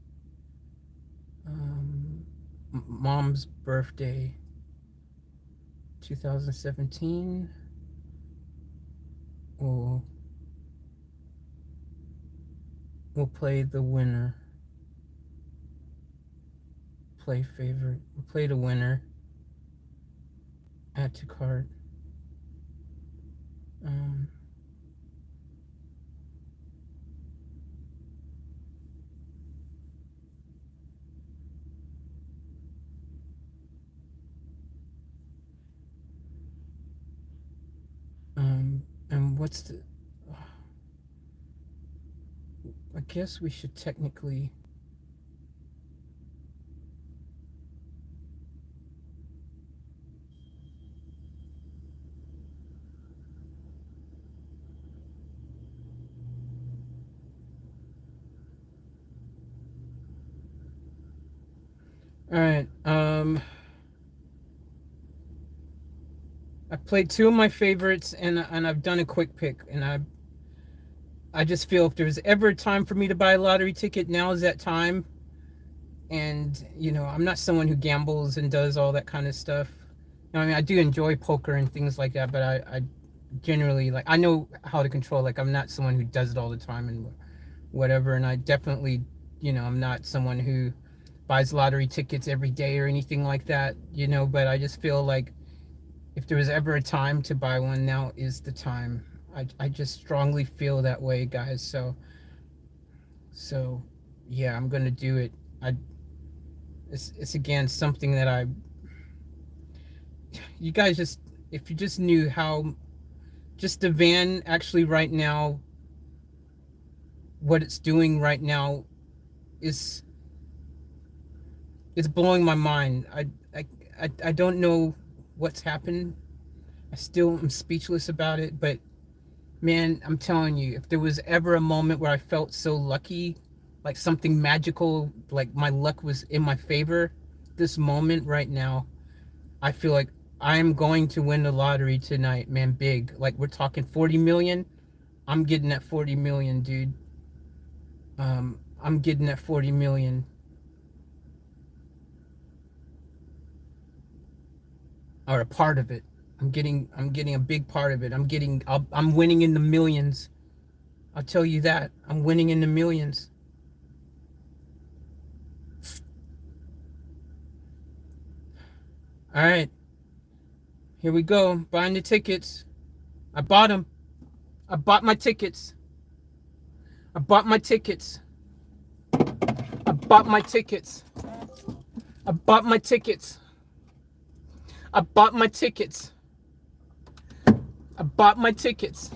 Mom's Birthday 2017. We'll play the winner. Play favorite. We'll play the winner. Add to cart. And what's the... I guess we should technically... All right. I played two of my favorites, and I've done a quick pick, and I just feel if there's ever a time for me to buy a lottery ticket, now is that time. And I'm not someone who gambles and does all that kind of stuff. I mean, I do enjoy poker and things like that, but I generally, like, I know how to control. Like, I'm not someone who does it all the time and whatever. And I definitely, I'm not someone who buys lottery tickets every day or anything like that. But I just feel like if there was ever a time to buy one, now is the time. I just strongly feel that way, guys. So yeah, I'm gonna do it. I it's again something that you guys just, if you just knew how, just the van actually right now, what it's doing right now is, it's blowing my mind. I don't know what's happened. I still am speechless about it, but man, I'm telling you, if there was ever a moment where I felt so lucky, like something magical, like my luck was in my favor, this moment right now, I feel like I'm going to win the lottery tonight, man, big. Like we're talking 40 million. I'm getting that 40 million, dude. I'm getting that 40 million. Or a part of it. I'm getting a big part of it. I'm winning in the millions. I'll tell you that. I'm winning in the millions. All right. Here we go. Buying the tickets. I bought them. I bought my tickets. I bought my tickets. I bought my tickets. I bought my tickets. I bought my tickets. I bought my tickets.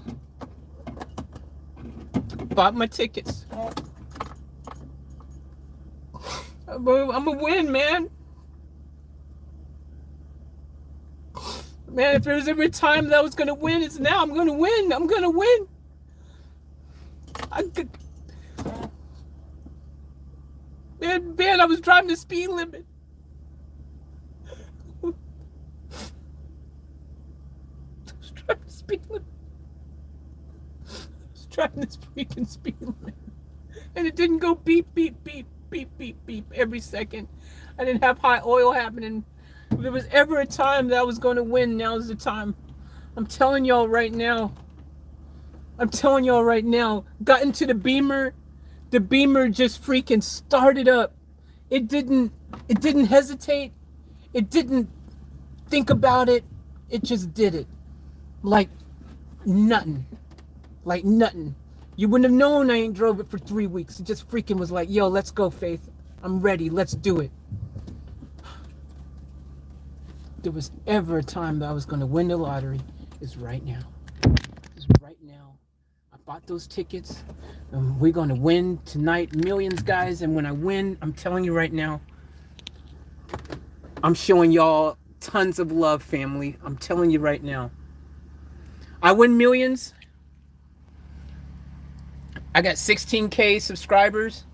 Bought my tickets. I'm gonna win, man. Man, if there was every time that I was gonna win, it's now. I'm gonna win. I'm gonna win. Man, I was driving the speed limit. Driving this freaking speed limit, and it didn't go beep beep beep beep beep beep every second. I didn't have high oil happening. If there was ever a time that I was going to win, now's the time. I'm telling y'all right now. I'm telling y'all right now. Got into the Beamer just freaking started up. It didn't hesitate. It didn't think about it. It just did it. Like nothing. Like nothing. You wouldn't have known I ain't drove it for 3 weeks. It just freaking was like, yo, let's go, Faith. I'm ready. Let's do it. If there was ever a time that I was going to win the lottery, it's right now. It's right now. I bought those tickets. We're going to win tonight. Millions, guys. And when I win, I'm telling you right now, I'm showing y'all tons of love, family. I'm telling you right now. I win millions. I got 16K subscribers.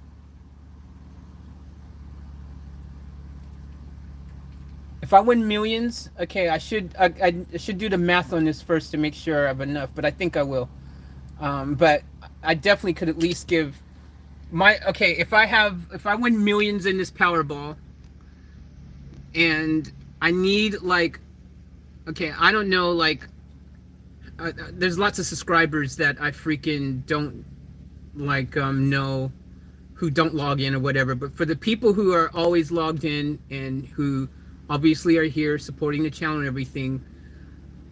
If I win millions, okay, I should do the math on this first to make sure I have enough, but I think I will. But I definitely could at least give okay, if I win millions in this Powerball, and I need like, okay, I don't know, like, there's lots of subscribers that I freaking don't like know, who don't log in or whatever, but for the people who are always logged in and who obviously are here supporting the channel and everything,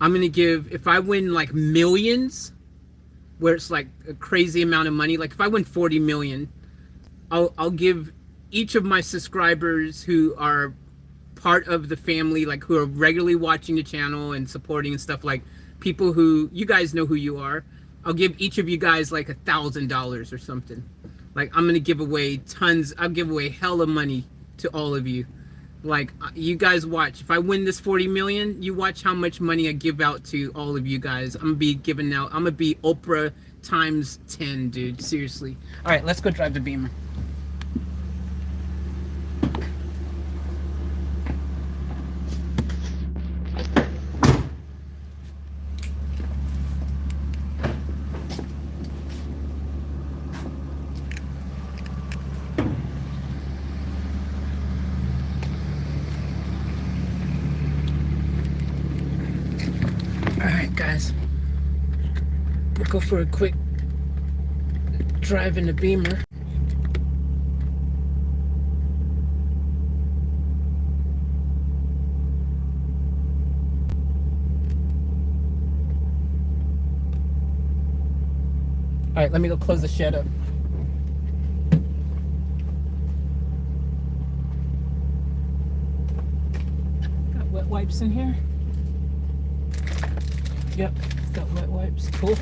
I'm gonna give, if I win like millions, where it's like a crazy amount of money, like if I win 40 million, I'll give each of my subscribers who are part of the family, like who are regularly watching the channel and supporting and stuff, like people who, you guys know who you are, I'll give each of you guys like $1,000 or something. Like I'm gonna give away tons. I'll give away hella money to all of you. Like you guys watch. If I win this 40 million, you watch how much money I give out to all of you guys. I'm gonna be giving out. I'm gonna be Oprah times 10, dude. Seriously. All right, let's go drive the Beamer. Alright guys, we'll go for a quick drive in the Beamer. right, let me go close the shed up. Got wet wipes in here. Yep, got wet wipes. Cool.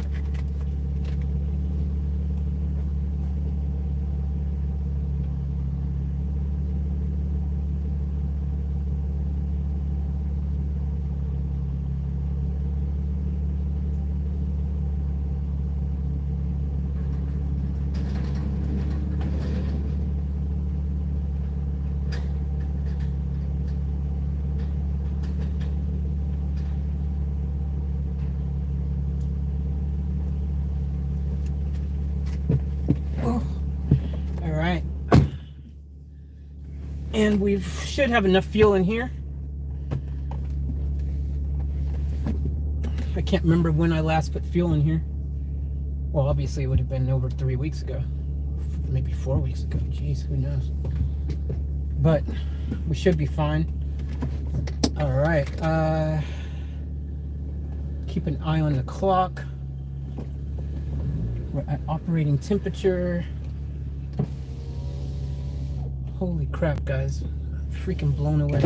And we should have enough fuel in here. I can't remember when I last put fuel in here. Well, obviously it would have been over 3 weeks ago. Maybe 4 weeks ago. Jeez, who knows? But we should be fine. All right. Keep an eye on the clock. We're at operating temperature. Holy crap, guys. I'm freaking blown away.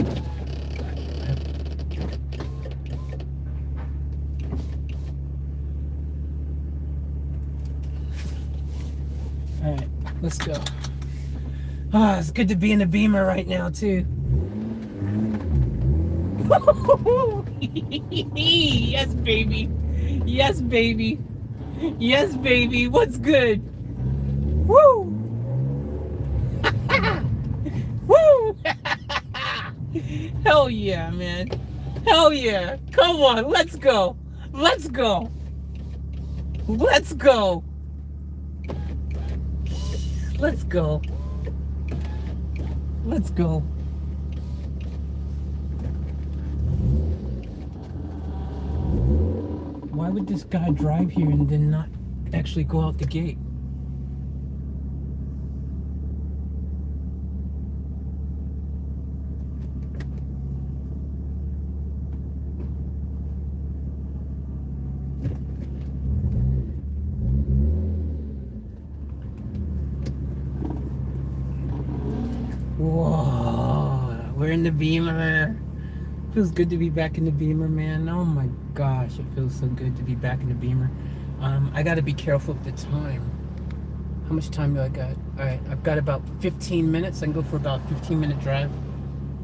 Alright, let's go. Ah, it's good to be in the Beamer right now, too. Yes, baby. Yes, baby. Yes, baby. What's good? Woo! Woo! Hell yeah, man. Hell yeah. Come on, let's go. Let's go. Let's go. Let's go. Let's go. Why would this guy drive here and then not actually go out the gate? Whoa, we're in the Beamer. Feels good to be back in the Beamer, man. Oh my gosh, it feels so good to be back in the Beamer. I gotta be careful with the time. How much time do I got? Alright, I've got about 15 minutes. I can go for about a 15-minute drive.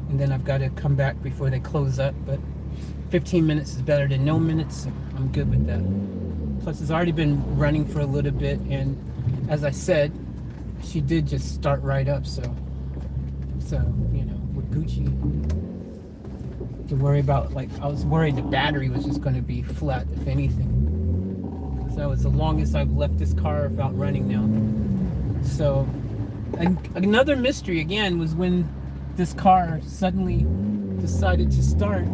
And then I've got to come back before they close up. But 15 minutes is better than no minutes, so I'm good with that. Plus, it's already been running for a little bit. And as I said, she did just start right up, so you know, with Gucci, to worry about, like, I was worried the battery was just going to be flat, if anything. So that was the longest I've left this car without running now. So, and another mystery again was when this car suddenly decided to start.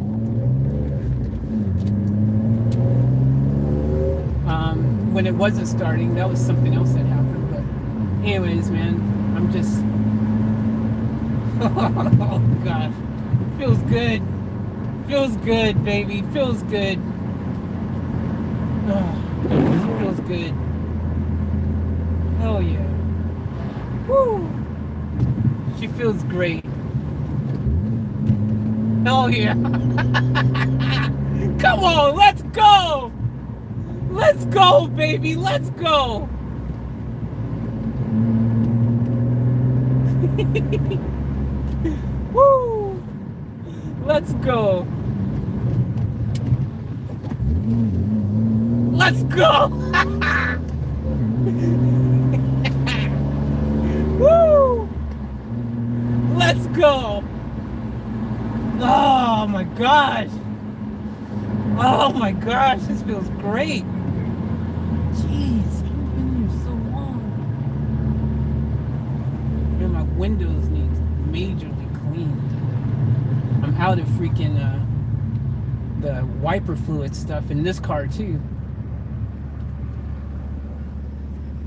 When it wasn't starting, that was something else that happened. But anyways, man, I'm just oh gosh, feels good. Feels good, baby. Feels good. Oh, feels good. Oh yeah. Woo. She feels great. Oh yeah. Come on, let's go. Let's go, baby. Let's go. Woo! Let's go. Let's go. Woo! Let's go. Oh my gosh. Oh my gosh, this feels great. Jeez, I've been here so long. Man, my windows need majorly cleaned. I'm out of freaking the wiper fluid stuff in this car too.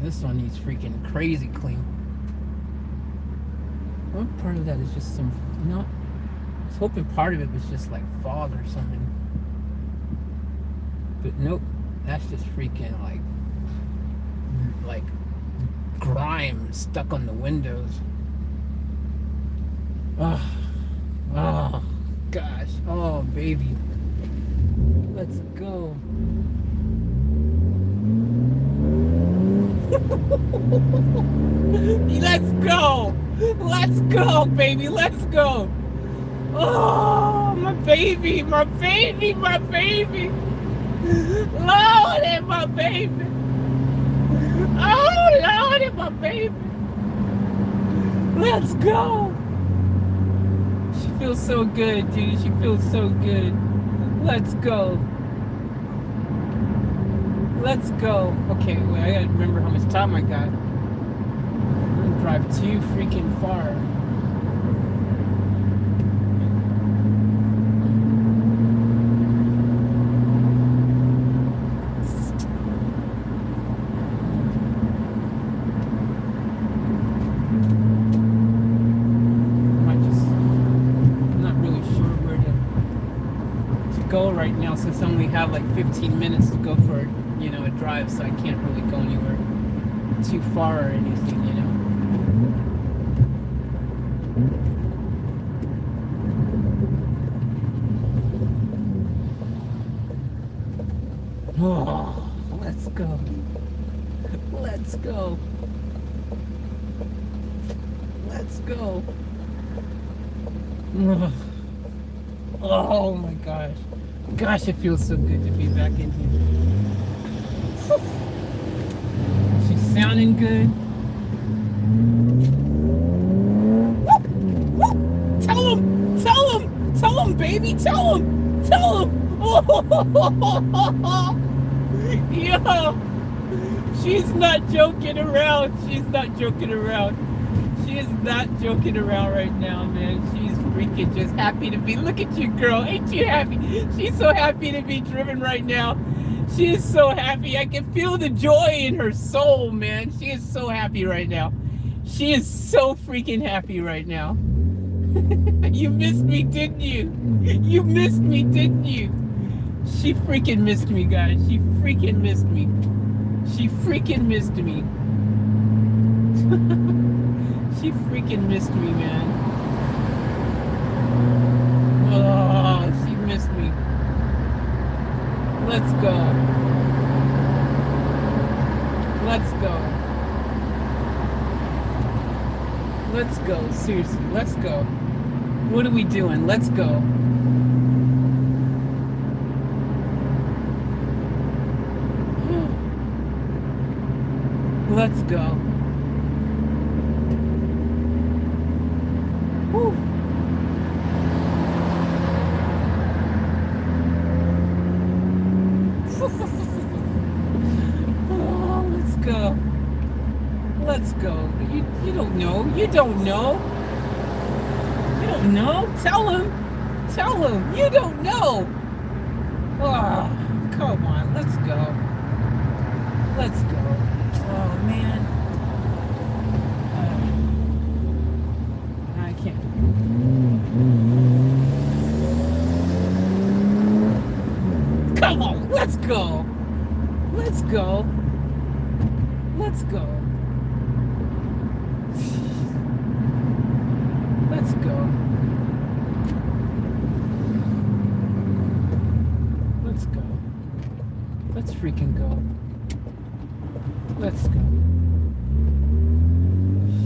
This one needs freaking crazy clean. One part of that is just some, you know, I was hoping part of it was just like fog or something. But nope, that's just freaking like like grime stuck on the windows. Oh, gosh. Oh, baby. Let's go. Let's go. Let's go, baby. Let's go. Oh, my baby, my baby, my baby. Lord, my baby. Oh, Lord, my baby. Let's go. She feels so good, dude. She feels so good. Let's go. Let's go. Okay, wait, I gotta remember how much time I got. I'm gonna drive too freaking far. Right now, since I only have like 15 minutes to go for, you know, a drive, so I can't really go anywhere too far or anything, you know. Oh, let's go. Let's go. Let's go. Oh my gosh. Gosh, it feels so good to be back in here. She's sounding good. Tell him, baby, tell him. Yo, she's not joking around. She is not joking around right now, man. She's freaking just happy to be. Look at you, girl. Ain't you happy? She's so happy to be driven right now. She is so happy. I can feel the joy in her soul, man. She is so happy right now. She is so freaking happy right now. You missed me, didn't you? You missed me, didn't you? She freaking missed me, guys. She freaking missed me. She freaking missed me. She freaking missed me, man. Oh, she missed me. Let's go. Let's go. Let's go. Seriously, let's go. What are we doing? Let's go. Let's go. Woo. Oh, let's go. Let's go. You don't know. You don't know. You don't know. Tell him. Tell him. You don't know. Oh, come on. Let's go. Let's go. Oh, man. I can't. Come on. Let's go. Let's go. Let's go. Let's go. Let's go. Let's freaking go. Let's go.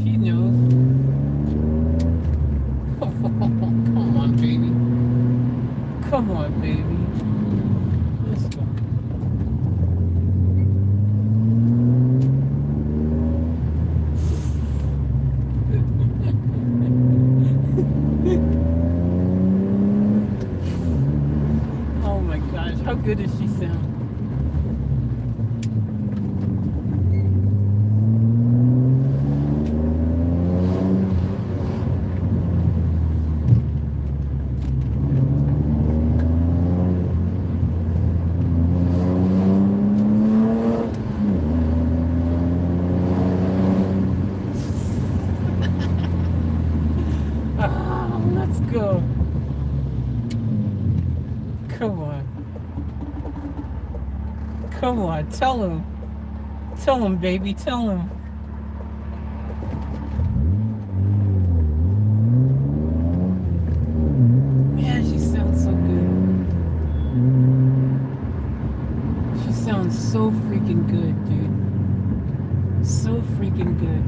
She knows. Come on, baby. Come on, baby. Let's go. Oh my gosh, how good does she sound? Let's go. Come on. Come on, tell him. Tell him, baby, tell him. Man, she sounds so good. She sounds so freaking good, dude. So freaking good.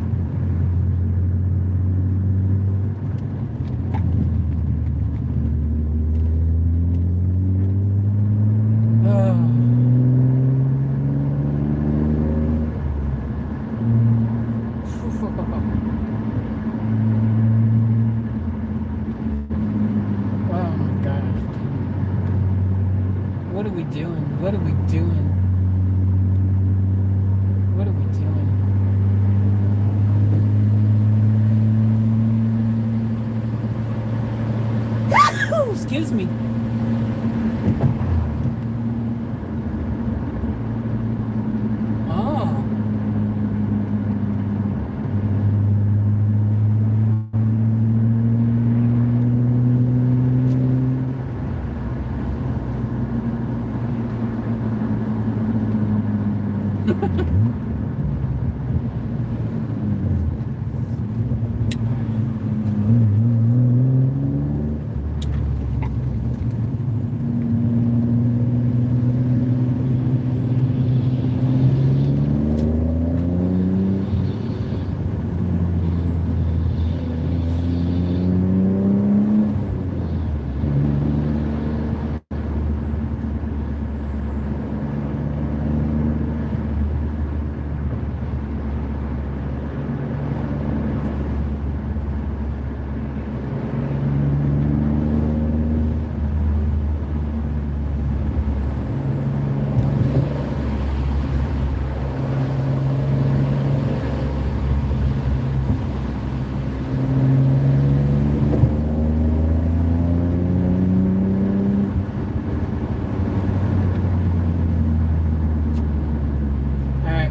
What are we doing? What are we doing? What are we doing? Excuse me. Oh.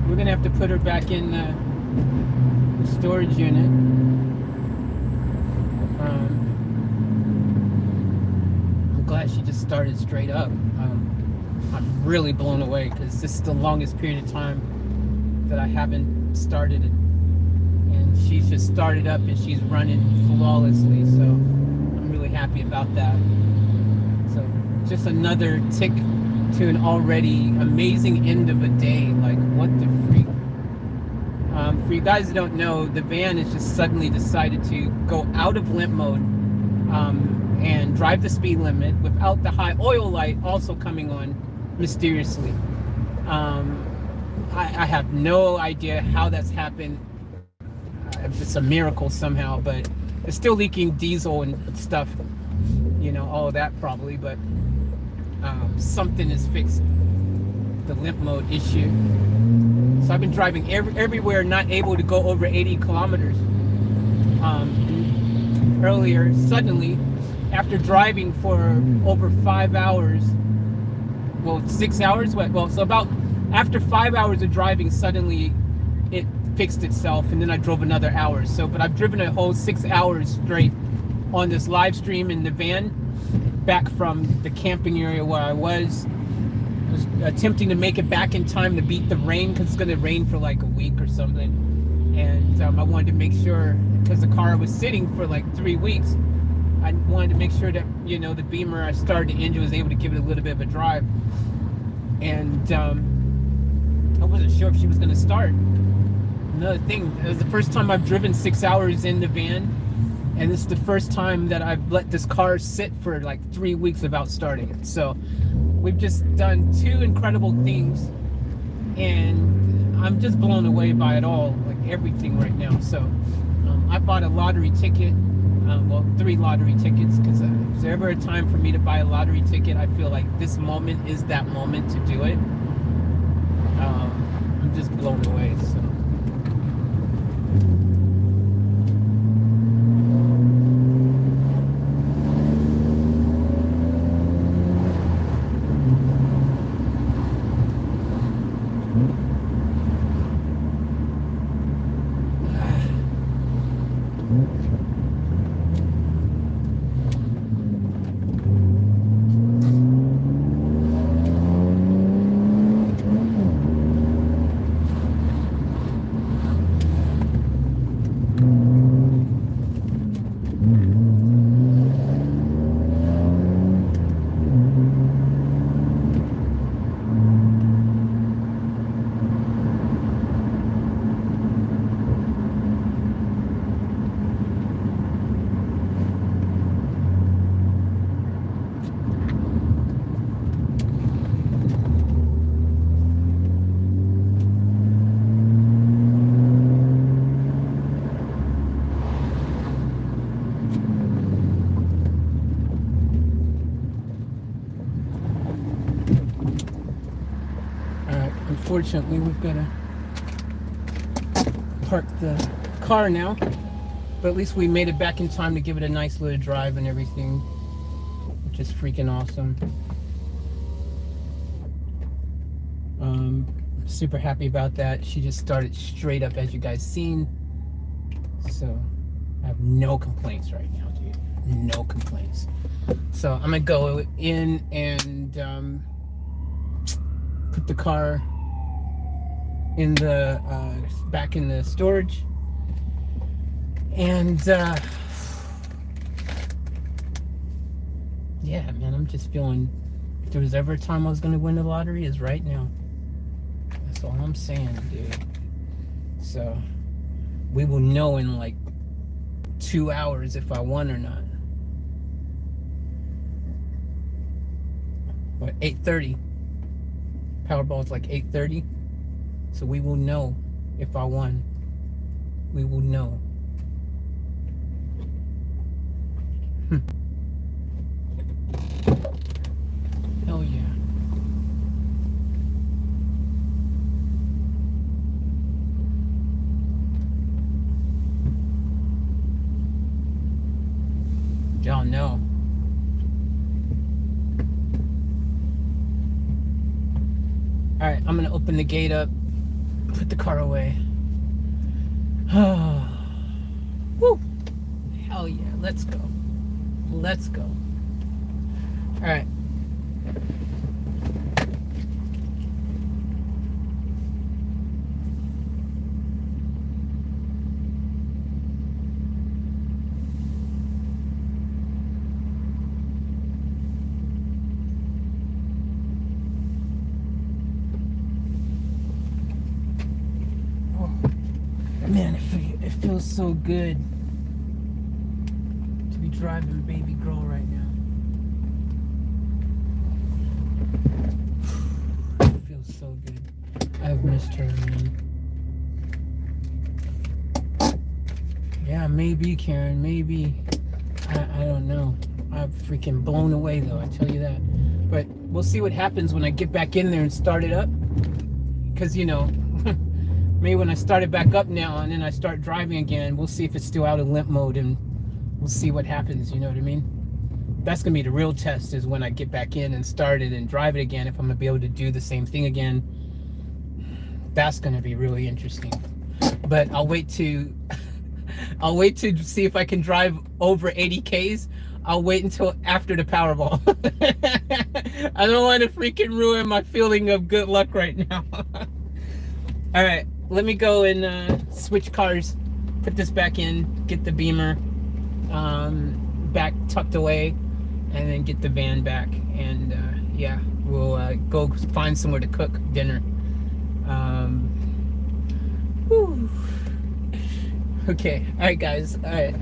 We're gonna have to put her back in the storage unit. I'm glad she just started straight up. I'm really blown away because this is the longest period of time that I haven't started it, and she's just started up and she's running flawlessly. So I'm really happy about that. So just another tick to an already amazing end of a day. Like, what the freak? For you guys who don't know, the van has just suddenly decided to go out of limp mode and drive the speed limit without the high oil light also coming on mysteriously. I have no idea how that's happened. It's a miracle somehow, but it's still leaking diesel and stuff, you know, all of that probably, but something is fixed the limp mode issue. So I've been driving everywhere, not able to go over 80 kilometers. Earlier, suddenly, after driving for over 5 hours, well, 6 hours, so about after 5 hours of driving, suddenly it fixed itself, and then I drove another hour. So, but I've driven a whole 6 hours straight on this live stream in the van back from the camping area where I was attempting to make it back in time to beat the rain, because it's going to rain for like a week or something. And I wanted to make sure, because the car was sitting for like 3 weeks, I wanted to make sure that, you know, the Beamer, I started the engine, was able to give it a little bit of a drive. And I wasn't sure if she was going to start. Another thing, it was the first time I've driven 6 hours in the van, and this is the first time that I've let this car sit for like 3 weeks without starting it. So we've just done two incredible things, and I'm just blown away by it all, like everything right now. So I bought a lottery ticket, well, 3 lottery tickets, because if there's ever a time for me to buy a lottery ticket, I feel like this moment is that moment to do it. I'm just blown away. So. unfortunately, we've got to park the car now. But at least we made it back in time to give it a nice little drive and everything, which is freaking awesome. Super happy about that. She just started straight up, as you guys seen. So I have no complaints right now, dude. No complaints. So I'm gonna go in and put the car in the back in the storage, and yeah, man, I'm just feeling, if there was ever a time I was gonna win the lottery, is right now. That's all I'm saying, dude. So we will know in like 2 hours if I won or not. What, 8:30? Powerball's like 8:30. So we will know if I won. We will know. Hell yeah. Y'all know. Alright, I'm gonna open the gate up, put the car away. Woo! Hell yeah, let's go. Let's go. Alright. Man, it feels so good to be driving baby girl right now. It feels so good. I've missed her, man. Yeah, maybe, Karen, maybe. I don't know. I'm freaking blown away, though, I tell you that. But we'll see what happens when I get back in there and start it up. Because, you know, maybe when I start it back up now and then I start driving again, we'll see if it's still out of limp mode, and we'll see what happens, you know what I mean? That's going to be the real test, is when I get back in and start it and drive it again, if I'm going to be able to do the same thing again. That's going to be really interesting. But I'll wait to see if I can drive over 80 Ks. I'll wait until after the Powerball. I don't want to freaking ruin my feeling of good luck right now. All right, let me go and switch cars, put this back in, get the Beamer back tucked away, and then get the van back. And yeah, we'll go find somewhere to cook dinner. Whew. Okay, all right, guys. All right.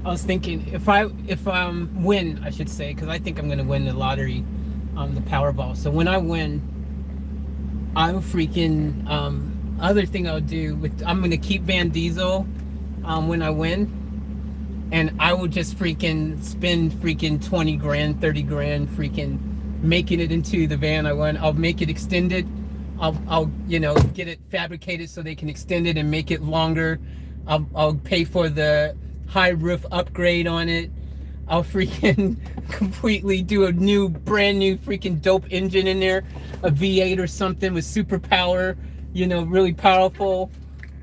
I was thinking if win, I should say, because I think I'm gonna win the lottery, the Powerball. So when I win, I'm freaking other thing I'll do with I'm gonna keep Van Diesel when I win, and I will just freaking spend freaking 20 grand, 30 grand, freaking making it into the van I want. I'll make it extended. I'll get it fabricated so they can extend it and make it longer. I'll pay for the high roof upgrade on it. I'll freaking completely do a brand new freaking dope engine in there, a V8 or something with superpower, really powerful.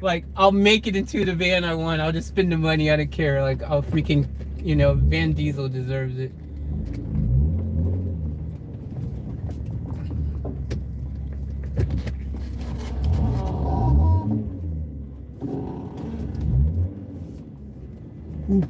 Like, I'll make it into the van I want. I'll just spend the money. I don't care. Like, I'll freaking, Van Diesel deserves it. Ooh.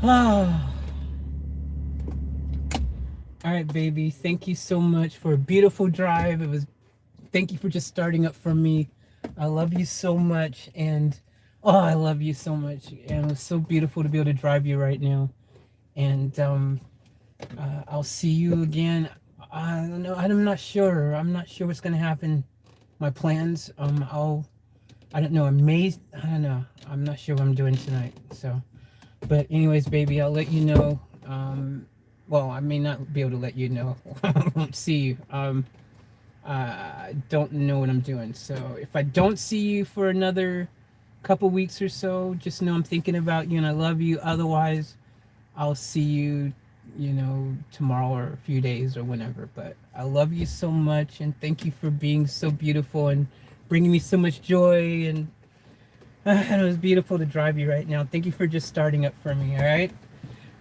All right, baby. Thank you so much for a beautiful drive. Thank you for just starting up for me. I love you so much, and I love you so much. And it was so beautiful to be able to drive you right now. And I'll see you again. I don't know. I'm not sure. I'm not sure what's gonna happen. My plans. I don't know. I don't know. I'm not sure what I'm doing tonight. So. But anyways, baby, I'll let you know. Well, I may not be able to let you know. I won't see you. I don't know what I'm doing. So if I don't see you for another couple weeks or so, just know I'm thinking about you and I love you. Otherwise, I'll see you, tomorrow or a few days or whenever. But I love you so much, and thank you for being so beautiful and bringing me so much joy. And it was beautiful to drive you right now. Thank you for just starting up for me, all right?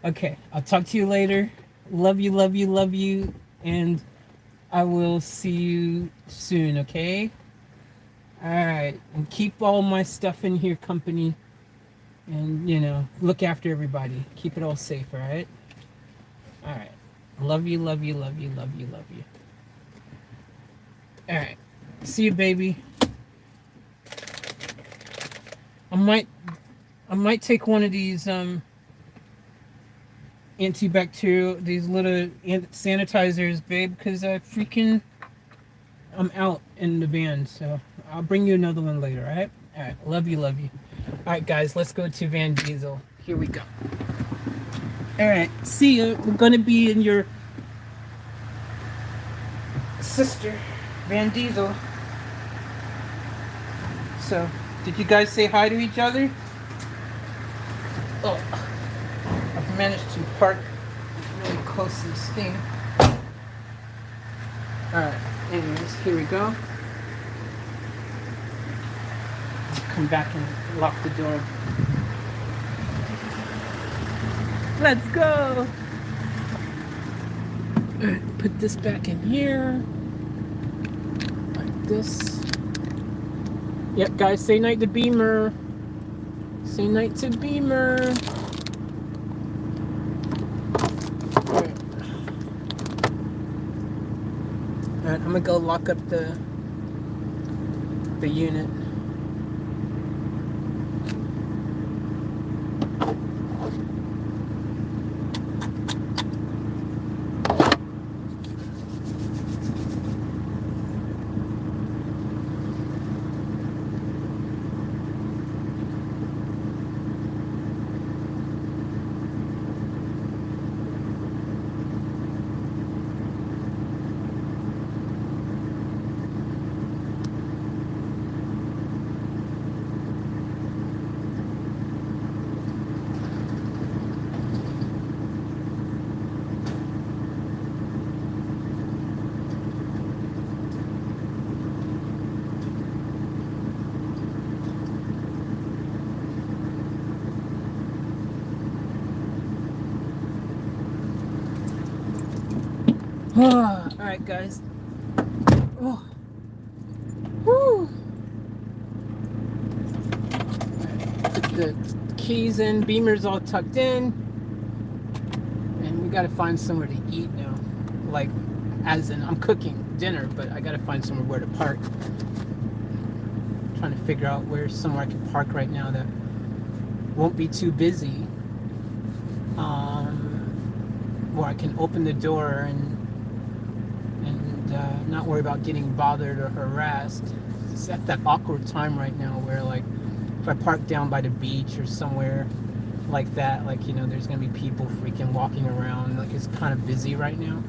Okay, I'll talk to you later. Love you, love you, love you. And I will see you soon, okay? All right, and keep all my stuff in here company. And, look after everybody. Keep it all safe, all right? All right. Love you, love you, love you, love you, love you. All right. See you, baby. I might take one of these antibacterial, these little sanitizers, babe, because I'm out in the van, so I'll bring you another one later, all right? All right, love you, love you. All right, guys, let's go to Van Diesel. Here we go. All right, see you. We're going to be in your sister, Van Diesel. So, did you guys say hi to each other? Oh, I've managed to park really close to this thing. Alright, anyways, here we go. Come back and lock the door. Let's go! Alright, put this back in here. Like this. Yep, guys, say night to Beamer. Say night to Beamer. Alright. Alright, I'm gonna go lock up the unit. All right, guys. Oh. Woo. Put the keys in, Beamer's all tucked in, and we gotta find somewhere to eat now. Like, as in, I'm cooking dinner, but I gotta find somewhere where to park. Trying to figure out where's somewhere I can park right now that won't be too busy. Where I can open the door and not worry about getting bothered or harassed. It's at that awkward time right now where, like, if I park down by the beach or somewhere like that, like, you know, there's gonna be people freaking walking around. Like, it's kind of busy right now.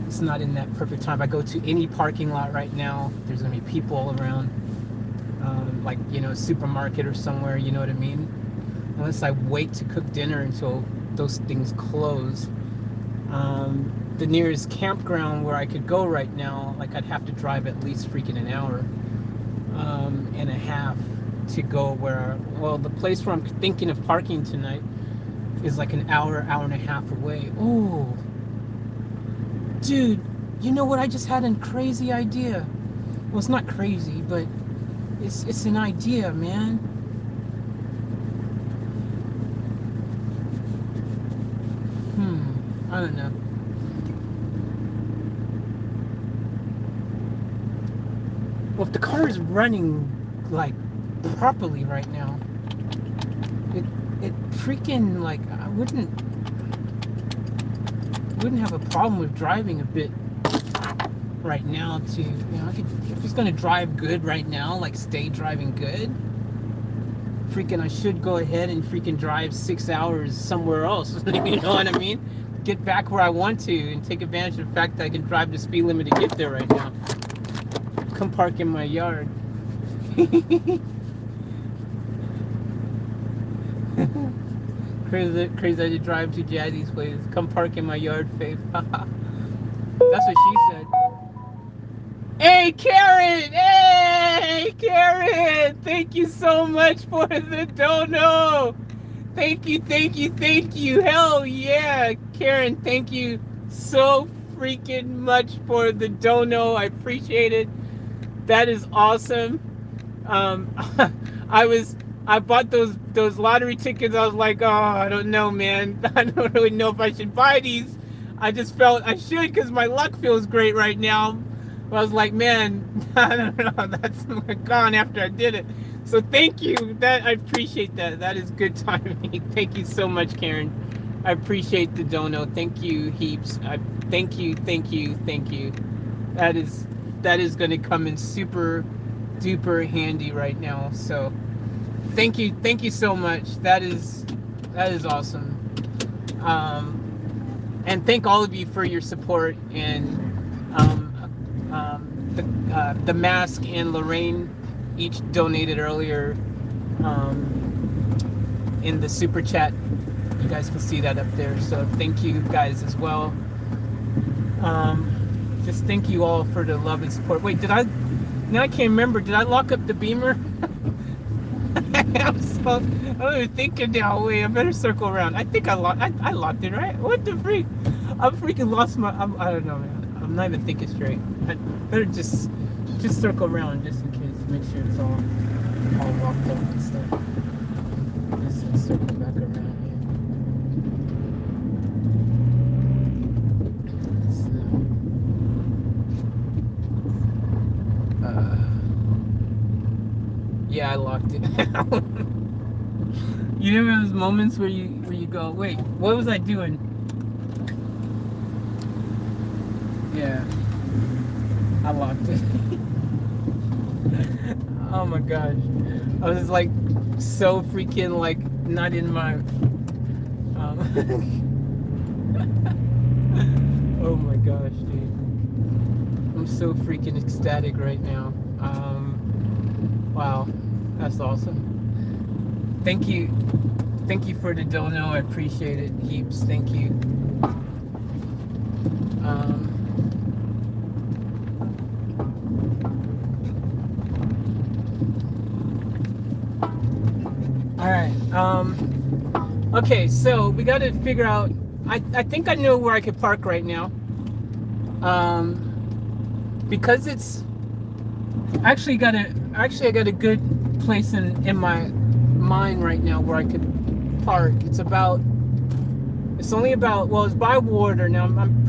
It's not in that perfect time. If I go to any parking lot right now, there's gonna be people all around. Like, you know, supermarket or somewhere, you know what I mean? Unless I wait to cook dinner until those things close. The nearest campground where I could go right now, like, I'd have to drive at least freaking an hour and a half to go where, well, the place where I'm thinking of parking tonight is like an hour and a half away. Oh, dude, you know what? I just had a crazy idea. Well, it's not crazy, but it's an idea, man. I don't know. Well, if the car is running, like, properly right now, it freaking, like, I wouldn't have a problem with driving a bit right now to, you know, I could, if it's gonna drive good right now, like, stay driving good, freaking, I should go ahead and freaking drive 6 hours somewhere else. You know what I mean? Get back where I want to and take advantage of the fact that I can drive the speed limit to get there right now. Come park in my yard. Crazy to drive to Jazzy's place. Come park in my yard, Faith. That's what she said. Hey, Karen! Hey, Karen! Thank you so much for the dono. Thank you. Hell yeah, Karen, thank you so freaking much for the dono. I appreciate it. That is awesome. I bought those lottery tickets. I was like, oh, I don't know, man. I don't really know if I should buy these. I just felt I should because my luck feels great right now. But I was like, man, I don't know. That's gone after I did it. So thank you. That I appreciate that. That is good timing. Thank you so much, Karen. I appreciate the dono. Thank you heaps. Thank you. That is going to come in super duper handy right now. So thank you so much. That is awesome. And thank all of you for your support and the mask and Lorraine each donated earlier in the super chat. You guys can see that up there. So thank you guys as well. Just thank you all for the love and support. Wait, now I can't remember. Did I lock up the Beamer? I don't even think of now. Wait, I better circle around. I think I locked it, right? What the freak? I freaking lost my. I don't know, man. I'm not even thinking straight. I better just circle around just in case. Make sure it's all locked up and stuff. Just circle back around here. Yeah, I locked it. You remember those moments where you go, wait, what was I doing? Yeah, I locked it. Oh my gosh, I was like so freaking like not in my. Oh my gosh, dude, I'm so freaking ecstatic right now. Wow, that's awesome. Thank you for the dono. I appreciate it heaps. Thank you. All right. Okay, so we got to figure out. I think I know where I could park right now. Because it's actually I got a good place in my mind right now where I could park. It's only about, well, it's by water. Now I'm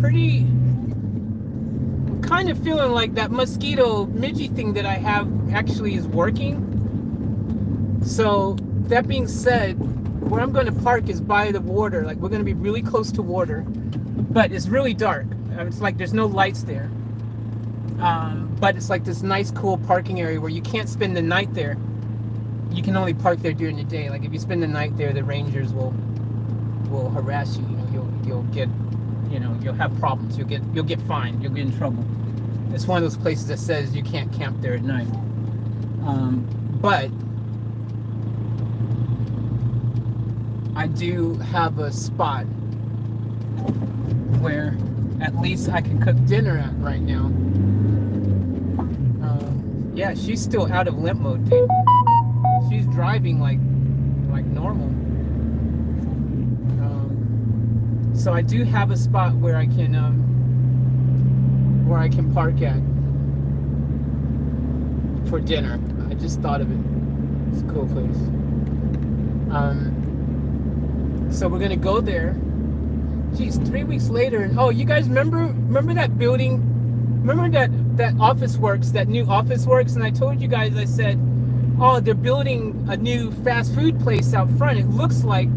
kind of feeling like that mosquito midgie thing that I have actually is working. So that being said, where I'm going to park is by the water. Like, we're going to be really close to water, but it's really dark. It's like there's no lights there. But it's like this nice, cool parking area where you can't spend the night there. You can only park there during the day. Like, if you spend the night there, the rangers will harass you. You'll get, you'll have problems. You'll get fined. You'll get in trouble. It's one of those places that says you can't camp there at night. But I do have a spot where at least I can cook dinner at right now. Yeah, she's still out of limp mode, dude. She's driving like normal. So I do have a spot where I can park at for dinner. I just thought of it. It's a cool place. So we're gonna go there. Geez, 3 weeks later. Oh, you guys remember that building? Remember that Office Works, that new Office Works? And I told you guys, I said, oh, they're building a new fast food place out front. It looks like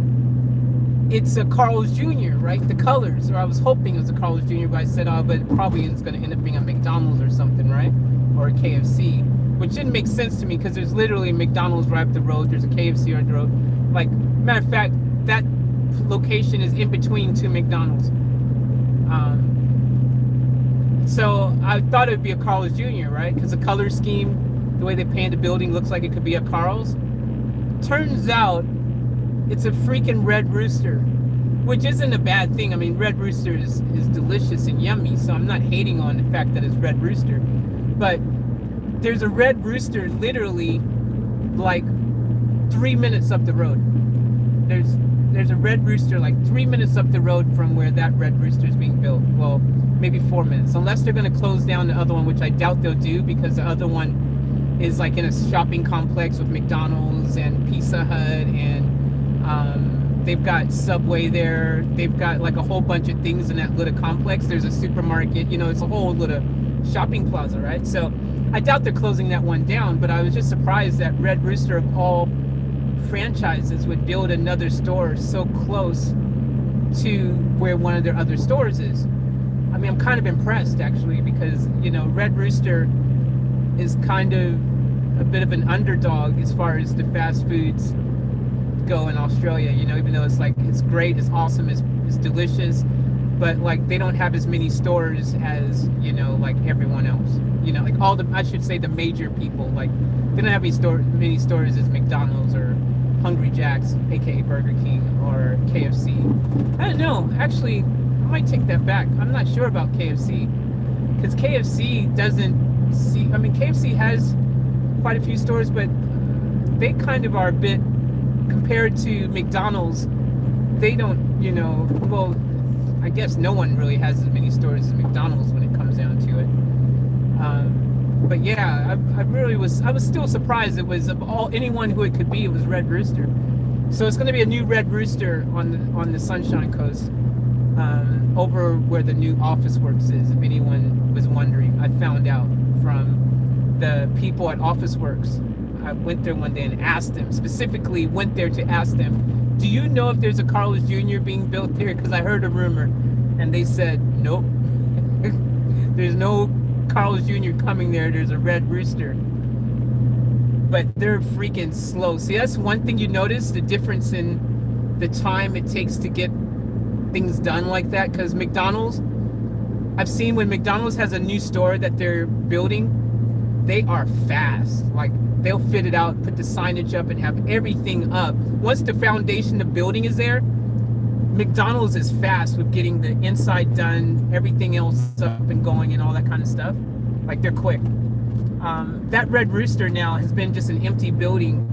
it's a Carl's Jr., right? The colors, or I was hoping it was a Carl's Jr., but I said, oh, but it probably is going to end up being a McDonald's or something, right? Or a KFC, which didn't make sense to me because there's literally a McDonald's right up the road. There's a KFC on the road. Like, matter of fact, that location is in between two McDonald's. So I thought it would be a Carl's Jr., right? Because the color scheme, the way they painted the building, looks like it could be a Carl's. Turns out it's a freaking Red Rooster, which isn't a bad thing. I mean, Red Rooster is delicious and yummy, so I'm not hating on the fact that it's Red Rooster. But there's a Red Rooster literally like 3 minutes up the road. There's a Red Rooster like 3 minutes up the road from where that Red Rooster is being built. Well, maybe 4 minutes, unless they're going to close down the other one, which I doubt they'll do, because the other one is like in a shopping complex with McDonald's and Pizza Hut, and they've got Subway there. They've got like a whole bunch of things in that little complex. There's a supermarket, it's a whole little shopping plaza, right? So I doubt they're closing that one down, but I was just surprised that Red Rooster of all franchises would build another store so close to where one of their other stores is. I mean, I'm kind of impressed actually, because Red Rooster is kind of a bit of an underdog as far as the fast foods go in Australia, even though it's great, it's awesome, it's delicious, but like they don't have as many stores as like everyone else, like all the, I should say, the major people. Like they don't have many stores as McDonald's or Hungry Jack's, aka Burger King, or KFC. I don't know, actually I might take that back. I'm not sure about KFC, because KFC KFC has quite a few stores, but they kind of are a bit, compared to McDonald's, they don't, well, I guess no one really has as many stores as McDonald's when it comes down to it. But yeah, I was still surprised it was, of anyone who it could be, it was Red Rooster. So it's going to be a new Red Rooster on the Sunshine Coast, over where the new Office Works is, if anyone was wondering. I found out from the people at Office Works. I went there one day and asked them, specifically went there to ask them, do you know if there's a Carl's Jr. being built here? Because I heard a rumor. And they said, nope. There's no Carl's Jr. coming there. There's a Red Rooster. But they're freaking slow. See, that's one thing you notice, the difference in the time it takes to get things done like that. Because McDonald's, I've seen when McDonald's has a new store that they're building, they are fast. Like, they'll fit it out, put the signage up, and have everything up. Once the foundation, the building is there, McDonald's is fast with getting the inside done, everything else up and going and all that kind of stuff. Like, they're quick. That Red Rooster now has been just an empty building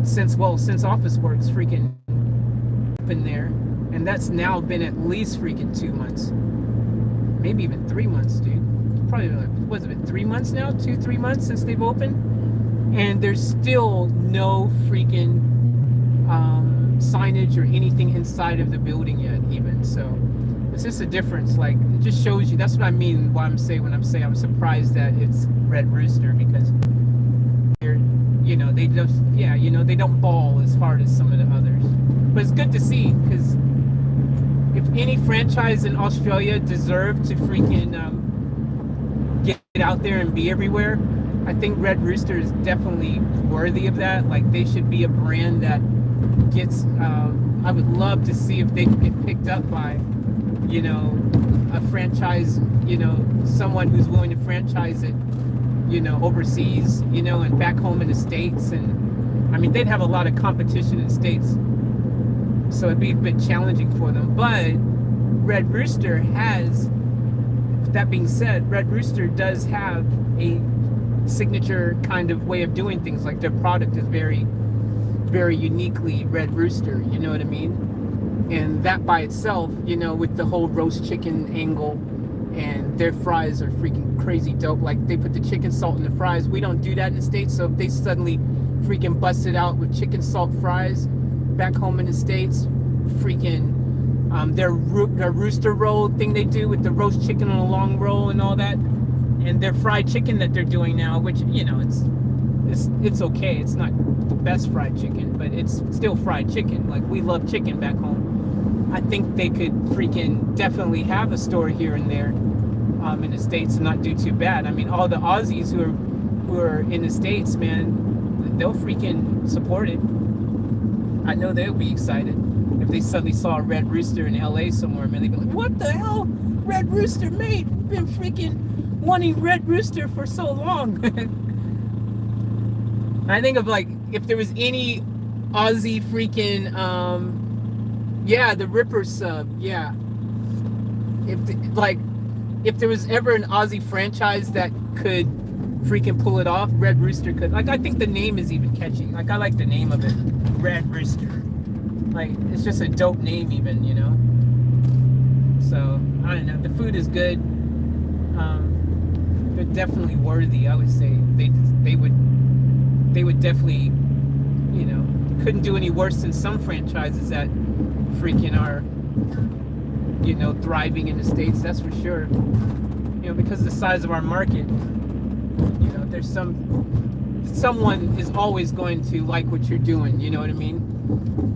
since Office Works freaking been there. And that's now been at least freaking 2 months. maybe even 3 months, dude. Probably like, was it 3 months now? 2-3 months since they've opened, and there's still no freaking signage or anything inside of the building yet, even. So it's just a difference. Like, it just shows you. That's what I mean. Why I'm saying when I'm saying I'm surprised that it's Red Rooster, because you know, they just, yeah, you know, they don't ball as hard as some of the others. But it's good to see, because if any franchise in Australia deserve to freaking get out there and be everywhere, I think Red Rooster is definitely worthy of that. Like, they should be a brand that gets, I would love to see if they can get picked up by, you know, a franchise, you know, someone who's willing to franchise it, you know, overseas, you know, and back home in the States. And I mean, they'd have a lot of competition in the States, so it'd be a bit challenging for them. But Red Rooster has, that being said, Red Rooster does have a signature kind of way of doing things. Like, their product is very, very uniquely Red Rooster, you know what I mean? And that by itself, you know, with the whole roast chicken angle, and their fries are freaking crazy dope. Like, they put the chicken salt in the fries. We don't do that in the States, so if they suddenly freaking bust it out with chicken salt fries back home in the States, freaking their rooster roll thing they do with the roast chicken on a long roll and all that, and their fried chicken that they're doing now, which, you know, it's okay. It's not the best fried chicken, but it's still fried chicken. Like, we love chicken back home. I think they could freaking definitely have a store here and there in the States and not do too bad. I mean, all the Aussies who are in the States, man, they'll freaking support it. I know they'll be excited if they suddenly saw a Red Rooster in LA somewhere, man. They'd be like, what the hell? Red Rooster, mate? We've been freaking wanting Red Rooster for so long. I think of, like, if there was any Aussie freaking, yeah, the Ripper sub, yeah. If there was ever an Aussie franchise that could freaking pull it off, Red Rooster could. Like, I think the name is even catchy. Like, I like the name of it, Red Rooster. Like, it's just a dope name even, you know? So, I don't know. The food is good. They're definitely worthy, I would say. They would definitely, you know, couldn't do any worse than some franchises that freaking are, you know, thriving in the States, that's for sure. You know, because of the size of our market, you know, there's someone is always going to like what you're doing, you know what I mean?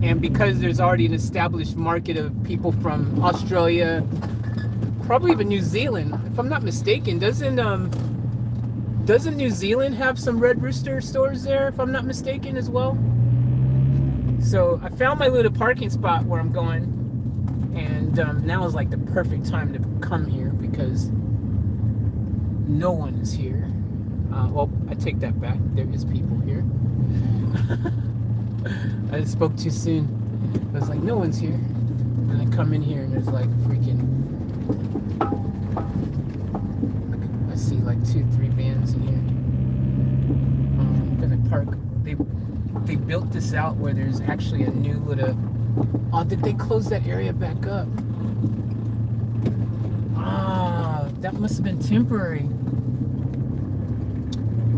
And because there's already an established market of people from Australia, probably even New Zealand, if I'm not mistaken. Doesn't New Zealand have some Red Rooster stores there, if I'm not mistaken, as well? So I found my little parking spot where I'm going, and now is like the perfect time to come here because no one is here. Well, I take that back. There is people here. I spoke too soon. I was like, no one's here. And I come in here and there's like freaking, I see like 2-3 vans in here. I'm gonna park. They built this out where there's actually a new little, oh, did they close that area back up? Ah, that must have been temporary.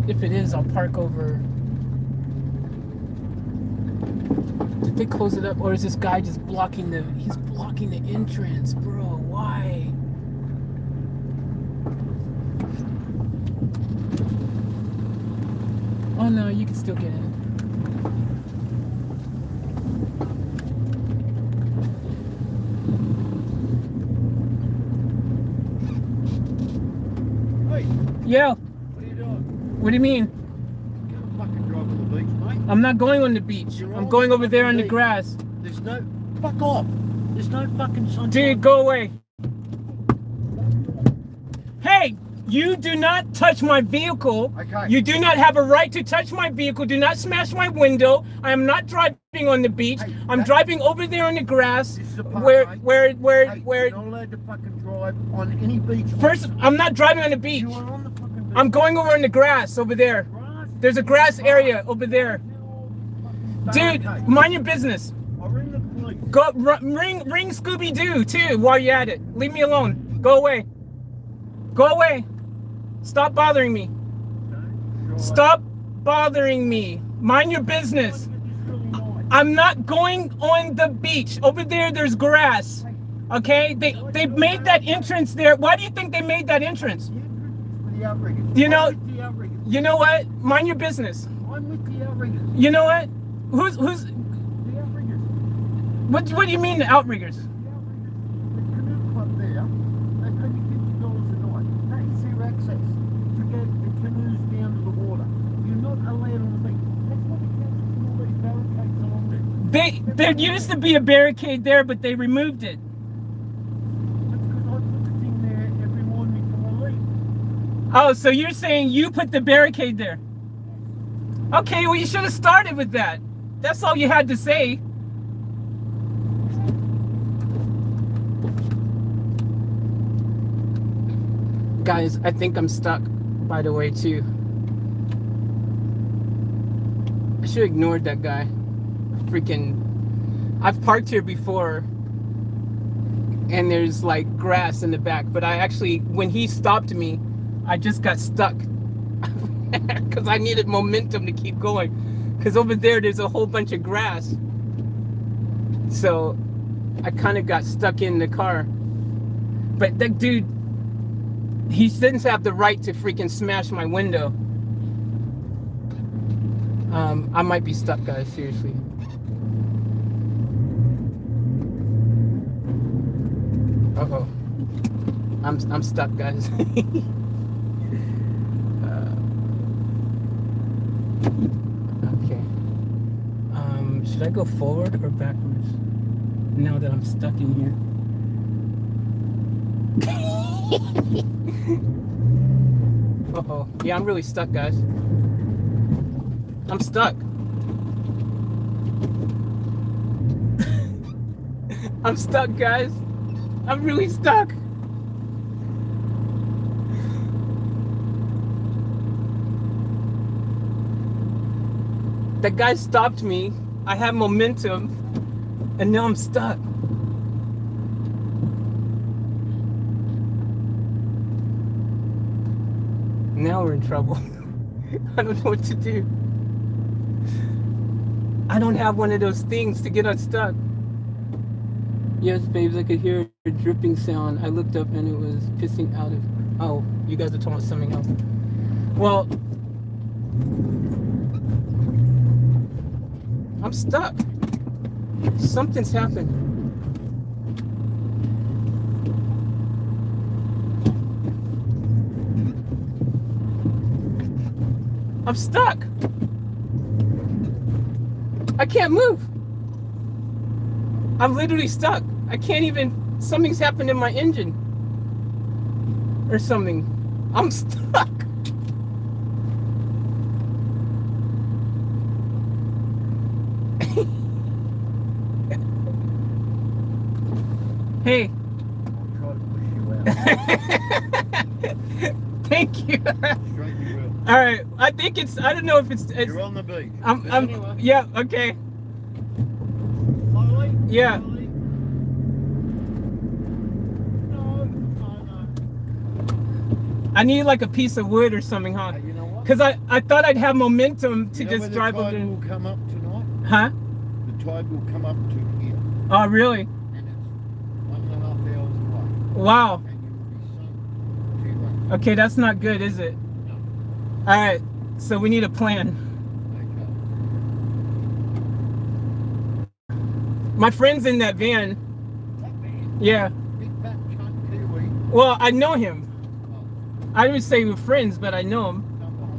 If it is, I'll park over. Did they close it up, or is this guy just blocking he's blocking the entrance, bro? Why? Oh no, you can still get in. Hey, Yeah. what are you doing? What do you mean? Can't fucking drive on the beach, mate. I'm not going on the beach. You're I'm on going the over there on the beach. grass. There's no... Fuck off. There's no fucking sunshine. Dude, go away. Hey, you do not touch my vehicle. Okay. You do not have a right to touch my vehicle. Do not smash my window. I am not driving on the beach. Hey, I'm driving over there on the grass. This is a park, Where mate. Hey, where you're not allowed to fucking drive on any beach. mate. first I'm not driving on the beach. You are on the fucking beach. I'm going over in the grass over there. Grass. There's a grass area over there. Dude, Okay. mind your business. I'll ring the police. Go ring Scooby-Doo too while you're at it. Leave me alone. Go away. Go away. Stop bothering me. Okay? Stop bothering me. Mind your business. I'm not going on the beach. Over there, there's grass. Okay? They made that entrance there. Why do you think they made that entrance? The outriggers. You know- I'm with the outriggers. You know what? Mind your business. I'm with the outriggers. You know what? Who's The outriggers. what do you mean the outriggers? The canoe club there, they pay me $50 a night. That is their access to get the canoes down to the water. You're not allowed on the beach. That's why the council put all these barricades along there. There used to be a barricade there, but they removed it. Because I put the thing there every morning before I leave. Oh, so you're saying you put the barricade there? Okay, well you should have started with that. That's all you had to say. Guys, I think I'm stuck, by the way, too. I should have ignored that guy. Freaking... I've parked here before, and there's like grass in the back, but I actually, when he stopped me, I just got stuck. Because I needed momentum to keep going. Because over there's a whole bunch of grass. So, I kind of got stuck in the car. But that dude, he didn't have the right to freaking smash my window. I might be stuck, guys, seriously. Uh-oh. I'm stuck, guys. Okay. Should I go forward or backwards? Now that I'm stuck in here. Uh-oh. Yeah, I'm really stuck, guys. I'm stuck. I'm stuck, guys. I'm really stuck. That guy stopped me. I had momentum, and now I'm stuck. Now we're in trouble. I don't know what to do. I don't have one of those things to get unstuck. Yes, babes, I could hear a dripping sound. I looked up and it was pissing out of... Oh, you guys are talking about something else. Well, I'm stuck. Something's happened. I'm stuck. I can't move. I'm literally stuck. I can't even... Something's happened in my engine. Or something. I'm stuck. Hey. I'll try to push you out. Thank you. Straight you will. All right. I think it's... I don't know if it's... You're on the beach. I'm Anyway. yeah, okay. Slowly? Yeah. Slowly. No. I need like a piece of wood or something, huh? You know what? Because I thought I'd have momentum to You know just where drive the over tide there. will come up tonight? Huh? The tide will come up to here. Oh, really? And it's 1.5 hours away. Wow. And you will be sunk to your Okay, that's not good, is it? No. All right. So we need a plan. Okay. My friend's in that van. That man, Yeah. big fat chunk Kiwi, Well, I know him. oh, I didn't say we're friends, but I know him. come on.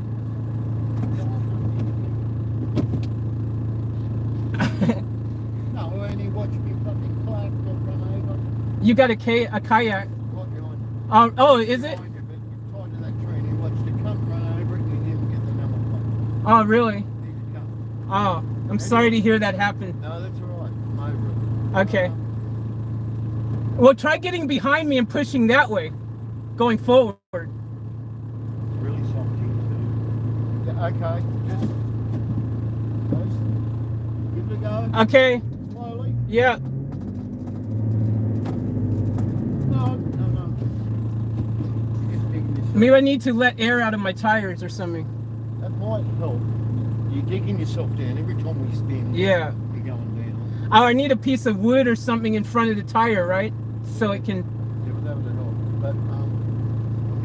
No, and he watched me fucking flag get run over. You got a kayak. Right behind Oh, is it? behind you, but you're tied to that tree and he watched the cunt run over it and he didn't get the number plate. Oh, really? He's a cunt. Oh, I'm sorry to hear that happen. No, that's alright. I'm over it. Okay. Well, try getting behind me and pushing that way, going forward. It's really soft here too. Yeah, okay. Just give it a go. Okay. Slowly. Yeah. No. Just Maybe I need to let air out of my tires or something. That might help. You're digging yourself down every time we spin. Yeah. You're going down. Oh, I need a piece of wood or something in front of the tire, right? So it can. Yeah, but that would help. But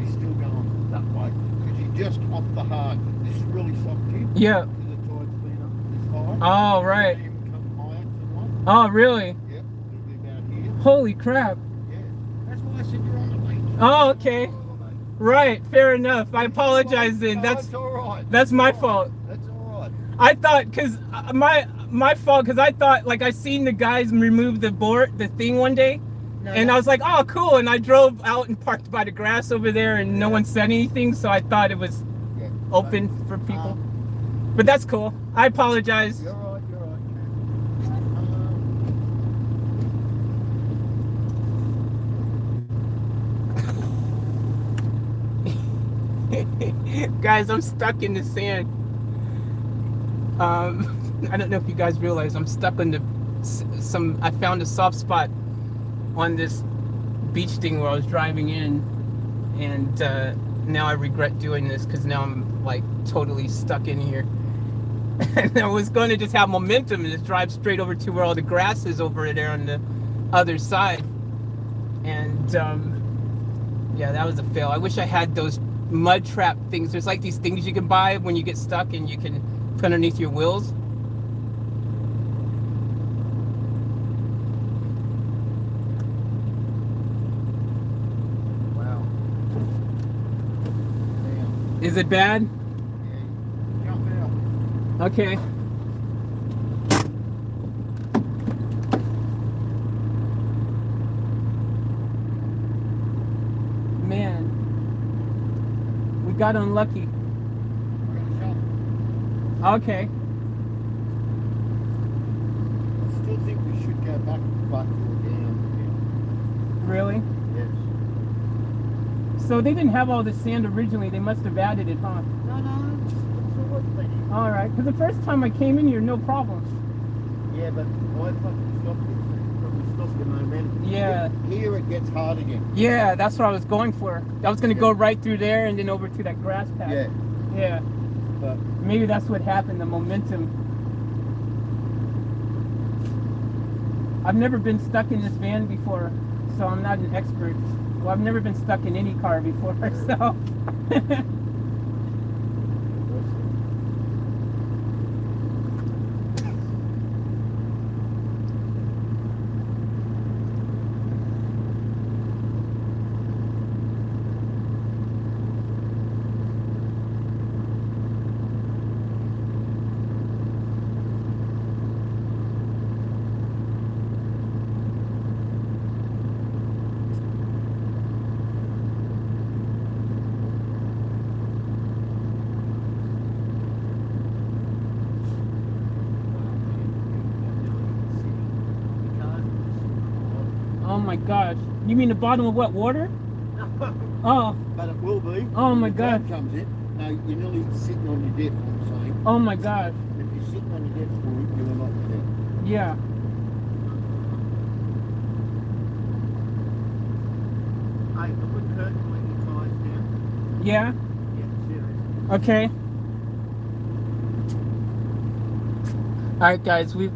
you're still going that way because you're just off the hard. This is really soft here. Yeah. The tide's been up this high. Oh, right. You can come higher tonight. Oh, really? Yep. It'll be about here. Holy crap. Yeah. That's why I said you're on the beach. Oh, okay. Right. Fair enough. I apologize then. No, That's it's all right. that's my It's all right. fault. That's all right. I thought because my fault because I thought like I seen the guys remove the thing one day, and I was like, oh, cool. And I drove out and parked by the grass over there, and no one said anything, so I thought it was Yeah. open for people. But that's cool. I apologize. You're right. You're right. Guys, I'm stuck in the sand. I don't know if you guys realize I'm stuck on I found a soft spot on this beach thing where I was driving in, and now I regret doing this because now I'm like totally stuck in here. And I was going to just have momentum and just drive straight over to where all the grass is over there on the other side. And yeah, that was a fail. I wish I had those mud trap things. There's like these things you can buy when you get stuck and you can put underneath your wheels. Wow. Damn. Is it bad? Yeah. Jump out. Okay. Man, we got unlucky. We're gonna jump. Okay. I still think we should go back but down. Really? Yes. So they didn't have all this sand originally. They must have added it, huh? No, it's all right, Benny. All right. Because the first time I came in here, no problems. Yeah, but I fucking stopped it. Probably stopped the momentum. Yeah. Here it gets hard again. Yeah, that's what I was going for. I was going to go right through there and then over to that grass patch. Yeah. Yeah. But Maybe that's what happened, the momentum. I've never been stuck in this van before, so I'm not an expert. Well, I've never been stuck in any car before, so. Oh my gosh. You mean the bottom of what, water? Oh, But it will be. Oh my When the God. tide comes in. No, you're nearly sitting on your depth, I'm saying. oh my gosh. If you're sitting on your depth point, you're not there. Yeah. Hey, the wood curtain when you ties down. Yeah? Yeah, serious. Okay. Alright guys, we've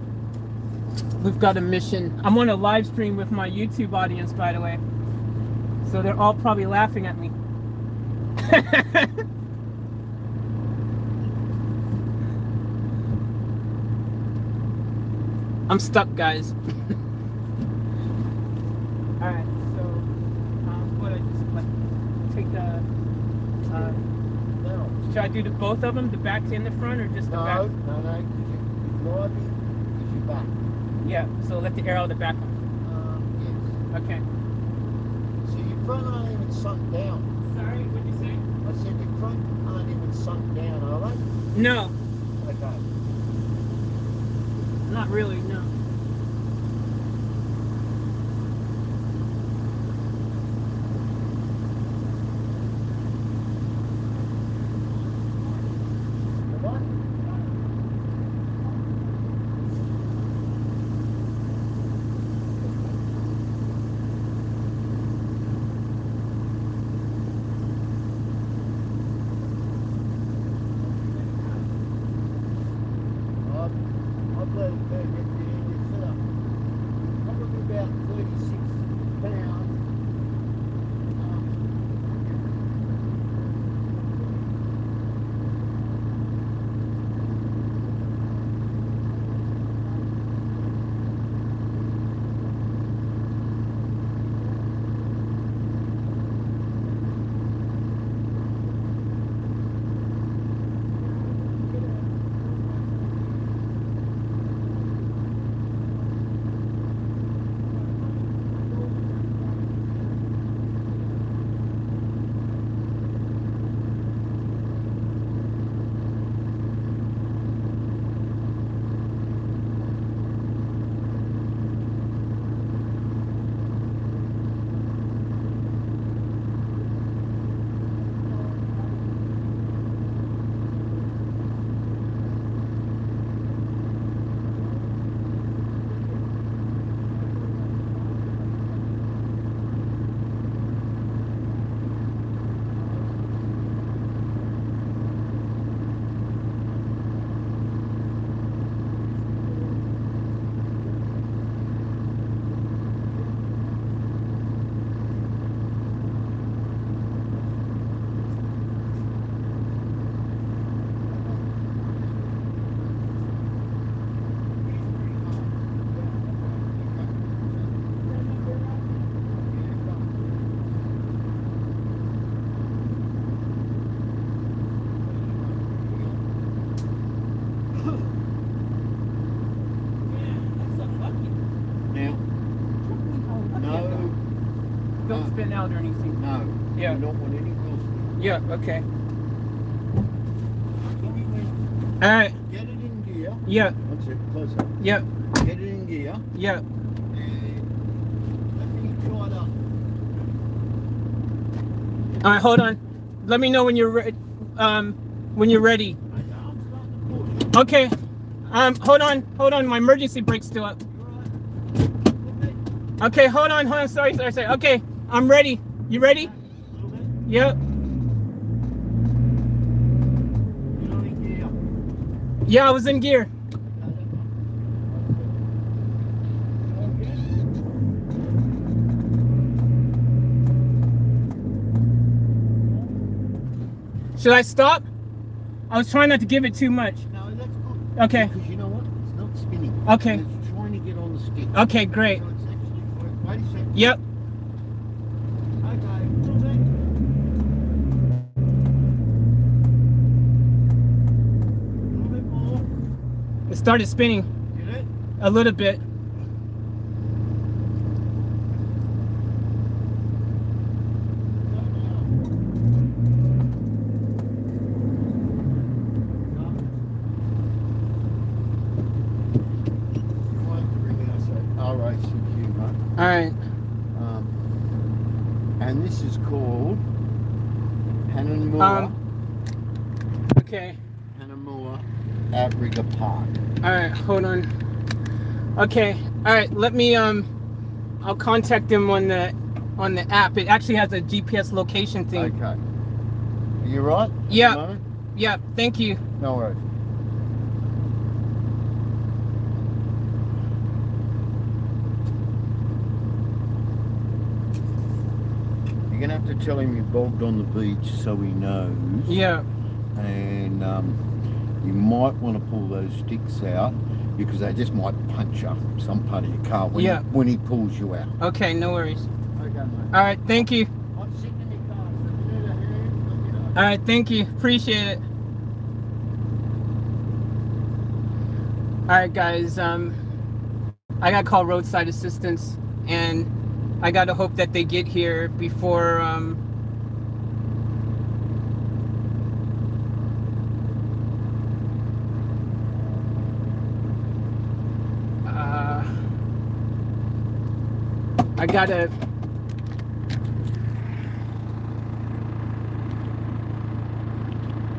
got a mission. I'm on a live stream with my YouTube audience, by the way. So they're all probably laughing at me. I'm stuck, guys. Alright, so what I just like take the No. should I do both of them, the back and the front, or just the back? No. Your driving is your back. Yeah, so let the air out of the back. Yes. Okay. So your front aren't even sunk down. Sorry, what'd you say? I said your front aren't even sunk down, are they? No, Okay. not really, no. What? Well, it's probably about 36 pounds. Don't spin out or anything. No. Yeah. You don't want any wheels. Yeah, okay. So All right. get it in gear. Yeah, One second, close up. yeah, Get it in gear. yeah. And let me try it up. All right, hold on. Let me know when you're ready. When you're ready. I'm starting to push. Okay. Hold on. My emergency brake's still up. You're right. Okay, hold on. Sorry. Okay, I'm ready. You ready? A little bit. Yep. You're not in gear. Yeah, I was in gear. Should I stop? I was trying not to give it too much. No, that's good. Okay. Because you know what? It's not spinning. Okay. It's trying to get on the stick. Okay, great. So it's actually working. Wait a second. Yep. Okay, a little bit. A little bit more. It started spinning Get it? a little bit. Go now. R-A-C-Q, mate. All right. And this is called Hanamura. Okay. Hanamura at Rigger Park. All right. Hold on. Okay. All right. Let me. I'll contact them on the app. It actually has a GPS location thing. Okay. Are you right? at the Yeah. moment? Yeah. Thank you. No worries. You're gonna have to tell him you bogged on the beach so he knows. Yeah. And you might want to pull those sticks out because they just might puncture some part of your car when, Yeah. when he pulls you out. Okay. No worries. Okay, mate. All right. Thank you. I'm sitting in your car, so if you need a hand, let me know. All right. Thank you. Appreciate it. All right, guys. I got to call roadside assistance, and I got to hope that they get here before. I gotta